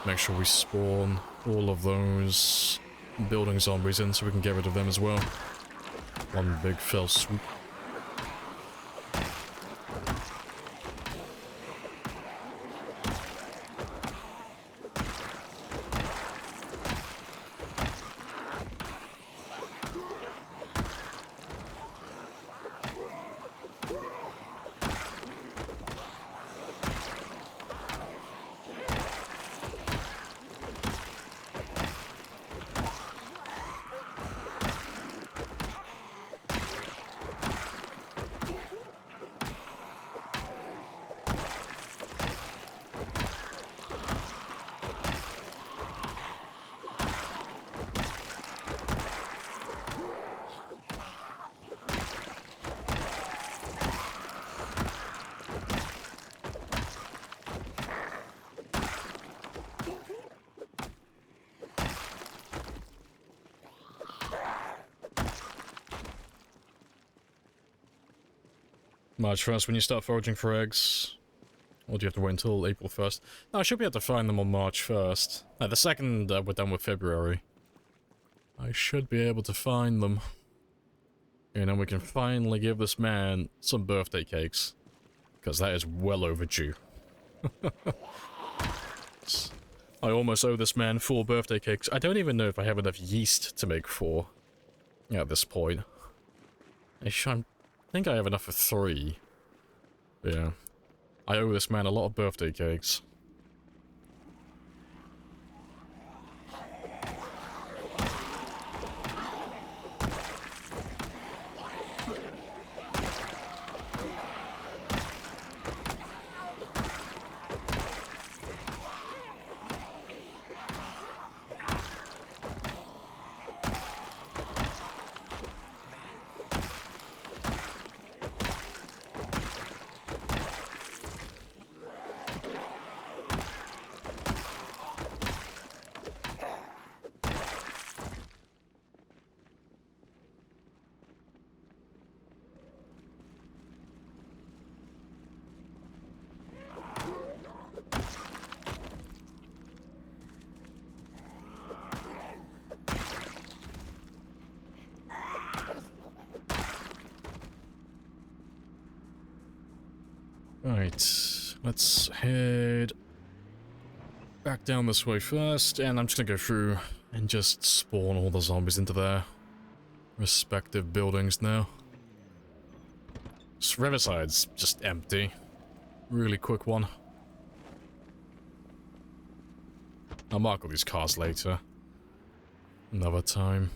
Make sure we spawn all of those building zombies in so we can get rid of them as well. One big fell swoop. March 1st when you start foraging for eggs. Or do you have to wait until April 1st? No, I should be able to find them on March 1st. The 2nd, we're done with February. I should be able to find them. And then we can finally give this man some birthday cakes. Because that is well overdue. I almost owe this man 4 birthday cakes. I don't even know if I have enough yeast to make 4 at this point. I think I have enough for 3. Yeah. I owe this man a lot of birthday cakes. Right, let's head back down this way first, and I'm just gonna go through and just spawn all the zombies into their respective buildings now. This Riverside's just empty. Really quick one. I'll mark all these cars later. Another time.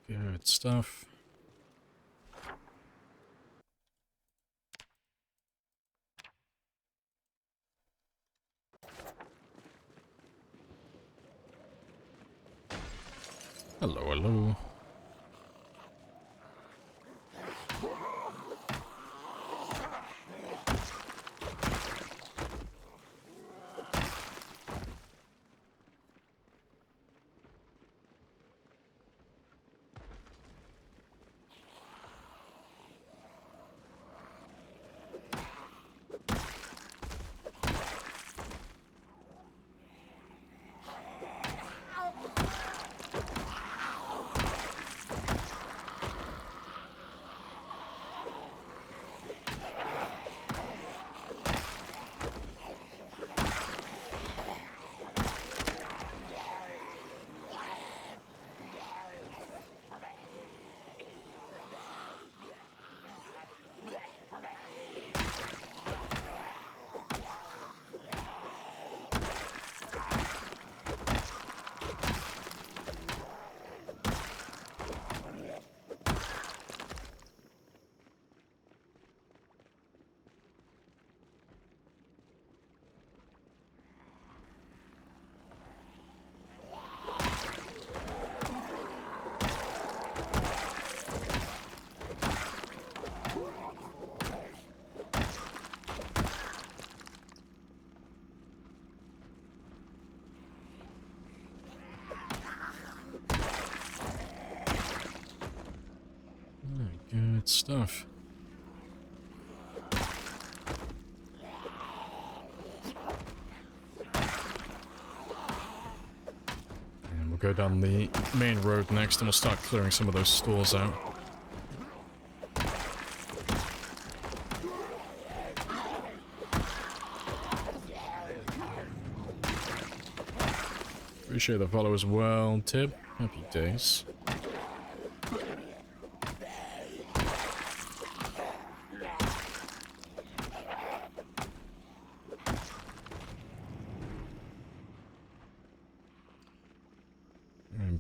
Good stuff. Hello, hello. Good stuff. And we'll go down the main road next and we'll start clearing some of those stores out. Appreciate the follow as well, Tib. Happy days.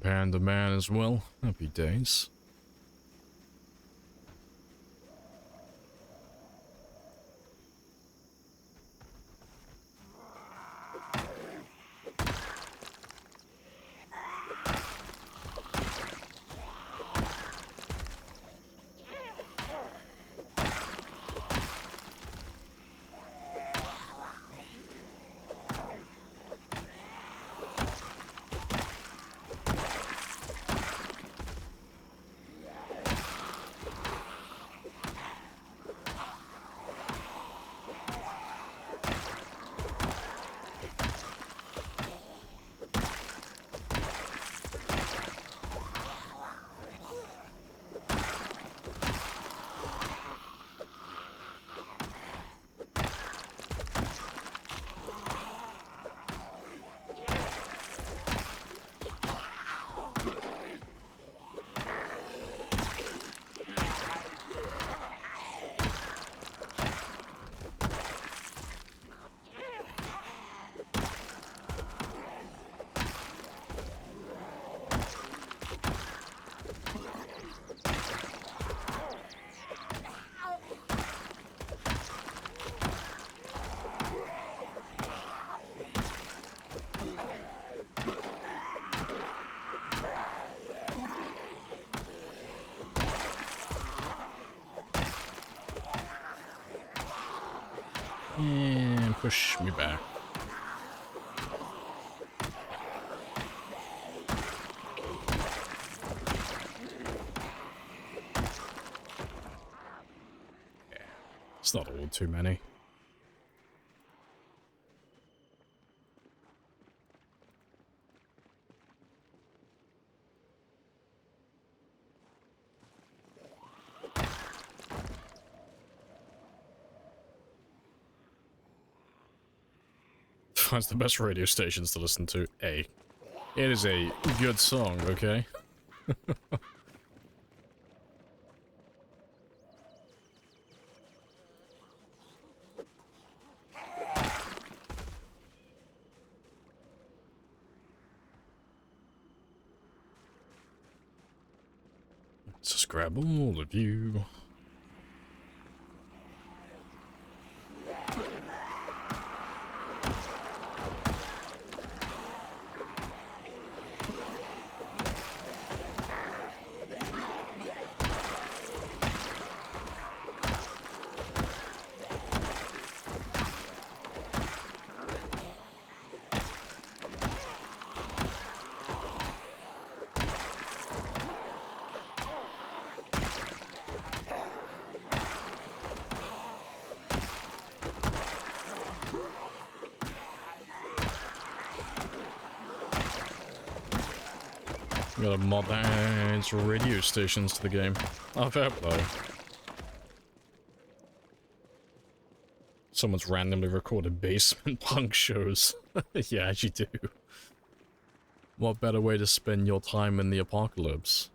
Panda Man as well. Happy days. And push me back. Yeah, it's not all too many. Finds the best radio stations to listen to. Hey, it is a good song, okay? Let's just grab all of you. Gotta mod that adds radio stations to the game. Oh, fair play. Someone's randomly recorded basement punk shows. Yeah, as you do. What better way to spend your time in the apocalypse?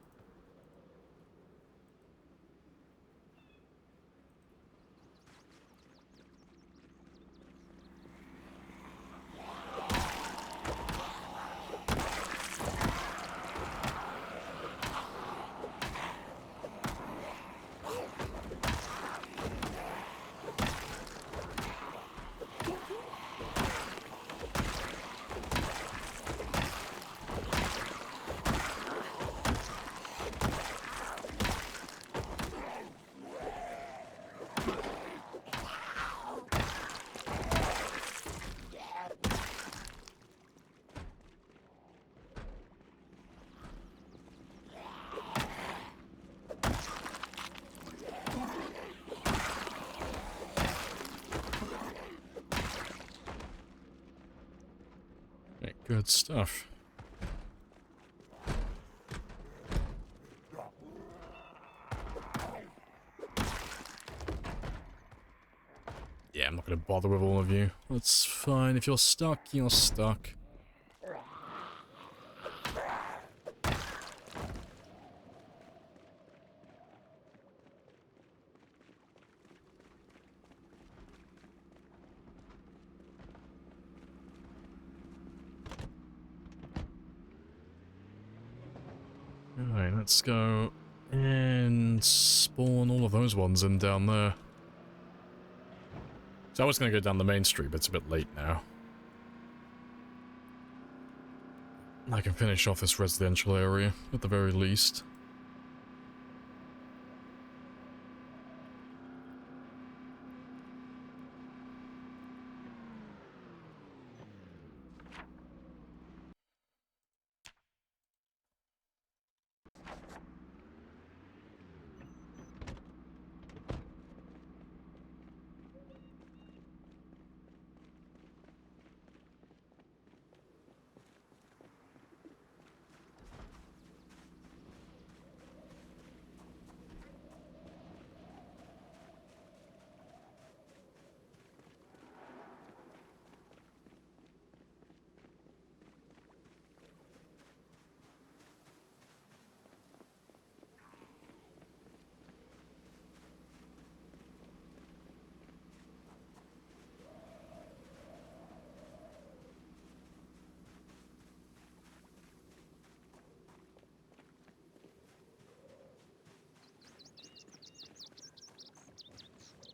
Okay, good stuff. Yeah, I'm not gonna bother with all of you. That's fine. If you're stuck, you're stuck. Alright, let's go and spawn all of those ones in down there. So I was going to go down the main street, but it's a bit late now. I can finish off this residential area, at the very least.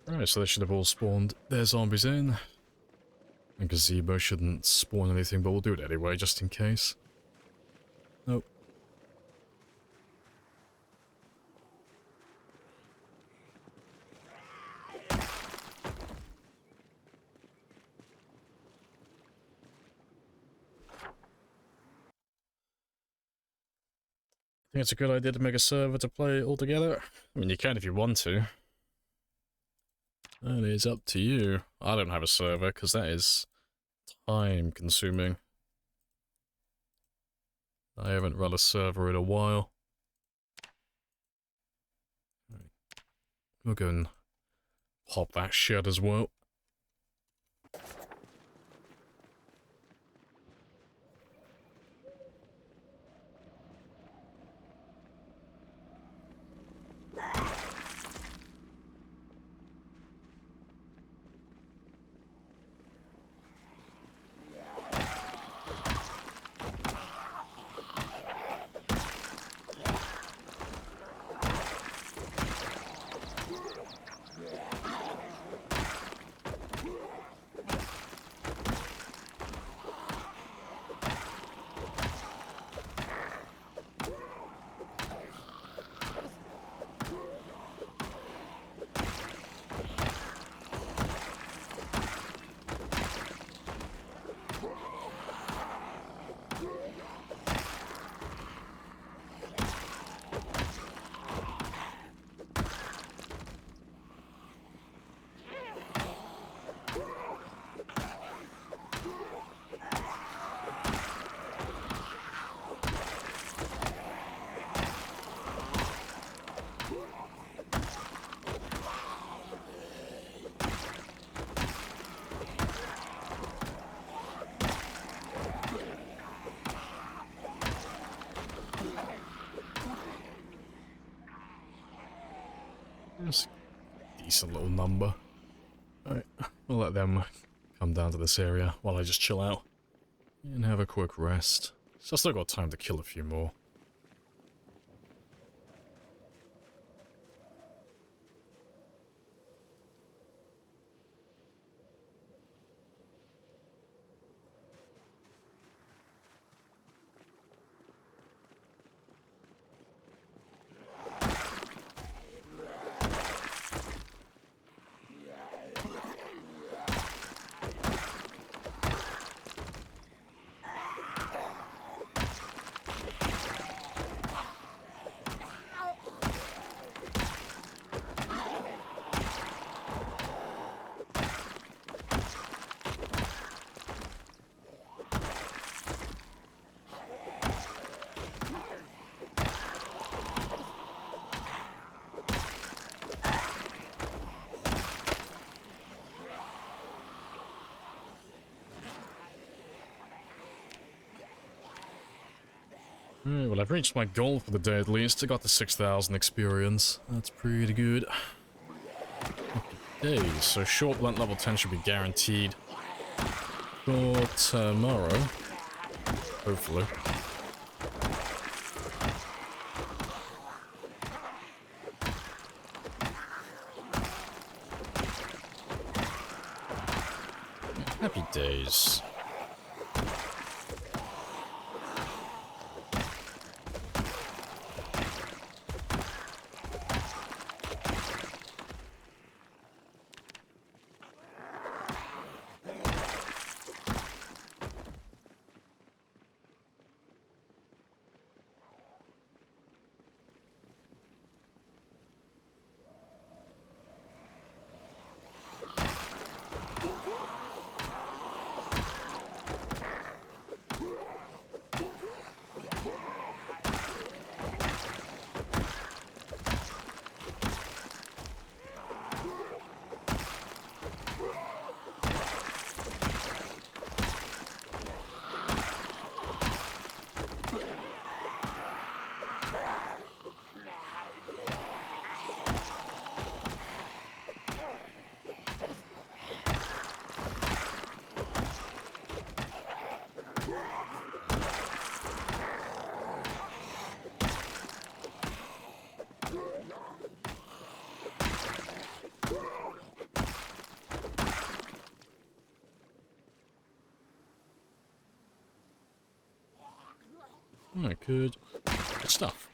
Alright, so they should have all spawned their zombies in. And gazebo shouldn't spawn anything, but we'll do it anyway, just in case. Nope. Think it's a good idea to make a server to play all together? I mean, you can if you want to. That is up to you. I don't have a server, because that is time consuming. I haven't run a server in a while. We'll go and pop that shit as well. That's a decent little number. Alright, we'll let them come down to this area while I just chill out and have a quick rest. So I've still got time to kill a few more. Alright, well I've reached my goal for the day at least. I got the 6,000 experience. That's pretty good. Okay, so short blunt level 10 should be guaranteed for tomorrow. Hopefully. days. Alright, good stuff.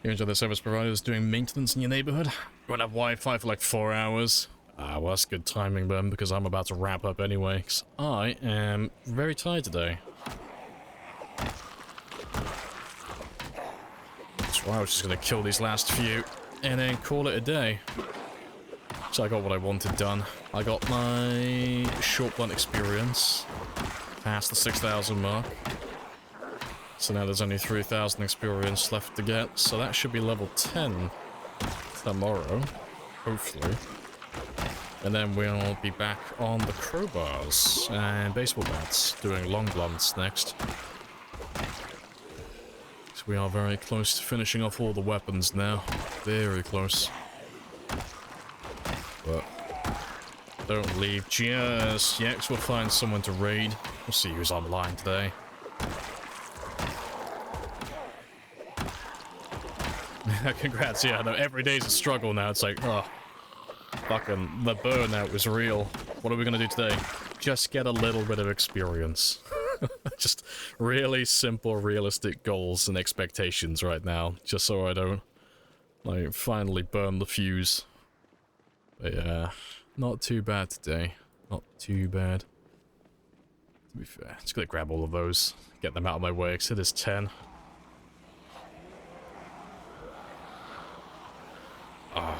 Here's other service providers doing maintenance in your neighborhood. You won't have Wi-Fi for like 4 hours. Well, that's good timing then, because I'm about to wrap up anyway. 'Cause I am very tired today. So I was just gonna kill these last few and then call it a day. So I got what I wanted done. I got my short blunt experience past the 6,000 mark. So now there's only 3,000 experience left to get. So that should be level 10 tomorrow, hopefully. And then we'll be back on the crowbars and baseball bats, doing long blunts next. So we are very close to finishing off all the weapons now. Very close. But don't leave just yet, 'cause we'll find someone to raid. We'll see who's online today. Congrats, yeah, no, every day's a struggle now. It's like, oh, fucking, the burnout was real. What are we gonna do today? Just get a little bit of experience. Just really simple, realistic goals and expectations right now, just so I don't, like, finally burn the fuse. But yeah, not too bad today. Not too bad. To be fair, just gonna grab all of those, get them out of my way, because it is 10.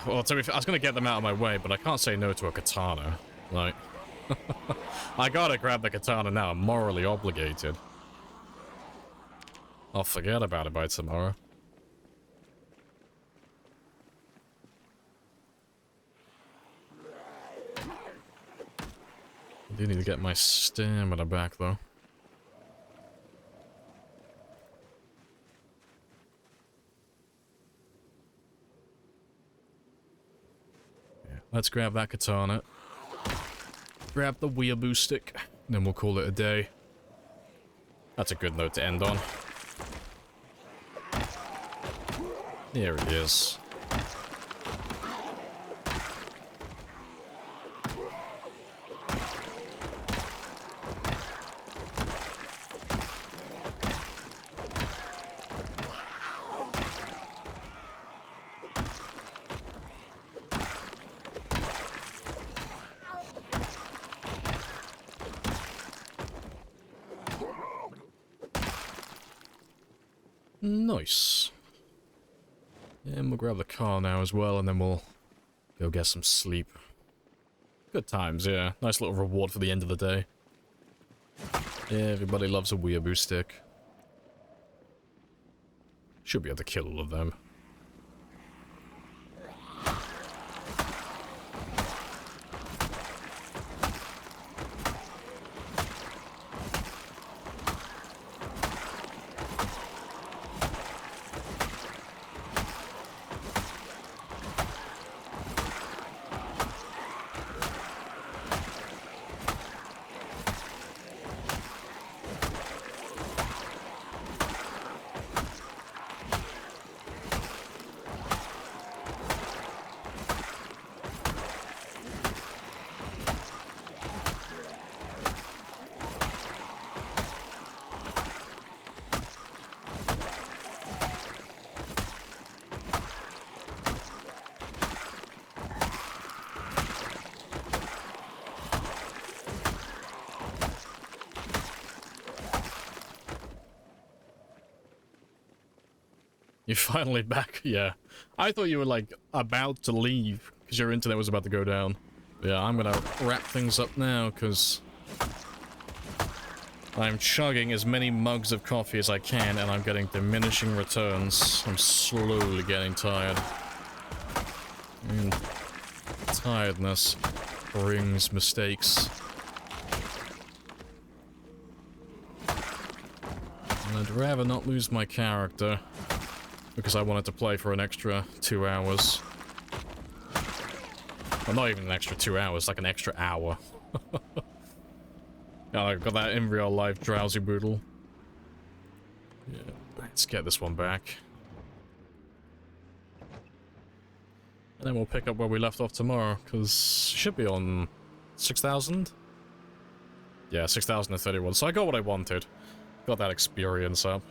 Well, to be fair, I was gonna get them out of my way, but I can't say no to a katana. Like, I gotta grab the katana now, I'm morally obligated. I'll forget about it by tomorrow. I do need to get my stamina back, though. Yeah, let's grab that katana. Grab the weeaboo stick, and then we'll call it a day. That's a good note to end on. There he is. Nice. And we'll grab the car now as well, and then we'll go get some sleep. Good times, yeah. Nice little reward for the end of the day. Yeah, everybody loves a weeaboo stick. Should be able to kill all of them. You're finally back? Yeah. I thought you were, like, about to leave, because your internet was about to go down. Yeah, I'm gonna wrap things up now, because I'm chugging as many mugs of coffee as I can, and I'm getting diminishing returns. I'm slowly getting tired. And tiredness brings mistakes. And I'd rather not lose my character, because I wanted to play for an extra 2 hours. Well, not even an extra 2 hours, like an extra hour. Yeah, I got that in real life drowsy boodle. Yeah, let's get this one back. And then we'll pick up where we left off tomorrow, because it should be on 6,000? Yeah, 6,031. So I got what I wanted. Got that experience up.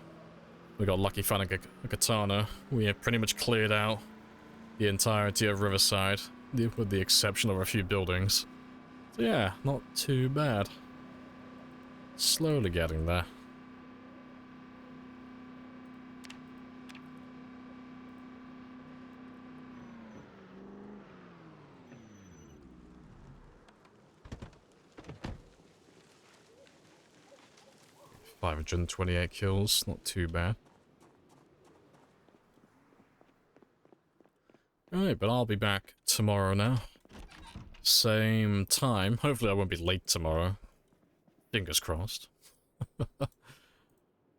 We got lucky finding a katana. We have pretty much cleared out the entirety of Riverside, with the exception of a few buildings. So yeah, not too bad. Slowly getting there. $528 kills, not too bad. Alright, but I'll be back tomorrow now. Same time. Hopefully I won't be late tomorrow. Fingers crossed.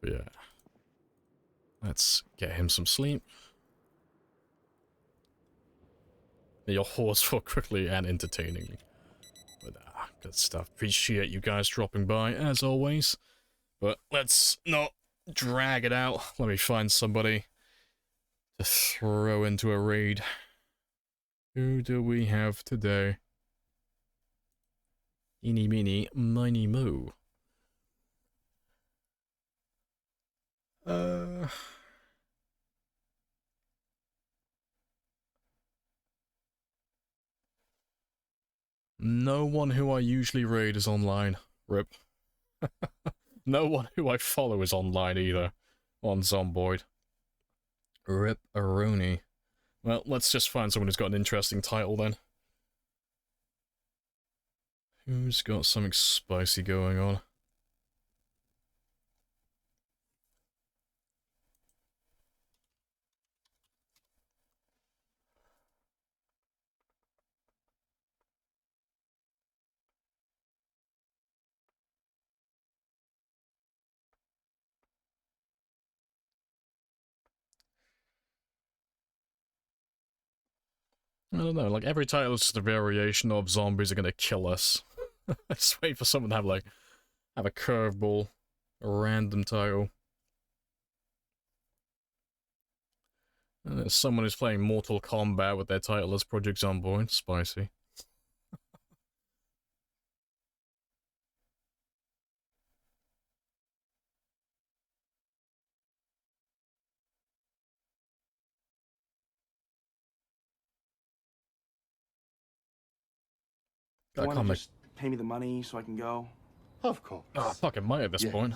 Yeah. Let's get him some sleep. Your horse for quickly and entertainingly. But good stuff. Appreciate you guys dropping by, as always. But let's not drag it out. Let me find somebody to throw into a raid. Who do we have today? Eeny, meeny, miny, moo. No one who I usually raid is online. Rip. No one who I follow is online either. On Zomboid. Rip a Rooney. Well, let's just find someone who's got an interesting title then. Who's got something spicy going on? I don't know, like every title is just a variation of zombies are gonna kill us. I just wait for someone to have a curveball, a random title. And there's someone who's playing Mortal Kombat with their title as Project Zomboid. Spicy.
You want to just pay me the money so I can go?
Of course.
Oh, I fucking might at this point.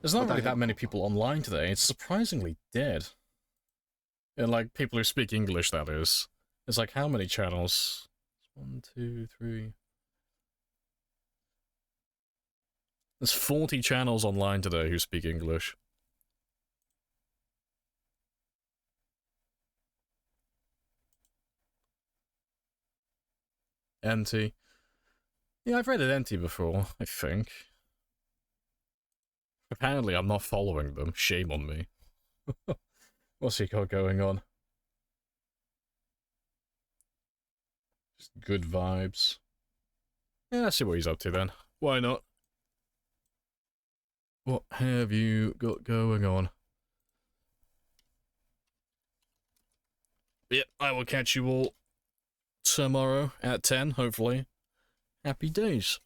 There's not really that many people online today. It's surprisingly dead. And like people who speak English, that is. It's like how many channels? 1, 2, 3. There's 40 channels online today who speak English. NT. Yeah, I've read it NT before, I think. Apparently I'm not following them. Shame on me. What's he got going on? Just good vibes. Yeah, let's see what he's up to then. Why not? What have you got going on? Yep, I will catch you all tomorrow at 10, hopefully. Happy days.